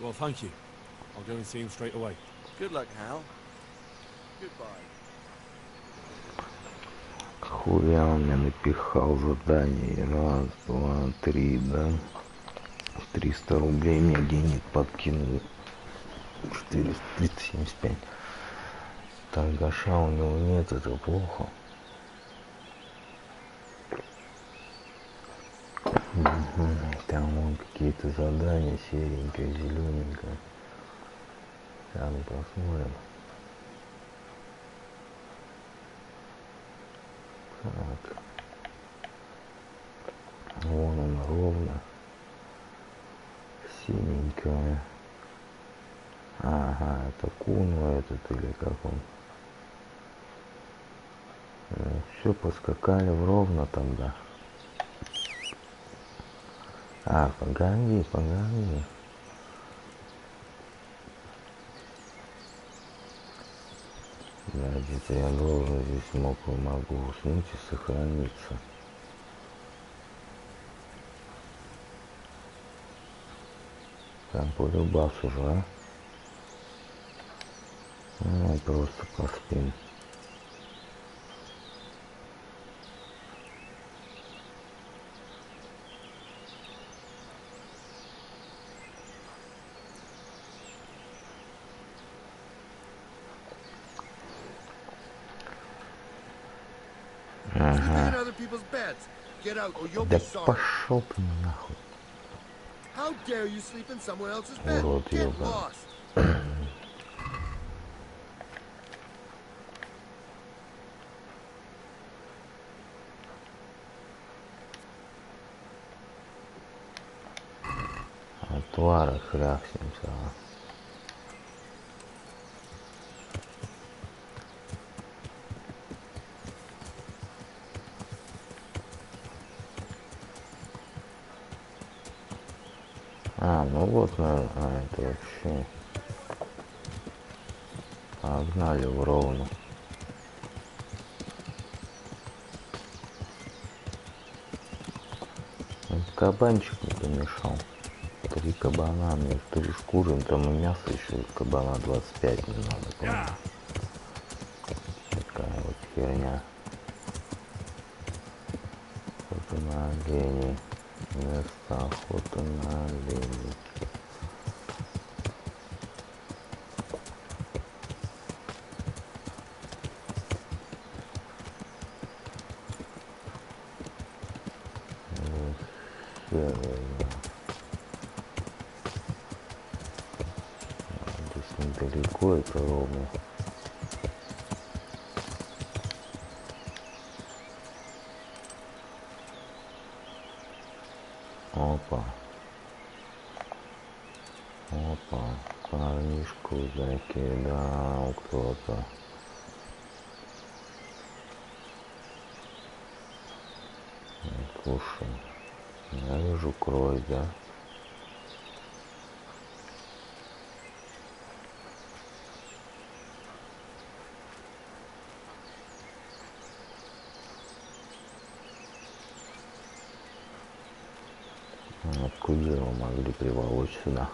Well, thank you. I'll go and see him straight away. Good luck, Hal. Goodbye. Хуя он мне напихал заданий. 1, 2, 3, да? 300 рублей мне денег подкинули. 475. Торгаша у него нет, это плохо. Там вон какие-то задания серенькое, зелененькое. Сейчас мы посмотрим. Так. Вон он ровно. Синенькое. Ага, это Куну этот или как он. Все, поскакали в ровно тогда. А, погоди. Значит, я должен здесь могу уснуть и сохраниться. Там полюбас уже, а? Ну, просто поспим. Ага. Да пошел ты нахуй. Урод ёбаный. Отвара хряхнемся. Ну вот, наверное, это вообще погнали в ровно. Кабанчик не помешал. 3 кабана, мне 3 шкуры, там и мясо еще кабана 25 не надо, по-моему. Такая вот херня. оленей. Место охоты на оленей. Здесь недалеко, это ровно. Опа. Опа. Парнишку закидал кто-то. Слушай, я вижу кровь, да? Откуда его могли приволочь сюда?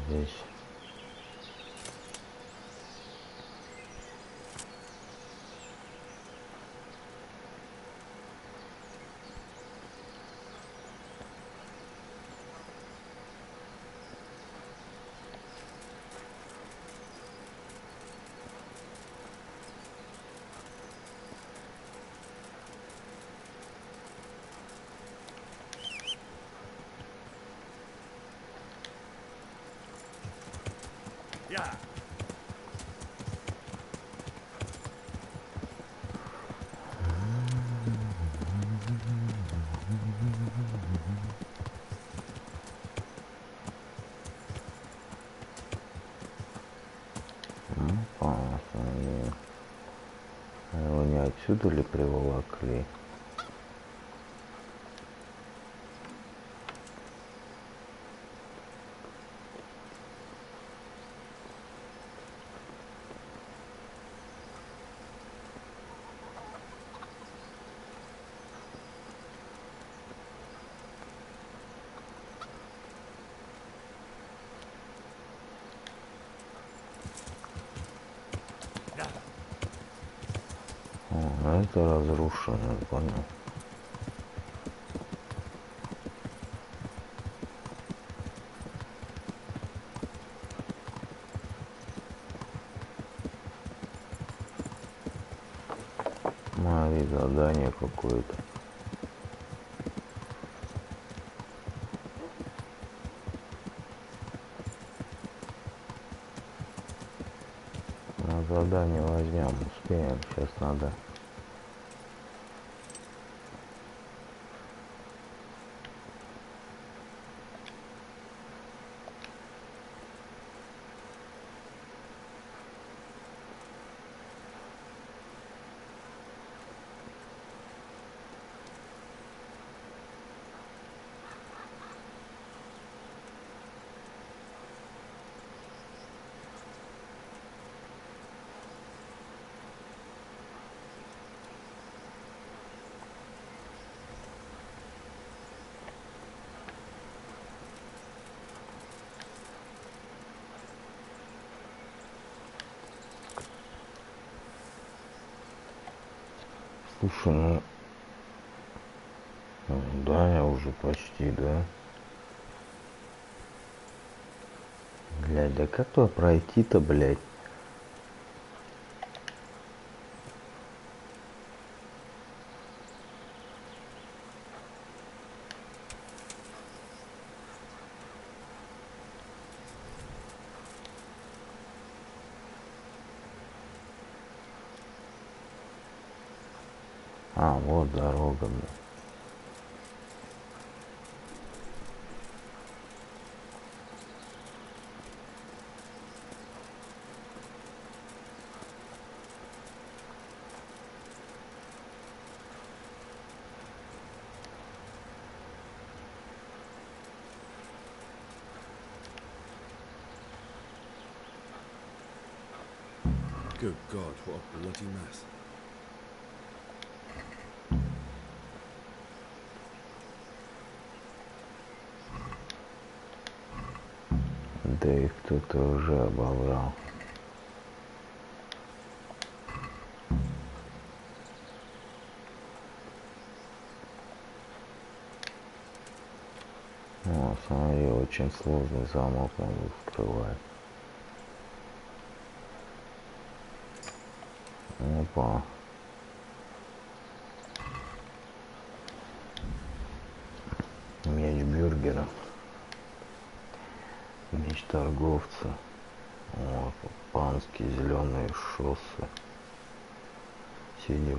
Здесь. Yeah. Его не отсюда ли приволокли? Это разрушено, понял. Смотри, задание какое-то. На задание возьмем, успеем, сейчас надо. Слушай, да, я уже почти, да. Блядь, да как туда пройти-то, блядь? А, вот дорога, блядь. Good God, what a bloody mess. Да их кто-то уже обобрал. О, смотри, очень сложный замок могу вскрывать. Опа. Меч бюргера. Меч торговца. Вот, панские зеленые шоссы. Синий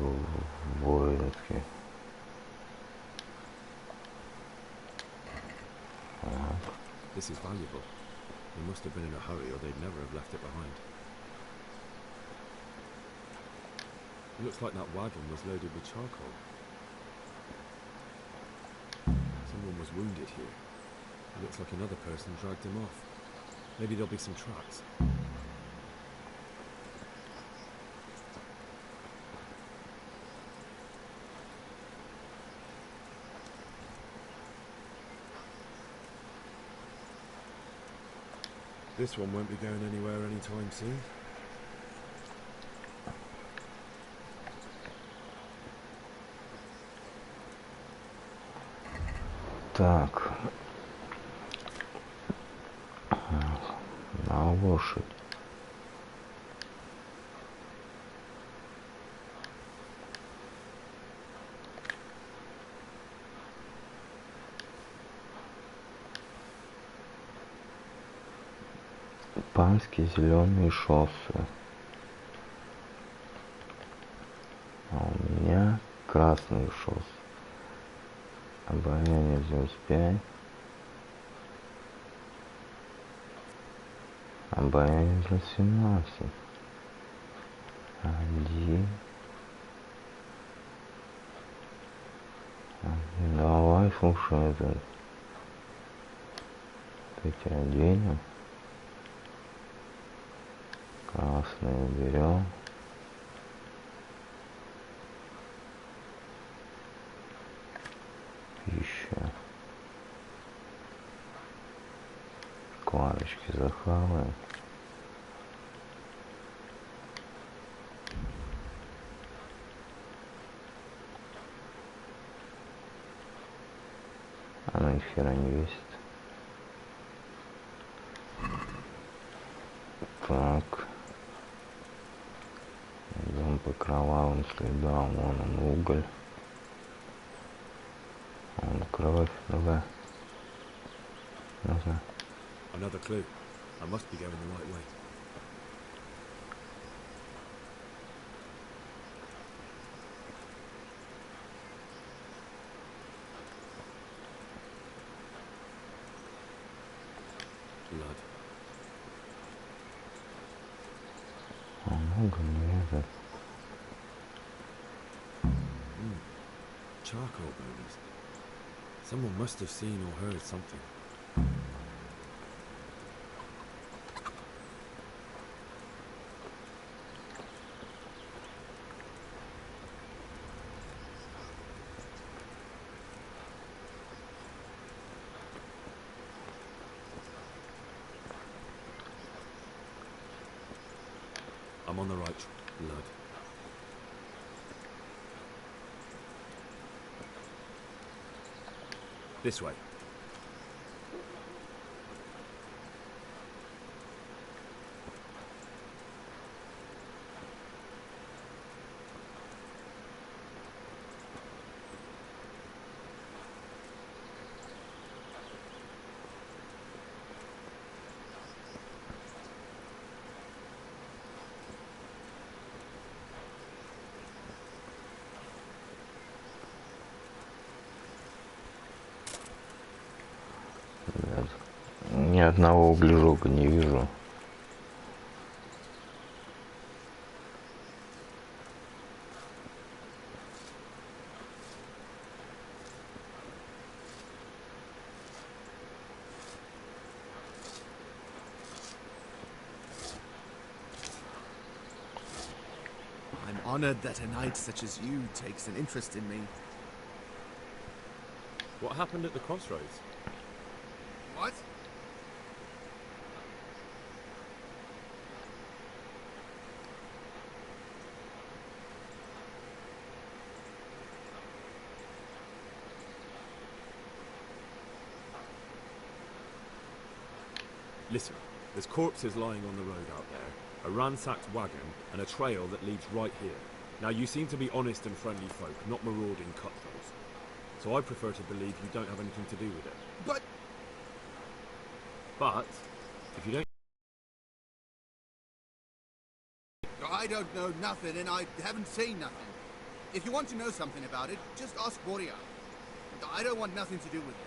воинский. This is valuable. They must have been in a hurry or they'd never have left it behind. It looks like that wagon was loaded with charcoal. Someone was wounded here. It looks like another person dragged him off. Maybe there'll be some tracks. This one won't be going anywhere anytime soon. Так. На лошадь. Панские зеленые шоссы. А у меня красные шоссы. Обаяние 95. Обаяние 17. 1. Давай, слушай, это. Эти оденем. Красные берем. Пища. Шкварочки захаваем. Она ни хера не весит. Так. Идем по кровавым следам. Вон он, уголь. Вон кровь. Давай. Назад. Another clue. I must be going the right way. Blood. Много не это. Charcoal burners. Someone must have seen or heard something. I'm on the right. Blood. This way. Ни одного углежока не вижу. I'm honored that a knight such as you takes an interest in me. What happened at the crossroads? What? Listen, there's corpses lying on the road out there, a ransacked wagon, and a trail that leads right here. Now, you seem to be honest and friendly folk, not marauding cutthroats. So I prefer to believe you don't have anything to do with it. But, if you don't... I don't know nothing, and I haven't seen nothing. If you want to know something about it, just ask Boria. I don't want nothing to do with it.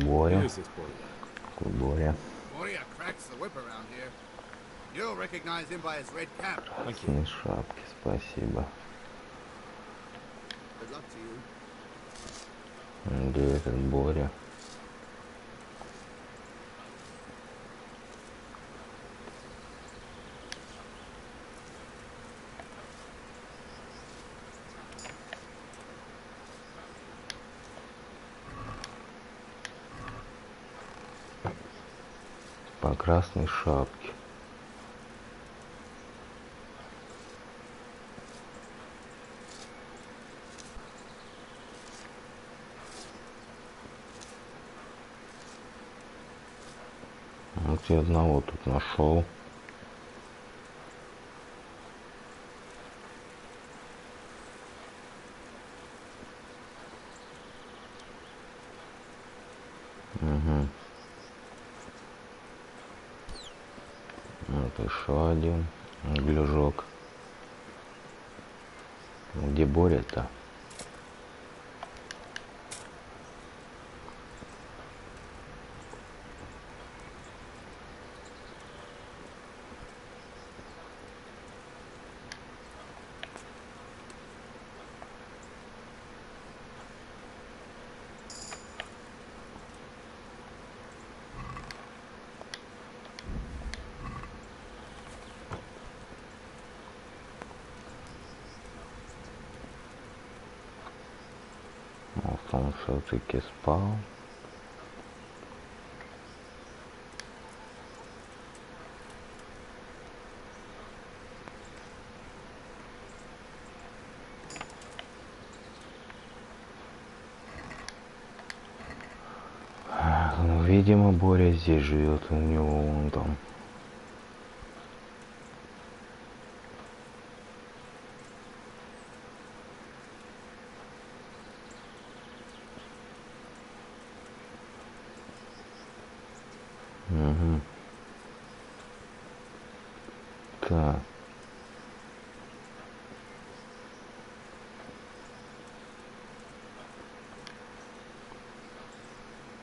Боря. Who is this Boria? Боря. Boria cracks the whip around here. You'll recognize him by his red cap. Красные шапки, спасибо. Good luck to you. Где этот Боря? По красной шапке. Вот я одного тут нашел. Угу. Вот еще один гляжок. Где Боря-то? Он все-таки спал. Ну, видимо, Боря здесь живет, у него вон там. Угу. Так.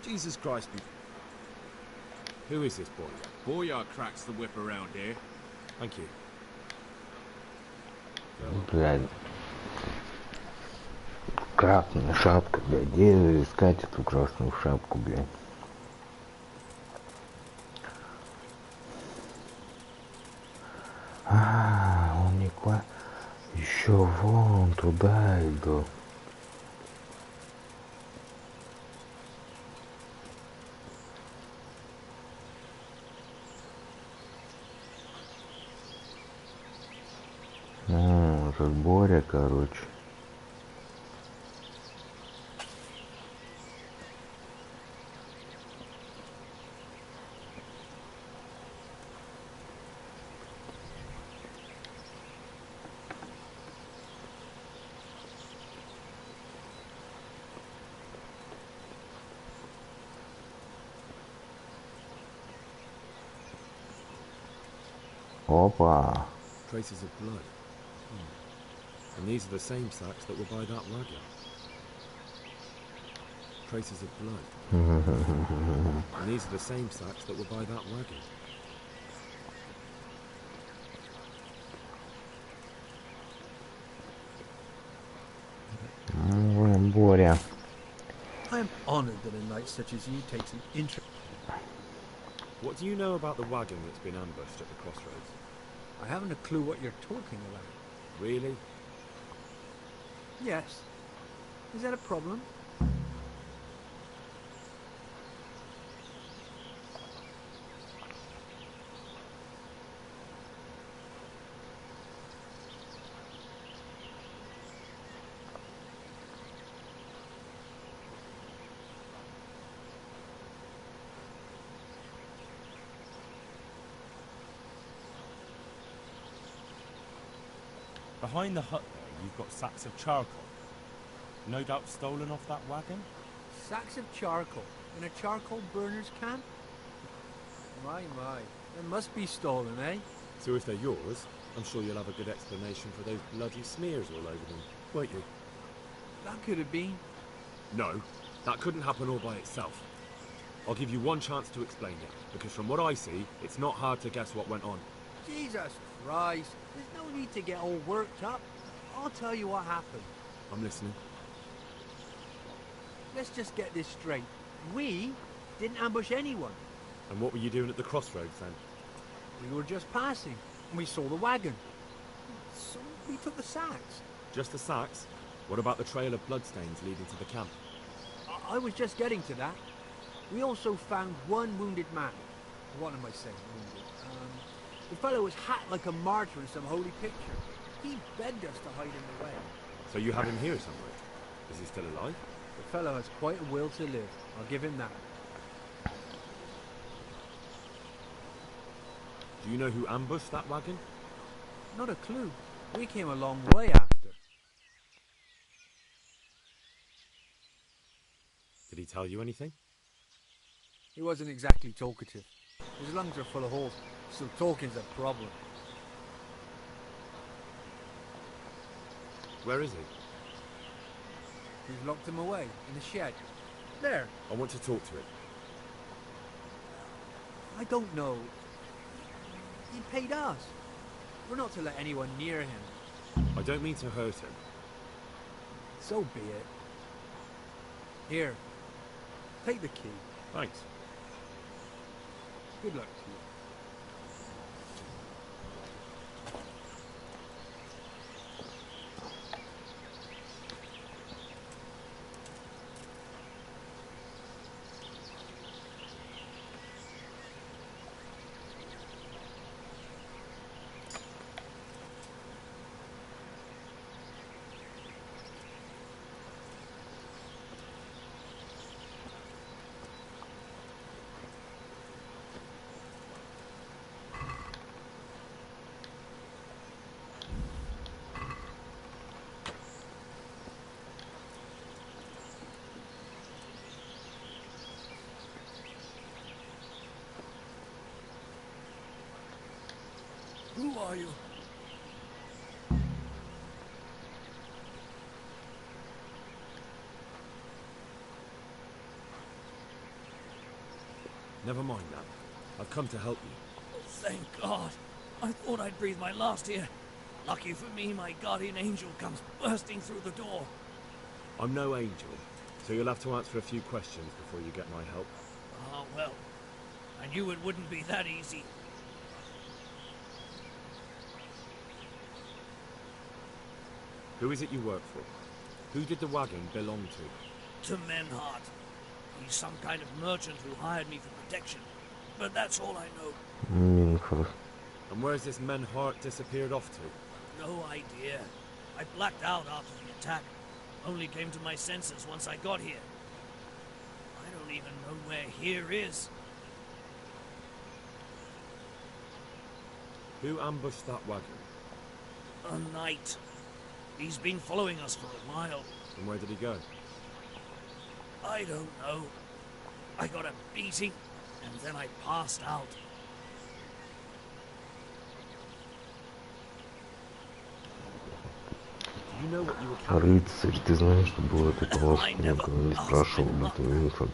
Jesus Christ. Who is this boy? Boyar cracks the whip around here. Thank you. Блядь. Красная шапка, блядь. Где искать эту красную шапку, блядь? Он не куда. Еще вон туда иду. Этот Боря, короче. Опа. Traces of blood. And these are the same sacks that were by that wagon. Traces of blood. And these are the same sacks that were by that wagon. Боря. I am honoured that a knight such as you takes an interest. What do you know about the wagon that's been ambushed at the crossroads? I haven't a clue what you're talking about. Really? Yes. Is that a problem? Behind the hut there, you've got sacks of charcoal. No doubt stolen off that wagon? Sacks of charcoal in a charcoal burner's camp? My. They must be stolen, eh? So if they're yours, I'm sure you'll have a good explanation for those bloody smears all over them, won't you? That could have been. No, that couldn't happen all by itself. I'll give you one chance to explain it, because from what I see, it's not hard to guess what went on. Jesus Christ, there's no need to get all worked up. I'll tell you what happened. I'm listening. Let's just get this straight. We didn't ambush anyone. And what were you doing at the crossroads then? We were just passing, and we saw the wagon. So we took the sacks. Just the sacks? What about the trail of bloodstains leading to the camp? I was just getting to that. We also found one wounded man. What am I saying, wounded? The fellow was hacked like a martyr in some holy picture. He begged us to hide him away. So you have him here somewhere? Is he still alive? The fellow has quite a will to live. I'll give him that. Do you know who ambushed that wagon? Not a clue. We came a long way after. Did he tell you anything? He wasn't exactly talkative. His lungs are full of holes, so talking's a problem. Where is he? We've locked him away, in the shed. There. I want to talk to him. I don't know. He paid us. We're not to let anyone near him. I don't mean to hurt him. So be it. Here. Take the key. Thanks. Good luck to you. Who are you? Never mind that. I've come to help you. Thank God. I thought I'd breathe my last here. Lucky for me, my guardian angel comes bursting through the door. I'm no angel, so you'll have to answer a few questions before you get my help. Ah, well. I knew it wouldn't be that easy. Who is it you work for? Who did the wagon belong to? To Menhart. He's some kind of merchant who hired me for protection. But that's all I know. And where's this Menhart disappeared off to? No idea. I blacked out after the attack. Only came to my senses once I got here. I don't even know where here is. Who ambushed that wagon? A knight. He's been following us for a while. And where did he go? I don't know. I got a beating, and then I passed out. Do you know what you were Рыцарь, ты знаешь, что было до того, что никто не спрашивал об этом никак.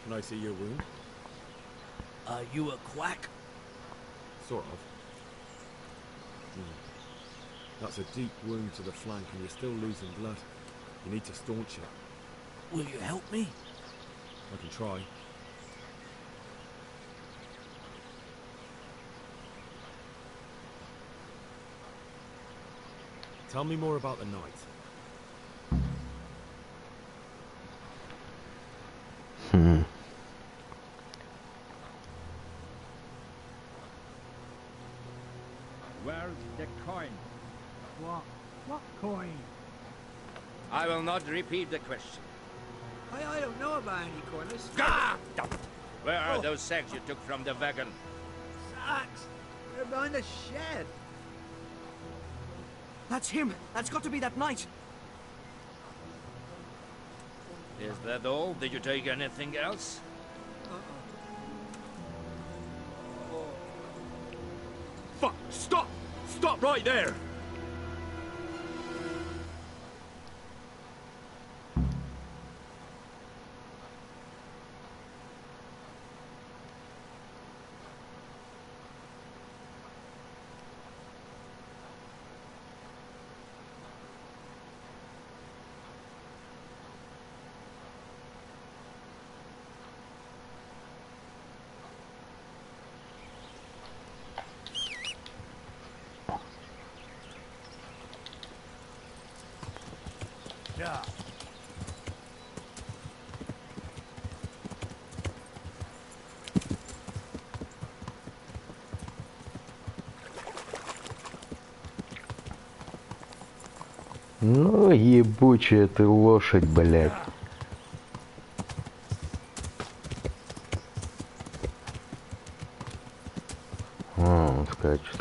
Can I see your wound? Are you a quack? Sort of. That's a deep wound to the flank and you're still losing blood. You need to staunch it. Will you help me? I can try. Tell me more about the night. Where's the coin? What? What coin? I will not repeat the question. I don't know about any corners. Ah! Where are those sacks you took from the wagon? Sacks? They're behind the shed. That's him! That's got to be that knight! Is that all? Did you take anything else? Fuck! Stop! Stop right there! Yeah. Ну, ебучая ты лошадь, блядь. Он скачет.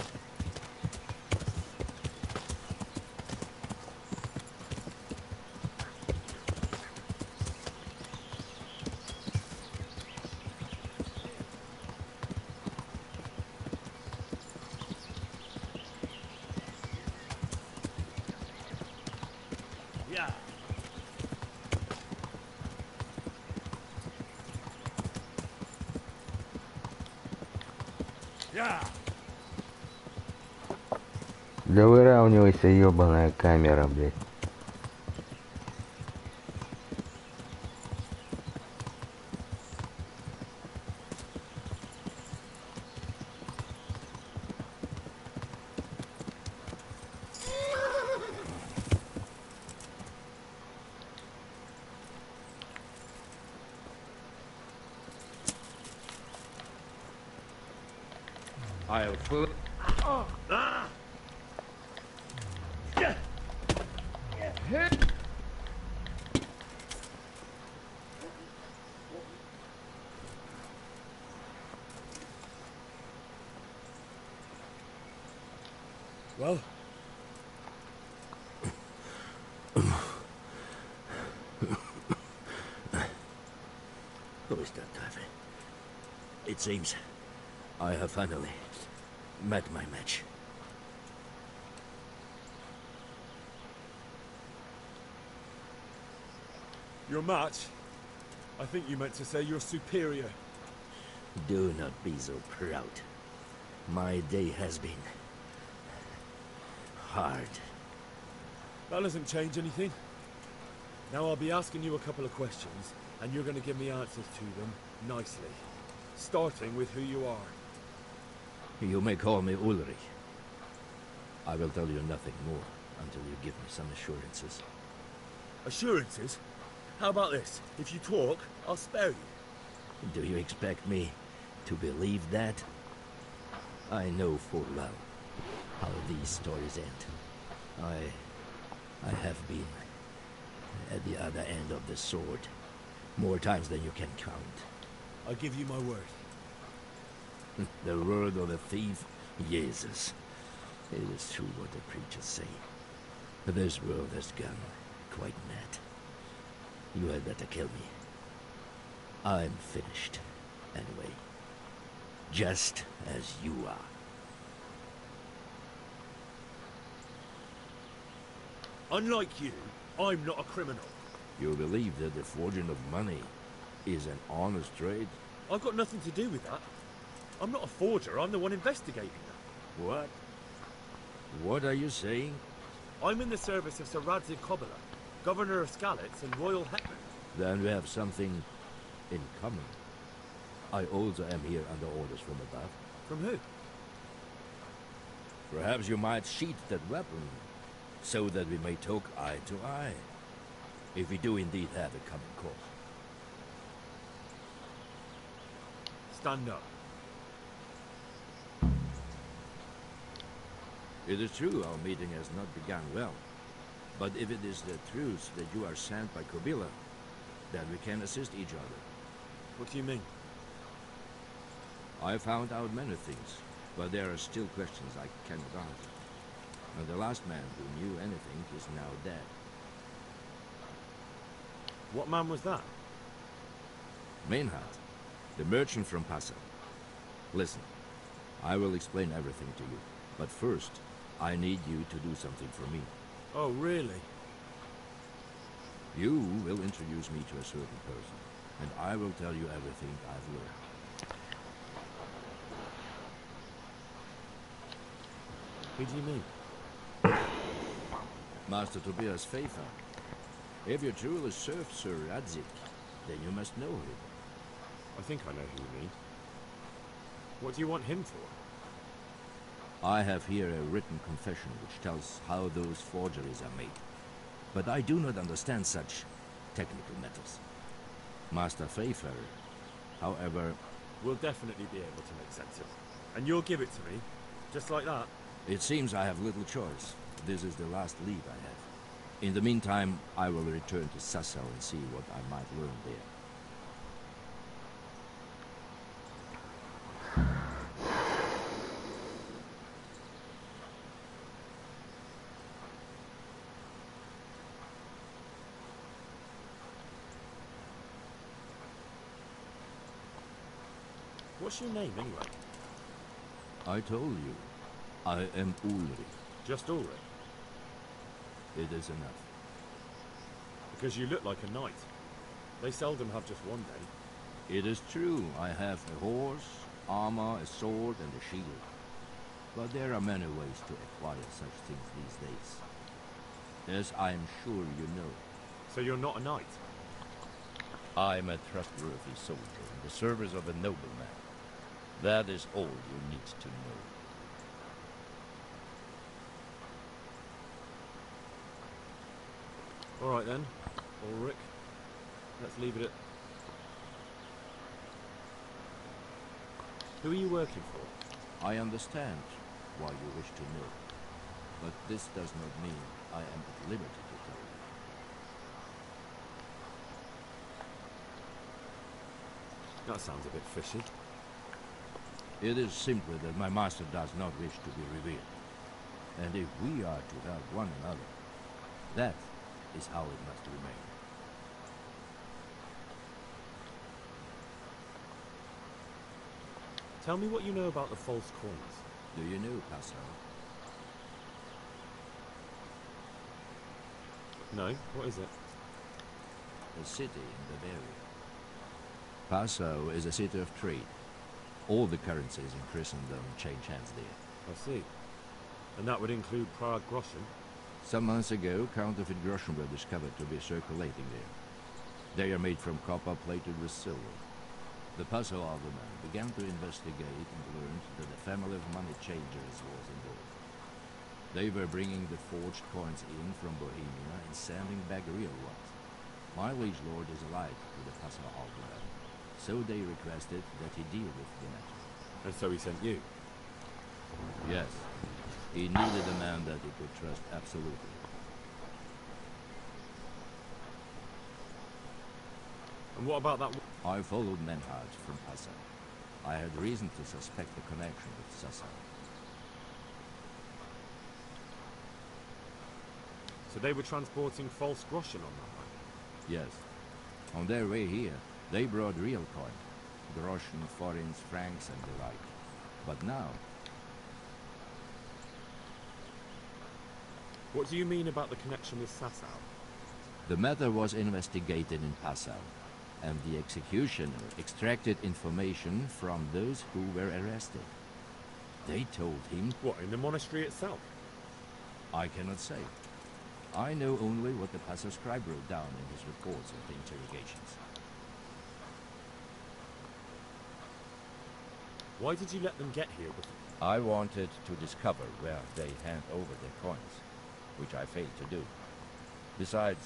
Yeah. Yeah. Да выравнивайся, ебаная камера, блядь. I'll put... Ah! Well? Who is that, Taffy? It seems I have finally met my match. Your match? I think you meant to say you're superior. Do not be so proud. My day has been hard. That doesn't change anything. Now I'll be asking you a couple of questions, and you're going to give me answers to them nicely. Starting with who you are. You may call me Ulrich. I will tell you nothing more until you give me some assurances. Assurances? How about this? If you talk, I'll spare you. Do you expect me to believe that? I know full well how these stories end. I have been at the other end of the sword more times than you can count. I give you my word. The word of a thief? Jesus. It is true what the preachers say. This world has gone quite mad. You had better kill me. I'm finished, anyway. Just as you are. Unlike you, I'm not a criminal. You believe that the forging of money is an honest trade? I've got nothing to do with that. I'm not a forger, I'm the one investigating that. What? What are you saying? I'm in the service of Sir Radzig Kobyla, Governor of Skalitz and Royal Hetman. Then we have something in common. I also am here under orders from above. From who? Perhaps you might sheath that weapon, so that we may talk eye to eye. If we do indeed have a common cause. Stand up. It is true our meeting has not begun well. But if it is the truth that you are sent by Kobyla, that we can assist each other. What do you mean? I found out many things, but there are still questions I cannot answer. And the last man who knew anything is now dead. What man was that? Maynard, the merchant from Passau. Listen, I will explain everything to you, but first, I need you to do something for me. Oh, really? You will introduce me to a certain person, and I will tell you everything I've learned. Who do you mean? Master Tobias Pfeiffer. If you truly serve Sir Radzik, then you must know him. I think I know who you mean. What do you want him for? I have here a written confession which tells how those forgeries are made. But I do not understand such technical matters. Master Pfeiffer, however... We'll definitely be able to make sense of it. And you'll give it to me, just like that? It seems I have little choice. This is the last lead I have. In the meantime, I will return to Sassau and see what I might learn there. What's your name, anyway? I told you. I am Ulrich. Just Ulrich? It is enough. Because you look like a knight. They seldom have just one day. It is true. I have a horse, armor, a sword, and a shield. But there are many ways to acquire such things these days. As I am sure you know. So you're not a knight? I am a trustworthy soldier in the service of a nobleman. That is all you need to know. All right then, Ulrich. Let's leave it at... Who are you working for? I understand why you wish to know, but this does not mean I am at liberty to tell you. That sounds a bit fishy. It is simply that my master does not wish to be revealed. And if we are to help one another, that is how it must remain. Tell me what you know about the false coins. Do you know Passau? No, what is it? A city in Bavaria. Passau is a city of trade. All the currencies in Christendom change hands there. I see. And that would include Prague groschen? Some months ago, counterfeit groschen were discovered to be circulating there. They are made from copper plated with silver. The Passau alderman began to investigate and learned that a family of money changers was involved. They were bringing the forged coins in from Bohemia and sending back real ones. My liege lord is allied to the Passau alderman, so they requested that he deal with the matter. And so he sent you? Yes. He needed a man that he could trust absolutely. And what about that? I followed Menhard from Passau. I had reason to suspect a connection with Sassau. So they were transporting false groschen on that line? Yes. On their way here, they brought real coin. Groschen, forints, francs, and the like. But now... What do you mean about the connection with Sassau? The matter was investigated in Passau, and the executioner extracted information from those who were arrested. They told him... What, in the monastery itself? I cannot say. I know only what the Passau scribe wrote down in his reports of the interrogations. Why did you let them get here before? I wanted to discover where they hand over their coins, which I failed to do. Besides,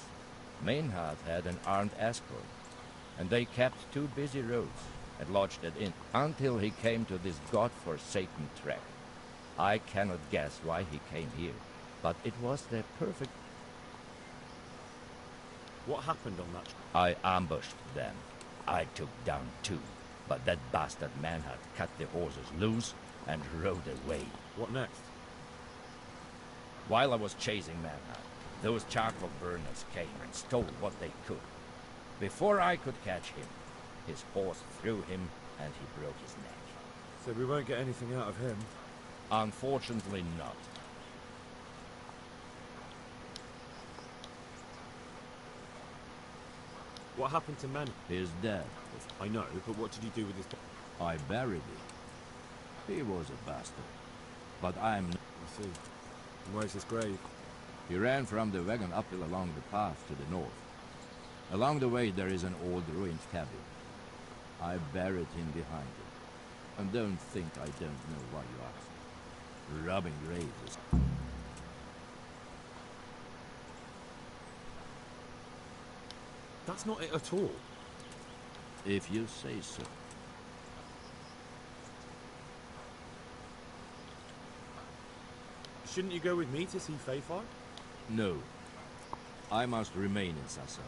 Maynard had an armed escort, and they kept 2 busy roads and lodged at inn until he came to this god-forsaken track. I cannot guess why he came here, but it was the perfect... What happened on that? I ambushed them. I took down 2, but that bastard Manhart cut the horses loose and rode away. What next? While I was chasing Manhart, those charcoal burners came and stole what they could. Before I could catch him, his horse threw him and he broke his neck. So we won't get anything out of him? Unfortunately not. What happened to Men? He's dead. I know, but what did you do with his body? I buried him. He was a bastard. But I'm... I see. And where's his grave? He ran from the wagon uphill along the path to the north. Along the way there is an old ruined cabin. I buried him behind it. And don't think I don't know why you asked. Robbing graves is... That's not it at all. If you say so. Shouldn't you go with me to see Fayfar? No. I must remain in Sasau.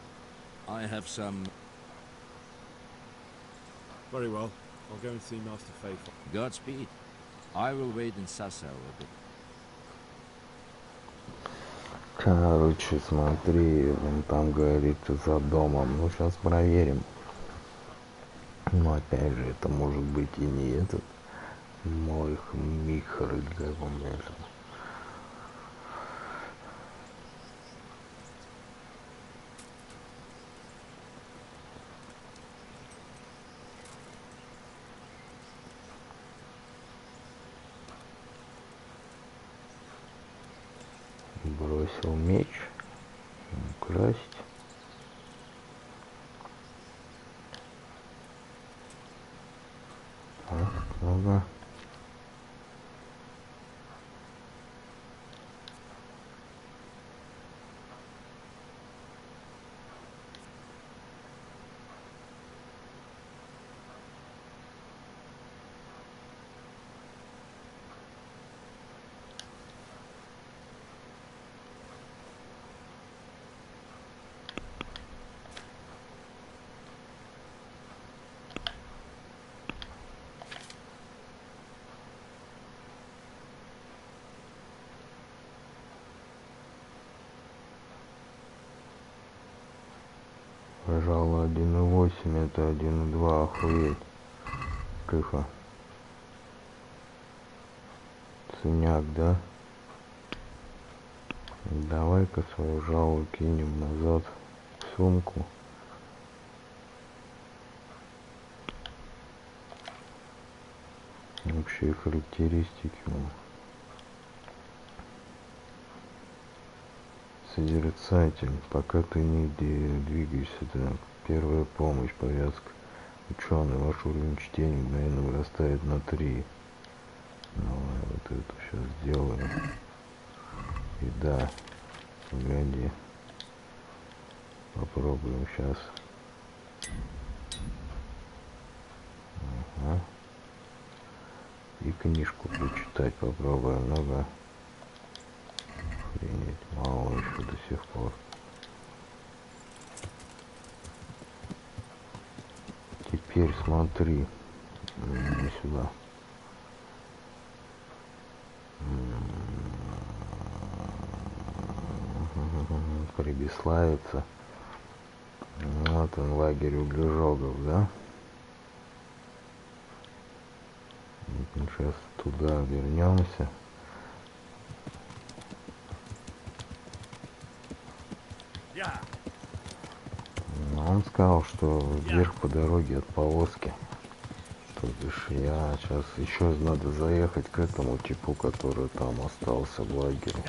I have some... Very well. I'll go and see Master Fayfar. Godspeed. I will wait in Sasau a bit. Короче, смотри, он там говорит за домом. Ну, сейчас проверим. Но опять же, это может быть и не этот мой Михар, или как он между. Бросил меч, украсть. Так, много. Пожалуй, 1.8, это 1.2, охуеть. Тихо. Ценяк, да? Давай-ка свою жалу кинем назад в сумку. Общие характеристики. Созерцатель. Пока ты не двигаешься, так. Первая помощь, повязка. Ученый, ваш уровень чтения мгновенно вырастает на 3. Давай вот это сейчас сделаем. И да, погоди. Попробуем сейчас. Ага. И книжку почитать попробуем. Ну-ка. Охренеть, мало еще до сих пор. Теперь смотри. Не сюда. Прибеславится. Вот он, лагерь углежогов, да? Сейчас туда вернемся. Он сказал, что вверх по дороге от повозки. То бишь я сейчас еще надо заехать к этому типу, который там остался в лагере.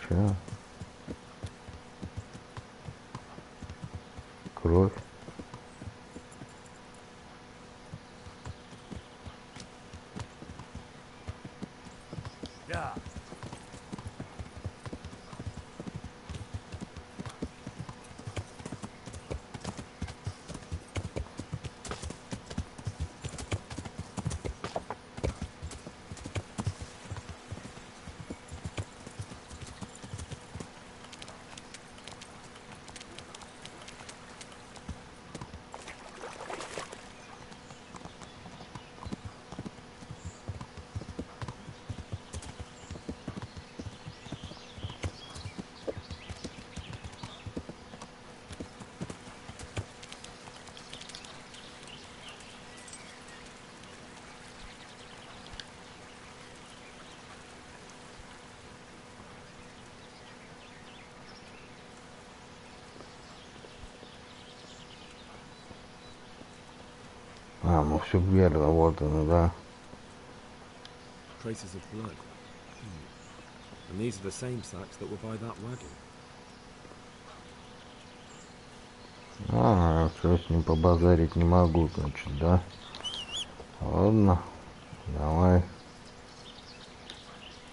Че? Кровь. А, ну все верно, вот оно, да. Traces of blood. And these are the same sacks that were by that wagon. А, все, с ним побазарить не могу, значит, да? Ладно, давай.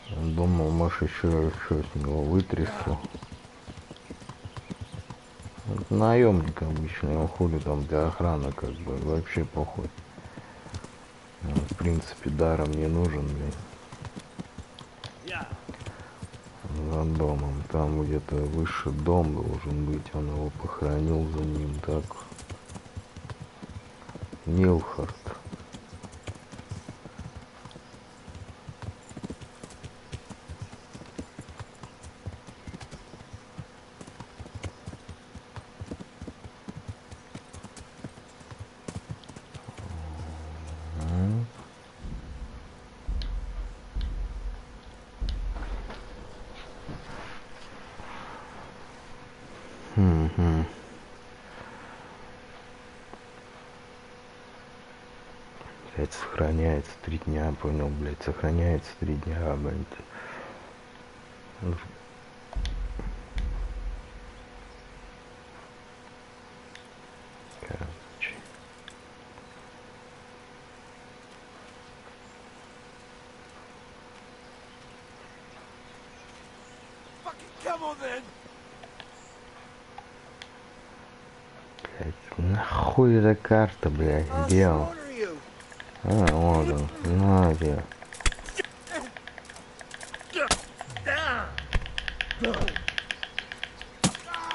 Думал, может, еще с него вытрясу. Вот наемник обычный, он ходит там для охраны, как бы, вообще похуй. Он, в принципе, даром не нужен, блин. За домом. Там где-то выше дом должен быть. Он его похоронил за ним, так. Нилхард. Блять, сохраняется 3 дня, понял, блять, сохраняется 3 дня, блять. Короче. Come on then. Блять, нахуй эта карта, блять, где он? А, вот он, на где.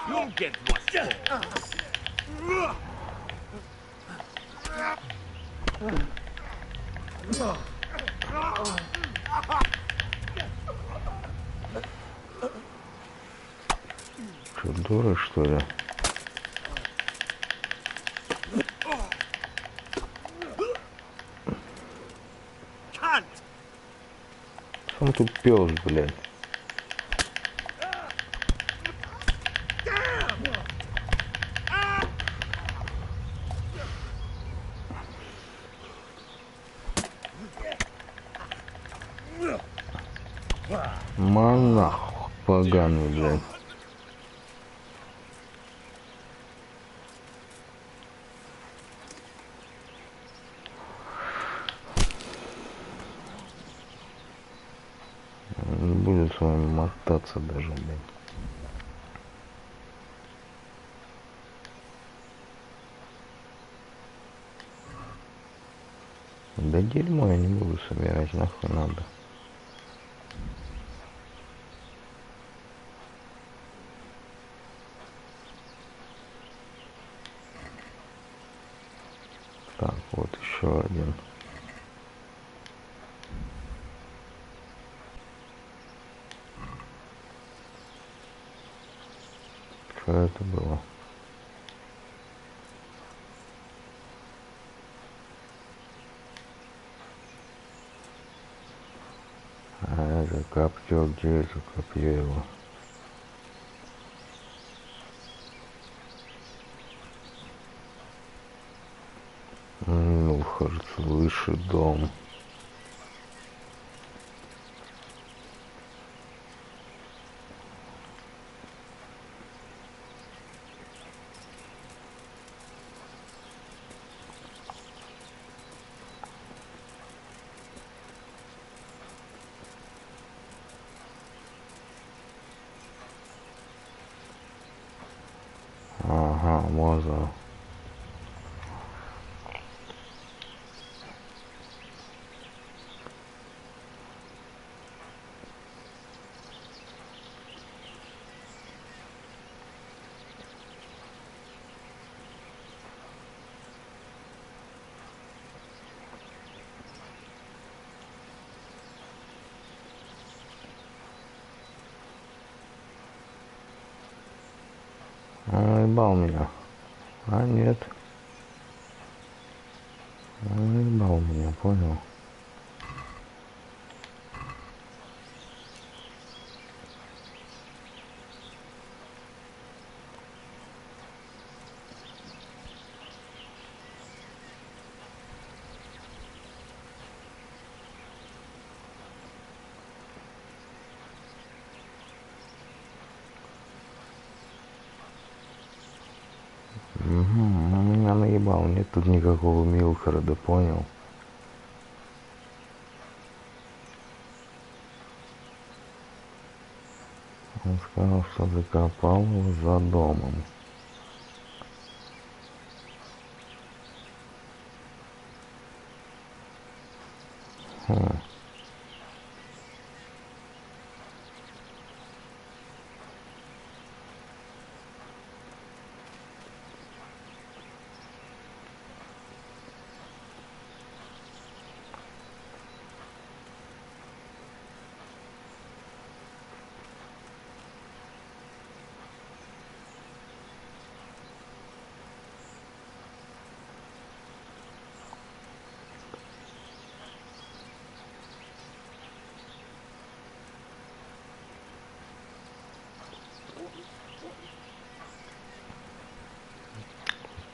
You'll get what's Что, дура, что ли? Он тут пёс, блядь. Монах поганый, блядь. Не буду с вами мотаться даже, блядь. Да дерьмо я не буду собирать, нахуй надо. Так, вот еще один. Что это было? А это копье, где это копье его? Ну, кажется, выше дом. Ага, можно. Ебал меня. А нет. Ебал меня, понял. Угу, меня наебал, нет тут никакого Милфорда, понял? Он сказал, что закопал его за домом.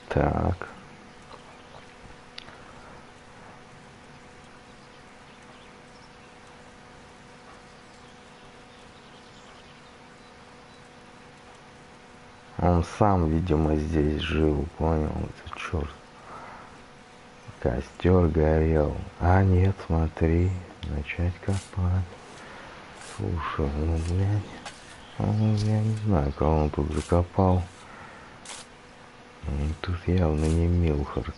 Так. Он сам, видимо, здесь жил, понял? Это черт. Костер горел. А нет, смотри, начать копать. Слушай, ну, блядь, я не знаю, кого он тут закопал. Тут явно не Милфорд.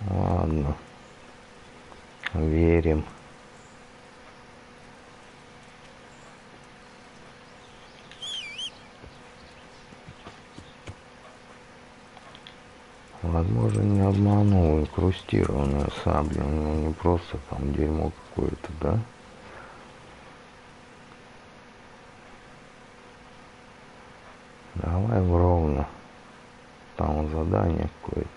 Ладно. Верим. Возможно, не обманул, инкрустированная сабля, ну не просто там дерьмо какое-то, да? Давай ровно. Там задание какое-то.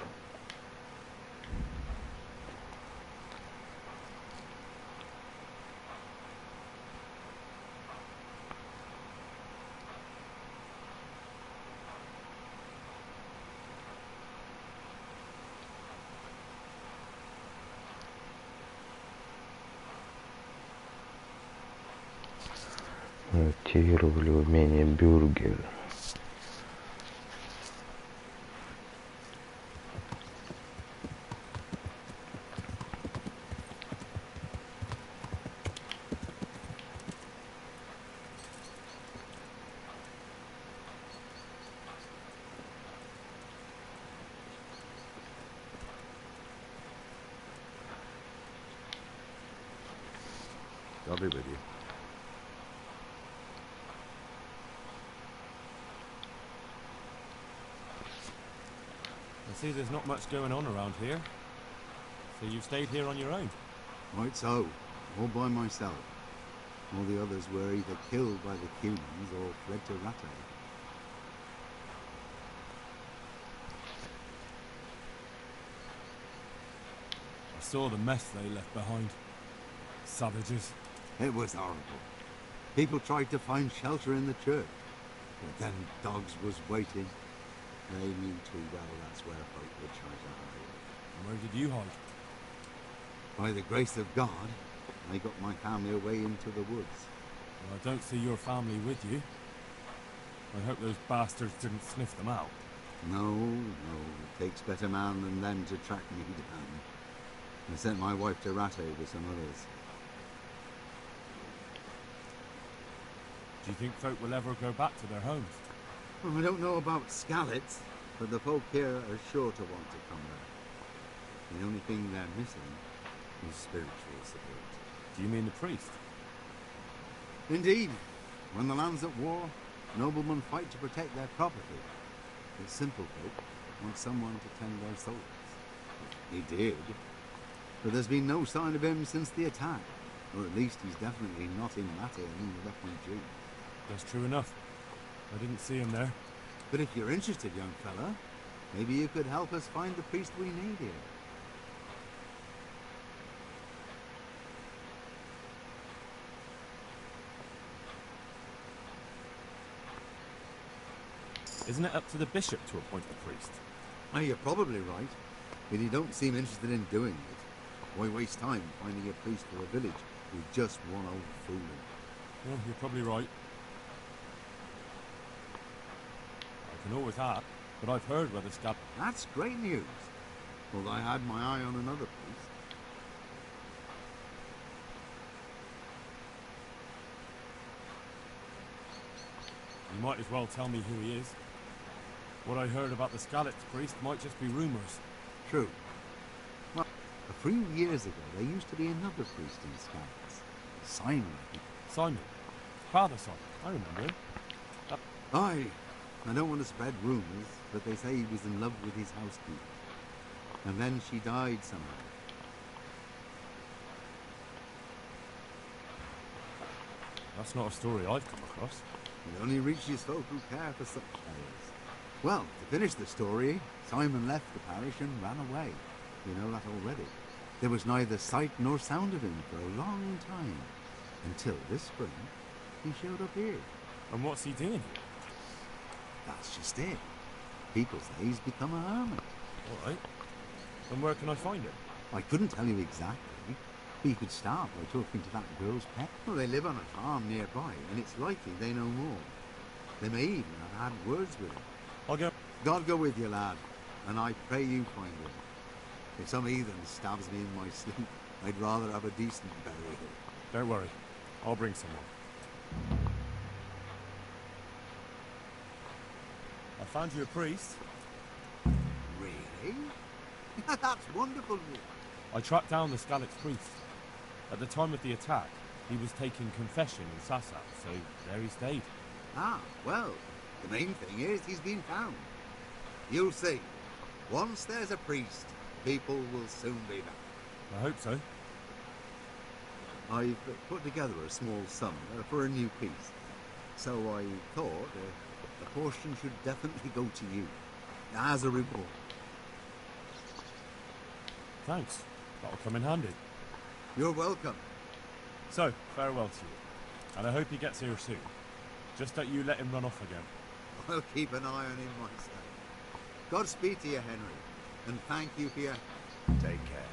Активировали умение бюргер. I'll be with you. I see there's not much going on around here. So you've stayed here on your own? Right so, all by myself. All the others were either killed by the humans or fled to Rattay. I saw the mess they left behind. Savages. It was horrible. People tried to find shelter in the church, but then dogs was waiting. They knew too well that's where folk would try to hide. And where did you hide? By the grace of God, I got my family away into the woods. Well, I don't see your family with you. I hope those bastards didn't sniff them out. No, Takes better man than them to track me down. I sent my wife to Ratto with some others. Do you think folk will ever go back to their homes? Well, I don't know about Skalitz, but the folk here are sure to want to come back. The only thing they're missing is spiritual support. Do you mean the priest? Indeed. When the land's at war, noblemen fight to protect their property. The simple folk want someone to tend their souls. He did. But there's been no sign of him since the attack. Or at least he's definitely not in Ratto among the refugees. That's true enough. I didn't see him there. But if you're interested, young fella, maybe you could help us find the priest we need here. Isn't it up to the bishop to appoint the priest? Oh, you're probably right. But you don't seem interested in doing it. Why waste time finding a priest for a village with just one old fooling? Well, you're probably right. I can always ask, but I've heard where the scab... That's great news. Although I had my eye on another priest. You might as well tell me who he is. What I heard about the Skalitz priest might just be rumours. True. Well, a few years ago, there used to be another priest in Skalitz. Simon. Simon? Father Simon. I remember him. Aye. I don't want to spread rumours, but they say he was in love with his housekeeper. And then she died somehow. That's not a story I've come across. It only reaches folk who care for such tales. Well, to finish the story, Simon left the parish and ran away. You know that already. There was neither sight nor sound of him for a long time. Until this spring, he showed up here. And what's he doing here? That's just it. People say he's become a hermit. All right. And where can I find him? I couldn't tell you exactly. But you could start by talking to that girl's pet. Well, they live on a farm nearby, and it's likely they know more. They may even have had words with him. I'll go. God go with you, lad, and I pray you find him. If some heathen stabs me in my sleep, I'd rather have a decent burial. Don't worry. I'll bring someone. I found you a priest. Really? That's wonderful news. I tracked down the Skalitz priest. At the time of the attack, he was taking confession in Sasau, so there he stayed. Ah, well, the main thing is he's been found. You'll see. Once there's a priest, people will soon be back. I hope so. I've put together a small sum for a new piece. So I thought a portion should definitely go to you, as a reward. Thanks. That'll come in handy. You're welcome. So, farewell to you. And I hope he gets here soon. Just don't you let him run off again. I'll keep an eye on him myself. Godspeed to you, Henry. And thank you for your... Take care.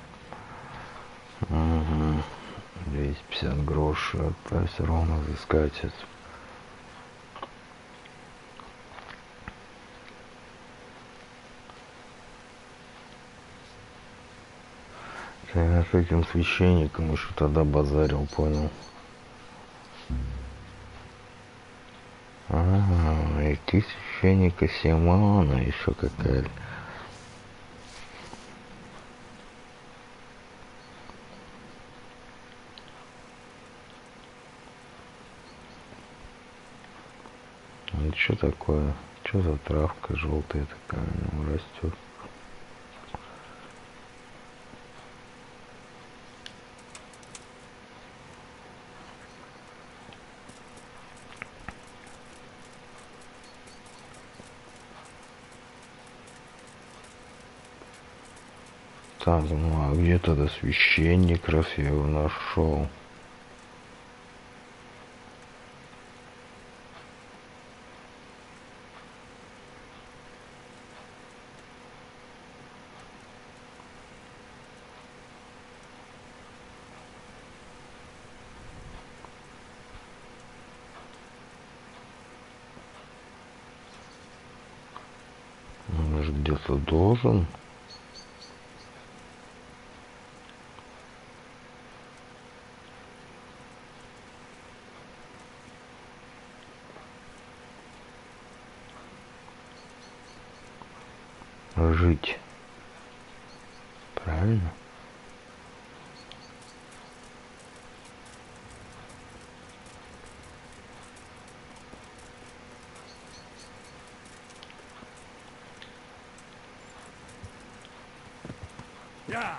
250 грош отправься ровно взыскать это. Я с этим священником еще тогда базарил, понял. И ты священника Симона еще какая-то. Это что такое? Что за травка желтая такая, ну, растет? Так, ну а где тогда священник, раз я его нашел? где-то должен. Жить. Правильно? Yeah.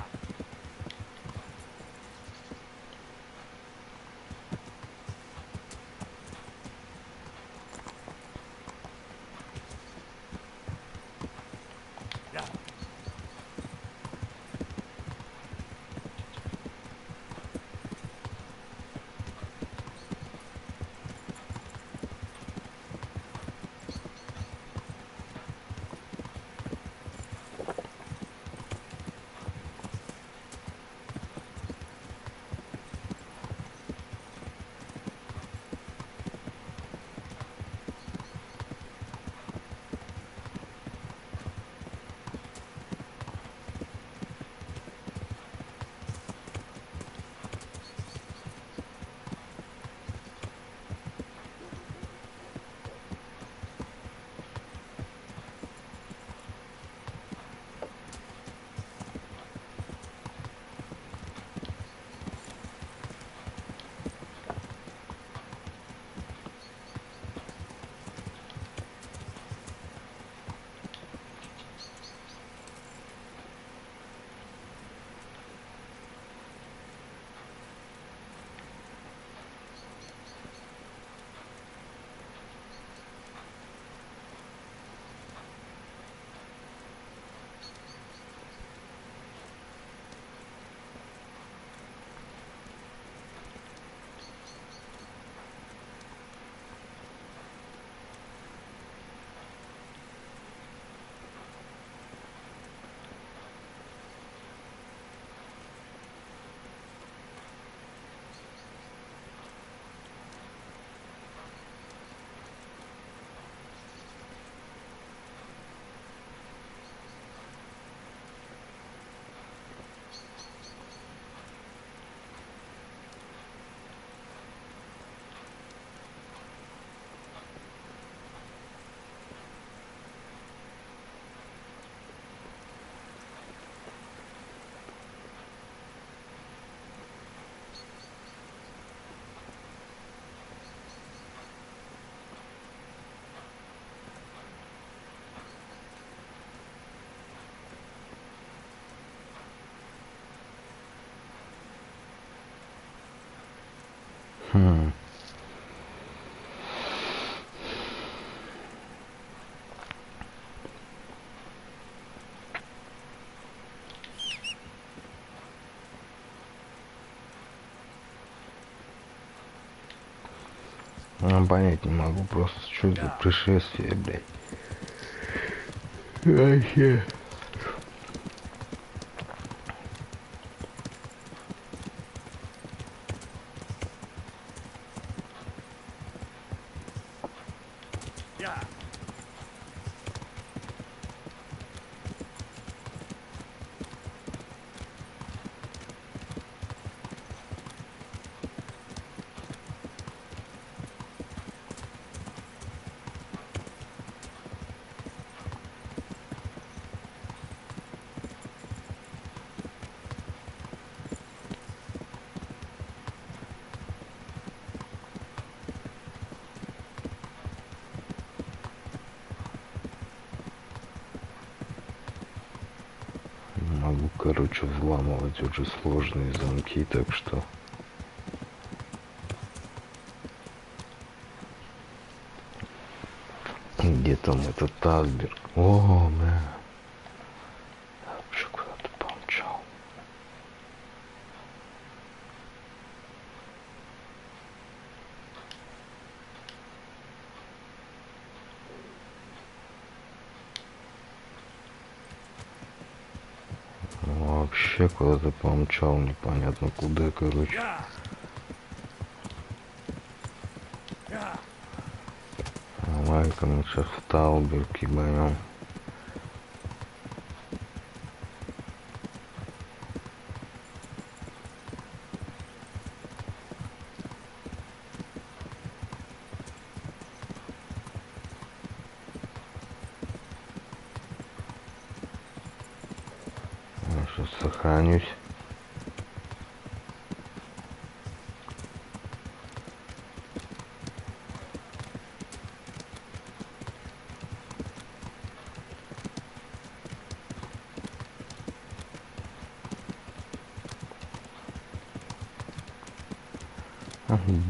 Понять не могу, просто что это пришествие, блядь. Вообще. Могу, короче, взламывать уже сложные замки, так что... Где там этот Асберг? О, мэн. Я вообще куда-то помчал. Вообще куда-то помчал, непонятно куда, короче. Давай-ка мы сейчас в Талберг ебанем. Сейчас сохранюсь.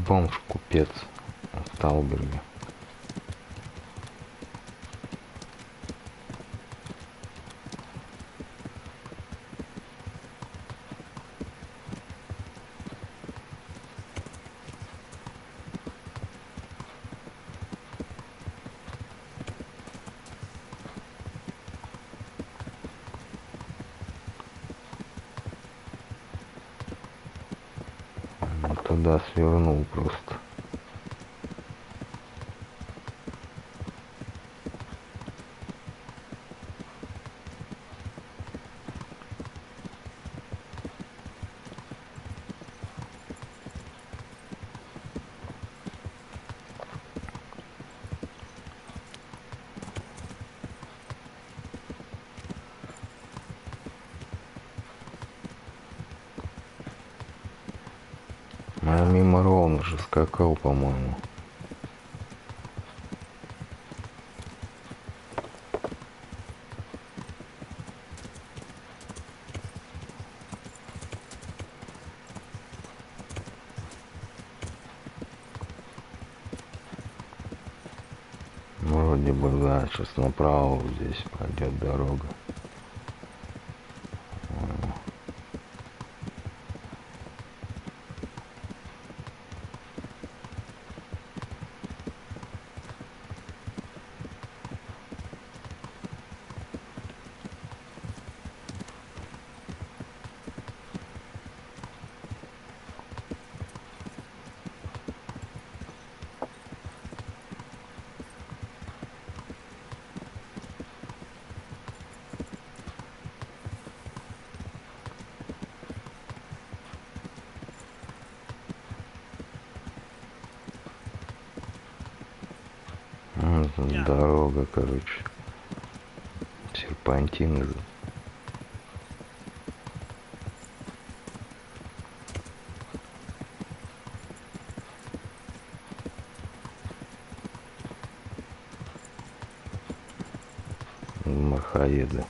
Бомж-купец в Талберге. Туда свернул просто. А мимо ровно же скакал, по-моему. Вроде бы, да, сейчас направо здесь пойдет дорога. Дорога, короче. Серпантин же. Махаеды.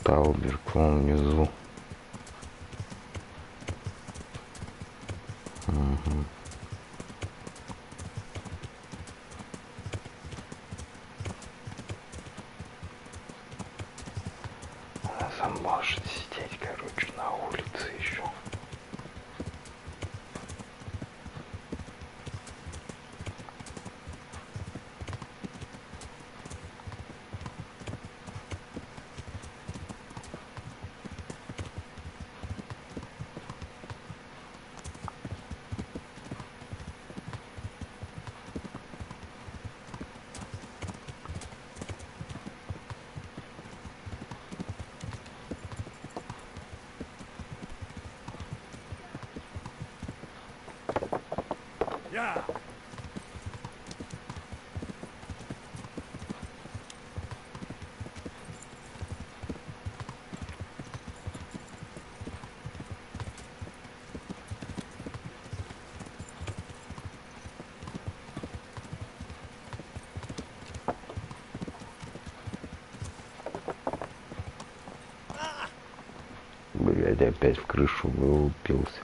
Талберг вон внизу. Угу. Она может сидеть, короче, на улице еще. Блядь, опять в крышу вылупился.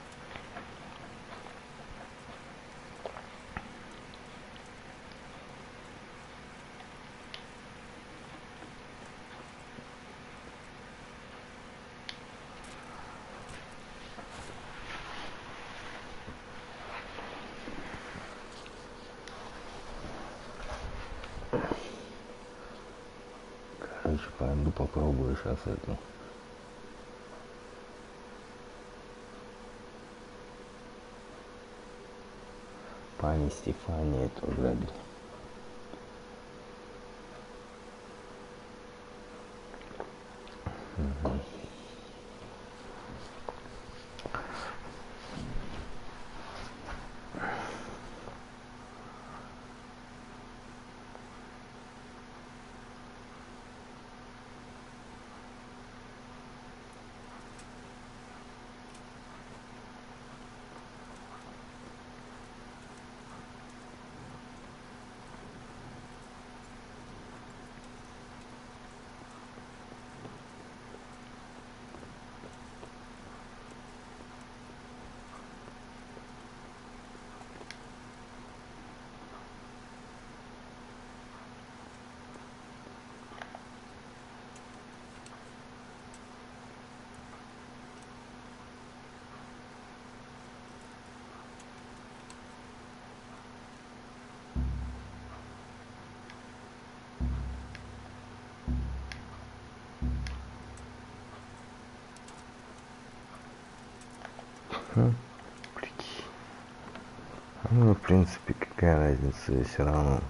Короче, пойду попробую сейчас эту. Пани Стефания эту ограбить. Угу. Прикинь. Ну, в принципе, какая разница, все равно.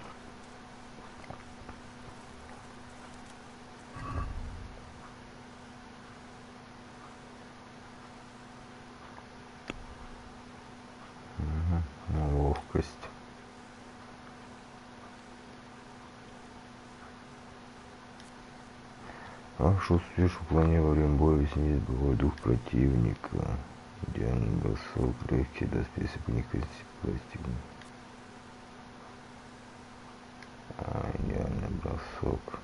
Угу. Ловкость. Успеешь в плане во время боя снизить боевой дух противника. Идеальный бросок, легкий, доспех, если бы не пластик. Идеальный бросок.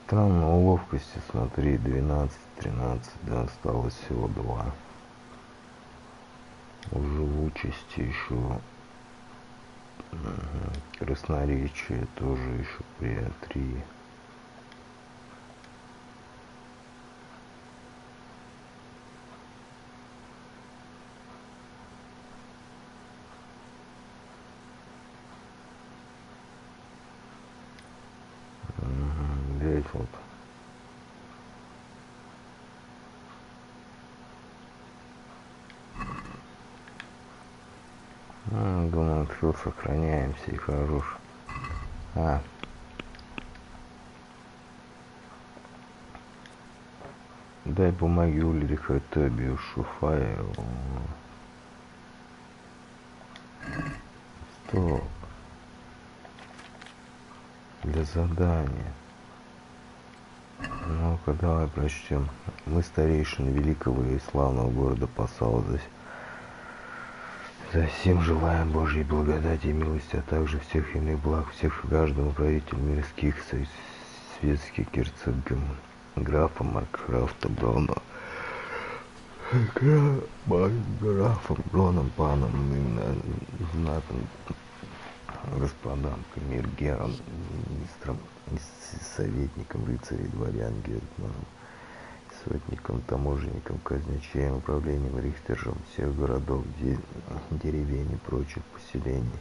Странно, у ловкости, смотри, 12-13, да, осталось всего 2. У живучести еще. Красноречие тоже еще при 3. Здесь вот. Думаю, все сохраняемся и хорош. Дай бумаги Ульриха Тобию Шуфаеву. Стоп. Для задания. Ну-ка, давай прочтем. Мы, старейшины великого и славного города Пасау, за всем желаем Божьей благодати и милости, а также всех иных благ, всех каждому правителю мирских, светских герцогам, графа Маркхрафта Брона, графом Броном, паном, знатным господам, камергерам, министрам, советникам, рыцарей, дворян, гетманам, сотникам, таможенникам, казначеям, управлением, рихтержем всех городов, деревень и прочих поселений,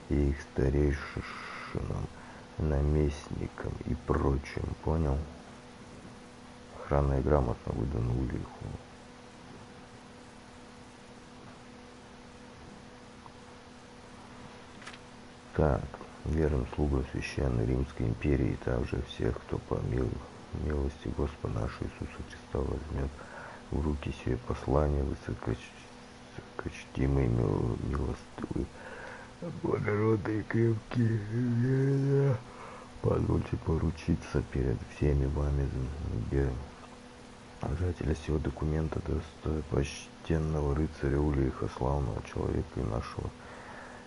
и их старейшинам, наместникам и прочим, понял? Охранная грамотно выдана Ульриху. Так, верным слугам Священной Римской империи, и также всех, кто по милости Господа нашего Иисуса Христа возьмет в руки сие послание, высокочтимые, милостивые, благородные, крепкие, позвольте поручиться перед всеми вами держателя сего документа, достопочтенного рыцаря Ульриха, славного человека и нашего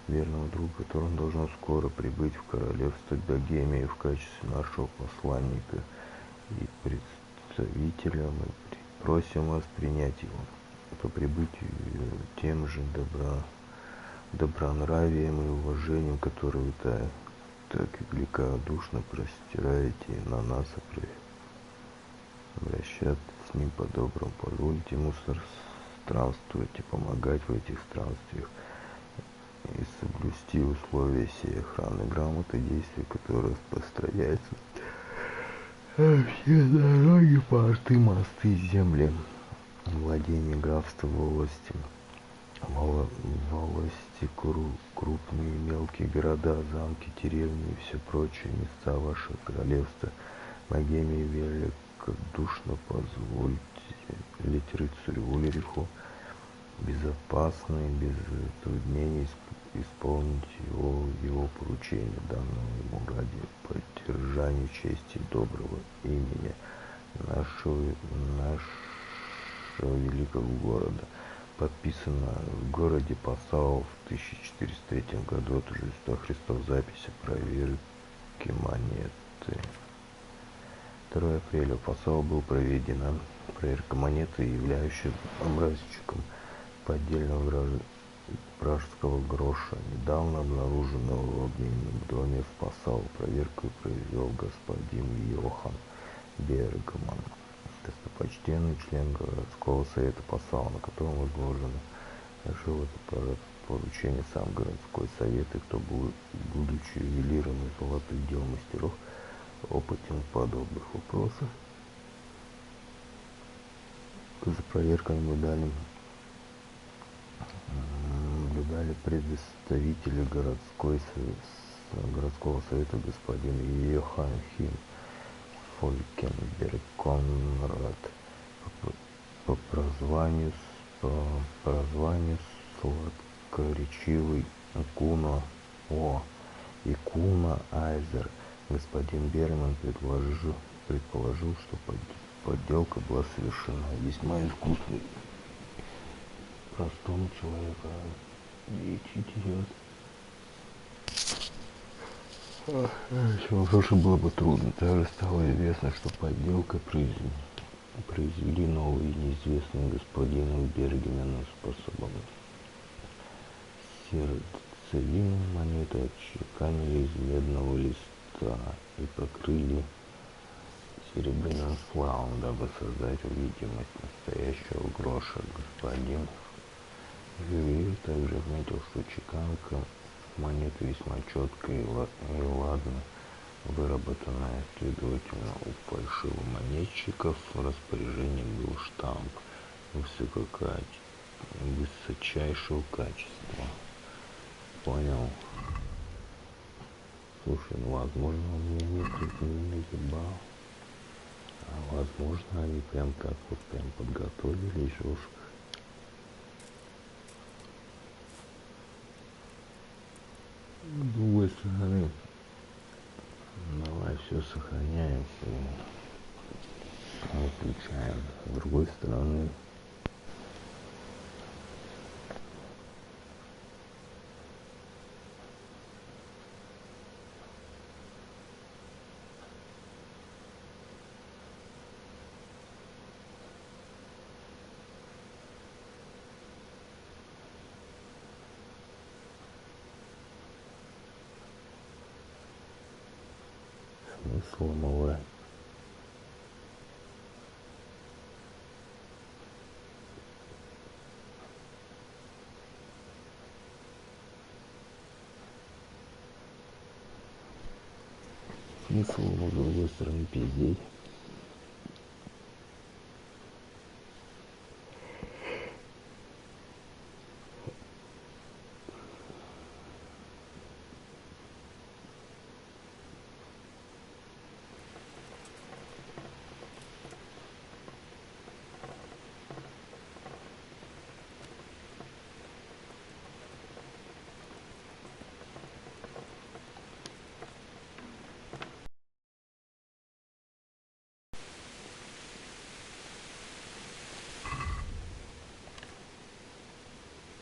верного друга, которому должно скоро прибыть в королевство Богемии в качестве нашего посланника и представителя. Мы просим вас принять его по прибытию тем же добронравием и уважением, которое вы так великодушно простираете на нас, обращаться с ним по-доброму. Позвольте ему странствовать и помогать в этих странствиях, и соблюсти условия сей охранной грамоты, действия которой распространяются все дороги, порты, мосты, земли, владения, графства, волости, крупные и мелкие города, замки, деревни и все прочие места вашего королевства. Богемии великодушно позвольте рыцарю Ульриху безопасно и без затруднений исполнить его поручение, данного ему ради поддержания чести и доброго имени нашего великого города. Подписано в городе Пассау в 1403 году от Рождества Христова. Запись о проверке монеты. 2 апреля в Пассау был проведена проверка монеты, являющаяся образчиком поддельного пражского гроша, недавно обнаруженного в обменном доме в Пассау. Проверку произвел господин Йохан Бергман, достопочтенный член городского совета Пассау, на котором возложено решил это поручение сам городской совет, и кто, будучи ювелиром и золотых дел мастеров, опытен в подобных вопросах. За проверкой наблюдали представители городского совета господин Йохахим Фолькенберг Конрад по прозванию сладкоречивый Куна и Куна Айзер. Господин Берман предположил, что подделка была совершена весьма искусной. Простому человеку уже было бы трудно. Также стало известно, что подделка произвели новые неизвестные господину Бергмену способом. Сердцевину монеты отчеканили из медного листа и покрыли серебряным флавом, дабы создать видимость настоящего гроша. Господин ювелир также отметил, что чеканка монеты весьма четкая и ладно выработанная. Следовательно, у фальшивомонетчиков в распоряжении был штамп высочайшего качества. Понял. Слушай, ну возможно он мне не ебал. А возможно они прям так вот прям подготовились жестко. С другой стороны, давай все сохраняем и выключаем. С другой стороны, смысл врать. Смысл, но с другой стороны, пиздеть.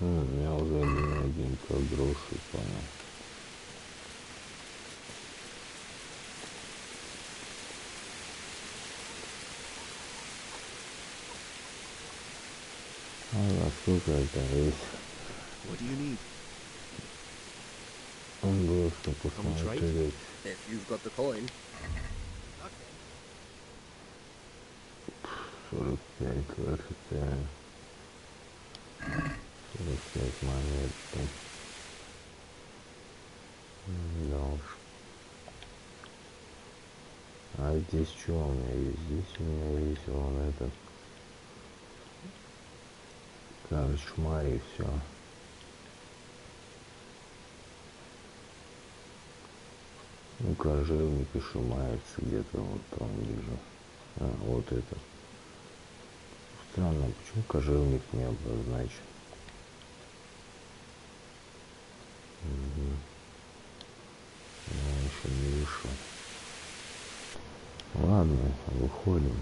Я уже один как гроши, понял. А сколько это весь? What do you need? Он просто посмотреть. If you've got the coin. 45, 25. 45 монет. Да уж. А здесь что у меня есть? Здесь у меня есть вон этот. Шмарь и все. Ну, кожевник и шумается где-то вот там вижу. А, вот это. Странно, почему кожевник не обозначен? Угу. Я еще не вышел. Ладно, выходим.